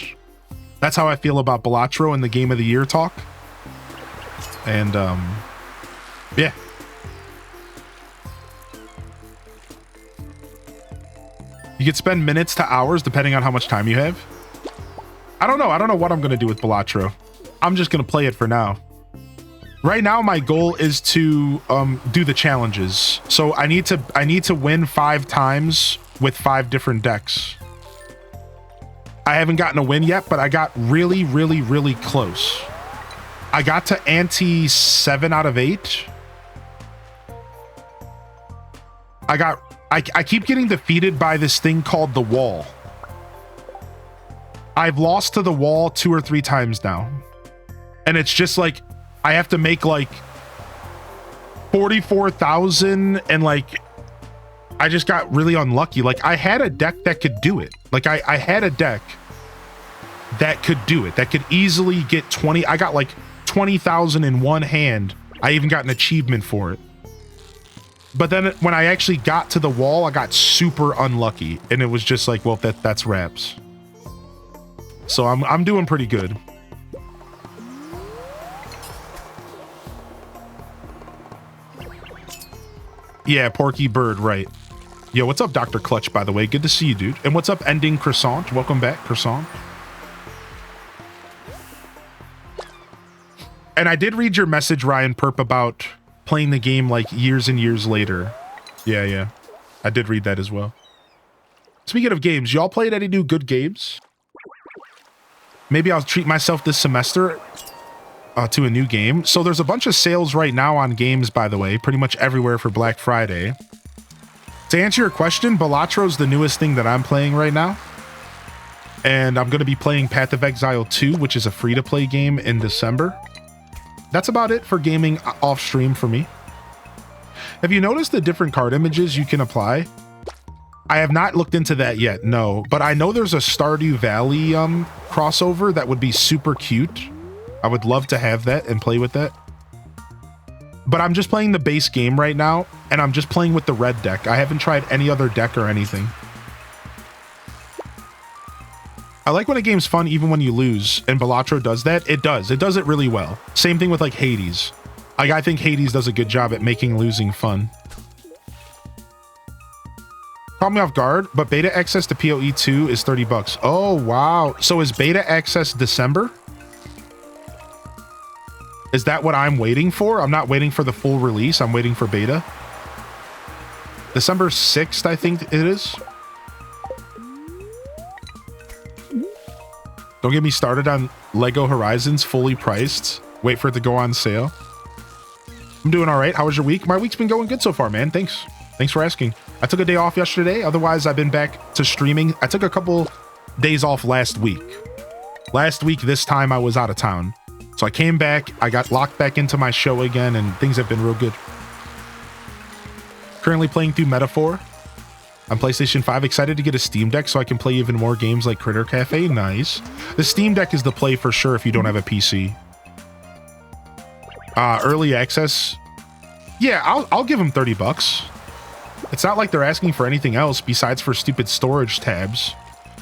Balatro and the Game of the Year talk. And yeah. You could spend minutes to hours depending on how much time you have. I don't know what I'm gonna do with Balatro. I'm just gonna play it for now. Right now, my goal is to do the challenges. So I need to win 5 times with 5 different decks. I haven't gotten a win yet, but I got really, really, really close. I got to ante 7 out of 8. I keep getting defeated by this thing called the wall. I've lost to the wall 2 or 3 times now. And it's just like, I have to make like 44,000 and like, I just got really unlucky. Like I had a deck that could do it. Like I had a deck that could do it, that could easily get 20. I got like 20,000 in one hand. I even got an achievement for it. But then when I actually got to the wall, I got super unlucky. And it was just like, well, that's wraps. So I'm doing pretty good. Yeah, Porky Bird, right. Yo, what's up, Dr. Clutch, by the way? Good to see you, dude. And what's up, Ending Croissant? Welcome back, Croissant. And I did read your message, Ryan Perp, about playing the game like years and years later. Yeah. I did read that as well. Speaking of games, y'all played any new good games? Maybe I'll treat myself this semester to a new game. So there's a bunch of sales right now on games, by the way, pretty much everywhere for Black Friday. To answer your question, Balatro's the newest thing that I'm playing right now. And I'm going to be playing Path of Exile 2, which is a free-to-play game in December. That's about it for gaming off stream for me. Have you noticed the different card images you can apply? I have not looked into that yet, no. But I know there's a Stardew Valley crossover that would be super cute. I would love to have that and play with that. But I'm just playing the base game right now, and I'm just playing with the red deck. I haven't tried any other deck or anything. I like when a game's fun even when you lose, and Balatro does that. It does it really well. Same thing with like Hades. Like I think Hades does a good job at making losing fun. Caught me off guard, but beta access to PoE 2 is $30. Oh wow. So is beta access December? Is that what I'm waiting for? I'm not waiting for the full release. I'm waiting for beta. December 6th, I think it is. Don't get me started on Lego Horizons fully priced. Wait for it to go on sale. I'm doing all right. How was your week? My week's been going good so far, man. Thanks for asking. I took a day off yesterday. Otherwise, I've been back to streaming. I took a couple days off last week. Last week, this time I was out of town. So I came back, I got locked back into my show again, and things have been real good. Currently playing through Metaphor on PlayStation 5. Excited to get a Steam Deck so I can play even more games like Critter Cafe. Nice. The Steam Deck is the play for sure if you don't have a PC. Early access. Yeah, I'll give them $30. It's not like they're asking for anything else besides for stupid storage tabs,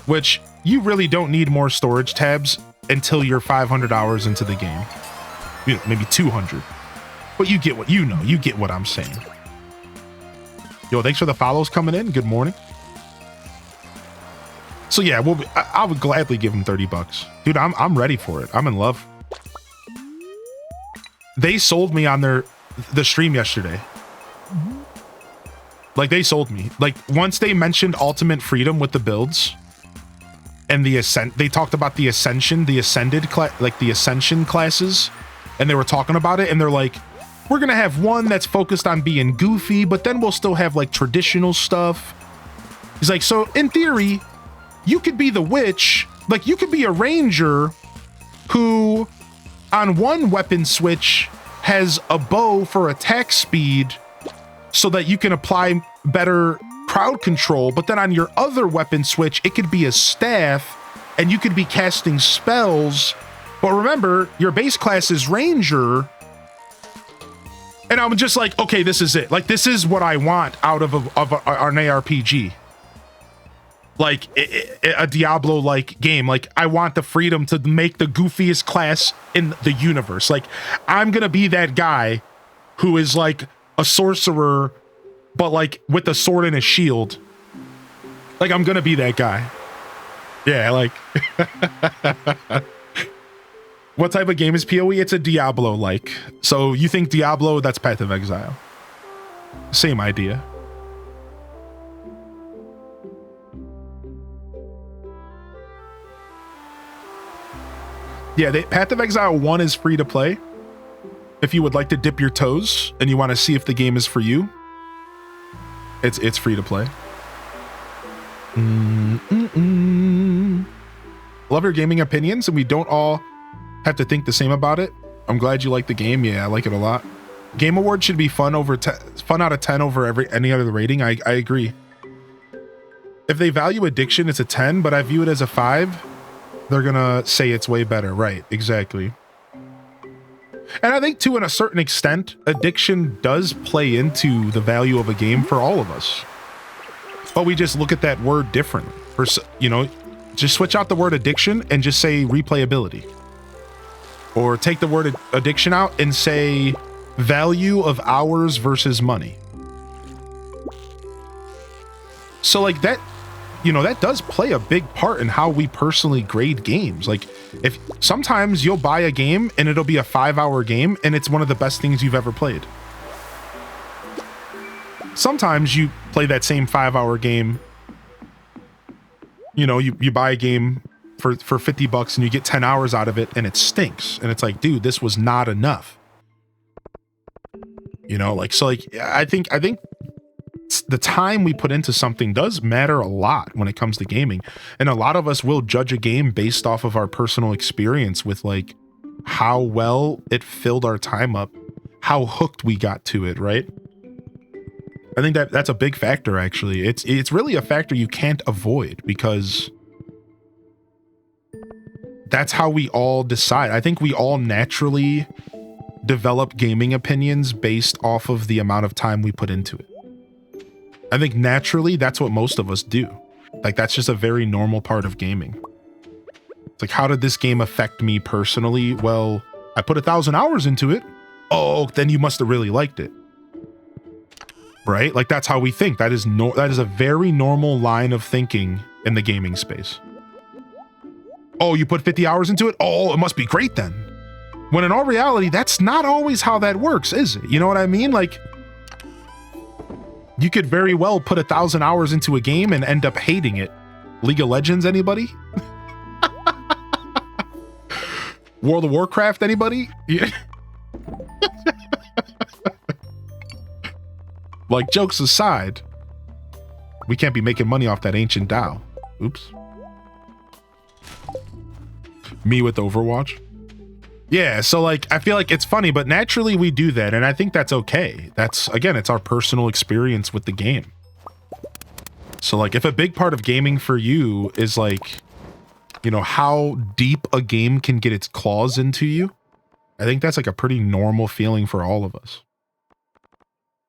which you really don't need more storage tabs until you're 500 hours into the game. You know, maybe 200. But you get what you know. You get what I'm saying. Yo, thanks for the follows coming in. Good morning. So yeah, I would gladly give him $30. Dude, I'm ready for it. I'm in love. They sold me on the stream yesterday. Like they sold me. Like once they mentioned Ultimate Freedom with the builds and they talked about the Ascension, the Ascension classes, and they were talking about it, and they're like, we're gonna have one that's focused on being goofy, but then we'll still have like traditional stuff. He's like, so in theory, you could be the witch, like you could be a ranger who on one weapon switch has a bow for attack speed so that you can apply better crowd control, but then on your other weapon switch, it could be a staff and you could be casting spells. But remember, your base class is ranger, And I'm just like, okay, this is it. Like, this is what I want out of an ARPG. Like a Diablo-like game. Like, I want the freedom to make the goofiest class in the universe. Like, I'm gonna be that guy who is like a sorcerer, but like with a sword and a shield. Like, I'm gonna be that guy. Yeah, like... What type of game is PoE? It's a Diablo-like. So you think Diablo, that's Path of Exile. Same idea. Yeah, Path of Exile 1 is free to play. If you would like to dip your toes and you want to see if the game is for you, it's free to play. Love your gaming opinions, and we don't all have to think the same about it. I'm glad you like the game. Yeah, I like it a lot. Game Award should be fun out of 10 over any other rating. I agree. If they value addiction, it's a 10, but I view it as a 5. They're gonna say it's way better. Right, exactly. And I think, to a certain extent, addiction does play into the value of a game for all of us. But we just look at that word differently. You know, just switch out the word addiction and just say replayability. Or take the word addiction out and say value of hours versus money. So like that, you know, that does play a big part in how we personally grade games. Like, if sometimes you'll buy a game and it'll be a 5-hour game and it's one of the best things you've ever played. Sometimes you play that same 5-hour game. You know, you buy a game for $50 and you get 10 hours out of it and it stinks. And it's like, dude, this was not enough. You know, like, so like, I think the time we put into something does matter a lot when it comes to gaming. And a lot of us will judge a game based off of our personal experience with like how well it filled our time up, how hooked we got to it, right? I think that's a big factor, actually. It's really a factor you can't avoid, because that's how we all decide. I think we all naturally develop gaming opinions based off of the amount of time we put into it. I think naturally that's what most of us do. Like, that's just a very normal part of gaming. It's like, how did this game affect me personally? Well, I put 1,000 hours into it. Oh, then you must have really liked it. Right? Like, that's how we think. That is a very normal line of thinking in the gaming space. Oh, you put 50 hours into it? Oh, it must be great then. When in all reality, that's not always how that works, is it? You know what I mean? Like, you could very well put 1,000 hours into a game and end up hating it. League of Legends, anybody? World of Warcraft, anybody? Yeah. Like, jokes aside, we can't be making money off that ancient Dow. Oops. Me with Overwatch. Yeah, so like, I feel like it's funny, but naturally we do that, and I think that's okay. That's, again, it's our personal experience with the game. So like, if a big part of gaming for you is like, you know, how deep a game can get its claws into you, I think that's like a pretty normal feeling for all of us.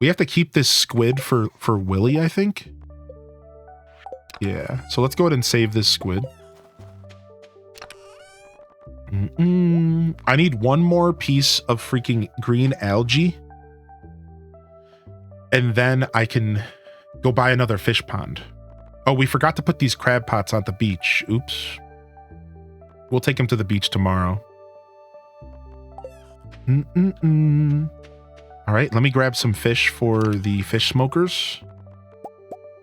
We have to keep this squid for Willy, I think. Yeah, so let's go ahead and save this squid. I need one more piece of freaking green algae. And then I can go buy another fish pond. Oh, we forgot to put these crab pots on the beach. Oops. We'll take them to the beach tomorrow. All right, let me grab some fish for the fish smokers.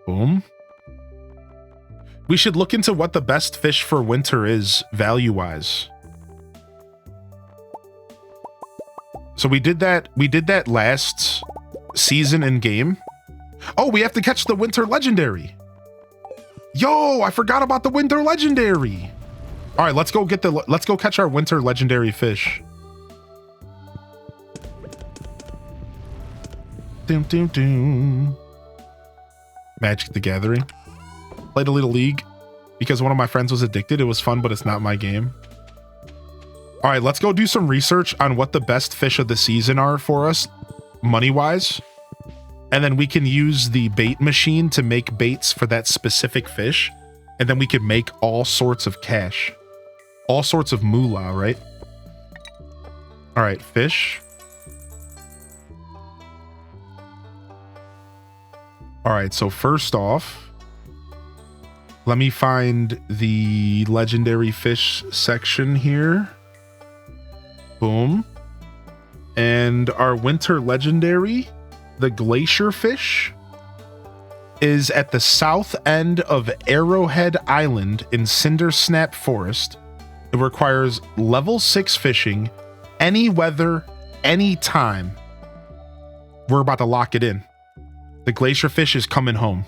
Boom. We should look into what the best fish for winter is value-wise. So we did that last season in game. Oh, we have to catch the winter legendary. Yo, I forgot about the winter legendary. All right, let's go catch our winter legendary fish. Doom, doom, doom. Magic the Gathering. Played a little League because one of my friends was addicted. It was fun, but it's not my game. All right, let's go do some research on what the best fish of the season are for us. money-wise. And then we can use the bait machine to make baits for that specific fish. And then we can make all sorts of cash. All sorts of moolah, right? All right, fish. All right, so first off, let me find the legendary fish section here. Boom. And our winter legendary, the glacier fish, is at the south end of Arrowhead Island in Cindersnap Forest. It requires level 6 fishing, any weather, any time. We're about to lock it in. The glacier fish is coming home.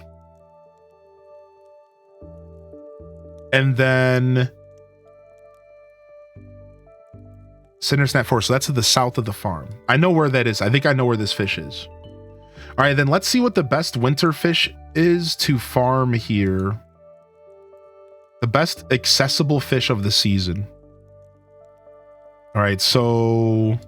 And then Cindersnap Forest, so that's to the south of the farm. I know where that is. I think I know where this fish is. All right, then let's see what the best winter fish is to farm here. The best accessible fish of the season. All right, so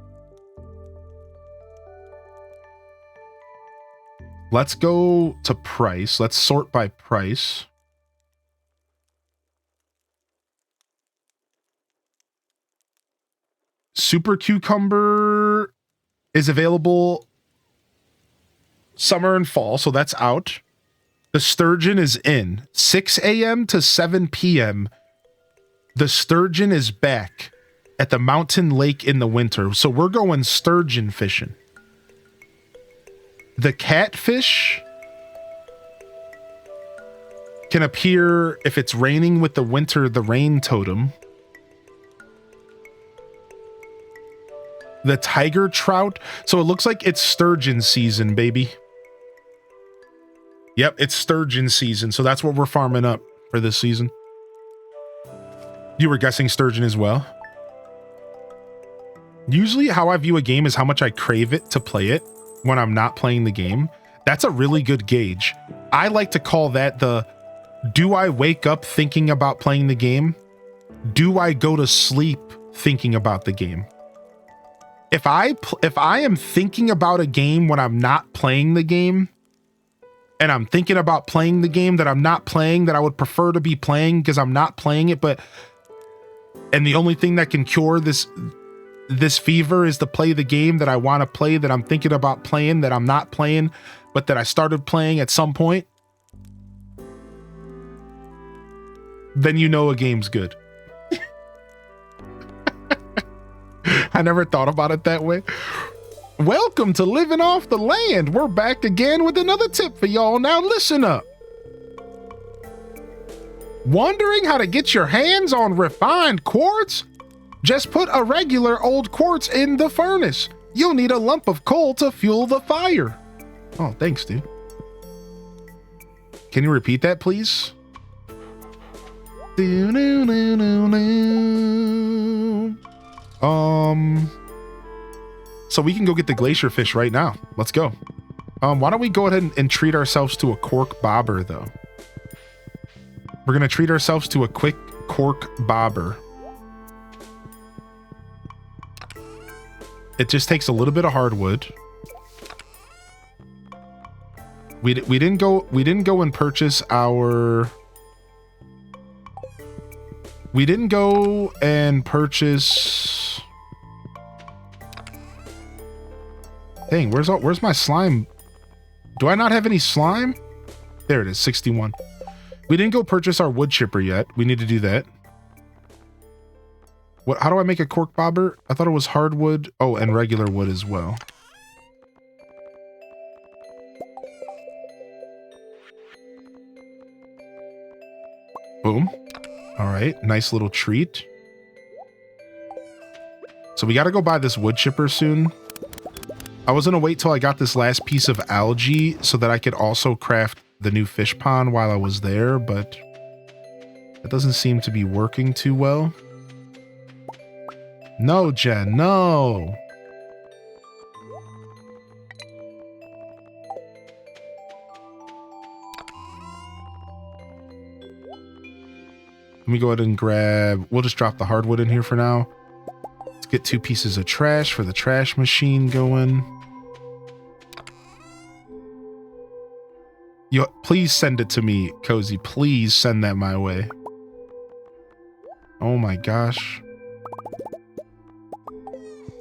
let's go to price. Let's sort by price. Super cucumber is available summer and fall, so that's out. The sturgeon is in 6 a.m. to 7 p.m. The sturgeon is back at the mountain lake in the winter, so we're going sturgeon fishing. The catfish can appear if it's raining with the rain totem. The tiger trout, so it looks like it's sturgeon season, baby. Yep, it's sturgeon season, so that's what we're farming up for this season. You were guessing sturgeon as well? Usually how I view a game is how much I crave it to play it when I'm not playing the game. That's a really good gauge. I like to call that the, do I wake up thinking about playing the game? Do I go to sleep thinking about the game? If I am thinking about a game when I'm not playing the game, and I'm thinking about playing the game that I'm not playing, that I would prefer to be playing because I'm not playing it, and the only thing that can cure this fever is to play the game that I want to play, that I'm thinking about playing, that I'm not playing, but that I started playing at some point, then you know a game's good. I never thought about it that way. Welcome to Living Off the Land. We're back again with another tip for y'all. Now listen up. Wondering how to get your hands on refined quartz? Just put a regular old quartz in the furnace. You'll need a lump of coal to fuel the fire. Oh, thanks, dude. Can you repeat that, please? So we can go get the glacier fish right now. Let's go. Why don't we go ahead and treat ourselves to a cork bobber, though? We're going to treat ourselves to a quick cork bobber. It just takes a little bit of hardwood. We didn't go and purchase our... We didn't go and purchase... Dang, where's my slime? Do I not have any slime? There it is, 61. We didn't go purchase our wood chipper yet. We need to do that. How do I make a cork bobber? I thought it was hardwood. Oh, and regular wood as well. Boom. All right, nice little treat. So we got to go buy this wood chipper soon. I was going to wait till I got this last piece of algae so that I could also craft the new fish pond while I was there, but that doesn't seem to be working too well. No, Jen, no. Let me go ahead and grab, we'll just drop the hardwood in here for now. Let's get 2 pieces of trash for the trash machine going. Yo, please send it to me, Cozy. Please send that my way. Oh my gosh.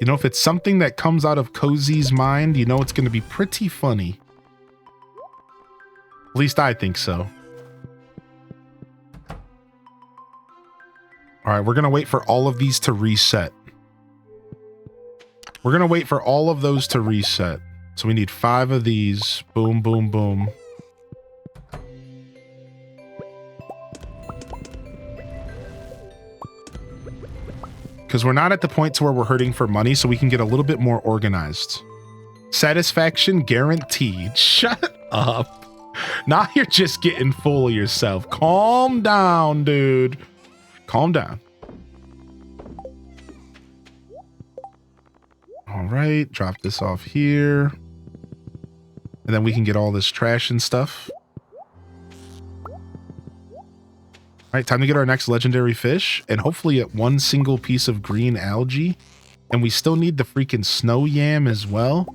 You know, if it's something that comes out of Cozy's mind, you know it's going to be pretty funny. At least I think so. All right, we're going to wait for all of these to reset. We're going to wait for all of those to reset. So we need 5 of these. Boom, boom, boom. Because we're not at the point to where we're hurting for money, so we can get a little bit more organized. Satisfaction guaranteed. Shut up. Now you're just getting full of yourself. Calm down, dude. Calm down. All right, drop this off here. And then we can get all this trash and stuff. All right, time to get our next legendary fish, and hopefully at one single piece of green algae. And we still need the freaking snow yam as well.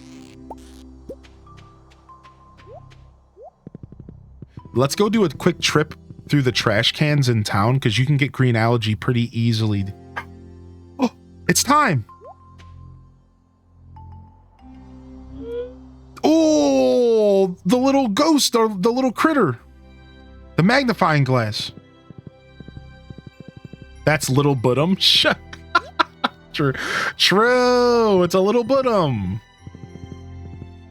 Let's go do a quick trip through the trash cans in town, because you can get green algae pretty easily. Oh, it's time. Oh, the little ghost, or the little critter. The magnifying glass. That's little Budum. True. True. It's a little Budum.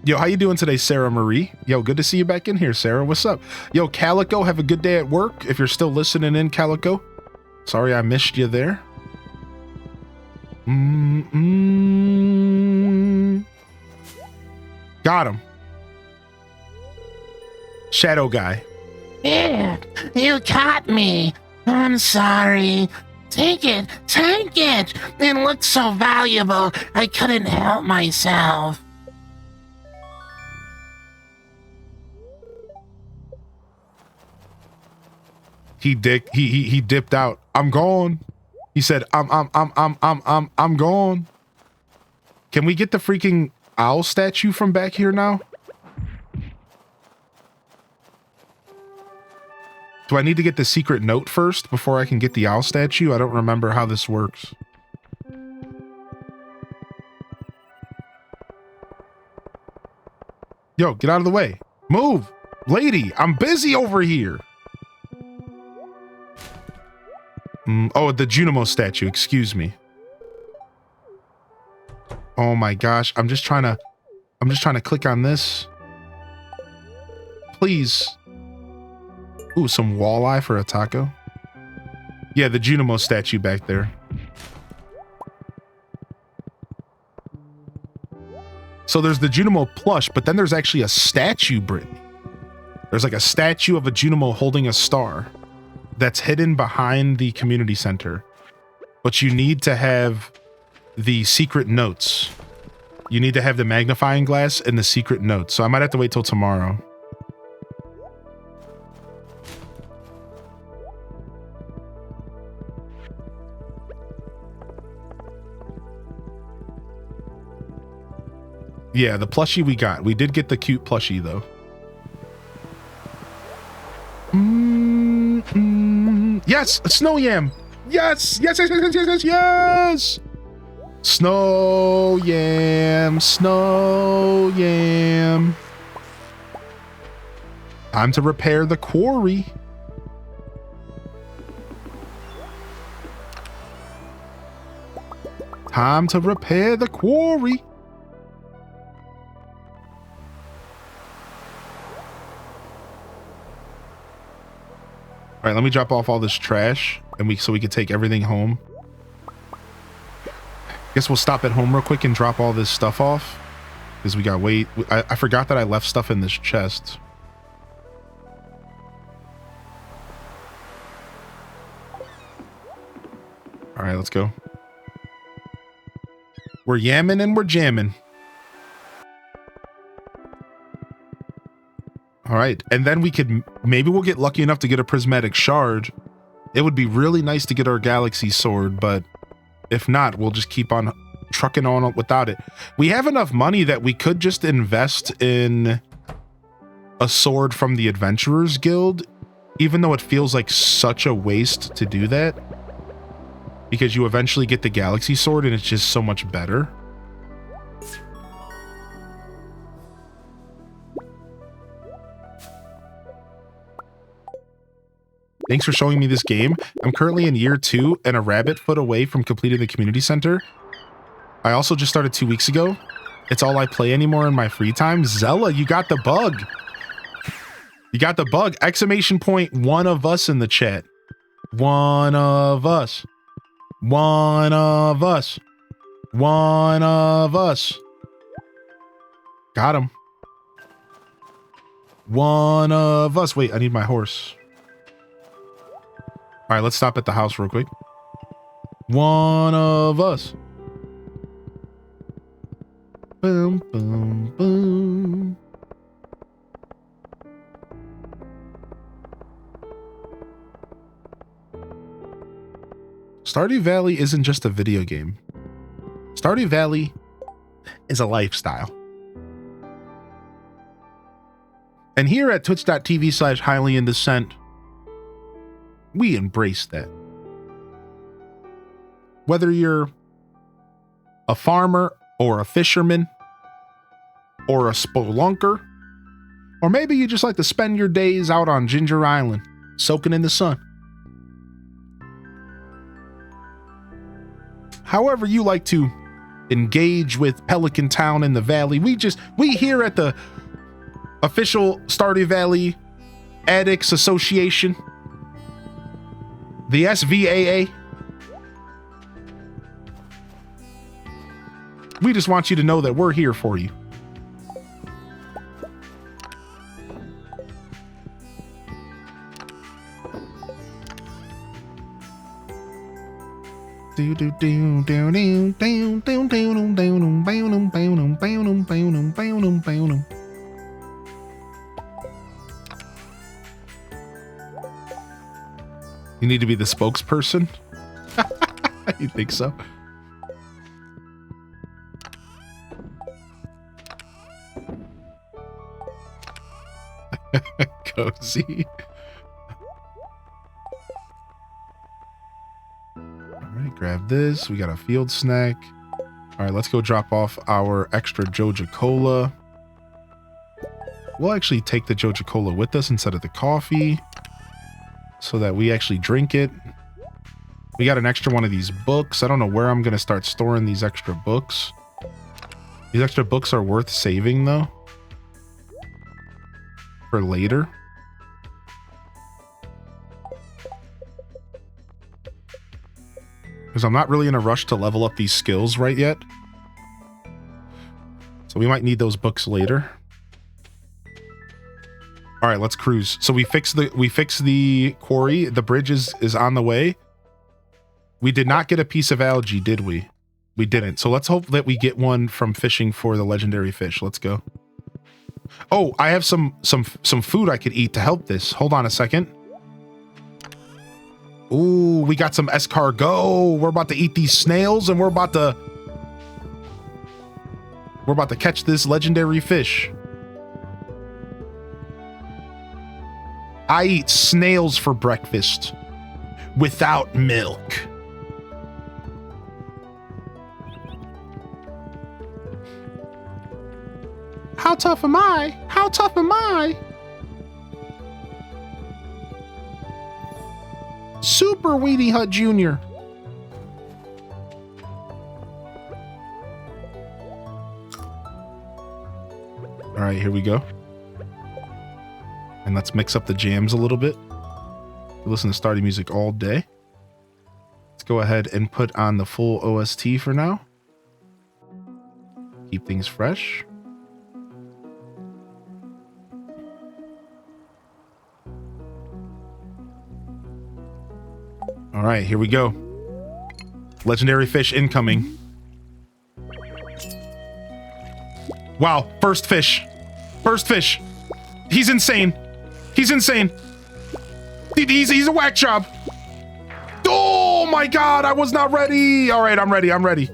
Yo, how you doing today, Sarah Marie? Yo, good to see you back in here, Sarah. What's up? Yo, Calico, have a good day at work. If you're still listening in, Calico. Sorry I missed you there. Got him. Shadow guy. Yeah, you caught me. I'm sorry. Take it, take it. It looks so valuable, I couldn't help myself. He dipped out. I'm gone. He said, I'm gone. Can we get the freaking owl statue from back here now? Do I need to get the secret note first before I can get the owl statue? I don't remember how this works. Yo, get out of the way. Move. Lady, I'm busy over here. Oh, the Junimo statue. Excuse me. Oh my gosh. I'm just trying to click on this. Please. Ooh, some walleye for a taco. Yeah, the Junimo statue back there. So there's the Junimo plush, but then there's actually a statue, Brittany. There's like a statue of a Junimo holding a star that's hidden behind the community center. But you need to have the secret notes. You need to have the magnifying glass and the secret notes. So I might have to wait till tomorrow. Yeah, the plushie we got. We did get the cute plushie, though. Yes, a snow yam. Yes, yes, yes, yes, yes, yes, yes, yes. Snow yam, snow yam. Time to repair the quarry. Time to repair the quarry. All right, let me drop off all this trash and so we can take everything home. Guess we'll stop at home real quick and drop all this stuff off because we got weight. I forgot that I left stuff in this chest. All right, let's go. We're yamming and we're jamming. All right, and then we could, maybe we'll get lucky enough to get a prismatic shard. It would be really nice to get our galaxy sword, but if not, we'll just keep on trucking on without it. We have enough money that we could just invest in a sword from the Adventurers Guild, even though it feels like such a waste to do that, because you eventually get the Galaxy Sword and it's just so much better. Thanks for showing me this game. I'm currently in year 2 and a rabbit foot away from completing the community center. I also just started 2 weeks ago. It's all I play anymore in my free time. Zella, you got the bug. You got the bug. Exclamation point, one of us in the chat. One of us. One of us. One of us. Got him. One of us. Wait, I need my horse. All right, let's stop at the house real quick. One of us. Boom, boom, boom. Stardew Valley isn't just a video game. Stardew Valley is a lifestyle. And here at twitch.tv/highlyindecent, we embrace that. Whether you're a farmer or a fisherman or a spelunker, or maybe you just like to spend your days out on Ginger Island, soaking in the sun. However you like to engage with Pelican Town in the Valley, we here at the official Stardew Valley Addicts Association, the SVAA, we just want you to know that we're here for you. You need to be the spokesperson? You think so? Cozy. Alright, grab this. We got a field snack. Alright, let's go drop off our extra Joja Cola. We'll actually take the Joja Cola with us instead of the coffee, so that we actually drink it. We got an extra one of these books. I don't know where I'm going to start storing these extra books. These extra books are worth saving, though, for later. Because I'm not really in a rush to level up these skills right yet. So we might need those books later. All right, let's cruise. So we fixed the quarry. The bridge is on the way. We did not get a piece of algae, did we? We didn't. So let's hope that we get one from fishing for the legendary fish. Let's go. Oh, I have some food I could eat to help this. Hold on a second. Ooh, we got some escargot. We're about to eat these snails, and we're about to catch this legendary fish. I eat snails for breakfast without milk. How tough am I? How tough am I? Super Weedy Hut Jr. All right, here we go. And let's mix up the jams a little bit. We listen to Stardew music all day. Let's go ahead and put on the full OST for now. Keep things fresh. All right, here we go. Legendary fish incoming. Wow, first fish. First fish. He's insane. He's insane. He's a whack job. Oh my God, I was not ready. All right, I'm ready. I'm ready.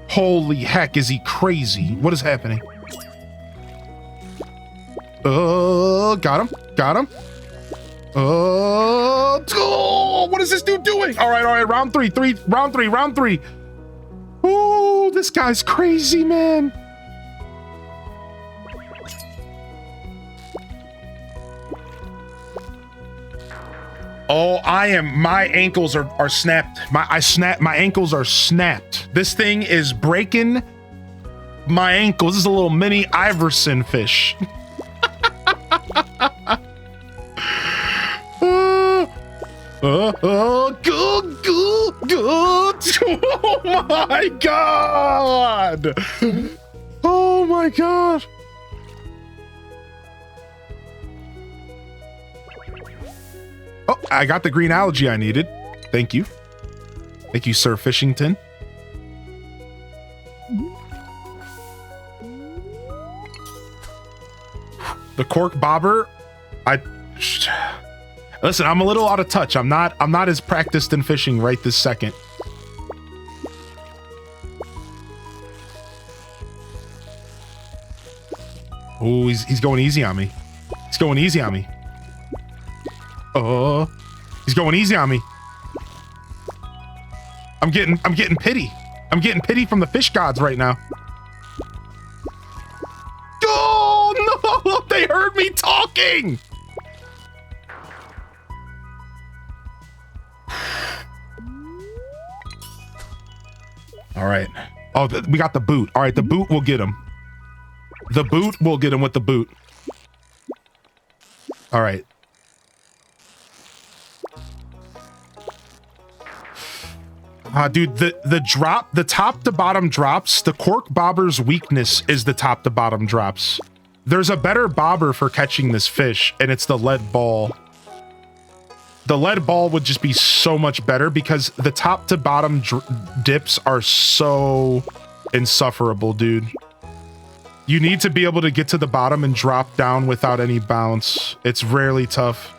Holy heck, is he crazy? What is happening? Got him. Got him. Oh, what is this dude doing? All right. Round three. Round three. Oh, this guy's crazy, man. Oh, my ankles are snapped. My ankles are snapped. This thing is breaking my ankles. This is a little mini Iverson fish. Good. Oh my God. Oh my God. Oh, I got the green algae I needed. Thank you. Thank you, Sir Fishington. The cork bobber. Listen, I'm a little out of touch. I'm not as practiced in fishing right this second. Oh, he's going easy on me. He's going easy on me. Oh, he's going easy on me. I'm getting pity. I'm getting pity from the fish gods right now. Oh no, they heard me talking. All right. Oh, we got the boot. All right, the boot will get him. The boot will get him with the boot. All right. Dude, the top to bottom drops, the cork bobber's weakness is the top to bottom drops. There's a better bobber for catching this fish, and it's the lead ball. The lead ball would just be so much better because the top to bottom dips are so insufferable, dude. You need to be able to get to the bottom and drop down without any bounce. It's rarely tough.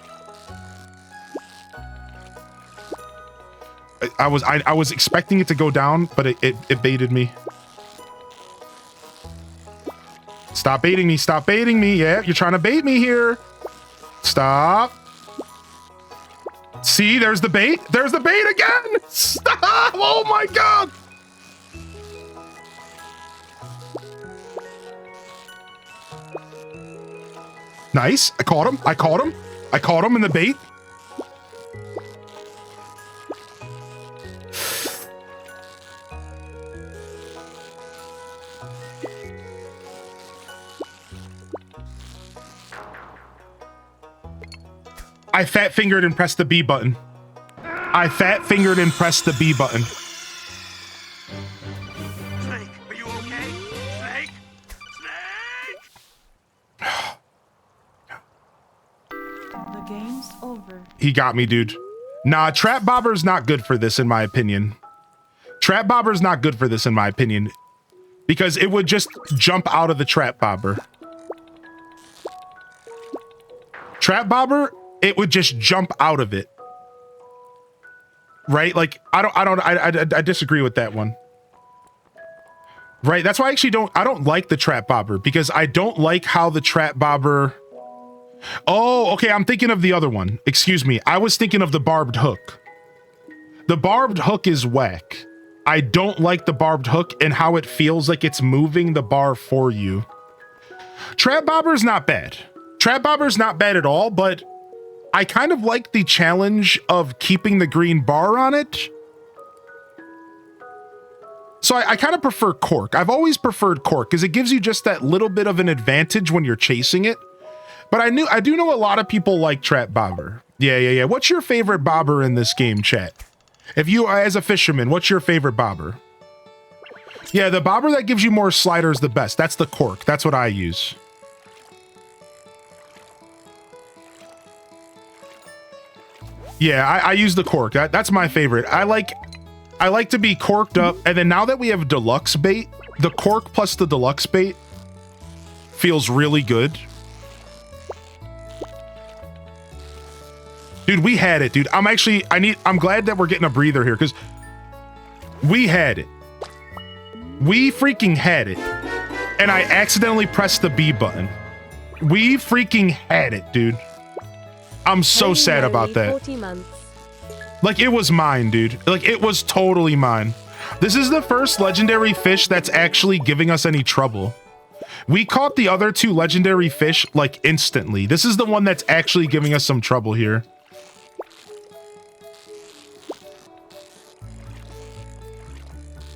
I was expecting it to go down, but it baited me. Stop baiting me. Stop baiting me. Yeah, you're trying to bait me here. Stop. See, there's the bait. There's the bait again. Stop. Oh my God. Nice. I caught him. I caught him. I caught him in the bait. I fat fingered and pressed the B button. I fat fingered and pressed the B button. Snake, are you okay? Snake? Snake! The game's over. He got me, dude. Nah, trap bobber's not good for this, in my opinion. Trap bobber's not good for this, in my opinion, because it would just jump out of the trap bobber. Trap bobber, it would just jump out of it. Right? Like, I disagree with that one. Right? That's why I don't like the trap bobber, because I don't like how the trap bobber... Oh, okay, I'm thinking of the other one. Excuse me. I was thinking of the barbed hook. The barbed hook is whack. I don't like the barbed hook and how it feels like it's moving the bar for you. Trap bobber's not bad. Trap bobber's not bad at all, but I kind of like the challenge of keeping the green bar on it. So I kind of prefer cork. I've always preferred cork because it gives you just that little bit of an advantage when you're chasing it. But I do know a lot of people like trap bobber. Yeah. What's your favorite bobber in this game, chat? If you are as a fisherman, what's your favorite bobber? Yeah, the bobber that gives you more slider is the best. That's the cork. That's what I use. Yeah, I use the cork. That's my favorite. I like to be corked up, and then now that we have deluxe bait, the cork plus the deluxe bait feels really good. Dude, we had it, dude. I'm glad that we're getting a breather here because we had it. We freaking had it. And I accidentally pressed the B button. We freaking had it, dude. I'm so sad about that. 40 months. Like, it was mine, dude. Like, it was totally mine. This is the first legendary fish that's actually giving us any trouble. We caught the other two legendary fish, like, instantly. This is the one that's actually giving us some trouble here.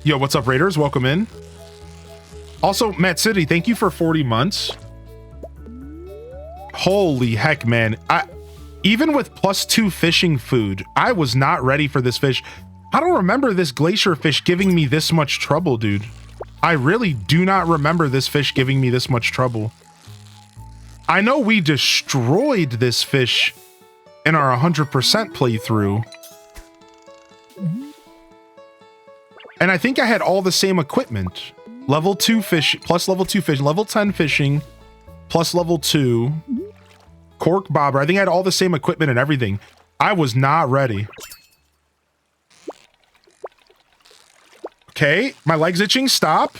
Yo, what's up, Raiders? Welcome in. Also, Matt City, thank you for 40 months. Holy heck, man. Even with +2 fishing food, I was not ready for this fish. I don't remember this glacier fish giving me this much trouble, dude. I really do not remember this fish giving me this much trouble. I know we destroyed this fish in our 100% playthrough. And I think I had all the same equipment. Level 2 fish, plus level 2 fish, level 10 fishing, plus level 2. Cork bobber. I think I had all the same equipment and everything. I was not ready. Okay, my leg's itching. Stop.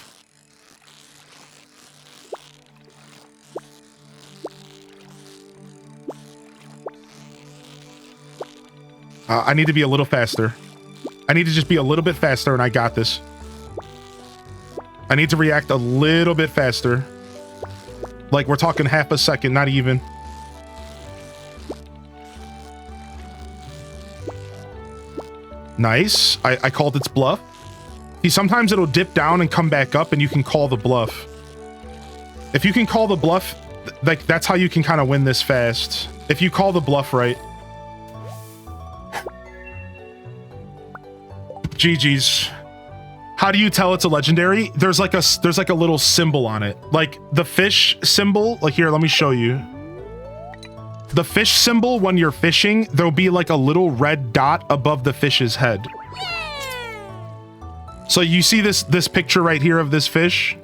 I need to be a little faster. I need to just be a little bit faster, and I got this. I need to react a little bit faster. Like, we're talking half a second, not even. Nice. I called its bluff. See, sometimes it'll dip down and come back up, and you can call the bluff. If you can call the bluff, like, that's how you can kind of win this fast. If you call the bluff right. GG's. How do you tell it's a legendary? There's like a little symbol on it. Like the fish symbol. Like, here, let me show you. The fish symbol, when you're fishing, there'll be like a little red dot above the fish's head. So you see this picture right here of this fish?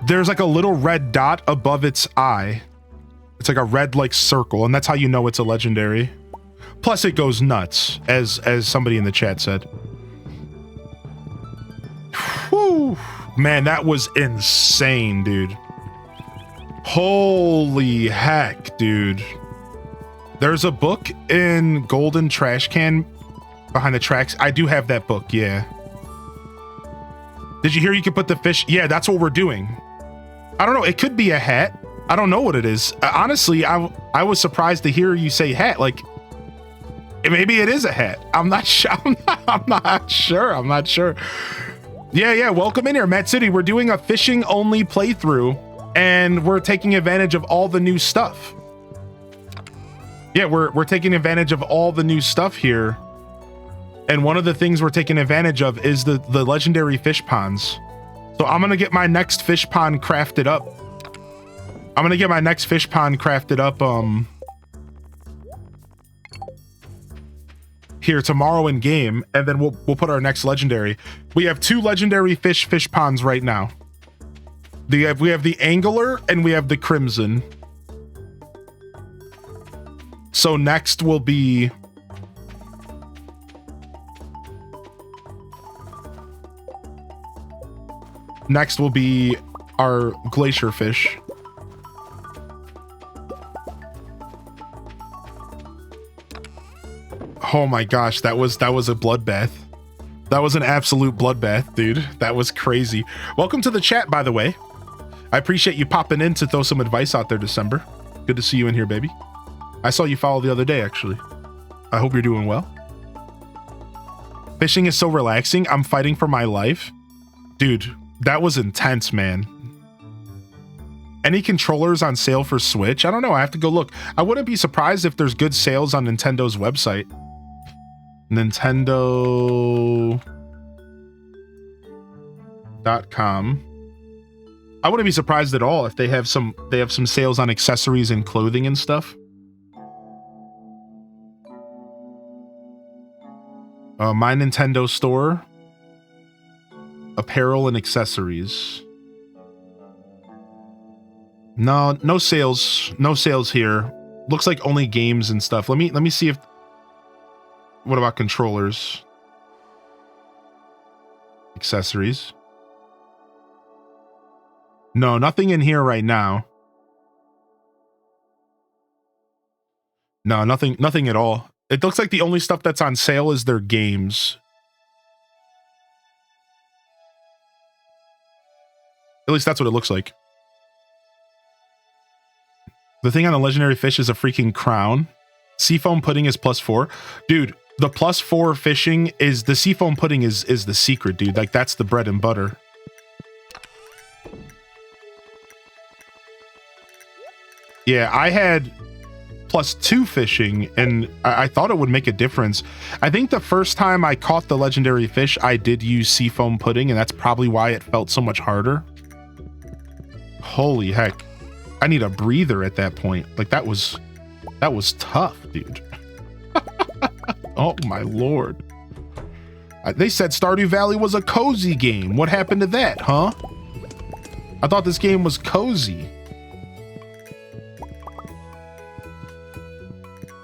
There's like a little red dot above its eye. It's like a red like circle, and that's how you know it's a legendary. Plus it goes nuts, as somebody in the chat said. Whew. Man, that was insane, dude. Holy heck, dude. There's a book in Golden Trash Can behind the tracks. I do have that book, yeah. Did you hear you could put the fish? Yeah, that's what we're doing. I don't know. It could be a hat. I don't know what it is. Honestly, I was surprised to hear you say hat. Like, maybe it is a hat. I'm not sure. I'm not sure. Yeah. Welcome in here, Matt City. We're doing a fishing only playthrough, and we're taking advantage of all the new stuff. Yeah, we're taking advantage of all the new stuff here. And one of the things we're taking advantage of is the legendary fish ponds. So I'm going to get my next fish pond crafted up. Here tomorrow in game, and then we'll put our next legendary. We have 2 legendary fish ponds right now. We have the Angler and we have the Crimson. So next will be our glacier fish. Oh my gosh, that was a bloodbath. That was an absolute bloodbath, dude. That was crazy. Welcome to the chat, by the way. I appreciate you popping in to throw some advice out there, December. Good to see you in here, baby. I saw you follow the other day, actually. I hope you're doing well. Fishing is so relaxing. I'm fighting for my life. Dude, that was intense, man. Any controllers on sale for Switch? I don't know. I have to go look. I wouldn't be surprised if there's good sales on Nintendo's website. Nintendo.com. I wouldn't be surprised at all if they have some sales on accessories and clothing and stuff. My Nintendo store. Apparel and accessories. No sales. No sales here. Looks like only games and stuff. Let me see if. What about controllers? Accessories. No, nothing in here right now. No, nothing at all. It looks like the only stuff that's on sale is their games. At least that's what it looks like. The thing on the legendary fish is a freaking crown. Seafoam pudding is +4. Dude, the +4 fishing is the seafoam pudding is the secret, dude. Like that's the bread and butter. Yeah, I had +2 fishing, and I thought it would make a difference. I think the first time I caught the legendary fish, I did use seafoam pudding, and that's probably why it felt so much harder. Holy heck. I need a breather at that point. Like that was tough, dude. Oh my lord. They said Stardew Valley was a cozy game. What happened to that, huh? I thought this game was cozy.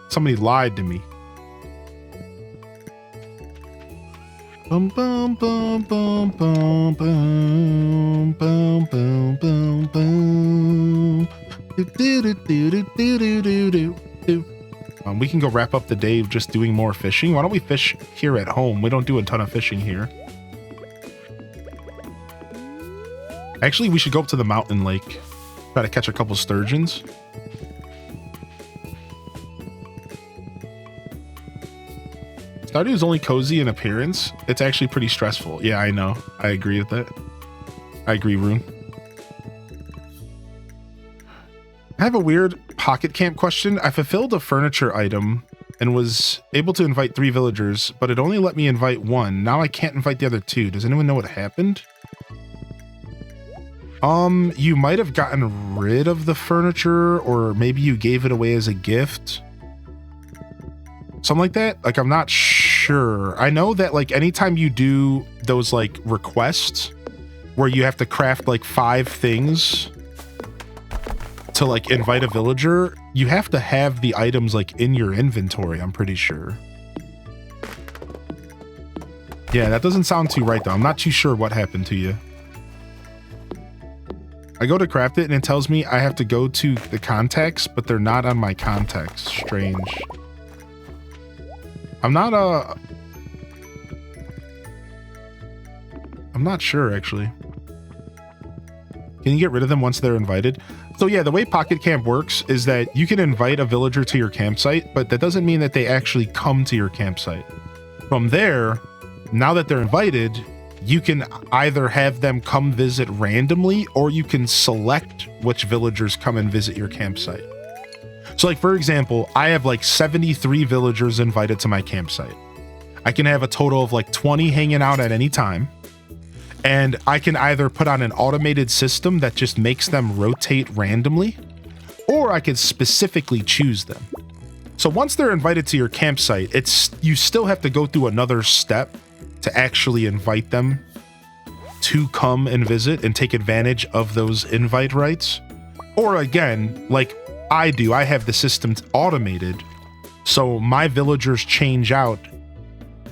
Somebody lied to me. Bum bum bum bum bum bum bum bum bum bum. Do do do do do do do do do. We can go wrap up the day just doing more fishing. Why don't we fish here at home? We don't do a ton of fishing here. Actually, we should go up to the mountain lake. Try to catch a couple sturgeons. Stardew is only cozy in appearance. It's actually pretty stressful. Yeah, I know. I agree with that. I agree, Rune. I have a weird pocket camp question. I fulfilled a furniture item and was able to invite 3 villagers, but it only let me invite 1. Now I can't invite the other 2. Does anyone know what happened? You might have gotten rid of the furniture, or maybe you gave it away as a gift. Something like that. Like, I'm not sure. I know that like anytime you do those like requests where you have to craft like 5 things to like invite a villager, you have to have the items like in your inventory, I'm pretty sure. Yeah, that doesn't sound too right though. I'm not too sure what happened to you. I go to craft it and it tells me I have to go to the contacts, but they're not on my contacts. Strange. I'm not sure actually. Can you get rid of them once they're invited? So yeah, the way Pocket Camp works is that you can invite a villager to your campsite, but that doesn't mean that they actually come to your campsite. From there, now that they're invited, you can either have them come visit randomly, or you can select which villagers come and visit your campsite. So like, for example, I have like 73 villagers invited to my campsite. I can have a total of like 20 hanging out at any time. And I can either put on an automated system that just makes them rotate randomly, or I can specifically choose them. So once they're invited to your campsite, you still have to go through another step to actually invite them to come and visit and take advantage of those invite rights. Or again, like I do, I have the system automated, so my villagers change out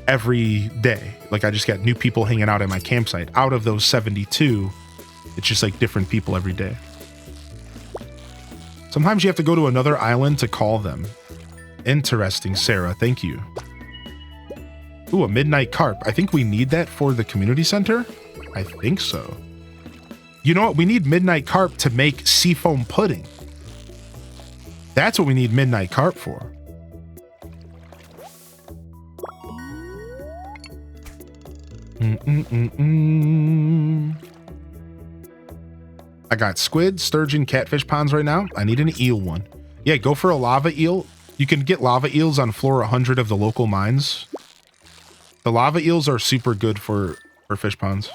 every day. Like I just got new people hanging out at my campsite. Out of those 72, it's just like different people every day. Sometimes you have to go to another island to call them. Interesting, Sarah. Thank you. Ooh, a midnight carp. I think we need that for the community center. I think so. You know what? We need midnight carp to make seafoam pudding. That's what we need midnight carp for. I got squid, sturgeon, catfish ponds right now. I need an eel one. Yeah, go for a lava eel. You can get lava eels on floor 100 of the local mines. The lava eels are super good for fish ponds.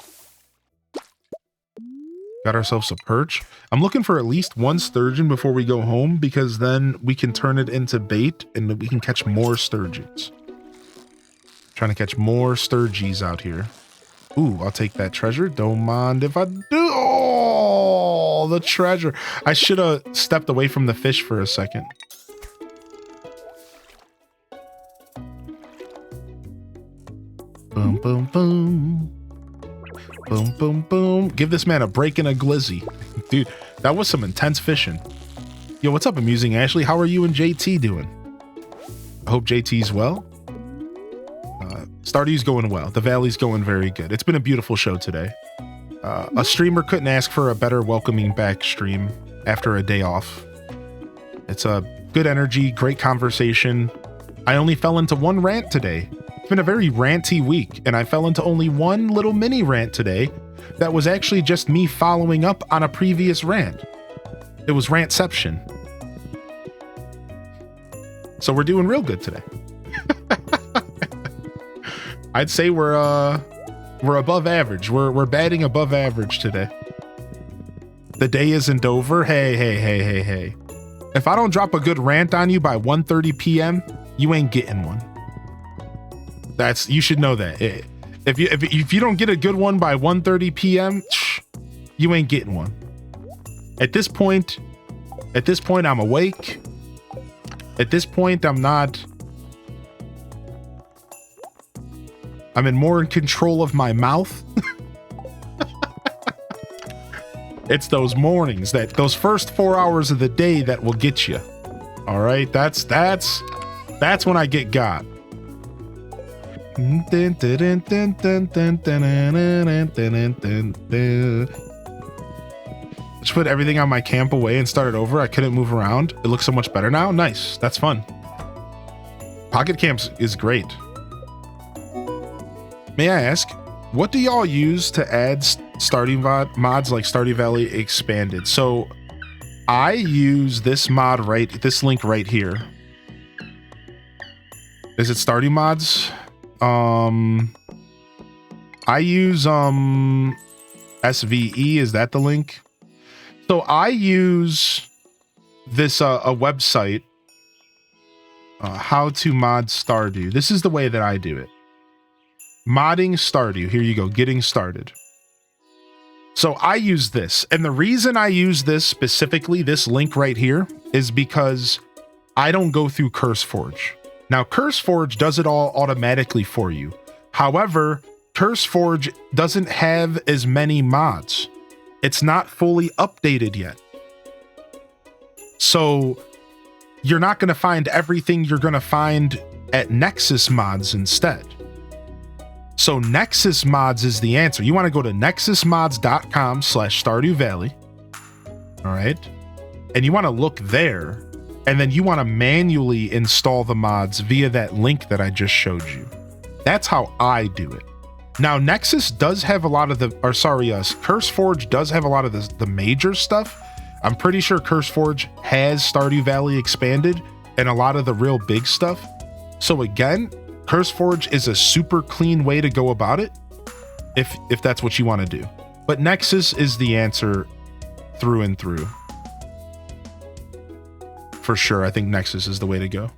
Got ourselves a perch. I'm looking for at least 1 sturgeon before we go home, because then we can turn it into bait and we can catch more sturgeons. Trying to catch more sturgies out here. Ooh, I'll take that treasure. Don't mind if I do. Oh, the treasure. I should have stepped away from the fish for a second. Boom, boom, boom. Boom, boom, boom. Give this man a break and a glizzy. Dude, that was some intense fishing. Yo, what's up, Amusing Ashley? How are you and JT doing? I hope JT's well. Stardew's going well. The Valley's going very good. It's been a beautiful show today. A streamer couldn't ask for a better welcoming back stream after a day off. It's a good energy, great conversation. I only fell into one rant today. It's been a very ranty week, and I fell into only one little mini rant today that was actually just me following up on a previous rant. It was rantception. So we're doing real good today. I'd say we're above average. We're batting above average today. The day isn't over. Hey. If I don't drop a good rant on you by 1:30 p.m., you ain't getting one. You should know that. If you don't get a good one by 1:30 p.m., you ain't getting one. At this point, I'm awake. At this point, I'm more in control of my mouth. It's those mornings, those first 4 hours of the day that will get you. All right, that's when I get got. Just put everything on my camp away and started over. I couldn't move around. It looks so much better now. Nice. That's fun. Pocket Camps is great. May I ask, what do y'all use to add Stardew mods like Stardew Valley Expanded? So I use this mod this link right here. Is it Stardew mods? I use SVE. Is that the link? So I use this a website, how to mod Stardew. This is the way that I do it. Modding Stardew. Here you go. Getting started. So I use this. And the reason I use this specifically, this link right here, is because I don't go through CurseForge. Now, CurseForge does it all automatically for you. However, CurseForge doesn't have as many mods. It's not fully updated yet. So you're not going to find everything you're going to find at Nexus Mods instead. So Nexus Mods is the answer. You want to go to nexusmods.com/Stardew Valley. All right. And you want to look there. And then you want to manually install the mods via that link that I just showed you. That's how I do it. Now, Nexus does have a lot of CurseForge does have a lot of the major stuff. I'm pretty sure CurseForge has Stardew Valley Expanded and a lot of the real big stuff. So again, CurseForge is a super clean way to go about it if that's what you want to do. But Nexus is the answer through and through. For sure, I think Nexus is the way to go.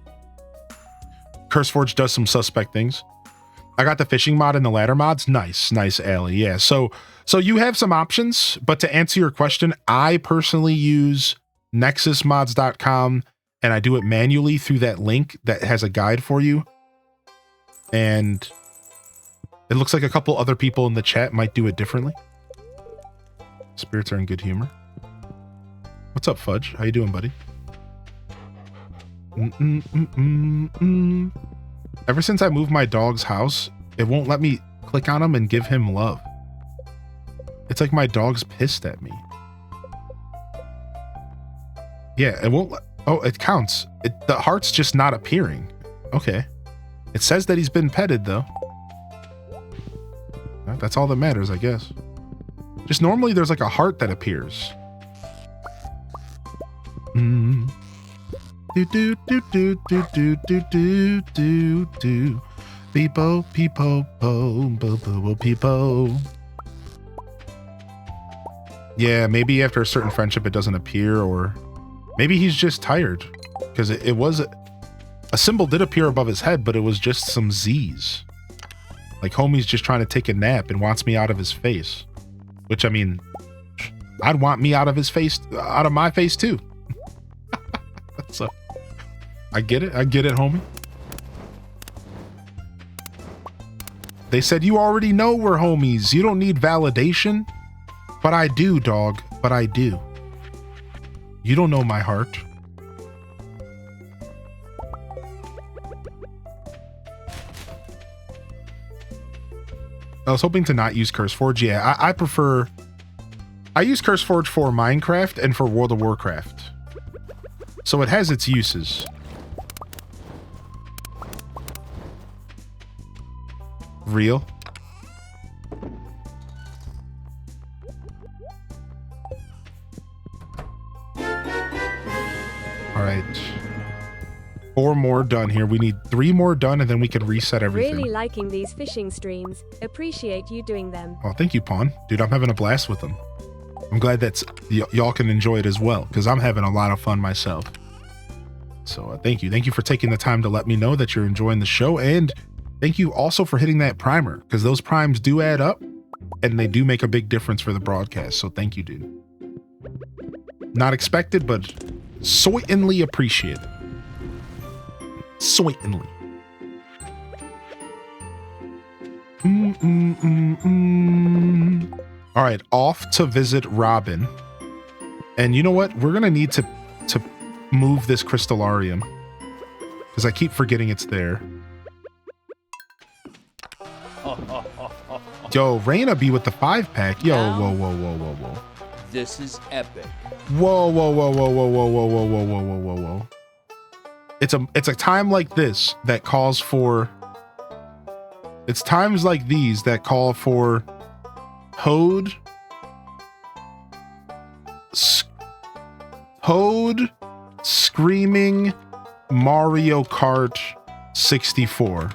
CurseForge does some suspect things. I got the fishing mod and the ladder mods. Nice, Allie. Yeah, so you have some options, but to answer your question, I personally use nexusmods.com and I do it manually through that link that has a guide for you. And it looks like a couple other people in the chat might do it differently. Spirits are in good humor. What's up, Fudge? How you doing, buddy? Ever since I moved my dog's house, it won't let me click on him and give him love. It's like my dog's pissed at me. Yeah, it won't. Oh, it counts. The heart's just not appearing. Okay. It says that he's been petted, though. Well, that's all that matters, I guess. Just normally there's like a heart that appears. Do do do do do do do do do do. Peepo, peepo, po, po, po, peepo. Yeah, maybe after a certain friendship it doesn't appear, or maybe he's just tired. Because it was a symbol did appear above his head, but it was just some Z's. Like homie's just trying to take a nap and wants me out of his face. Which, I mean, I'd want me out of his face, out of my face too. So, I get it, homie. They said you already know we're homies. You don't need validation. But I do, dog. But I do. You don't know my heart. I was hoping to not use CurseForge. Yeah, I prefer... I use CurseForge for Minecraft and for World of Warcraft. So it has its uses. Real? Alright. 4 more done here. We need 3 more done and then we can reset everything. Really liking these fishing streams. Appreciate you doing them. Oh, thank you, Pawn. Dude, I'm having a blast with them. I'm glad that y'all can enjoy it as well, because I'm having a lot of fun myself. So thank you. Thank you for taking the time to let me know that you're enjoying the show, and thank you also for hitting that primer, because those primes do add up, and they do make a big difference for the broadcast, so thank you, dude. Not expected, but certainly appreciated. Certainly. All right, off to visit Robin. And you know what? We're gonna need to move this crystallarium, because I keep forgetting it's there. Yo, Raina be with the 5-pack. Yo, whoa, whoa, whoa, whoa, whoa. This is epic. Whoa, whoa, whoa, whoa, whoa, whoa, whoa, whoa, whoa, whoa, whoa, whoa, whoa. It's a time like this that calls for... It's times like these that call for Toad screaming Mario Kart 64.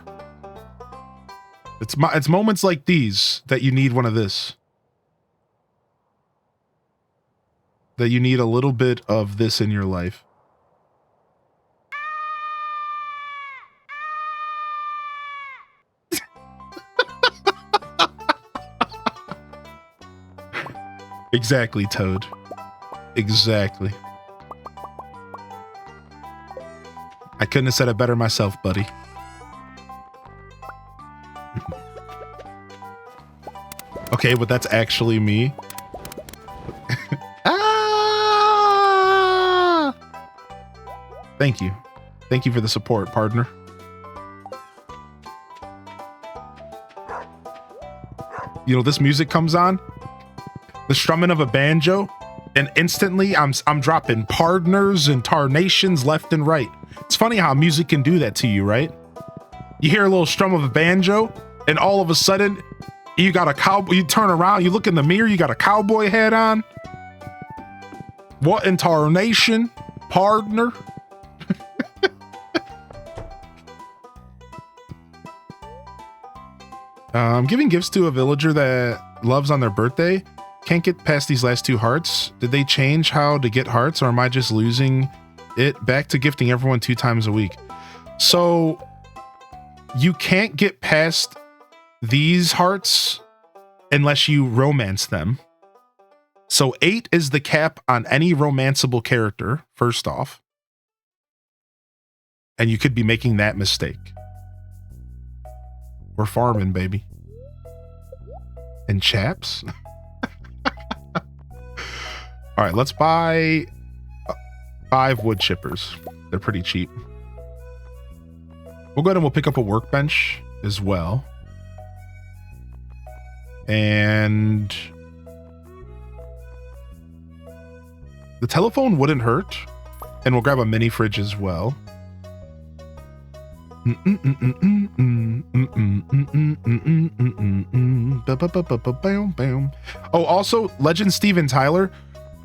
It's moments like these that you need one of this. That you need a little bit of this in your life. Exactly, Toad. Exactly. I couldn't have said it better myself, buddy. Okay, but that's actually me. Ah! Thank you. Thank you for the support, partner. You know, this music comes on, the strumming of a banjo, and instantly I'm dropping partners and tarnations left and right. It's funny how music can do that to you, right? You hear a little strum of a banjo, and all of a sudden, you got a cowboy. You turn around, you look in the mirror, you got a cowboy hat on. What in tarnation, partner? Giving gifts to a villager that loves on their birthday. Can't get past these last 2 hearts. Did they change how to get hearts, or am I just losing it? Back to gifting everyone 2 times a week. So you can't get past these hearts unless you romance them. So 8 is the cap on any romanceable character, first off. And you could be making that mistake. We're farming, baby. And chaps? All right, let's buy 5 wood chippers. They're pretty cheap. We'll go ahead and we'll pick up a workbench as well. And the telephone wouldn't hurt. And we'll grab a mini fridge as well. Oh, also, Legend Steven Tyler,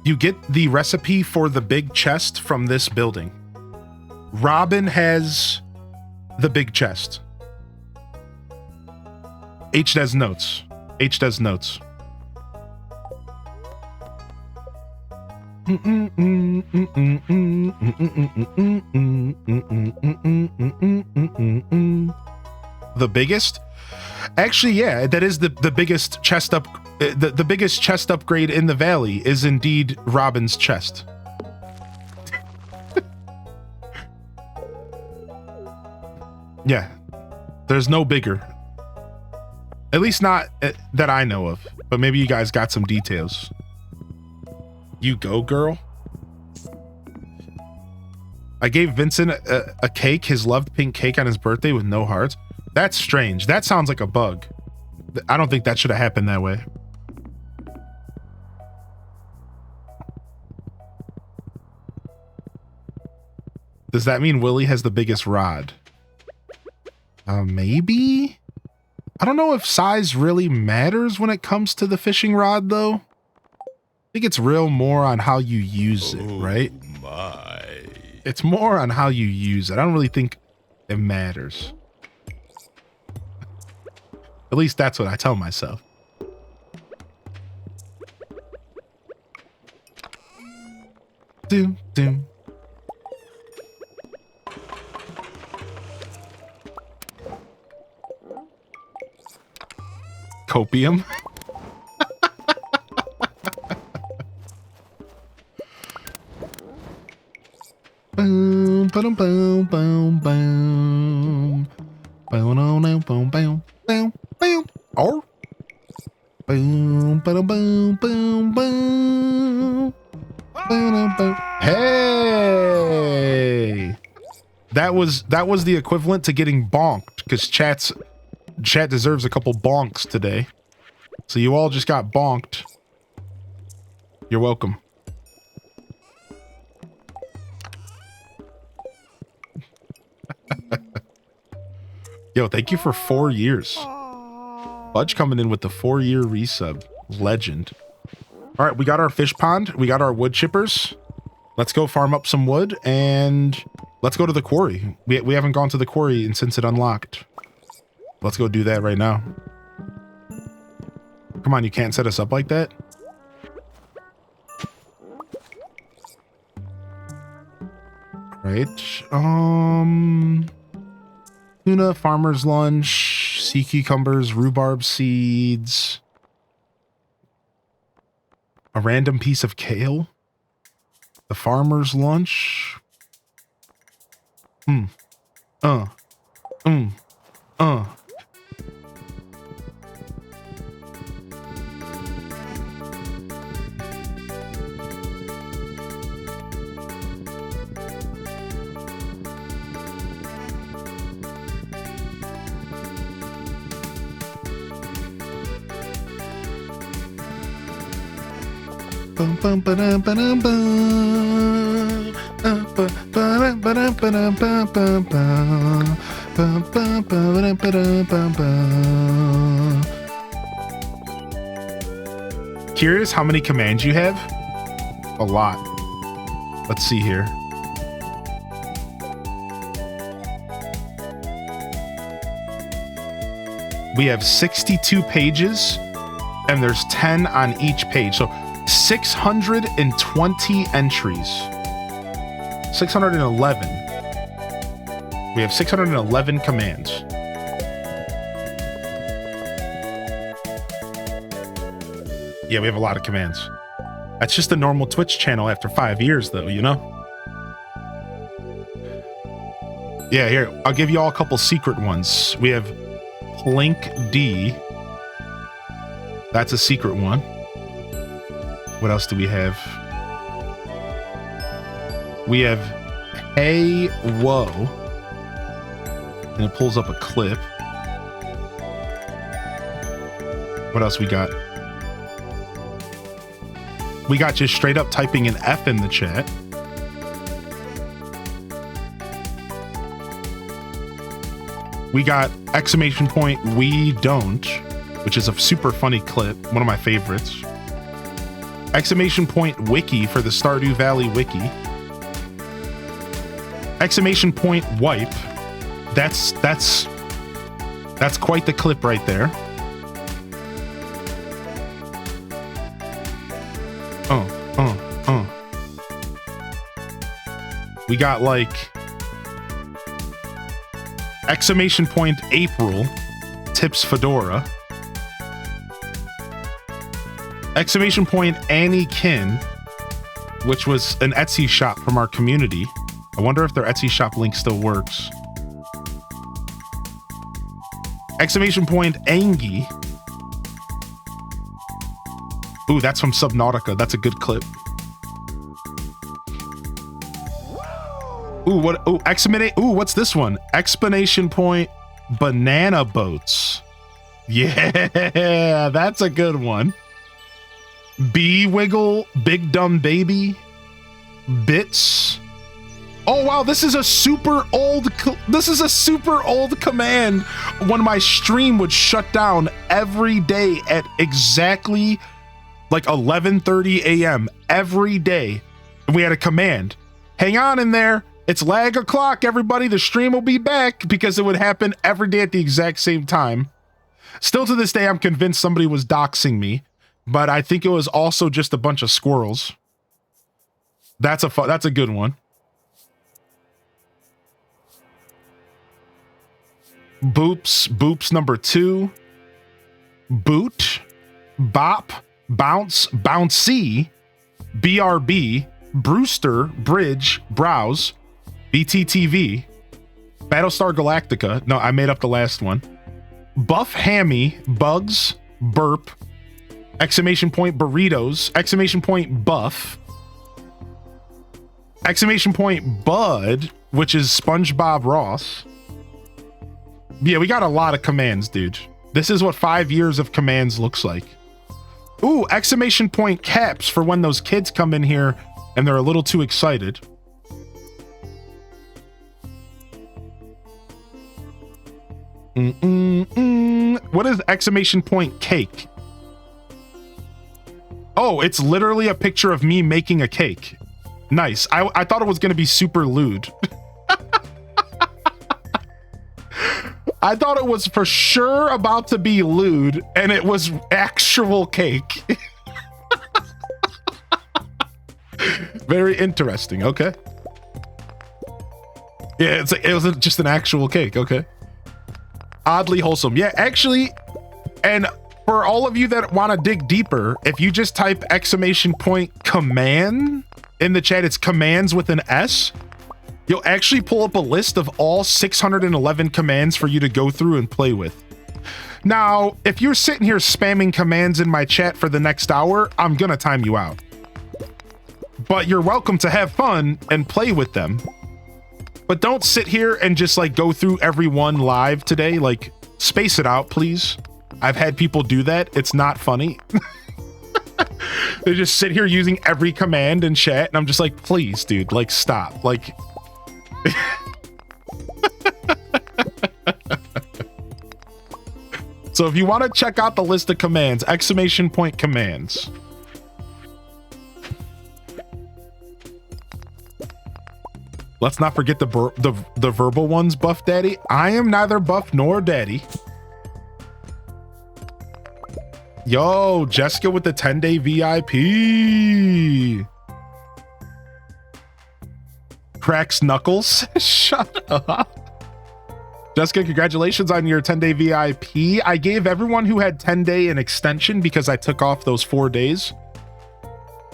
you get the recipe for the big chest from this building. Robin has the big chest. H does notes. H does notes. The biggest? Actually, yeah, that is the biggest chest up. The biggest chest upgrade in the valley is indeed Robin's chest. Yeah, there's no bigger. At least not that I know of, but maybe you guys got some details. You go, girl. I gave Vincent a cake, his loved pink cake on his birthday with no hearts. That's strange. That sounds like a bug. I don't think that should have happened that way. Does that mean Willie has the biggest rod? Maybe? I don't know if size really matters when it comes to the fishing rod, though. I think it's real more on how you use it, right? My. It's more on how you use it. I don't really think it matters. At least that's what I tell myself. Doom, doom. Copium. Boom, boom, boom, boom, boom. Boom, boom, boom, boom, boom, boom. Or boom, boom, boom, boom, boom. Boom, boom. Hey, that was the equivalent to getting bonked, because chat deserves a couple bonks today. So you all just got bonked. You're welcome. Yo, thank you for 4 years. Budge coming in with the 4-year resub. Legend. All right, we got our fish pond. We got our wood chippers. Let's go farm up some wood and let's go to the quarry. We haven't gone to the quarry since it unlocked. Let's go do that right now. Come on, you can't set us up like that. Right. Tuna, farmer's lunch, sea cucumbers, rhubarb seeds. A random piece of kale. The farmer's lunch. Bum bum ba-dum ba-dum bum. Ba-dum ba-dum ba-dum bum bum bum. Bum bum ba-dum ba-dum bum bum. Curious how many commands you have? A lot. Let's see here. We have 62 pages and there's 10 on each page. So 620 entries. 611. We have 611 commands. Yeah, we have a lot of commands. That's just a normal Twitch channel after 5 years, though, you know? Yeah, here, I'll give you all a couple secret ones. We have Plink D. That's a secret one. What else do we have? We have Hey Whoa. And it pulls up a clip. What else we got? We got just straight up typing an F in the chat. We got exclamation point we don't, which is a super funny clip, one of my favorites. Exclamation point wiki for the Stardew Valley wiki. Exclamation point wipe. That's quite the clip right there. We got like exclamation point April tips Fedora. Exclamation point Annie Kin, which was an Etsy shop from our community. I wonder if their Etsy shop link still works. Exclamation point Angie. Ooh, that's from Subnautica. That's a good clip. Ooh, what? Ooh, exclamation. Ooh, what's this one? Explanation point banana boats. Yeah, that's a good one. Bee Wiggle, Big Dumb Baby, Bits. Oh wow, this is a super old command when my stream would shut down every day at exactly like 11:30 a.m. every day. And we had a command. Hang on in there. It's lag o'clock, everybody. The stream will be back, because it would happen every day at the exact same time. Still to this day, I'm convinced somebody was doxing me, but I think it was also just a bunch of squirrels. That's a good one. Boops number 2. Boot, Bop, Bounce, Bouncy, BRB, Brewster, Bridge, Browse, BTTV, Battlestar Galactica. No, I made up the last one. Buff Hammy, Bugs, Burp, exclamation point Burritos, exclamation point Buff, exclamation point Bud, which is SpongeBob Ross. Yeah, we got a lot of commands, dude. This is what 5 years of commands looks like. Ooh, exclamation point Caps for when those kids come in here and they're a little too excited. What is exclamation point Cake? Oh, it's literally a picture of me making a cake. Nice. I thought it was going to be super lewd. I thought it was for sure about to be lewd, and it was actual cake. Very interesting. Okay. Yeah, it was just an actual cake. Okay. Oddly wholesome. Yeah, actually, and for all of you that want to dig deeper, if you just type exclamation point command in the chat, it's commands with an S. You'll actually pull up a list of all 611 commands for you to go through and play with. Now, if you're sitting here spamming commands in my chat for the next hour, I'm gonna time you out. But you're welcome to have fun and play with them. But don't sit here and just like go through every one live today. Like, space it out, please. I've had people do that. It's not funny. They just sit here using every command in chat, and I'm just like, please, dude, like, stop. Like, so if you want to check out the list of commands, exclamation point commands. Let's not forget the verbal ones, Buff Daddy. I am neither buff nor daddy. Yo, Jessica with the 10-day VIP. Cracks Knuckles. Shut up. Jessica, congratulations on your 10-day VIP. I gave everyone who had 10-day an extension because I took off those 4 days.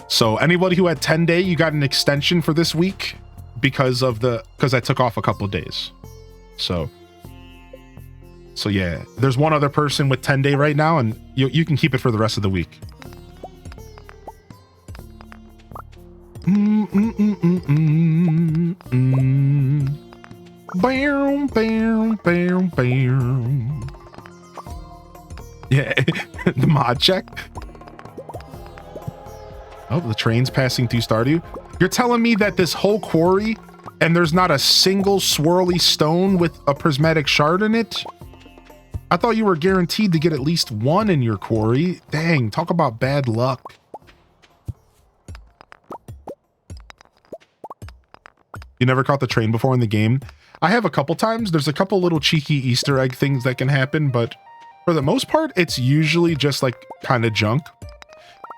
So anybody who had 10-day, you got an extension for this week because I took off a couple days. So yeah, there's one other person with 10-day right now, and you can keep it for the rest of the week. Bam, bam, bam, bam. Yeah, the mod check. Oh, the train's passing through Stardew. You're telling me that this whole quarry and there's not a single swirly stone with a prismatic shard in it? I thought you were guaranteed to get at least one in your quarry. Dang, talk about bad luck. You never caught the train before in the game? I have a couple times. There's a couple little cheeky Easter egg things that can happen, but for the most part, it's usually just like kind of junk.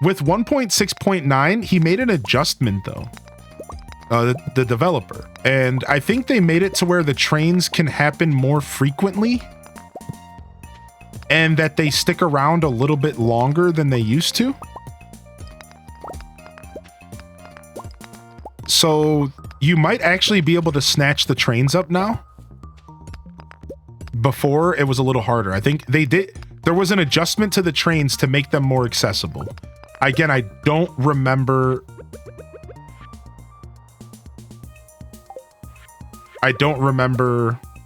With 1.6.9, he made an adjustment though. The developer. And I think they made it to where the trains can happen more frequently and that they stick around a little bit longer than they used to. So you might actually be able to snatch the trains up now. Before, it was a little harder. I think there was an adjustment to the trains to make them more accessible. Again, I don't remember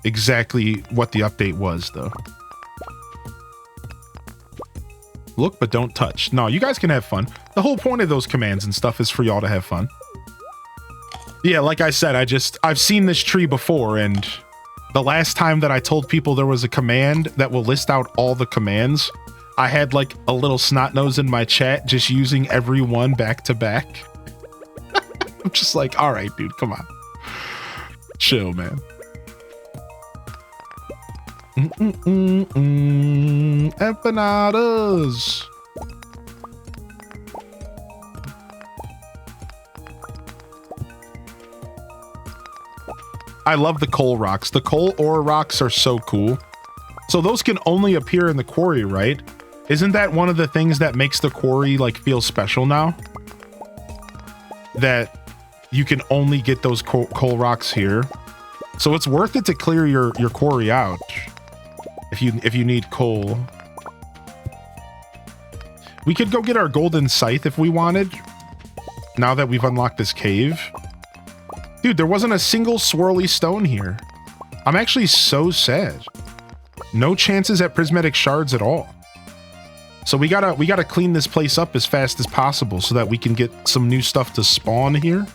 exactly what the update was though. Look, but don't touch. No, you guys can have fun. The whole point of those commands and stuff is for y'all to have fun. Yeah, like I said, I've seen this tree before, and the last time that I told people there was a command that will list out all the commands, I had like a little snot nose in my chat just using every one back to back. I'm just like, all right, dude, come on. Chill, man. Empanadas. I love the coal rocks. The coal ore rocks are so cool. So those can only appear in the quarry, right? Isn't that one of the things that makes the quarry like feel special now? That you can only get those coal rocks here. So it's worth it to clear your quarry out if you need coal. We could go get our golden scythe if we wanted, now that we've unlocked this cave. Dude, there wasn't a single swirly stone here. I'm actually so sad. No chances at prismatic shards at all. So we gotta clean this place up as fast as possible so that we can get some new stuff to spawn here.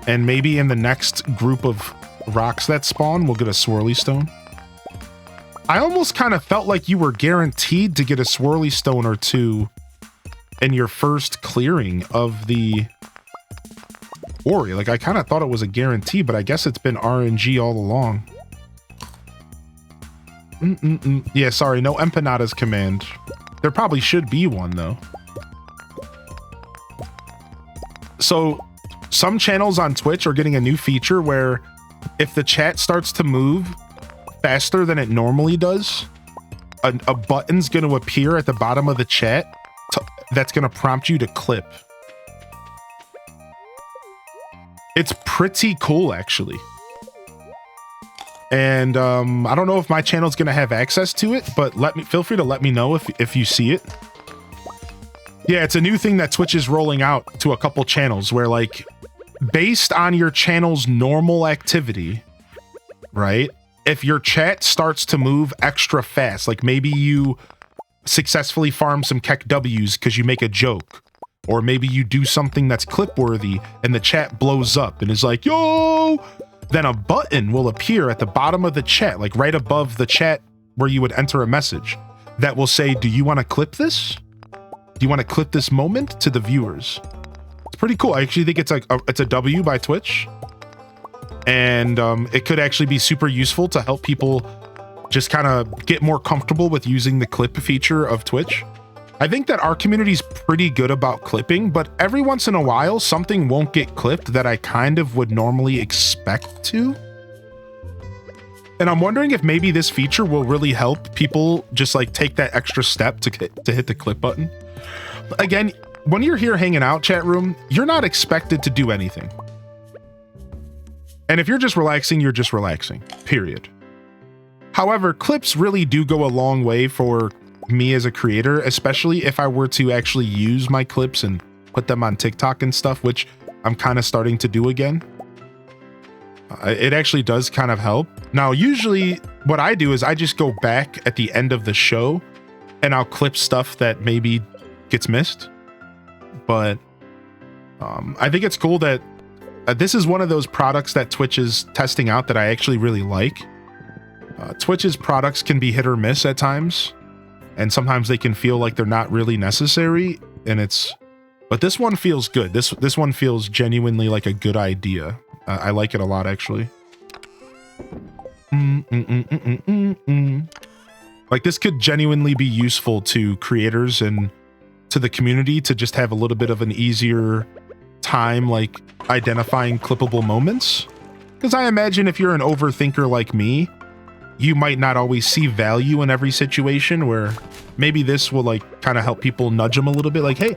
And maybe in the next group of rocks that spawn, we'll get a swirly stone. I almost kind of felt like you were guaranteed to get a swirly stone or two in your first clearing of the quarry. Like, I kind of thought it was a guarantee, but I guess it's been RNG all along. Yeah, sorry, no empanadas command. There probably should be one, though. So, some channels on Twitch are getting a new feature where if the chat starts to move faster than it normally does, a button's going to appear at the bottom of the chat that's going to prompt you to clip. It's pretty cool, actually. And I don't know if my channel's going to have access to it, but feel free to let me know if you see it. Yeah, it's a new thing that Twitch is rolling out to a couple channels where, like, based on your channel's normal activity, right? If your chat starts to move extra fast, like maybe you successfully farm some Keck W's because you make a joke, or maybe you do something that's clip-worthy and the chat blows up and is like, yo, then a button will appear at the bottom of the chat, like right above the chat where you would enter a message that will say, do you want to clip this? Do you want to clip this moment to the viewers? It's pretty cool. I actually think it's a W by Twitch. And it could actually be super useful to help people just kind of get more comfortable with using the clip feature of Twitch. I think that our community's pretty good about clipping, but every once in a while, something won't get clipped that I kind of would normally expect to. And I'm wondering if maybe this feature will really help people just like take that extra step to hit the clip button. Again, when you're here hanging out, chat room, you're not expected to do anything. And if you're just relaxing, you're just relaxing, period. However, clips really do go a long way for me as a creator, especially if I were to actually use my clips and put them on TikTok and stuff, which I'm kind of starting to do again. It actually does kind of help. Now, usually what I do is I just go back at the end of the show and I'll clip stuff that maybe gets missed. But I think it's cool that this is one of those products that Twitch is testing out that I actually really like. Twitch's products can be hit or miss at times, and sometimes they can feel like they're not really necessary, but this one feels good. This one feels genuinely like a good idea. I like it a lot, actually. Like, this could genuinely be useful to creators and to the community to just have a little bit of an easier time, like, identifying clippable moments. Because I imagine if you're an overthinker like me, you might not always see value in every situation, where maybe this will like kind of help people nudge them a little bit, like, hey,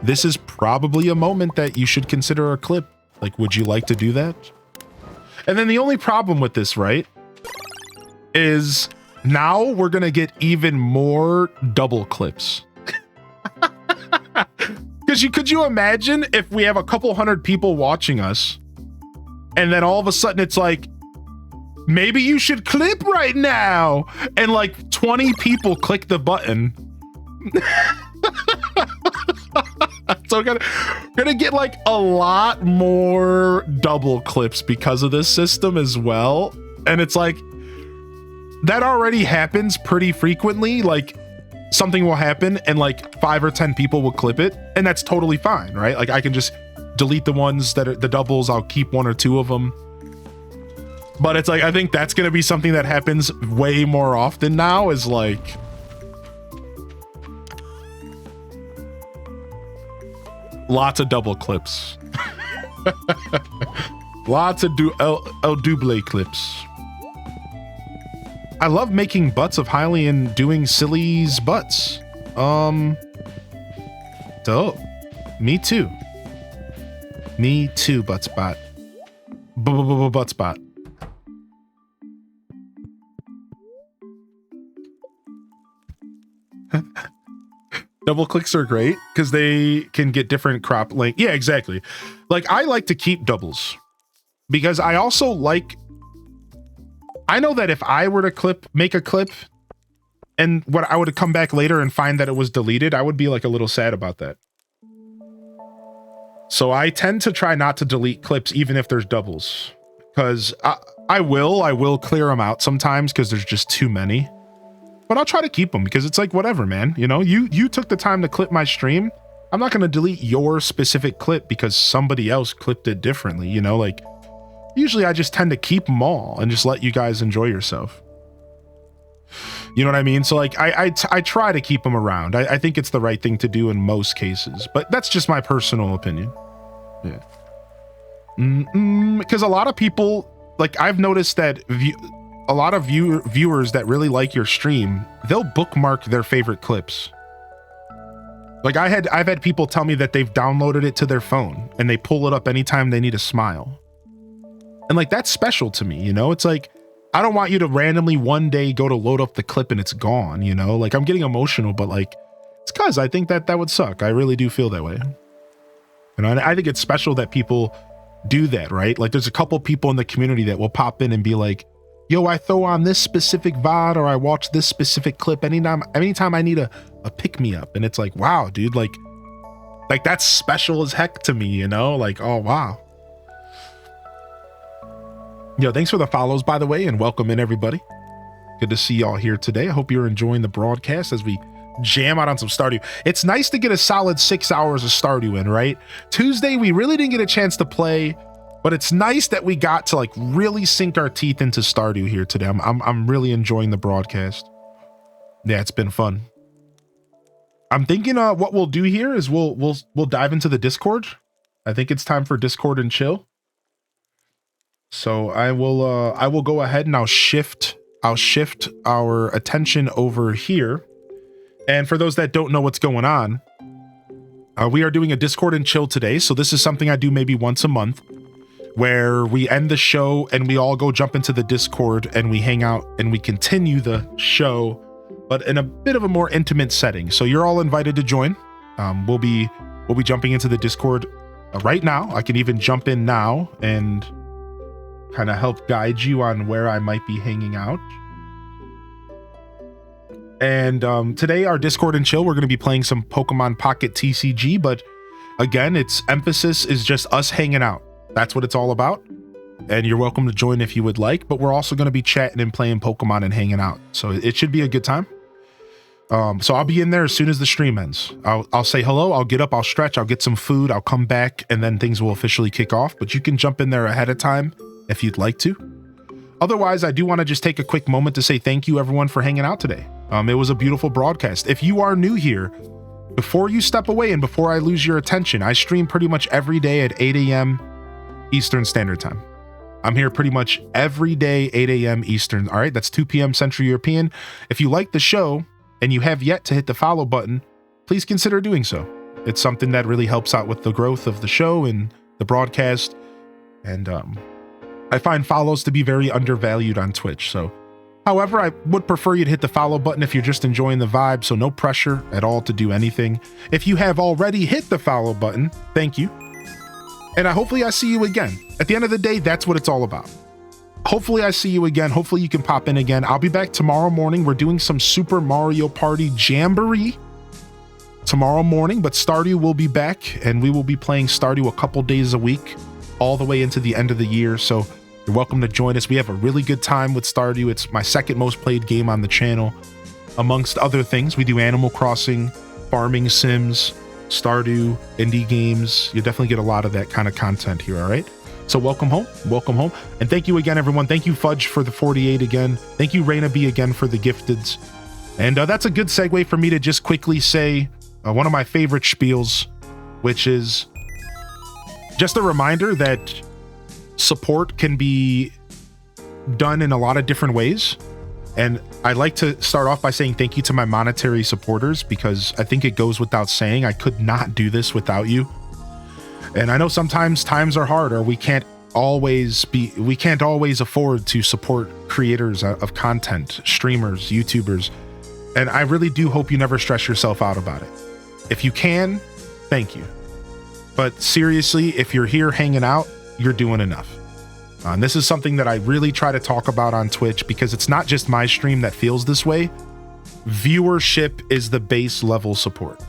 this is probably a moment that you should consider a clip. Like, would you like to do that? And then the only problem with this, right, is now we're going to get even more double clips. Because could you imagine if we have a couple hundred people watching us and then all of a sudden it's like, maybe you should clip right now, and like 20 people click the button So gonna get like a lot more double clips because of this system as well. And it's like, that already happens pretty frequently. Like something will happen and like 5 or 10 people will clip it, and that's totally fine, right? Like I can just delete the ones that are the doubles. I'll keep 1 or 2 of them. But it's like, I think that's gonna be something that happens way more often now, is like, lots of double clips. Lots of El Double clips. I love making butts of Hylie and doing Silly's butts. Dope. Me too. Me too, Buttspot. Buttspot. Double clicks are great because they can get different crop length. Yeah, exactly. Like I like to keep doubles because I also like, I know that if I were to make a clip and what I would come back later and find that it was deleted, I would be like a little sad about that. So I tend to try not to delete clips even if there's doubles, because I will clear them out sometimes because there's just too many. But I'll try to keep them because it's like, whatever, man. You know, you took the time to clip my stream. I'm not going to delete your specific clip because somebody else clipped it differently. You know, like usually I just tend to keep them all and just let you guys enjoy yourself. You know what I mean? So like I try to keep them around. I think it's the right thing to do in most cases, but that's just my personal opinion. Yeah. Because a lot of people, like I've noticed that a lot of viewers that really like your stream, they'll bookmark their favorite clips. Like I've had people tell me that they've downloaded it to their phone and they pull it up anytime they need a smile. And like, that's special to me, you know? It's like, I don't want you to randomly one day go to load up the clip and it's gone, you know? Like I'm getting emotional, but like, it's cause I think that would suck. I really do feel that way. You know, and I think it's special that people do that, right? Like there's a couple people in the community that will pop in and be like, yo, I throw on this specific VOD or I watch this specific clip anytime I need a pick-me-up. And it's like, wow, dude, like that's special as heck to me, you know? Like, oh, wow. Yo, thanks for the follows, by the way, and welcome in, everybody. Good to see y'all here today. I hope you're enjoying the broadcast as we jam out on some Stardew. It's nice to get a solid 6 hours of Stardew in, right? Tuesday, we really didn't get a chance to play, but it's nice that we got to like really sink our teeth into Stardew here today. I'm really enjoying the broadcast. Yeah, it's been fun. I'm thinking what we'll do here is we'll dive into the Discord. I think it's time for Discord and chill. So I will go ahead and I'll shift our attention over here. And for those that don't know what's going on, we are doing a Discord and chill today. So this is something I do maybe once a month, where we end the show and we all go jump into the Discord and we hang out and we continue the show, but in a bit of a more intimate setting. So you're all invited to join. We'll be jumping into the Discord right now. I can even jump in now and kind of help guide you on where I might be hanging out. And today, our Discord and chill, we're going to be playing some Pokemon Pocket TCG, but again, its emphasis is just us hanging out. That's what it's all about. And you're welcome to join if you would like, but we're also going to be chatting and playing Pokemon and hanging out. So it should be a good time. So I'll be in there as soon as the stream ends. I'll say hello, I'll get up, I'll stretch, I'll get some food, I'll come back, and then things will officially kick off. But you can jump in there ahead of time if you'd like to. Otherwise, I do want to just take a quick moment to say thank you everyone for hanging out today. It was a beautiful broadcast. If you are new here, before you step away and before I lose your attention, I stream pretty much every day at 8 a.m. Eastern Standard Time. I'm here pretty much every day, 8 a.m. Eastern. All right, that's 2 p.m. Central European. If you like the show and you have yet to hit the follow button, please consider doing so. It's something that really helps out with the growth of the show and the broadcast. And I find follows to be very undervalued on Twitch. So, however, I would prefer you to hit the follow button if you're just enjoying the vibe. So no pressure at all to do anything. If you have already hit the follow button, thank you. And hopefully I see you again. At the end of the day, that's what it's all about. Hopefully I see you again. Hopefully you can pop in again. I'll be back tomorrow morning. We're doing some Super Mario Party Jamboree tomorrow morning, but Stardew will be back, and we will be playing Stardew a couple days a week, all the way into the end of the year. So you're welcome to join us. We have a really good time with Stardew. It's my second most played game on the channel. Amongst other things, we do Animal Crossing, farming sims, Stardew, indie games. You'll definitely get a lot of that kind of content here, all right? So welcome home, and thank you again, everyone. Thank you, Fudge, for the 48 again. Thank you, Raina B, again for the gifteds. And that's a good segue for me to just quickly say one of my favorite spiels, which is just a reminder that support can be done in a lot of different ways. And I'd like to start off by saying thank you to my monetary supporters, because I think it goes without saying, I could not do this without you. And I know sometimes times are hard, or we can't always afford to support creators of content, streamers, YouTubers. And I really do hope you never stress yourself out about it. If you can, thank you. But seriously, if you're here hanging out, you're doing enough. And this is something that I really try to talk about on Twitch, because it's not just my stream that feels this way. Viewership is the base level support.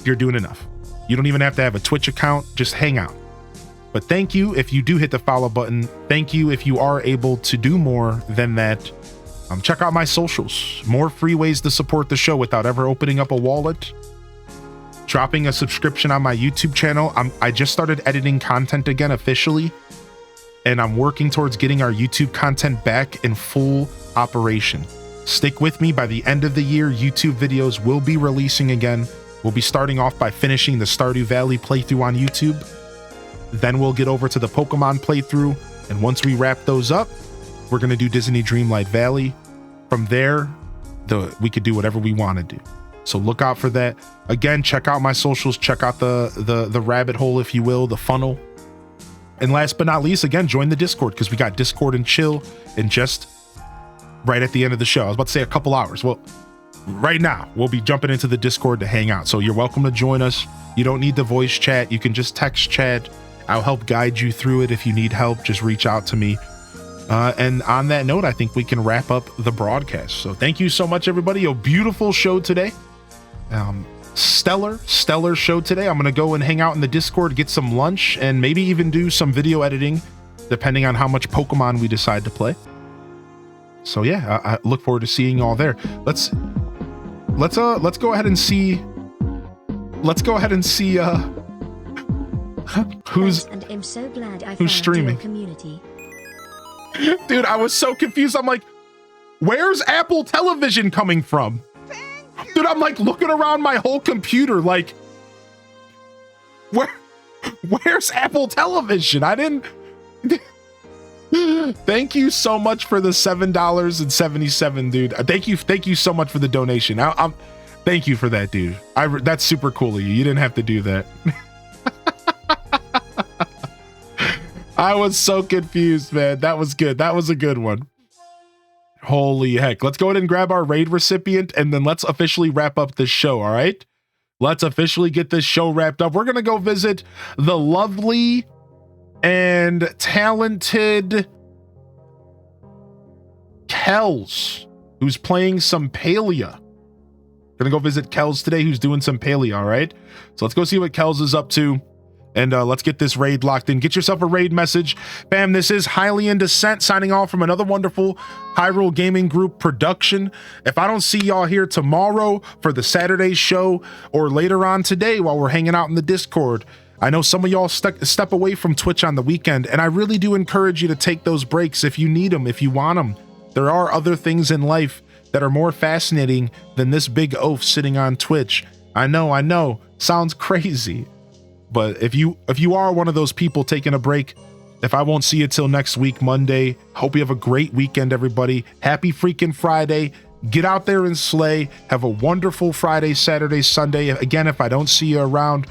You're doing enough. You don't even have to have a Twitch account, just hang out. But thank you if you do hit the follow button. Thank you if you are able to do more than that. Check out my socials. More free ways to support the show without ever opening up a wallet. Dropping a subscription on my YouTube channel. I just started editing content again officially, and I'm working towards getting our YouTube content back in full operation. Stick with me. By the end of the year, YouTube videos will be releasing again. We'll be starting off by finishing the Stardew Valley playthrough on YouTube. Then we'll get over to the Pokemon playthrough, and once we wrap those up, we're going to do Disney Dreamlight Valley. From there, we could do whatever we want to do. So look out for that. Again, check out my socials. Check out the rabbit hole, if you will, the funnel. And last but not least, again, join the Discord, because we got Discord and chill and just right at the end of the show. I was about to say a couple hours. Well, right now, we'll be jumping into the Discord to hang out. So you're welcome to join us. You don't need the voice chat. You can just text chat. I'll help guide you through it. If you need help, just reach out to me. And on that note, I think we can wrap up the broadcast. So thank you so much, everybody. A beautiful show today. Stellar show today. I'm going to go and hang out in the Discord, get some lunch, and maybe even do some video editing, depending on how much Pokemon we decide to play. So yeah, I look forward to seeing you all there. Let's go ahead and see. Who's and I'm so glad I who's streaming. Community. Dude, I was so confused. I'm like, where's Apple Television coming from? Dude, I'm like looking around my whole computer, like, where's Apple Television? I didn't. Thank you so much for the $7.77, dude. Thank you so much for the donation. Thank you for that, dude. That's super cool of you. You didn't have to do that. I was so confused, man. That was good. That was a good one. Holy heck. Let's go ahead and grab our raid recipient, and then let's officially wrap up this show, all right? Let's officially get this show wrapped up. We're going to go visit the lovely and talented Kells, who's playing some Palia. Gonna go visit Kells today, who's doing some Palia, all right? So let's go see what Kells is up to. And let's get this raid locked in. Get yourself a raid message. Bam, this is Highly in Descent signing off from another wonderful Hyrule Gaming Group production. If I don't see y'all here tomorrow for the Saturday show, or later on today while we're hanging out in the Discord, I know some of y'all step away from Twitch on the weekend, and I really do encourage you to take those breaks if you need them, if you want them. There are other things in life that are more fascinating than this big oaf sitting on Twitch. I know, sounds crazy. But if you are one of those people taking a break, if I won't see you till next week, Monday, hope you have a great weekend, everybody. Happy freaking Friday. Get out there and slay. Have a wonderful Friday, Saturday, Sunday. Again, if I don't see you around,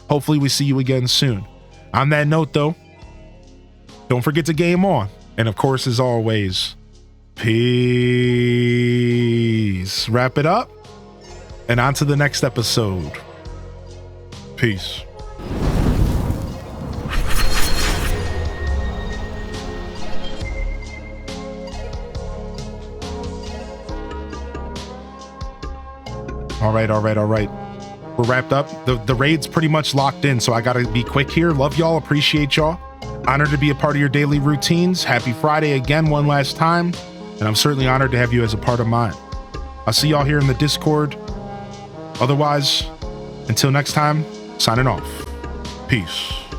hopefully we see you again soon. On that note, though, don't forget to game on. And of course, as always, peace. Wrap it up and on to the next episode. Peace. All right. we're wrapped up. The raid's pretty much locked in, so I gotta be quick here. Love y'all, appreciate y'all. Honored to be a part of your daily routines. Happy Friday again, one last time. And I'm certainly honored to have you as a part of mine. I'll see y'all here in the Discord. Otherwise, until next time, signing off. Peace.